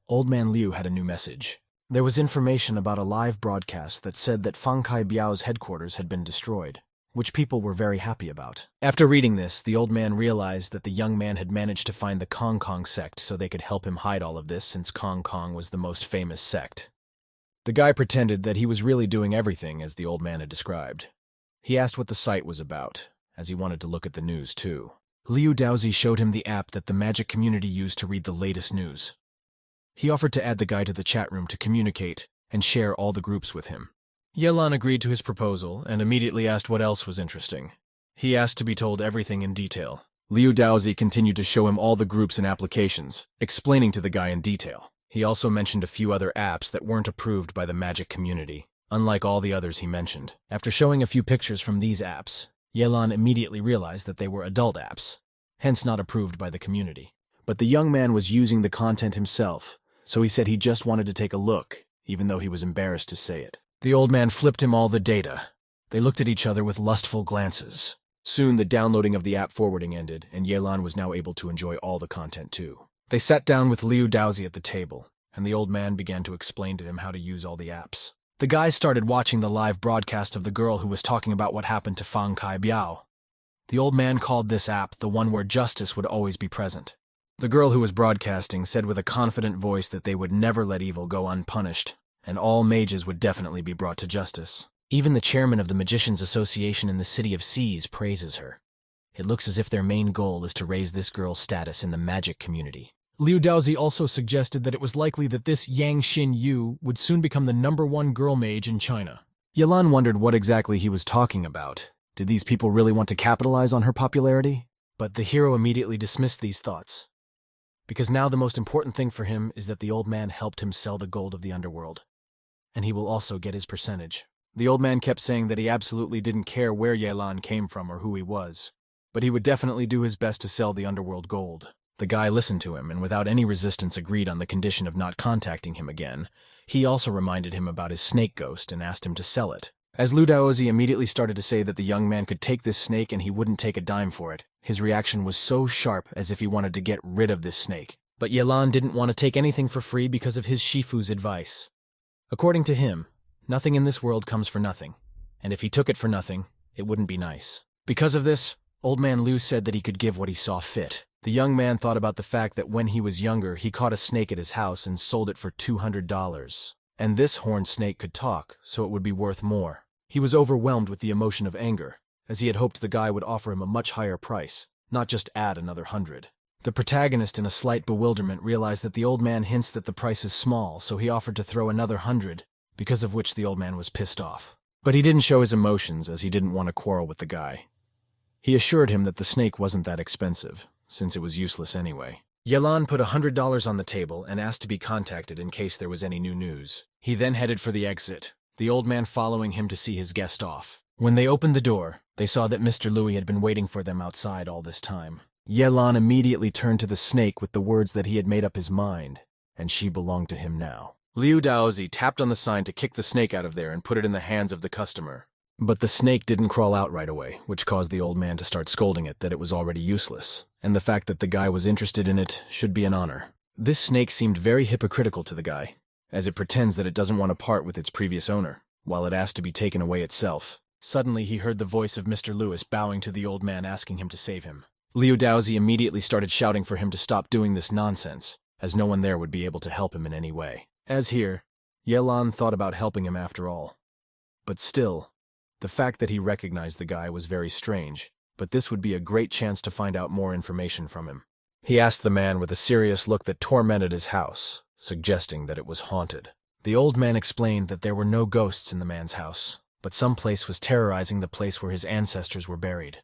Old man Liu had a new message. There was information about a live broadcast that said that Fangkai Biao's headquarters had been destroyed, which people were very happy about. After reading this, the old man realized that the young man had managed to find the Kong Kong sect so they could help him hide all of this since Kong Kong was the most famous sect. The guy pretended that he was really doing everything as the old man had described. He asked what the site was about, as he wanted to look at the news too. Liu Daozi showed him the app that the magic community used to read the latest news. He offered to add the guy to the chat room to communicate and share all the groups with him. Yelan agreed to his proposal and immediately asked what else was interesting. He asked to be told everything in detail. Liu Daozi continued to show him all the groups and applications, explaining to the guy in detail. He also mentioned a few other apps that weren't approved by the magic community, unlike all the others he mentioned. After showing a few pictures from these apps, Yelan immediately realized that they were adult apps, hence not approved by the community. But the young man was using the content himself, so he said he just wanted to take a look, even though he was embarrassed to say it. The old man flipped him all the data. They looked at each other with lustful glances. Soon the downloading of the app forwarding ended, and Yelan was now able to enjoy all the content too. They sat down with Liu Daozi at the table, and the old man began to explain to him how to use all the apps. The guys started watching the live broadcast of the girl who was talking about what happened to Fangkai Biao. The old man called this app the one where justice would always be present. The girl who was broadcasting said with a confident voice that they would never let evil go unpunished, and all mages would definitely be brought to justice. Even the chairman of the Magicians Association in the City of Seas praises her. It looks as if their main goal is to raise this girl's status in the magic community. Liu Daozi also suggested that it was likely that this Yang Xin Yu would soon become the #1 girl mage in China. Yelan wondered what exactly he was talking about. Did these people really want to capitalize on her popularity? But the hero immediately dismissed these thoughts, because now the most important thing for him is that the old man helped him sell the gold of the underworld, and he will also get his percentage. The old man kept saying that he absolutely didn't care where Yelan came from or who he was, but he would definitely do his best to sell the underworld gold. The guy listened to him and without any resistance agreed on the condition of not contacting him again. He also reminded him about his snake ghost and asked him to sell it. As Liu Daozi immediately started to say that the young man could take this snake and he wouldn't take a dime for it, his reaction was so sharp as if he wanted to get rid of this snake. But Yelan didn't want to take anything for free because of his Shifu's advice. According to him, nothing in this world comes for nothing, and if he took it for nothing, it wouldn't be nice. Because of this, Old Man Liu said that he could give what he saw fit. The young man thought about the fact that when he was younger, he caught a snake at his house and sold it for $200. And this horned snake could talk, so it would be worth more. He was overwhelmed with the emotion of anger, as he had hoped the guy would offer him a much higher price, not just add another 100. The protagonist, in a slight bewilderment, realized that the old man hints that the price is small, so he offered to throw another 100, because of which the old man was pissed off. But he didn't show his emotions, as he didn't want to quarrel with the guy. He assured him that the snake wasn't that expensive, since it was useless anyway. Yelan put $100 on the table and asked to be contacted in case there was any new news. He then headed for the exit, the old man following him to see his guest off. When they opened the door, they saw that Mr. Louis had been waiting for them outside all this time. Yelan immediately turned to the snake with the words that he had made up his mind, and she belonged to him now. Liu Daozi tapped on the sign to kick the snake out of there and put it in the hands of the customer. But the snake didn't crawl out right away, which caused the old man to start scolding it that it was already useless, and the fact that the guy was interested in it should be an honor. This snake seemed very hypocritical to the guy, as it pretends that it doesn't want to part with its previous owner, while it asked to be taken away itself. Suddenly he heard the voice of Mr. Lewis bowing to the old man asking him to save him. Liu Daozi immediately started shouting for him to stop doing this nonsense, as no one there would be able to help him in any way. As here, Yelan thought about helping him after all. But still, the fact that he recognized the guy was very strange, but this would be a great chance to find out more information from him. He asked the man with a serious look that tormented his house, suggesting that it was haunted. The old man explained that there were no ghosts in the man's house, but some place was terrorizing the place where his ancestors were buried.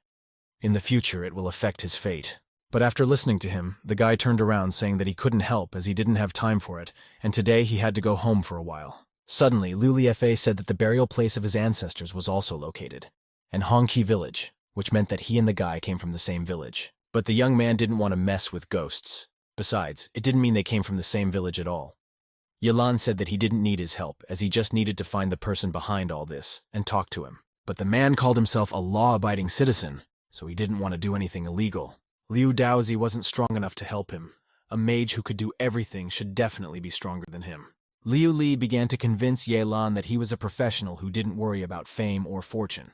In the future, it will affect his fate. But after listening to him, the guy turned around saying that he couldn't help as he didn't have time for it, and today he had to go home for a while. Suddenly, Liu Liefei said that the burial place of his ancestors was also located, in Hongqi village, which meant that he and the guy came from the same village. But the young man didn't want to mess with ghosts. Besides, it didn't mean they came from the same village at all. Yelan said that he didn't need his help, as he just needed to find the person behind all this, and talk to him. But the man called himself a law-abiding citizen, so he didn't want to do anything illegal. Liu Daozi wasn't strong enough to help him. A mage who could do everything should definitely be stronger than him. Liu Li began to convince Yelan that he was a professional who didn't worry about fame or fortune.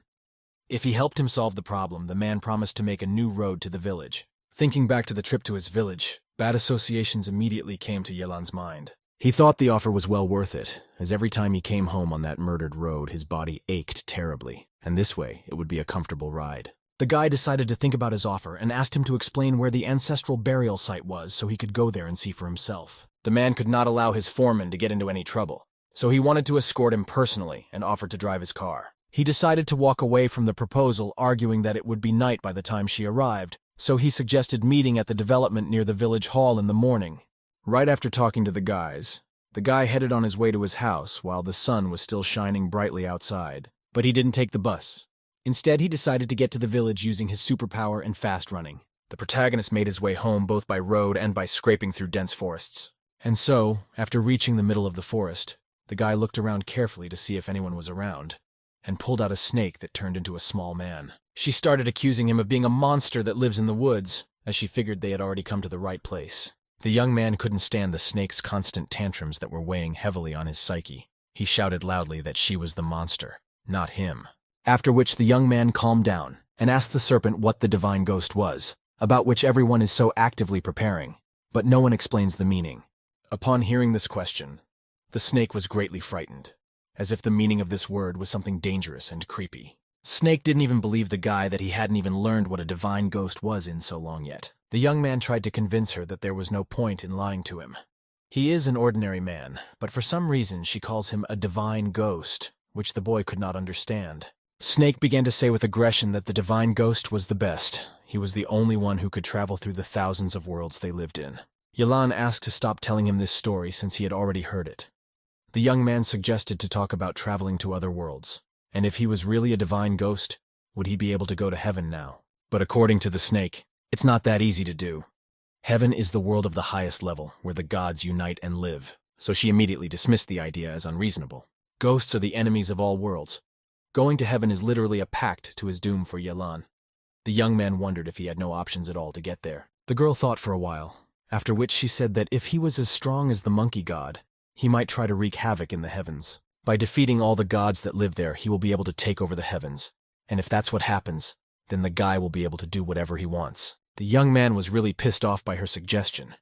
If he helped him solve the problem, the man promised to make a new road to the village. Thinking back to the trip to his village, bad associations immediately came to Yelan's mind. He thought the offer was well worth it, as every time he came home on that murdered road, his body ached terribly, and this way it would be a comfortable ride. The guy decided to think about his offer and asked him to explain where the ancestral burial site was so he could go there and see for himself. The man could not allow his foreman to get into any trouble, so he wanted to escort him personally and offered to drive his car. He decided to walk away from the proposal, arguing that it would be night by the time she arrived, so he suggested meeting at the development near the village hall in the morning. Right after talking to the guy headed on his way to his house while the sun was still shining brightly outside. But he didn't take the bus. Instead, he decided to get to the village using his superpower and fast running. The protagonist made his way home both by road and by scraping through dense forests. And so, after reaching the middle of the forest, the guy looked around carefully to see if anyone was around, and pulled out a snake that turned into a small man. She started accusing him of being a monster that lives in the woods, as she figured they had already come to the right place. The young man couldn't stand the snake's constant tantrums that were weighing heavily on his psyche. He shouted loudly that she was the monster, not him. After which the young man calmed down and asked the serpent what the divine ghost was, about which everyone is so actively preparing, but no one explains the meaning. Upon hearing this question, The snake was greatly frightened, as if the meaning of this word was something dangerous and creepy. Snake didn't even believe the guy that he hadn't even learned what a divine ghost was in so long yet. The young man tried to convince her that there was no point in lying to him. He is an ordinary man, but for some reason she calls him a divine ghost, which the boy could not understand. Snake began to say with aggression that the divine ghost was the best. He was the only one who could travel through the thousands of worlds they lived in. Yalan asked to stop telling him this story since he had already heard it. The young man suggested to talk about traveling to other worlds, and if he was really a divine ghost, would he be able to go to heaven now? But according to the snake, it's not that easy to do. Heaven is the world of the highest level, where the gods unite and live, so she immediately dismissed the idea as unreasonable. Ghosts are the enemies of all worlds. Going to heaven is literally a pact to his doom for Yalan. The young man wondered if he had no options at all to get there. The girl thought for a while, after which she said that if he was as strong as the monkey god, he might try to wreak havoc in the heavens. By defeating all the gods that live there, he will be able to take over the heavens. And if that's what happens, then the guy will be able to do whatever he wants. The young man was really pissed off by her suggestion,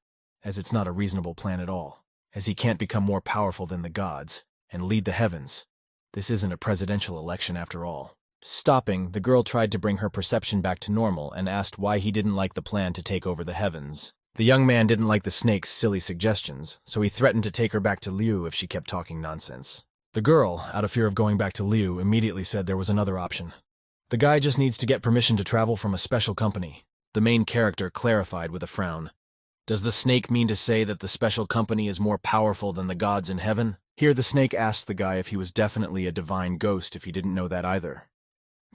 as it's not a reasonable plan at all, as he can't become more powerful than the gods and lead the heavens. This isn't a presidential election after all. Stopping, the girl tried to bring her perception back to normal and asked why he didn't like the plan to take over the heavens. The young man didn't like the snake's silly suggestions, so he threatened to take her back to Liu if she kept talking nonsense. The girl, out of fear of going back to Liu, immediately said there was another option. The guy just needs to get permission to travel from a special company. The main character clarified with a frown. Does the snake mean to say that the special company is more powerful than the gods in heaven? Here the snake asked the guy if he was definitely a divine ghost if he didn't know that either.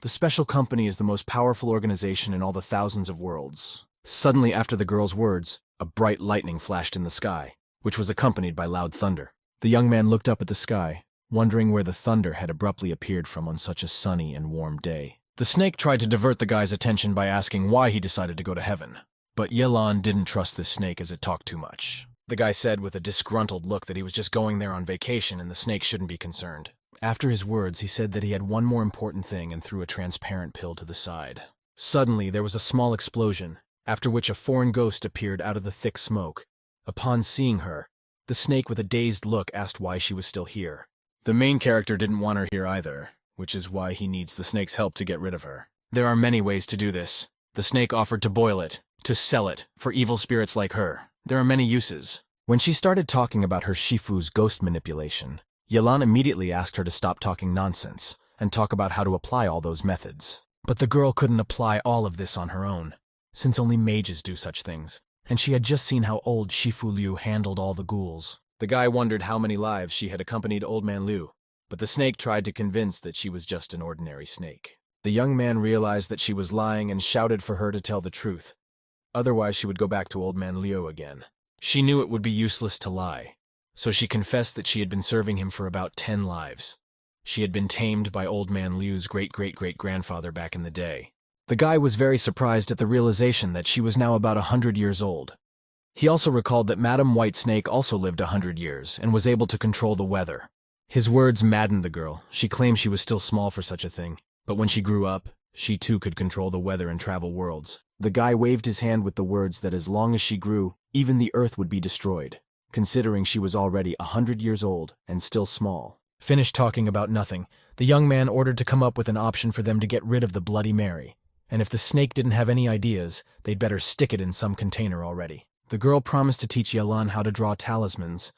The special company is the most powerful organization in all the thousands of worlds. Suddenly after the girl's words, a bright lightning flashed in the sky, which was accompanied by loud thunder. The young man looked up at the sky, wondering where the thunder had abruptly appeared from on such a sunny and warm day. The snake tried to divert the guy's attention by asking why he decided to go to heaven, but Yalan didn't trust this snake as it talked too much. The guy said with a disgruntled look that he was just going there on vacation and the snake shouldn't be concerned. After his words, he said that he had one more important thing and threw a transparent pill to the side. Suddenly, there was a small explosion, after which a foreign ghost appeared out of the thick smoke. Upon seeing her, the snake with a dazed look asked why she was still here. The main character didn't want her here either, which is why he needs the snake's help to get rid of her. There are many ways to do this. The snake offered to boil it, to sell it, for evil spirits like her. There are many uses. When she started talking about her Shifu's ghost manipulation, Yalan immediately asked her to stop talking nonsense and talk about how to apply all those methods. But the girl couldn't apply all of this on her own, since only mages do such things, and she had just seen how old Shifu Liu handled all the ghouls. The guy wondered how many lives she had accompanied Old Man Liu, but the snake tried to convince that she was just an ordinary snake. The young man realized that she was lying and shouted for her to tell the truth. Otherwise she would go back to Old Man Liu again. She knew it would be useless to lie, so she confessed that she had been serving him for about 10 lives. She had been tamed by Old Man Liu's great-great-great-grandfather back in the day. The guy was very surprised at the realization that she was now about 100 years old. He also recalled that Madam Whitesnake also lived 100 years and was able to control the weather. His words maddened the girl. She claimed she was still small for such a thing, but when she grew up, she too could control the weather and travel worlds. The guy waved his hand with the words that as long as she grew, even the earth would be destroyed, considering she was already 100 years old and still small. Finished talking about nothing, the young man ordered to come up with an option for them to get rid of the Bloody Mary, and if the snake didn't have any ideas, they'd better stick it in some container already. The girl promised to teach Yalan how to draw talismans,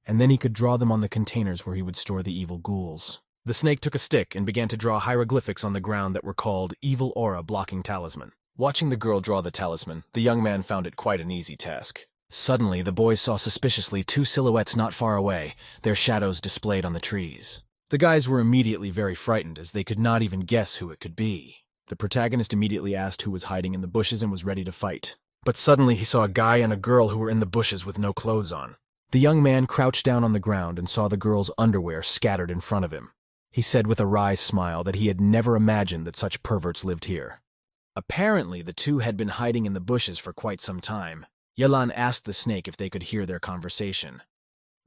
and then he could draw them on the containers where he would store the evil ghouls. The snake took a stick and began to draw hieroglyphics on the ground that were called Evil Aura Blocking Talisman. Watching the girl draw the talisman, the young man found it quite an easy task. Suddenly, the boys saw suspiciously 2 silhouettes not far away, their shadows displayed on the trees. The guys were immediately very frightened as they could not even guess who it could be. The protagonist immediately asked who was hiding in the bushes and was ready to fight. But suddenly he saw a guy and a girl who were in the bushes with no clothes on. The young man crouched down on the ground and saw the girl's underwear scattered in front of him. He said with a wry smile that he had never imagined that such perverts lived here. Apparently, the two had been hiding in the bushes for quite some time. Yalan asked the snake if they could hear their conversation.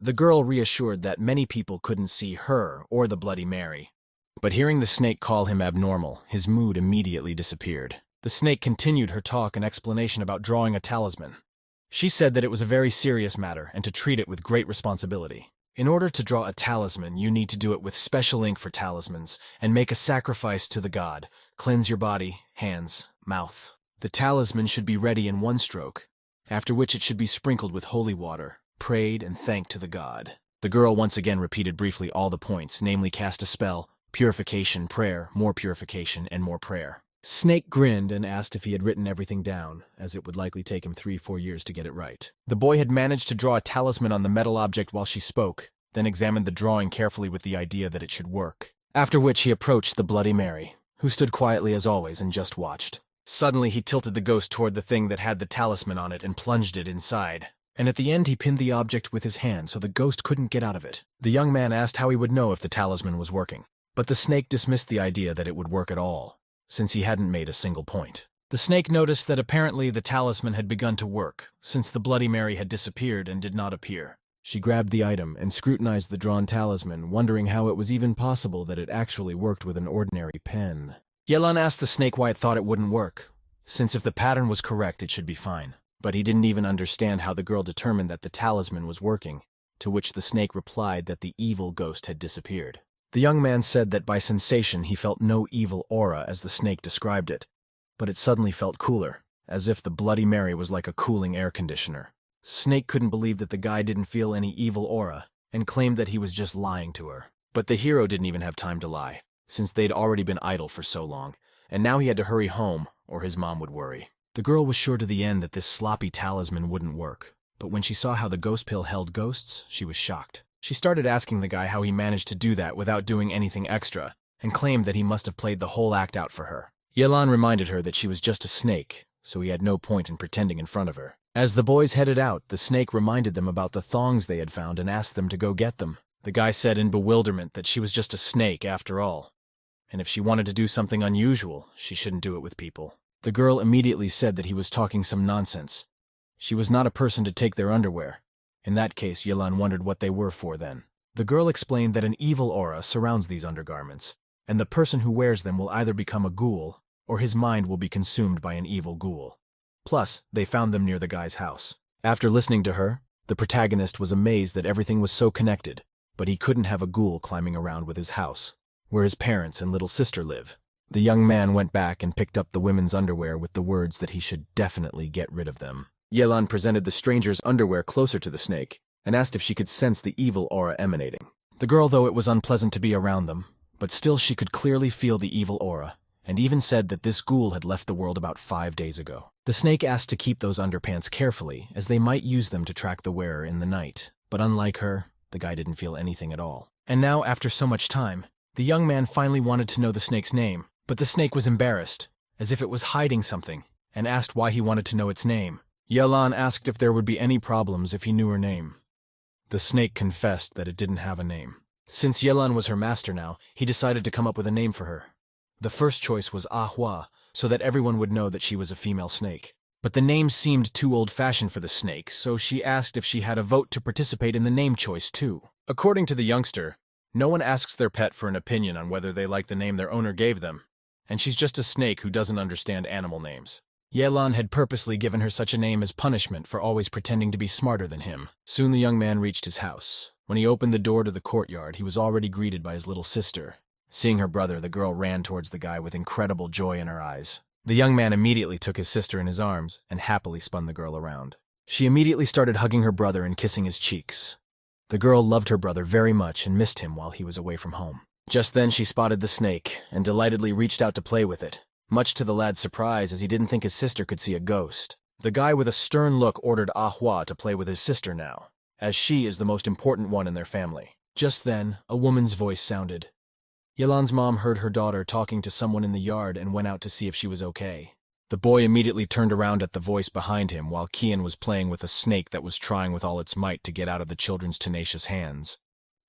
The girl reassured that many people couldn't see her or the Bloody Mary. But hearing the snake call him abnormal, his mood immediately disappeared. The snake continued her talk and explanation about drawing a talisman. She said that it was a very serious matter and to treat it with great responsibility. In order to draw a talisman, you need to do it with special ink for talismans, and make a sacrifice to the god. Cleanse your body, hands, mouth. The talisman should be ready in one stroke, after which it should be sprinkled with holy water, prayed and thanked to the god. The girl once again repeated briefly all the points, namely cast a spell, purification, prayer, more purification, and more prayer. Snake grinned and asked if he had written everything down, as it would likely take him 3-4 years to get it right. The boy had managed to draw a talisman on the metal object while she spoke, then examined the drawing carefully with the idea that it should work. After which he approached the Bloody Mary, who stood quietly as always and just watched. Suddenly he tilted the ghost toward the thing that had the talisman on it and plunged it inside. And at the end he pinned the object with his hand so the ghost couldn't get out of it. The young man asked how he would know if the talisman was working, but the snake dismissed the idea that it would work at all, since he hadn't made a single point. The snake noticed that apparently the talisman had begun to work, since the Bloody Mary had disappeared and did not appear. She grabbed the item and scrutinized the drawn talisman, wondering how it was even possible that it actually worked with an ordinary pen. Yelan asked the snake why it thought it wouldn't work, since if the pattern was correct it should be fine. But he didn't even understand how the girl determined that the talisman was working, to which the snake replied that the evil ghost had disappeared. The young man said that by sensation he felt no evil aura as the snake described it, but it suddenly felt cooler, as if the Bloody Mary was like a cooling air conditioner. Snake couldn't believe that the guy didn't feel any evil aura, and claimed that he was just lying to her. But the hero didn't even have time to lie, since they'd already been idle for so long, and now he had to hurry home, or his mom would worry. The girl was sure to the end that this sloppy talisman wouldn't work, but when she saw how the ghost pill held ghosts, she was shocked. She started asking the guy how he managed to do that without doing anything extra, and claimed that he must have played the whole act out for her. Yelan reminded her that she was just a snake, so he had no point in pretending in front of her. As the boys headed out, the snake reminded them about the thongs they had found and asked them to go get them. The guy said in bewilderment that she was just a snake after all, and if she wanted to do something unusual, she shouldn't do it with people. The girl immediately said that he was talking some nonsense. She was not a person to take their underwear. In that case, Yelan wondered what they were for then. The girl explained that an evil aura surrounds these undergarments, and the person who wears them will either become a ghoul, or his mind will be consumed by an evil ghoul. Plus, they found them near the guy's house. After listening to her, the protagonist was amazed that everything was so connected, but he couldn't have a ghoul climbing around with his house, where his parents and little sister live. The young man went back and picked up the women's underwear with the words that he should definitely get rid of them. Yelan presented the stranger's underwear closer to the snake, and asked if she could sense the evil aura emanating. The girl, though it was unpleasant to be around them, but still she could clearly feel the evil aura, and even said that this ghoul had left the world about 5 days ago. The snake asked to keep those underpants carefully, as they might use them to track the wearer in the night. But unlike her, the guy didn't feel anything at all. And now, after so much time, the young man finally wanted to know the snake's name, but the snake was embarrassed, as if it was hiding something, and asked why he wanted to know its name. Yelan asked if there would be any problems if he knew her name. The snake confessed that it didn't have a name. Since Yelan was her master now, he decided to come up with a name for her. The first choice was Ahua, so that everyone would know that she was a female snake. But the name seemed too old-fashioned for the snake, so she asked if she had a vote to participate in the name choice too. According to the youngster, no one asks their pet for an opinion on whether they like the name their owner gave them, and she's just a snake who doesn't understand animal names. Yelan had purposely given her such a name as punishment for always pretending to be smarter than him. Soon the young man reached his house. When he opened the door to the courtyard, he was already greeted by his little sister. Seeing her brother, the girl ran towards the guy with incredible joy in her eyes. The young man immediately took his sister in his arms and happily spun the girl around. She immediately started hugging her brother and kissing his cheeks. The girl loved her brother very much and missed him while he was away from home. Just then she spotted the snake and delightedly reached out to play with it, much to the lad's surprise as he didn't think his sister could see a ghost. The guy with a stern look ordered Ahua to play with his sister now, as she is the most important one in their family. Just then, a woman's voice sounded. Yelan's mom heard her daughter talking to someone in the yard and went out to see if she was okay. The boy immediately turned around at the voice behind him while Kian was playing with a snake that was trying with all its might to get out of the children's tenacious hands.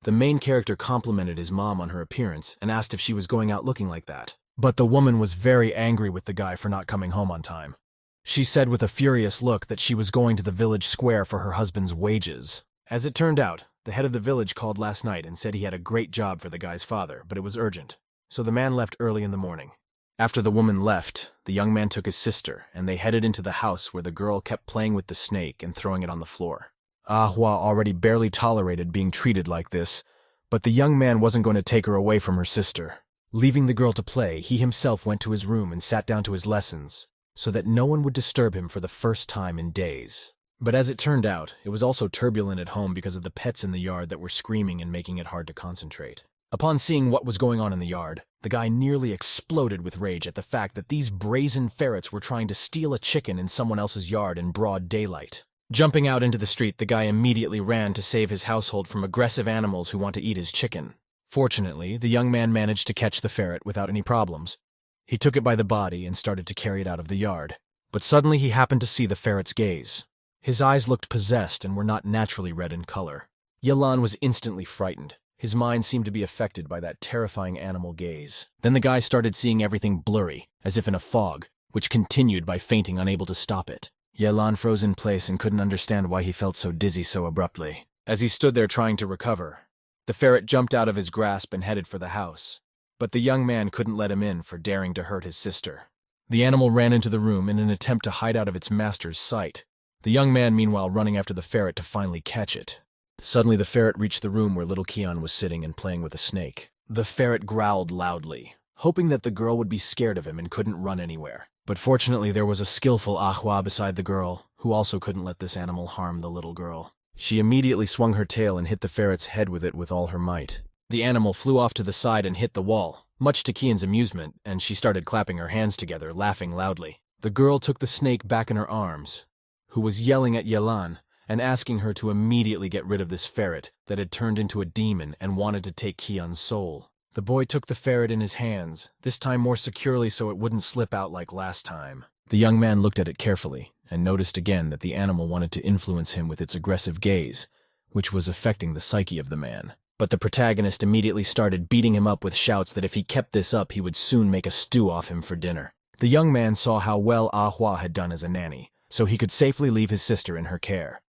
The main character complimented his mom on her appearance and asked if she was going out looking like that. But the woman was very angry with the guy for not coming home on time. She said with a furious look that she was going to the village square for her husband's wages. As it turned out, the head of the village called last night and said he had a great job for the guy's father, but it was urgent. So the man left early in the morning. After the woman left, the young man took his sister, and they headed into the house where the girl kept playing with the snake and throwing it on the floor. Ahua already barely tolerated being treated like this, but the young man wasn't going to take her away from her sister. Leaving the girl to play, he himself went to his room and sat down to his lessons, so that no one would disturb him for the first time in days. But as it turned out, it was also turbulent at home because of the pets in the yard that were screaming and making it hard to concentrate. Upon seeing what was going on in the yard, the guy nearly exploded with rage at the fact that these brazen ferrets were trying to steal a chicken in someone else's yard in broad daylight. Jumping out into the street, the guy immediately ran to save his household from aggressive animals who want to eat his chicken. Fortunately, the young man managed to catch the ferret without any problems. He took it by the body and started to carry it out of the yard. But suddenly he happened to see the ferret's gaze. His eyes looked possessed and were not naturally red in color. Yelan was instantly frightened. His mind seemed to be affected by that terrifying animal gaze. Then the guy started seeing everything blurry, as if in a fog, which continued by fainting, unable to stop it. Yelan froze in place and couldn't understand why he felt so dizzy so abruptly. As he stood there trying to recover, the ferret jumped out of his grasp and headed for the house. But the young man couldn't let him in for daring to hurt his sister. The animal ran into the room in an attempt to hide out of its master's sight, the young man meanwhile running after the ferret to finally catch it. Suddenly the ferret reached the room where little Kian was sitting and playing with a snake. The ferret growled loudly, hoping that the girl would be scared of him and couldn't run anywhere. But fortunately there was a skillful Ahua beside the girl, who also couldn't let this animal harm the little girl. She immediately swung her tail and hit the ferret's head with it with all her might. The animal flew off to the side and hit the wall, much to Kian's amusement, and she started clapping her hands together, laughing loudly. The girl took the snake back in her arms, who was yelling at Yelan and asking her to immediately get rid of this ferret that had turned into a demon and wanted to take Kian's soul. The boy took the ferret in his hands, this time more securely so it wouldn't slip out like last time. The young man looked at it carefully and noticed again that the animal wanted to influence him with its aggressive gaze, which was affecting the psyche of the man. But the protagonist immediately started beating him up with shouts that if he kept this up, he would soon make a stew off him for dinner. The young man saw how well Ahua had done as a nanny, so he could safely leave his sister in her care.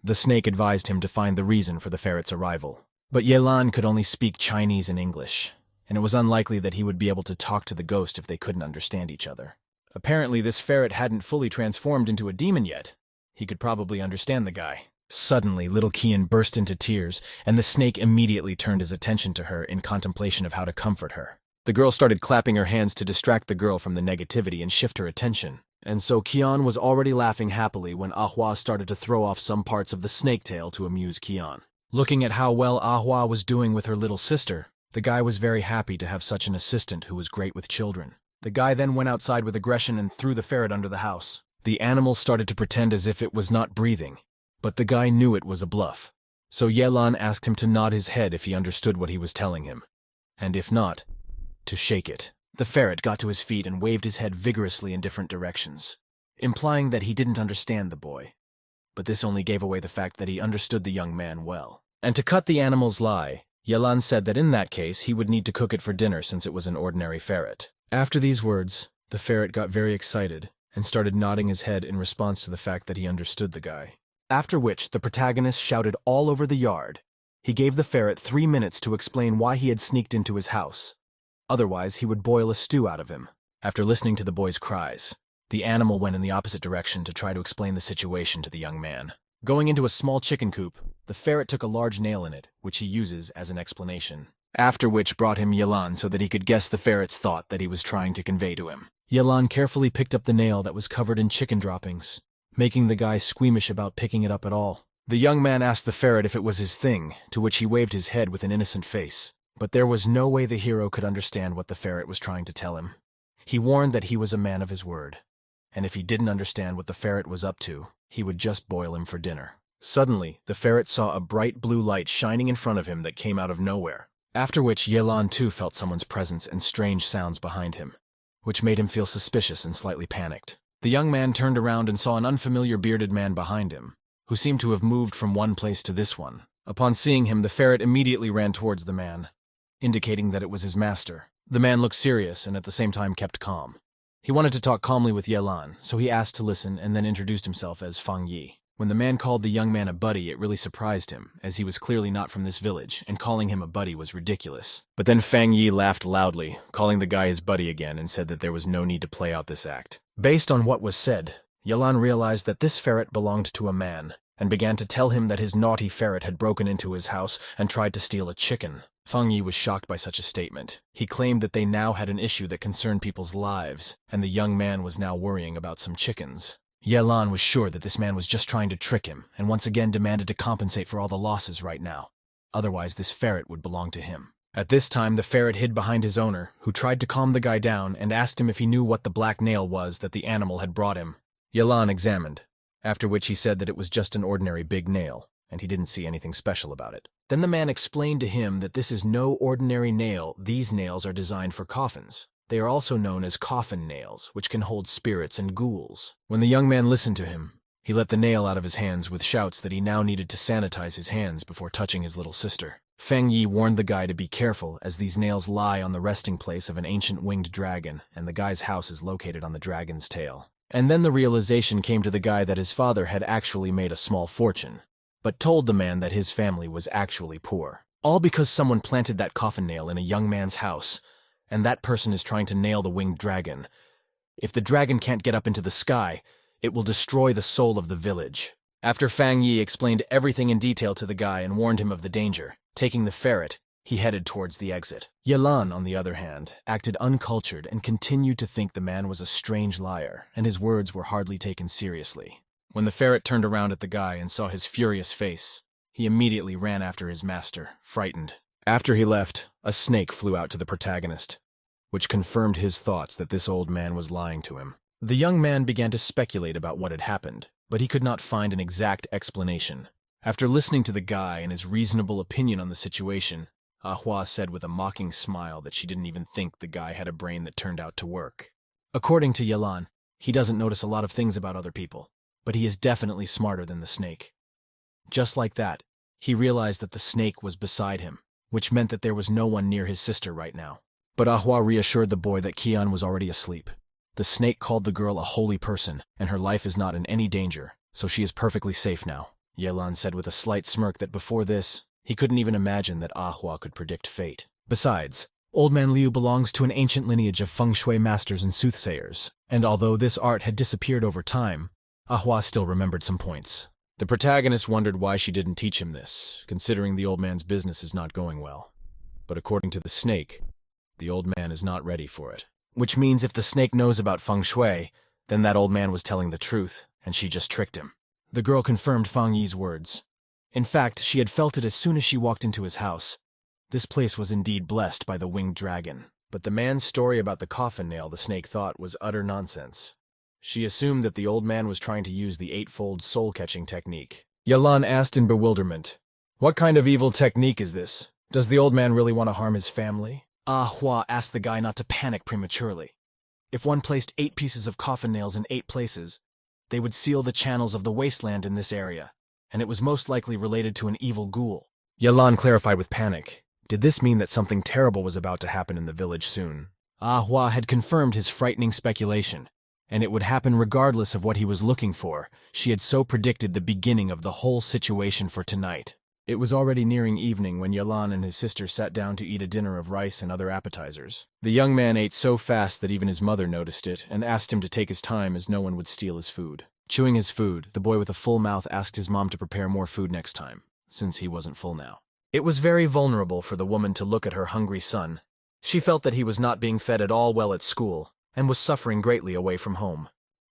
The snake advised him to find the reason for the ferret's arrival. But Yelan could only speak Chinese and English, and it was unlikely that he would be able to talk to the ghost if they couldn't understand each other. Apparently, this ferret hadn't fully transformed into a demon yet. He could probably understand the guy. Suddenly, little Kian burst into tears, and the snake immediately turned his attention to her in contemplation of how to comfort her. The girl started clapping her hands to distract the girl from the negativity and shift her attention. And so Kian was already laughing happily when Ahua started to throw off some parts of the snake tail to amuse Kian. Looking at how well Ahua was doing with her little sister, the guy was very happy to have such an assistant who was great with children. The guy then went outside with aggression and threw the ferret under the house. The animal started to pretend as if it was not breathing, but the guy knew it was a bluff. So Yelan asked him to nod his head if he understood what he was telling him, and if not, to shake it. The ferret got to his feet and waved his head vigorously in different directions, implying that he didn't understand the boy. But this only gave away the fact that he understood the young man well. And to cut the animal's lie, Yelan said that in that case he would need to cook it for dinner since it was an ordinary ferret. After these words, the ferret got very excited and started nodding his head in response to the fact that he understood the guy. After which, the protagonist shouted all over the yard. He gave the ferret 3 minutes to explain why he had sneaked into his house. Otherwise, he would boil a stew out of him. After listening to the boy's cries, the animal went in the opposite direction to try to explain the situation to the young man. Going into a small chicken coop, the ferret took a large nail in it, which he uses as an explanation. After which brought him Yelan so that he could guess the ferret's thought that he was trying to convey to him. Yelan carefully picked up the nail that was covered in chicken droppings, making the guy squeamish about picking it up at all. The young man asked the ferret if it was his thing, to which he waved his head with an innocent face. But there was no way the hero could understand what the ferret was trying to tell him. He warned that he was a man of his word, and if he didn't understand what the ferret was up to, he would just boil him for dinner. Suddenly, the ferret saw a bright blue light shining in front of him that came out of nowhere, after which Yelan too felt someone's presence and strange sounds behind him, which made him feel suspicious and slightly panicked. The young man turned around and saw an unfamiliar bearded man behind him, who seemed to have moved from one place to this one. Upon seeing him, the ferret immediately ran towards the man, indicating that it was his master. The man looked serious and at the same time kept calm. He wanted to talk calmly with Yelan, so he asked to listen and then introduced himself as Fang Yi. When the man called the young man a buddy, it really surprised him, as he was clearly not from this village, and calling him a buddy was ridiculous. But then Fang Yi laughed loudly, calling the guy his buddy again, and said that there was no need to play out this act. Based on what was said, Yelan realized that this ferret belonged to a man, and began to tell him that his naughty ferret had broken into his house and tried to steal a chicken. Feng Yi was shocked by such a statement. He claimed that they now had an issue that concerned people's lives, and the young man was now worrying about some chickens. Yelan was sure that this man was just trying to trick him, and once again demanded to compensate for all the losses right now. Otherwise, this ferret would belong to him. At this time, the ferret hid behind his owner, who tried to calm the guy down and asked him if he knew what the black nail was that the animal had brought him. Yelan examined, after which he said that it was just an ordinary big nail, and he didn't see anything special about it. Then the man explained to him that this is no ordinary nail. These nails are designed for coffins. They are also known as coffin nails, which can hold spirits and ghouls. When the young man listened to him, he let the nail out of his hands with shouts that he now needed to sanitize his hands before touching his little sister. Feng Yi warned the guy to be careful, as these nails lie on the resting place of an ancient winged dragon, and the guy's house is located on the dragon's tail. And then the realization came to the guy that his father had actually made a small fortune, but told the man that his family was actually poor. All because someone planted that coffin nail in a young man's house, and that person is trying to nail the winged dragon. If the dragon can't get up into the sky, it will destroy the soul of the village. After Feng Yi explained everything in detail to the guy and warned him of the danger, taking the ferret, he headed towards the exit. Yelan, on the other hand, acted uncultured and continued to think the man was a strange liar, and his words were hardly taken seriously. When the ferret turned around at the guy and saw his furious face, he immediately ran after his master, frightened. After he left, a snake flew out to the protagonist, which confirmed his thoughts that this old man was lying to him. The young man began to speculate about what had happened, but he could not find an exact explanation. After listening to the guy and his reasonable opinion on the situation, Ahua said with a mocking smile that she didn't even think the guy had a brain that turned out to work. According to Yelan, he doesn't notice a lot of things about other people, but he is definitely smarter than the snake. Just like that, he realized that the snake was beside him, which meant that there was no one near his sister right now. But Ahua reassured the boy that Kian was already asleep. The snake called the girl a holy person, and her life is not in any danger, so she is perfectly safe now. Yelan said with a slight smirk that before this, he couldn't even imagine that Ahua could predict fate. Besides, Old Man Liu belongs to an ancient lineage of feng shui masters and soothsayers, and although this art had disappeared over time, Ahua still remembered some points. The protagonist wondered why she didn't teach him this, considering the old man's business is not going well. But according to the snake, the old man is not ready for it. Which means if the snake knows about feng shui, then that old man was telling the truth, and she just tricked him. The girl confirmed Feng Yi's words. In fact, she had felt it as soon as she walked into his house. This place was indeed blessed by the winged dragon. But the man's story about the coffin nail the snake thought was utter nonsense. She assumed that the old man was trying to use the eightfold soul-catching technique. Yelan asked in bewilderment, "What kind of evil technique is this? Does the old man really want to harm his family?" Ahua asked the guy not to panic prematurely. If one placed 8 pieces of coffin nails in 8 places, they would seal the channels of the wasteland in this area, and it was most likely related to an evil ghoul. Yelan clarified with panic. Did this mean that something terrible was about to happen in the village soon? Ahua had confirmed his frightening speculation, and it would happen regardless of what he was looking for. She had so predicted the beginning of the whole situation for tonight. It was already nearing evening when Yelan and his sister sat down to eat a dinner of rice and other appetizers. The young man ate so fast that even his mother noticed it and asked him to take his time as no one would steal his food. Chewing his food, the boy with a full mouth asked his mom to prepare more food next time, since he wasn't full now. It was very vulnerable for the woman to look at her hungry son. She felt that he was not being fed at all well at school, and was suffering greatly away from home.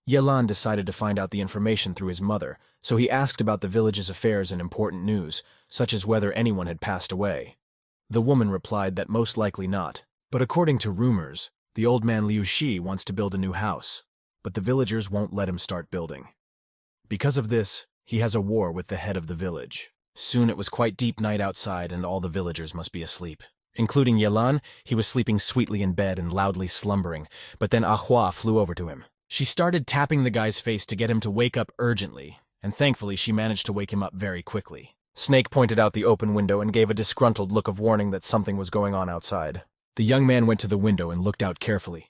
Yelan decided to find out the information through his mother, so he asked about the village's affairs and important news, such as whether anyone had passed away. The woman replied that most likely not, but according to rumors, the old man Liu Shi wants to build a new house, but the villagers won't let him start building. Because of this, he has a war with the head of the village. Soon it was quite deep night outside and all the villagers must be asleep. Including Yelan, he was sleeping sweetly in bed and loudly slumbering, but then Ahua flew over to him. She started tapping the guy's face to get him to wake up urgently, and thankfully she managed to wake him up very quickly. Snake pointed out the open window and gave a disgruntled look of warning that something was going on outside. The young man went to the window and looked out carefully,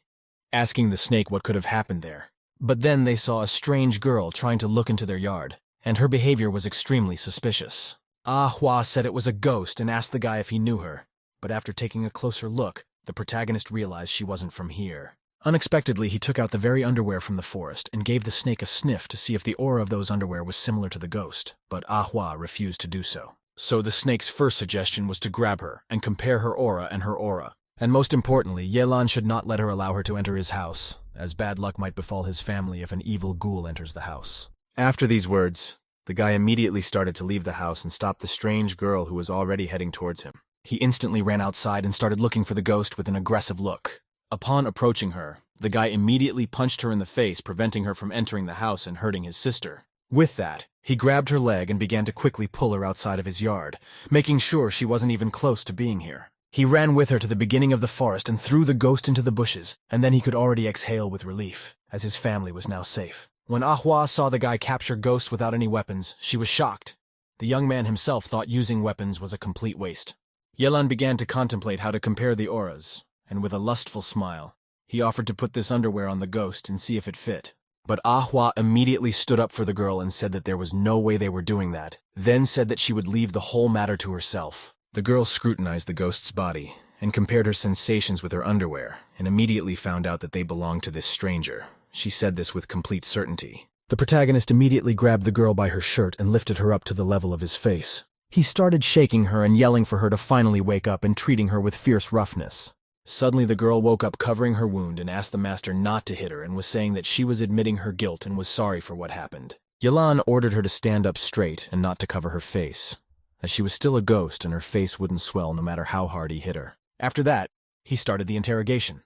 asking the snake what could have happened there. But then they saw a strange girl trying to look into their yard, and her behavior was extremely suspicious. Ahua said it was a ghost and asked the guy if he knew her, but after taking a closer look, the protagonist realized she wasn't from here. Unexpectedly, he took out the very underwear from the forest and gave the snake a sniff to see if the aura of those underwear was similar to the ghost, but Ahua refused to do so. So the snake's first suggestion was to grab her and compare her aura and her aura. And most importantly, Yelan should not let her allow her to enter his house, as bad luck might befall his family if an evil ghoul enters the house. After these words, the guy immediately started to leave the house and stopped the strange girl who was already heading towards him. He instantly ran outside and started looking for the ghost with an aggressive look. Upon approaching her, the guy immediately punched her in the face, preventing her from entering the house and hurting his sister. With that, he grabbed her leg and began to quickly pull her outside of his yard, making sure she wasn't even close to being here. He ran with her to the beginning of the forest and threw the ghost into the bushes, and then he could already exhale with relief, as his family was now safe. When Ahua saw the guy capture ghosts without any weapons, she was shocked. The young man himself thought using weapons was a complete waste. Yelan began to contemplate how to compare the auras, and with a lustful smile, he offered to put this underwear on the ghost and see if it fit. But Ahua immediately stood up for the girl and said that there was no way they were doing that, then said that she would leave the whole matter to herself. The girl scrutinized the ghost's body and compared her sensations with her underwear and immediately found out that they belonged to this stranger. She said this with complete certainty. The protagonist immediately grabbed the girl by her shirt and lifted her up to the level of his face. He started shaking her and yelling for her to finally wake up and treating her with fierce roughness. Suddenly the girl woke up covering her wound and asked the master not to hit her and was saying that she was admitting her guilt and was sorry for what happened. Yelan ordered her to stand up straight and not to cover her face, as she was still a ghost and her face wouldn't swell no matter how hard he hit her. After that, he started the interrogation.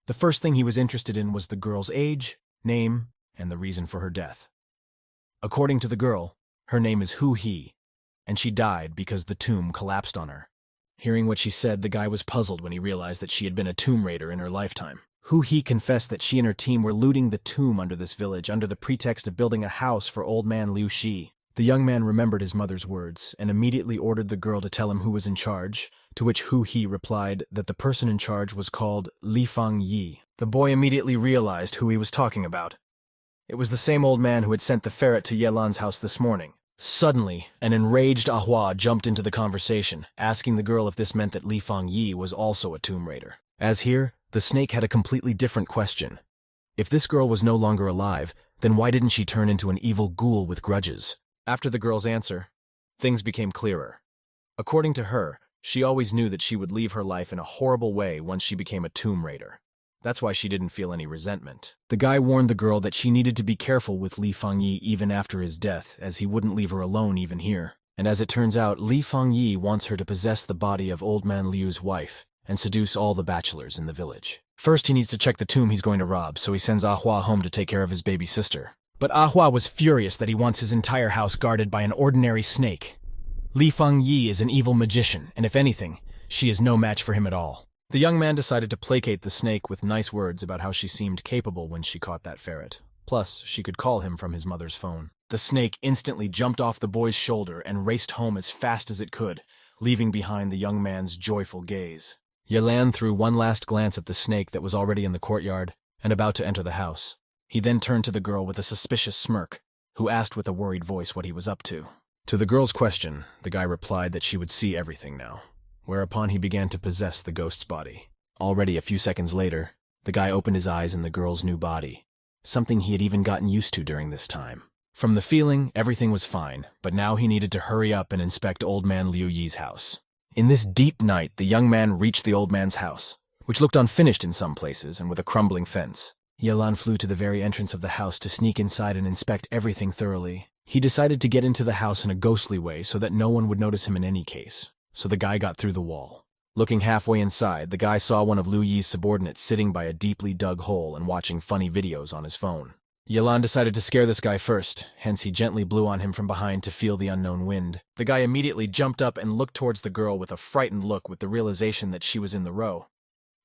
The first thing he was interested in was the girl's age, name, and the reason for her death. According to the girl, her name is Hu-He, and she died because the tomb collapsed on her. Hearing what she said, the guy was puzzled when he realized that she had been a tomb raider in her lifetime. Hu-He confessed that she and her team were looting the tomb under this village under the pretext of building a house for old man Liu Shi. The young man remembered his mother's words and immediately ordered the girl to tell him who was in charge, to which Hu-He replied that the person in charge was called Li Fang Yi. The boy immediately realized who he was talking about. It was the same old man who had sent the ferret to Yelan's house this morning. Suddenly, an enraged Ahua jumped into the conversation, asking the girl if this meant that Li Fang Yi was also a tomb raider. As here, the snake had a completely different question. If this girl was no longer alive, then why didn't she turn into an evil ghoul with grudges? After the girl's answer, things became clearer. According to her, she always knew that she would leave her life in a horrible way once she became a tomb raider. That's why she didn't feel any resentment. The guy warned the girl that she needed to be careful with Li Fangyi even after his death, as he wouldn't leave her alone even here. And as it turns out, Li Fangyi wants her to possess the body of old man Liu's wife and seduce all the bachelors in the village. First, he needs to check the tomb he's going to rob, so he sends Ahua home to take care of his baby sister. But Ahua was furious that he wants his entire house guarded by an ordinary snake. Li Fangyi is an evil magician, and if anything, she is no match for him at all. The young man decided to placate the snake with nice words about how she seemed capable when she caught that ferret. Plus, she could call him from his mother's phone. The snake instantly jumped off the boy's shoulder and raced home as fast as it could, leaving behind the young man's joyful gaze. Yelan threw one last glance at the snake that was already in the courtyard and about to enter the house. He then turned to the girl with a suspicious smirk, who asked with a worried voice what he was up to. To the girl's question, the guy replied that she would see everything now, whereupon he began to possess the ghost's body. Already a few seconds later, the guy opened his eyes in the girl's new body, something he had even gotten used to during this time. From the feeling, everything was fine, but now he needed to hurry up and inspect old man Liu Yi's house. In this deep night, the young man reached the old man's house, which looked unfinished in some places and with a crumbling fence. Yelan flew to the very entrance of the house to sneak inside and inspect everything thoroughly. He decided to get into the house in a ghostly way so that no one would notice him in any case, so the guy got through the wall. Looking halfway inside, the guy saw one of Liu Yi's subordinates sitting by a deeply dug hole and watching funny videos on his phone. Yelan decided to scare this guy first, hence he gently blew on him from behind to feel the unknown wind. The guy immediately jumped up and looked towards the girl with a frightened look with the realization that she was in the row.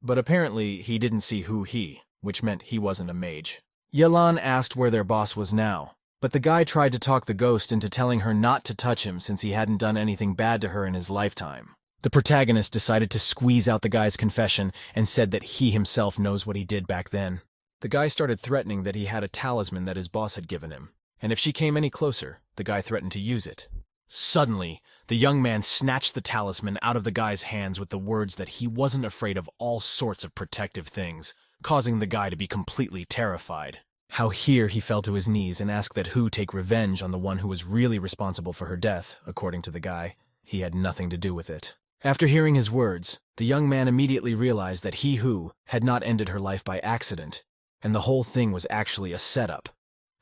But apparently he didn't see Hu-He, which meant he wasn't a mage. Yelan asked where their boss was now, but the guy tried to talk the ghost into telling her not to touch him since he hadn't done anything bad to her in his lifetime. The protagonist decided to squeeze out the guy's confession and said that he himself knows what he did back then. The guy started threatening that he had a talisman that his boss had given him, and if she came any closer, the guy threatened to use it. Suddenly, the young man snatched the talisman out of the guy's hands with the words that he wasn't afraid of all sorts of protective things, causing the guy to be completely terrified. How here he fell to his knees and asked that Hu take revenge on the one who was really responsible for her death, according to the guy. He had nothing to do with it. After hearing his words, the young man immediately realized that he, Hu, had not ended her life by accident, and the whole thing was actually a setup.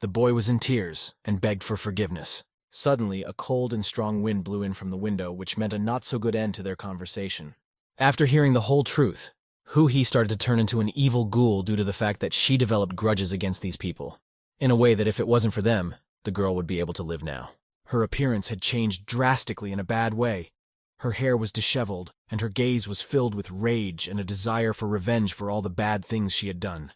The boy was in tears and begged for forgiveness. Suddenly, a cold and strong wind blew in from the window, which meant a not-so-good end to their conversation. After hearing the whole truth, Hu-Hee started to turn into an evil ghoul due to the fact that she developed grudges against these people, in a way that if it wasn't for them, the girl would be able to live now. Her appearance had changed drastically in a bad way. Her hair was disheveled, and her gaze was filled with rage and a desire for revenge for all the bad things she had done.